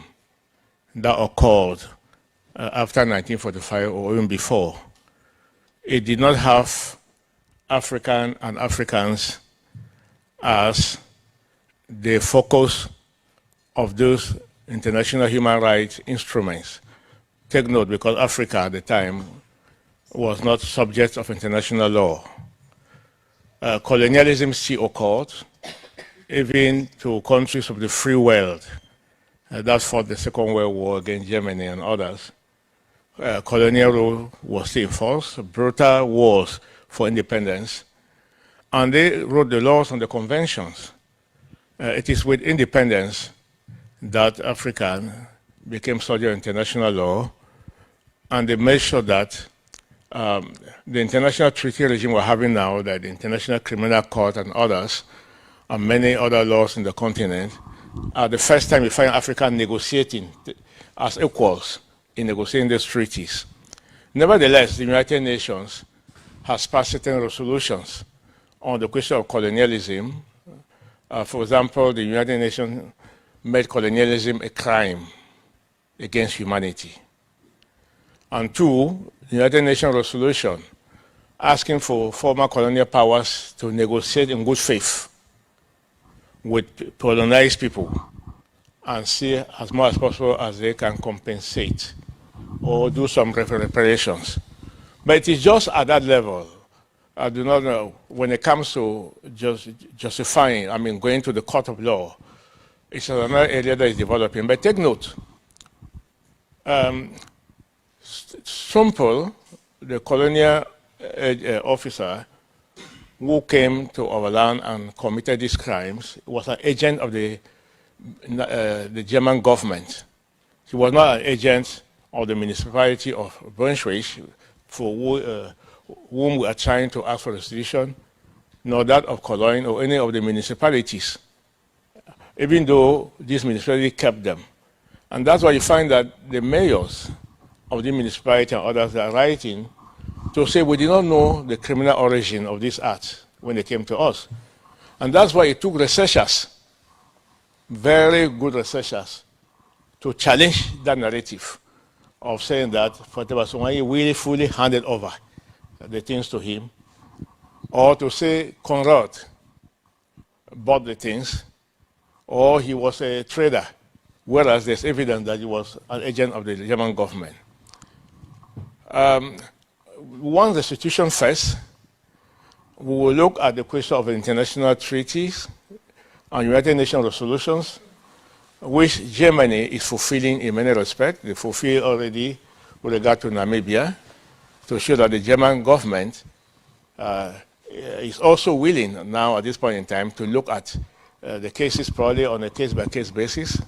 that occurred after 1945 or even before, it did not have African and Africans as the focus of those international human rights instruments. Take note, because Africa at the time was not subject of international law. Colonialism still occurred, even to countries of the free world that fought the Second World War against Germany and others. Colonial rule was still in force, brutal wars for independence, and they wrote the laws and the conventions. It is with independence that Africa became subject to international law, and they made sure that the international treaty regime we're having now, that the International Criminal Court and others, and many other laws in the continent, are the first time we find Africa negotiating as equals in negotiating these treaties. Nevertheless, the United Nations has passed certain resolutions on the question of colonialism. For example, the United Nations made colonialism a crime against humanity. And two, the United Nations resolution asking for former colonial powers to negotiate in good faith with colonized people and see as much as possible as they can compensate or do some reparations. But it is just at that level. I do not know, when it comes to justifying, going to the court of law, it's another area that is developing. But take note, Sumple, the colonial officer who came to our land and committed these crimes, was an agent of the German government. He was not an agent of the municipality of Brunswick, for whom we are trying to ask for restitution, nor that of Cologne or any of the municipalities, even though these municipalities kept them. And that's why you find that the mayors of the municipality and others are writing to say we did not know the criminal origin of these acts when they came to us. And that's why it took researchers, very good researchers, to challenge that narrative of saying that Fontaibe Asungwanyi really fully handed over the things to him, or to say Conrad bought the things, or he was a trader, whereas there's evidence that he was an agent of the German government. Once the restitution first, we will look at the question of international treaties and United Nations resolutions, which Germany is fulfilling in many respects. They fulfill already with regard to Namibia, to show that the German government is also willing now at this point in time to look at the cases probably on a case-by-case basis,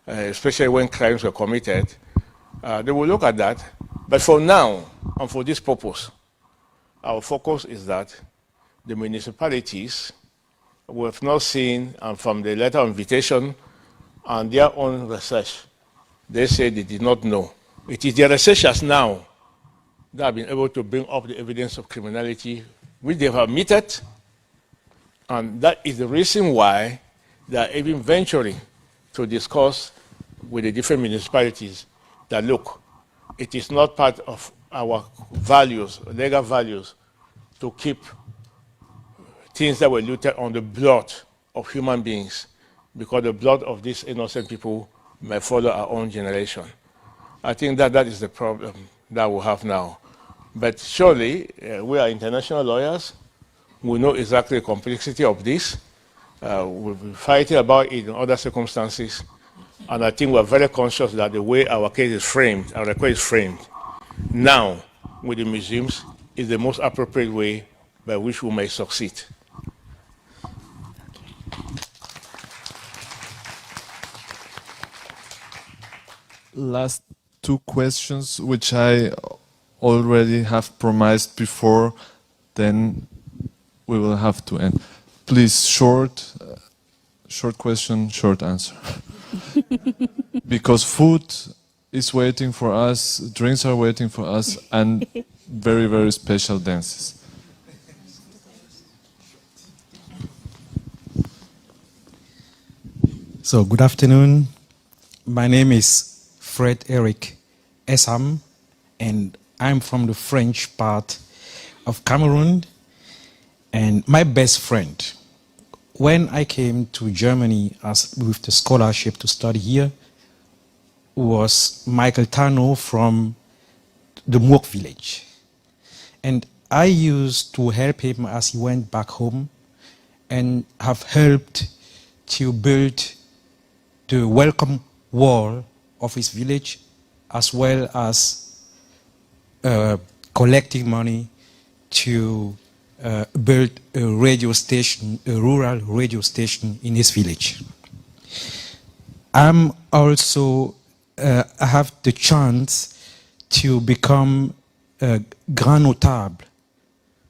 especially when crimes were committed. They will look at that. But for now, and for this purpose, our focus is that the municipalities, we have not seen, and from the letter of invitation and their own research, they say they did not know. It is their researchers now that have been able to bring up the evidence of criminality, which they have admitted, and that is the reason why they are even venturing to discuss with the different municipalities that, look, it is not part of our values, legal values, to keep things that were looted on the blood of human beings, because the blood of these innocent people may follow our own generation. I think that is the problem that we have now. But surely, we are international lawyers. We know exactly the complexity of this. We've been fighting about it in other circumstances. And I think we're very conscious that the way our case is framed, our request is framed, now with the museums, is the most appropriate way by which we may succeed. Last two questions, which I already have promised before, then we will have to end. Please, short question, short answer. Because food is waiting for us, drinks are waiting for us, and very, very special dances. So, good afternoon. My name is Fred Eric Essam, and I'm from the French part of Cameroon. And my best friend, when I came to Germany with the scholarship to study here, was Michael Tano from the Mook village. And I used to help him as he went back home and have helped to build the welcome wall of his village, as well as collecting money to build a radio station, a rural radio station in his village. I'm also, I have the chance to become a grand notable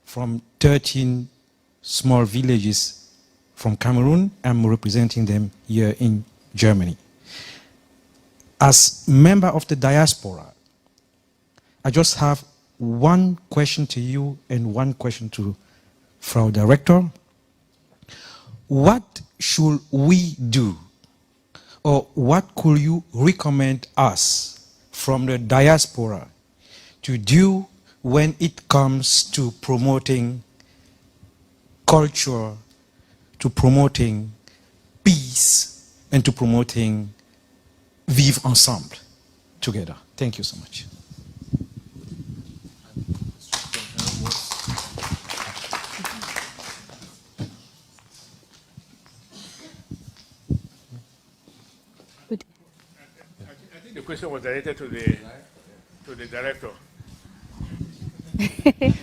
from 13 small villages from Cameroon. I'm representing them here in Germany. As member of the diaspora, I just have one question to you and one question to Frau Director. What should we do, or what could you recommend us from the diaspora to do when it comes to promoting culture, to promoting peace, and to promoting vivre ensemble together? Thank you so much. I think the question was directed to the director.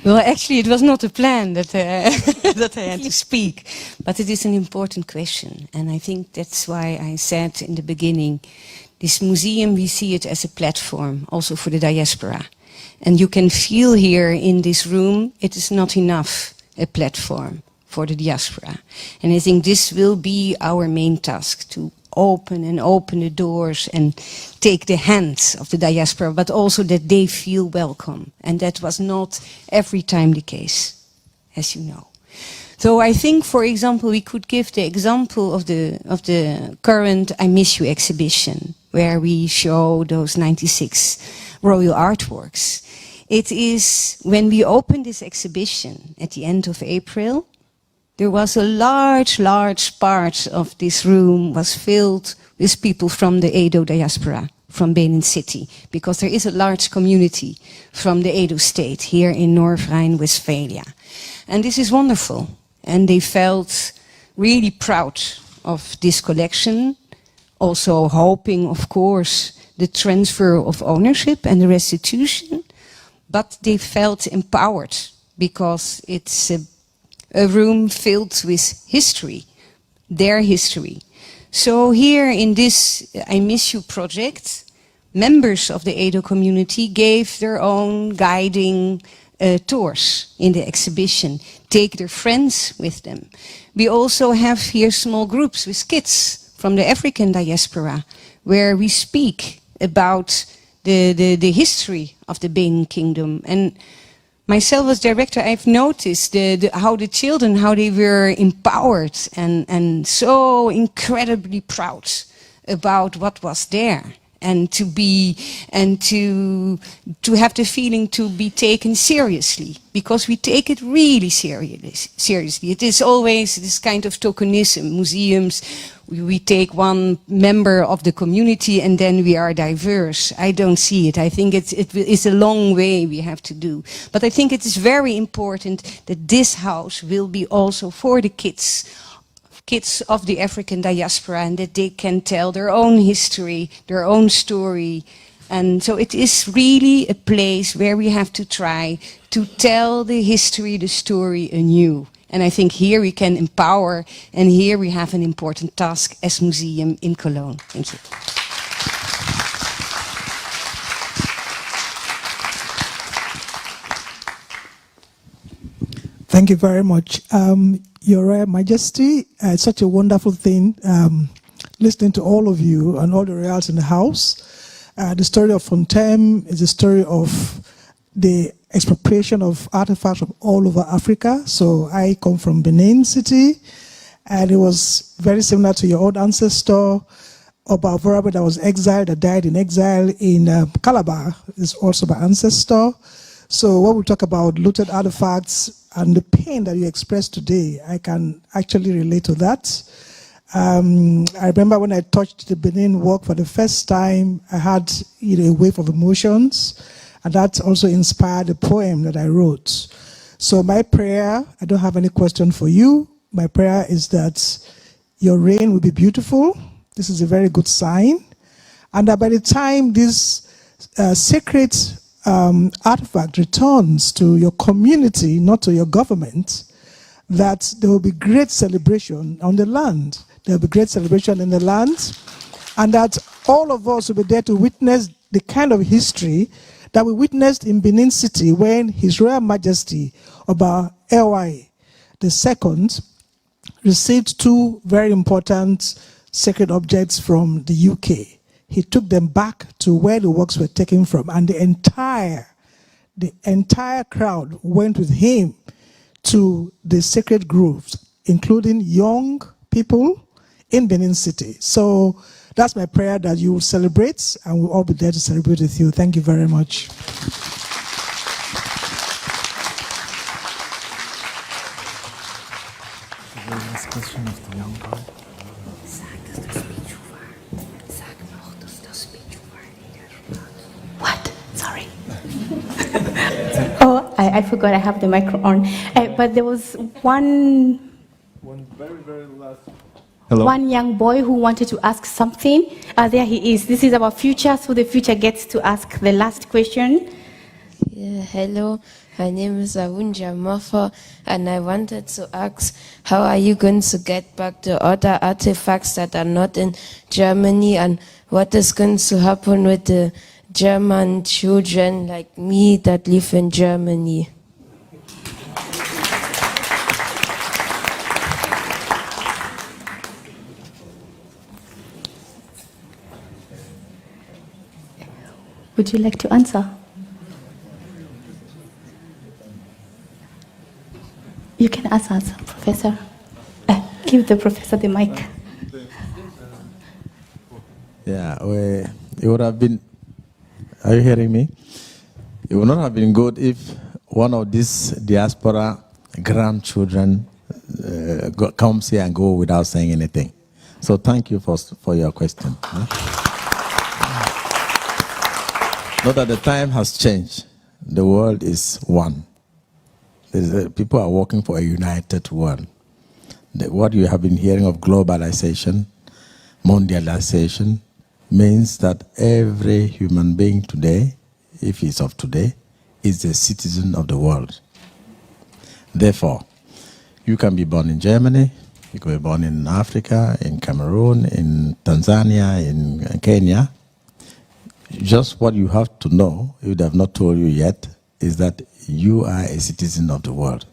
Well, actually, it was not a plan that, that I had to speak, but it is an important question. And I think that's why I said in the beginning, this museum, we see it as a platform also for the diaspora. And you can feel here in this room, it is not enough a platform for the diaspora. And I think this will be our main task, to open the doors and take the hands of the diaspora, but also that they feel welcome. And that was not every time the case, as you know. So I think, for example, we could give the example of the current I Miss You exhibition, where we show those 96 royal artworks. It is, when we opened this exhibition at the end of April, there was a large part of this room was filled with people from the Edo diaspora, from Benin City, because there is a large community from the Edo state here in North Rhine-Westphalia. And this is wonderful. And they felt really proud of this collection, also hoping, of course, the transfer of ownership and the restitution, but they felt empowered because it's a room filled with history, their history. So here in this I Miss You project, members of the Edo community gave their own guiding tours in the exhibition, take their friends with them. We also have here small groups with kids from the African diaspora, where we speak about the history of the Benin Kingdom. And myself as director, I've noticed how the children, how they were empowered and so incredibly proud about what was there. And to have the feeling to be taken seriously, because we take it really seriously. It is always this kind of tokenism. Museums, we take one member of the community and then we are diverse. I don't see it. I think it is a long way we have to do. But I think it is very important that this house will be also for the kids of the African diaspora, and that they can tell their own history, their own story. And so it is really a place where we have to try to tell the history, the story anew. And I think here we can empower, and here we have an important task as museum in Cologne. Thank you. Thank you very much. Your Royal Majesty, it's such a wonderful thing listening to all of you and all the royals in the house. The story of Fontem is a story of the expropriation of artifacts from all over Africa. So I come from Benin City, and it was very similar to your old ancestor, Oba Voraba, that was exiled, that died in exile in Calabar, is also my ancestor. So when we talk about looted artifacts and the pain that you expressed today, I can actually relate to that. I remember when I touched the Benin work for the first time, I had a wave of emotions, and that also inspired the poem that I wrote. So my prayer, I don't have any question for you. My prayer is that your reign will be beautiful. This is a very good sign. And that by the time this sacred artifact returns to your community, not to your government, that there will be great celebration on the land. There will be great celebration in the land, and that all of us will be there to witness the kind of history that we witnessed in Benin City when His Royal Majesty Oba Ewai II received two very important sacred objects from the UK. He took them back to where the works were taken from, and the entire crowd went with him to the sacred groves, including young people in Benin City. So that's my prayer, that you will celebrate, and we'll all be there to celebrate with you. Thank you very much. What? Sorry. Oh, I forgot I have the micro on. But there was one very last. Hello? One young boy who wanted to ask something. There he is. This is our future, so the future gets to ask the last question. Yeah, hello, my name is Awunja Mofa, and I wanted to ask, how are you going to get back the other artifacts that are not in Germany, and what is going to happen with the German children like me that live in Germany? Would you like to answer? You can answer, Professor. Give the professor the mic. Yeah, it would have been, are you hearing me? It would not have been good if one of these diaspora grandchildren comes here and go without saying anything. So thank you for your question. Not that the time has changed. The world is one. People are working for a united world. What you have been hearing of globalization, mondialization, means that every human being today, if he's of today, is a citizen of the world. Therefore, you can be born in Germany, you can be born in Africa, in Cameroon, in Tanzania, in Kenya. Just what you have to know, it would have not told you yet, is that you are a citizen of the world.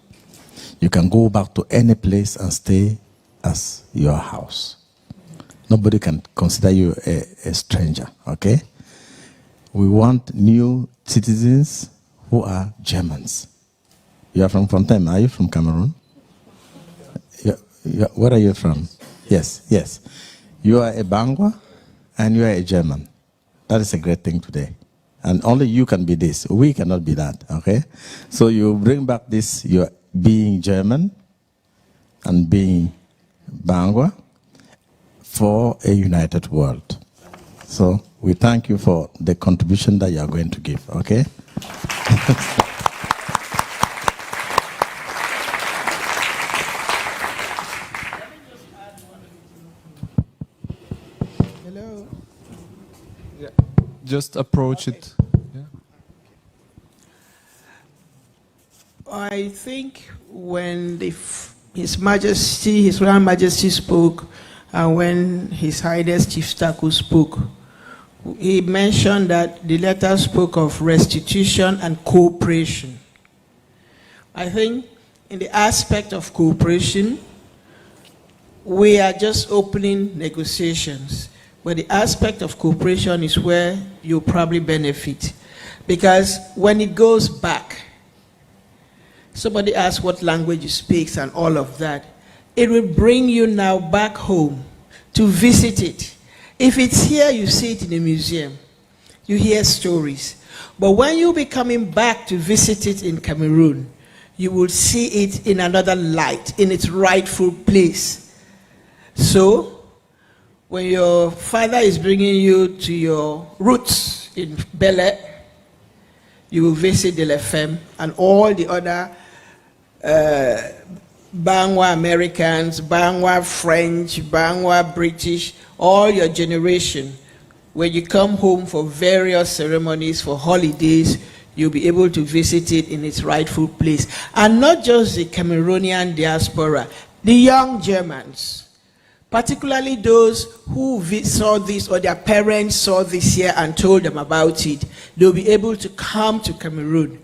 You can go back to any place and stay as your house. Nobody can consider you a stranger, okay? We want new citizens who are Germans. You are from Fontem, are you from Cameroon? Where are you from? Yes, yes. You are a Bangwa and you are a German. That is a great thing today. And only you can be this. We cannot be that, okay? So you bring back this, you're being German and being Bangwa for a united world. So we thank you for the contribution that you are going to give, okay? Hello. Yeah. Just approach it. Yeah. I think when His Majesty, His Royal Majesty spoke, and when His Highness Chief Staku spoke, he mentioned that the letter spoke of restitution and cooperation. I think in the aspect of cooperation, we are just opening negotiations. But the aspect of cooperation is where you probably benefit. Because when it goes back, somebody asks what language you speak and all of that, it will bring you now back home to visit it. If it's here, you see it in a museum. You hear stories. But when you be coming back to visit it in Cameroon, you will see it in another light, in its rightful place. So, when your father is bringing you to your roots in Bele, you will visit the Lefem and all the other Bangwa Americans, Bangwa French, Bangwa British, all your generation. When you come home for various ceremonies, for holidays, you'll be able to visit it in its rightful place. And not just the Cameroonian diaspora, the young Germans, particularly those who saw this or their parents saw this here and told them about it, they'll be able to come to Cameroon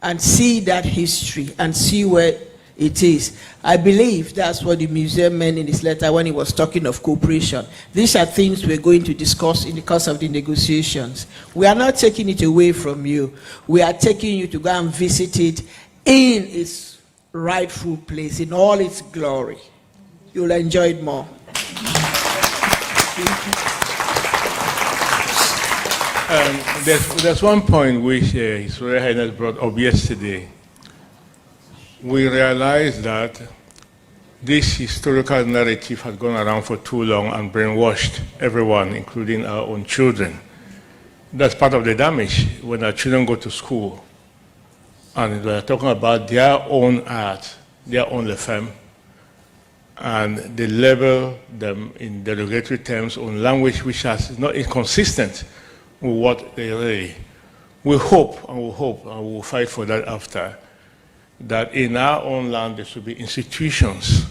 and see that history and see where it is. I believe that's what the museum meant in his letter when he was talking of cooperation. These are things we're going to discuss in the course of the negotiations. We are not taking it away from you. We are taking you to go and visit it in its rightful place, in all its glory. You'll enjoy it more. There's one point which His Royal Highness brought up yesterday. We realized that this historical narrative has gone around for too long and brainwashed everyone, including our own children. That's part of the damage when our children go to school and they're talking about their own art, their own Lefem, and they label them in derogatory terms on language which is not inconsistent with what they really. We hope and we will fight for that after, that in our own land there should be institutions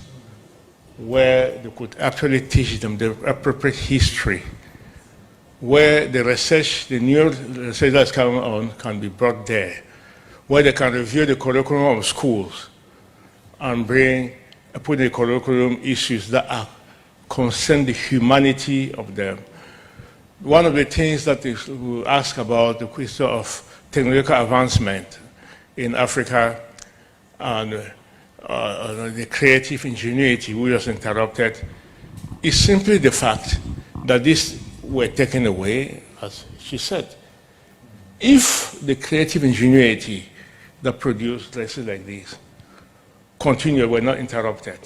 where they could actually teach them the appropriate history, where the research, the new research that's coming on can be brought there, where they can review the curriculum of schools and put in the curriculum issues that concern the humanity of them. One of the things that we ask about the question of technological advancement in Africa and the creative ingenuity we was interrupted is simply the fact that these were taken away, as she said. If the creative ingenuity that produced dresses like these continued, were not interrupted,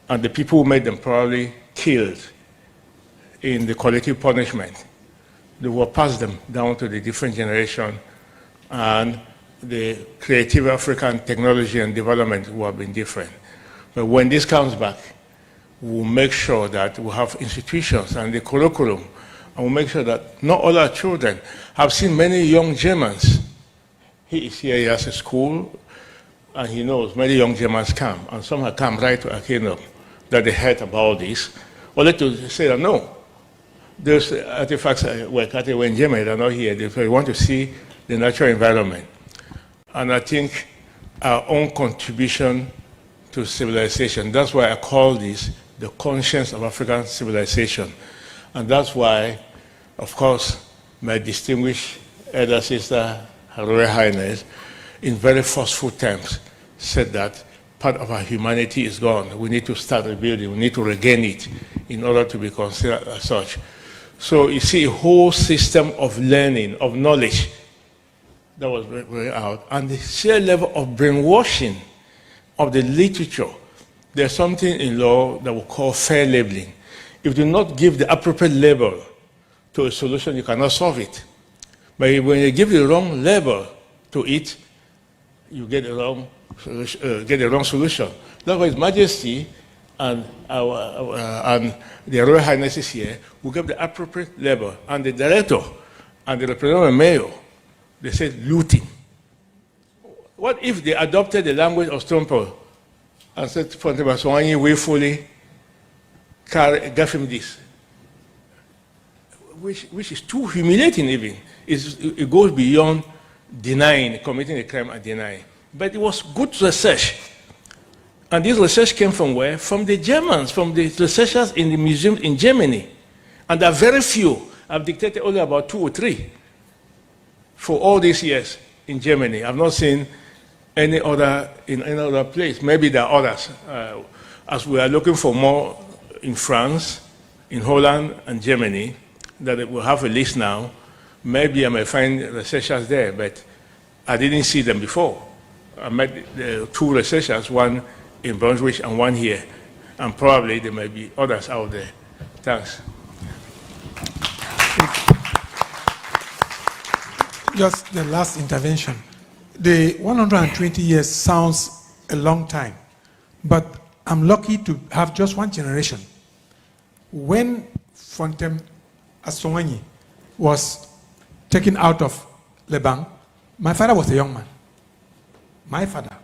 and the people who made them probably killed in the collective punishment, they will pass them down to the different generation, and the creative African technology and development will have been different. But when this comes back, we'll make sure that we have institutions and the curriculum, and we'll make sure that not all our children have seen many young Germans. He is here, he has a school, and he knows many young Germans come, and some have come right to Akino, that they heard about this, only to say that no, those artifacts were cut away in Germany, they're not here, they want to see the natural environment. And I think our own contribution to civilization, that's why I call this the conscience of African civilization. And that's why, of course, my distinguished elder sister, Her Royal Highness, in very forceful terms, said that part of our humanity is gone. We need to start rebuilding. We need to regain it in order to be considered as such. So you see a whole system of learning, of knowledge, that was brought out, and the sheer level of brainwashing of the literature. There's something in law that we call fair labeling. If you do not give the appropriate label to a solution, you cannot solve it. But when you give the wrong label to it, you get the wrong solution. That's why His Majesty and the Royal Highnesses here will give the appropriate label, and the director and the representative mayor, they said looting. What if they adopted the language of Stompo and said, for Ambazonia, we fully gave him this? Which is too humiliating even. It goes beyond denying, committing a crime and denying. But it was good research And this research came from where? From the Germans, from the researchers in the museum in Germany. And there are very few. I've dictated only about 2 or 3 for all these years in Germany. I've not seen any other in any other place. Maybe there are others. As we are looking for more in France, in Holland, and Germany, that we'll have a list now. Maybe I may find researchers there, but I didn't see them before. I met the 2 researchers, one in Brunswick and one here, and probably there may be others out there. Thanks. Just the last intervention. The 120 years sounds a long time, but I'm lucky to have just 1 generation. When Fontem Asonganyi was taken out of Leban, my father was a young man. My father.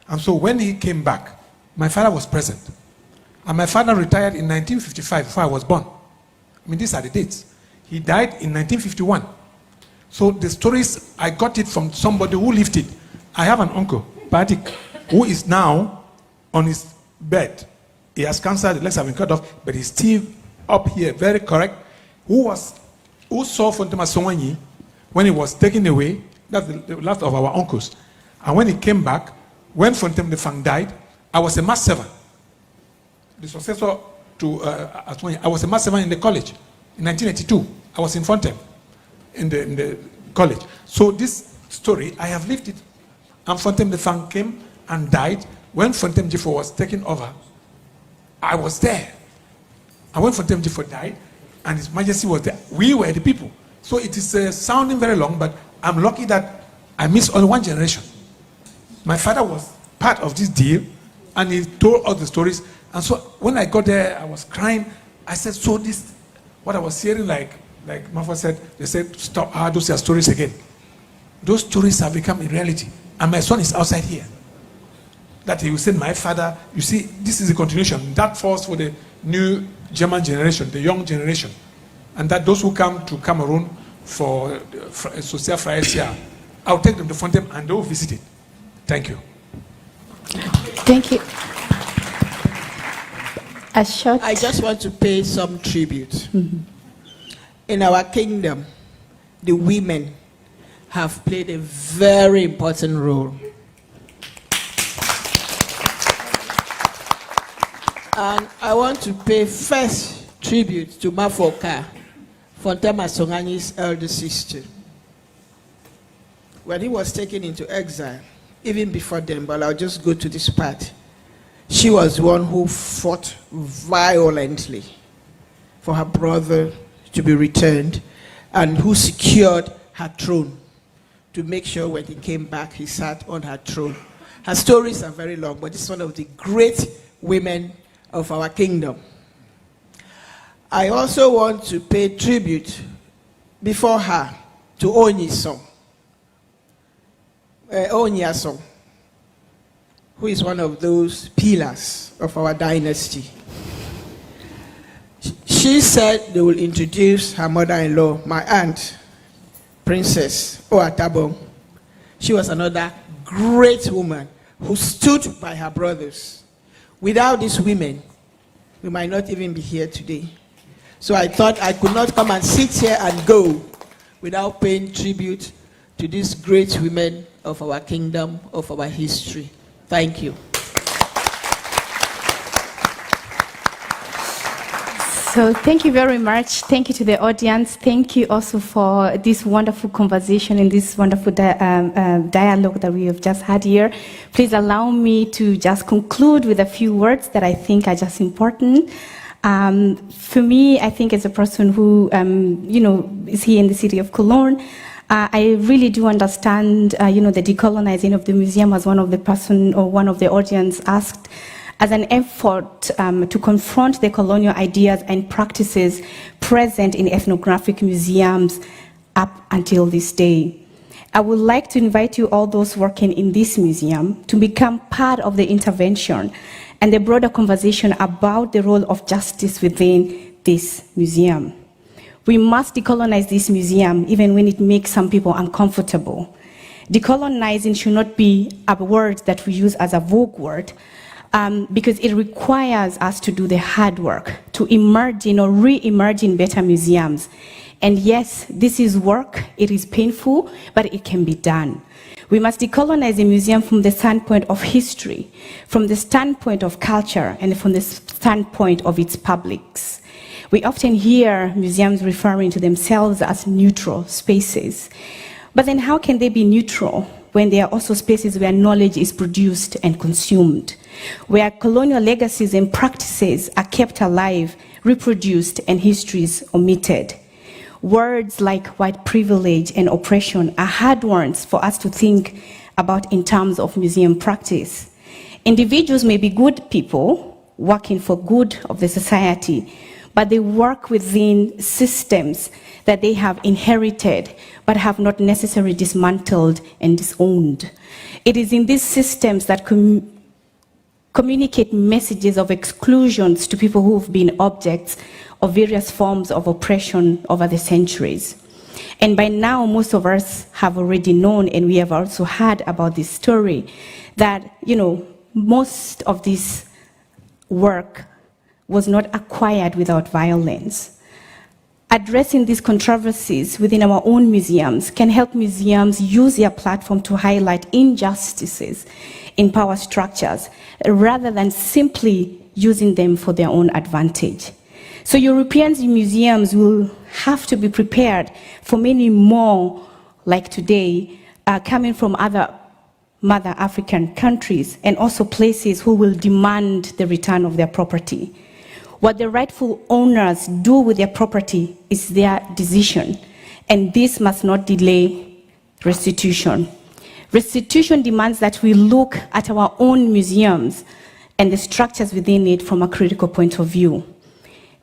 And so when he came back, my father was present. And my father retired in 1955 before I was born. I mean, these are the dates. He died in 1951. So the stories, I got it from somebody who lived it. I have an uncle, Patik, who is now on his bed. He has cancer, the legs have been cut off, but he's still up here, very correct. Who saw Fontem Asonganyi when he was taken away? That's the last of our uncles. And when he came back, when Fontem the Fang died, I was a mass servant. The successor to Asonganyi, I was a mass servant in the college. In 1982, I was in Fontem, in the college. So this story, I have lived it. And Fontem the Fang came and died. When Fontem Jifo was taken over, I was there. And when Fontem Jifo died, and His Majesty was there, we were the people. So it is sounding very long, but I'm lucky that I missed only 1 generation. My father was part of this deal, and he told all the stories. And so when I got there, I was crying. I said, so this, what I was hearing, like Mafa said, they said, stop, those are stories again. Those stories have become a reality. And my son is outside here. That he will say, my father, you see, this is a continuation. That falls for the new German generation, the young generation. And that those who come to Cameroon for Social Friday, I'll take them to Fontem and they'll visit it. Thank you. Thank you. I just want to pay some tribute. In our kingdom, the women have played a very important role. And I want to pay first tribute to Mafoka, Fontem Asonganyi's elder sister. When he was taken into exile, even before then, but I'll just go to this part. She was the one who fought violently for her brother to be returned and who secured her throne to make sure when he came back, he sat on her throne. Her stories are very long, but this is one of the great women of our kingdom. I also want to pay tribute before her to Onyisom, Onyasom, who is one of those pillars of our dynasty. She said they will introduce her mother-in-law, my aunt, Princess Oatabo. She was another great woman who stood by her brothers. Without these women, we might not even be here today. So I thought I could not come and sit here and go without paying tribute to these great women of our kingdom, of our history. Thank you. So thank you very much. Thank you to the audience. Thank you also for this wonderful conversation and this wonderful dialogue that we have just had here. Please allow me to just conclude with a few words that I think are just important. For me, I think as a person who, is here in the city of Cologne, I really do understand, the decolonizing of the museum, as one of the audience asked, as an effort to confront the colonial ideas and practices present in ethnographic museums up until this day. I would like to invite you, all those working in this museum, to become part of the intervention and the broader conversation about the role of justice within this museum. We must decolonize this museum, even when it makes some people uncomfortable. Decolonizing should not be a word that we use as a vogue word. because it requires us to do the hard work, to imagine or re-imagine better museums. And yes, this is work, it is painful, but it can be done. We must decolonize a museum from the standpoint of history, from the standpoint of culture, and from the standpoint of its publics. We often hear museums referring to themselves as neutral spaces. But then how can they be neutral when they are also spaces where knowledge is produced and consumed, where colonial legacies and practices are kept alive, reproduced, and histories omitted? Words like white privilege and oppression are hard ones for us to think about in terms of museum practice. Individuals may be good people working for good of the society, but they work within systems that they have inherited but have not necessarily dismantled and disowned. It is in these systems that communicate messages of exclusions to people who have been objects of various forms of oppression over the centuries. And by now, most of us have already known, and we have also heard about this story, that, most of this work was not acquired without violence. Addressing these controversies within our own museums can help museums use their platform to highlight injustices in power structures, rather than simply using them for their own advantage. So European museums will have to be prepared for many more, like today, coming from other mother African countries, and also places who will demand the return of their property. What the rightful owners do with their property is their decision, and this must not delay restitution. Restitution demands that we look at our own museums and the structures within it from a critical point of view.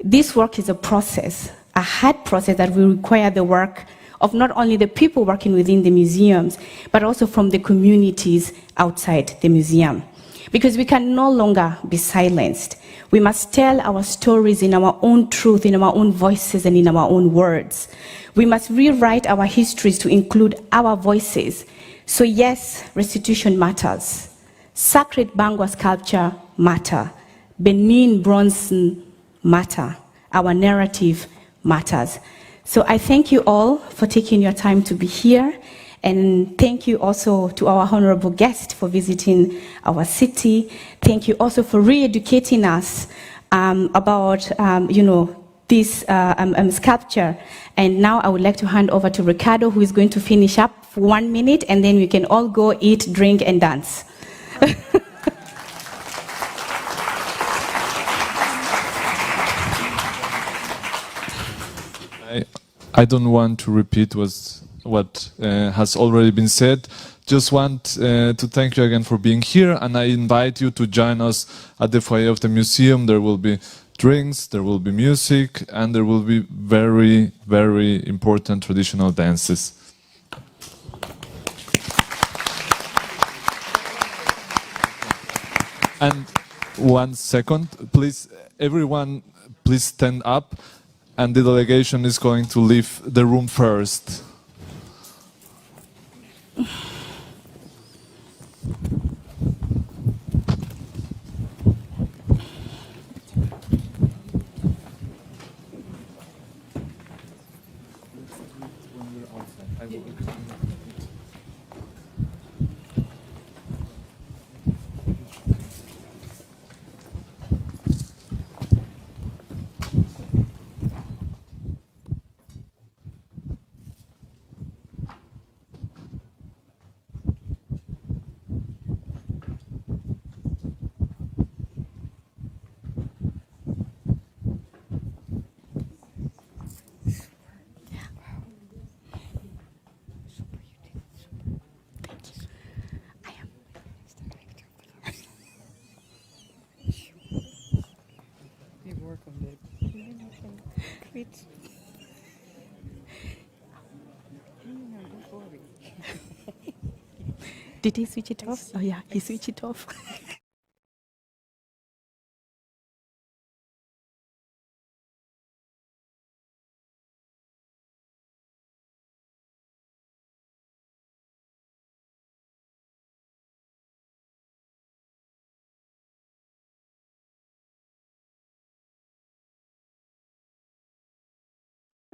This work is a process, a hard process that will require the work of not only the people working within the museums, but also from the communities outside the museum. Because we can no longer be silenced. We must tell our stories in our own truth, in our own voices, and in our own words. We must rewrite our histories to include our voices. So yes, restitution matters. Sacred Bangwa sculpture matter. Benin bronze matter. Our narrative matters. So I thank you all for taking your time to be here, and thank you also to our honorable guest for visiting our city. Thank you also for re-educating us about this sculpture. And now I would like to hand over to Ricardo, who is going to finish up for 1 minute, and then we can all go eat, drink, and dance. I don't want to repeat what has already been said. Just want to thank you again for being here, and I invite you to join us at the foyer of the museum. There will be drinks, there will be music, and there will be very, very important traditional dances. And 1 second, please, everyone, please stand up. And the delegation is going to leave the room first. Did he switch it off? Oh yeah, he switched it off.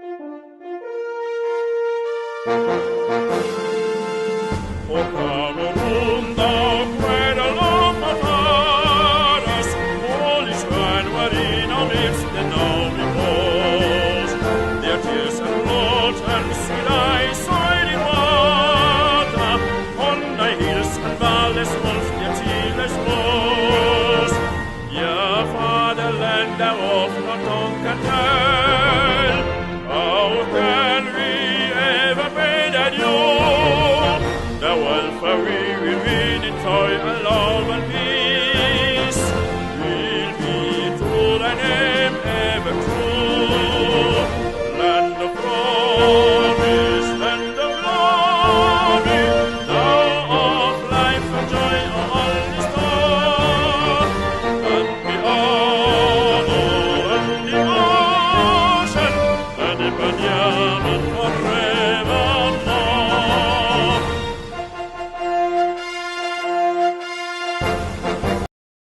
For Cameroon, thou cradle of my fathers, holy shrine wherein our lips then now repose. Their tears and blood and sweet eyes soiled in water, on thy hills and valleys once their tears flows. Yeah, fatherland, thou of no tongue can tell, how can we ever pay that you? The welfare we will win in joy and love and peace will be through thy name ever true.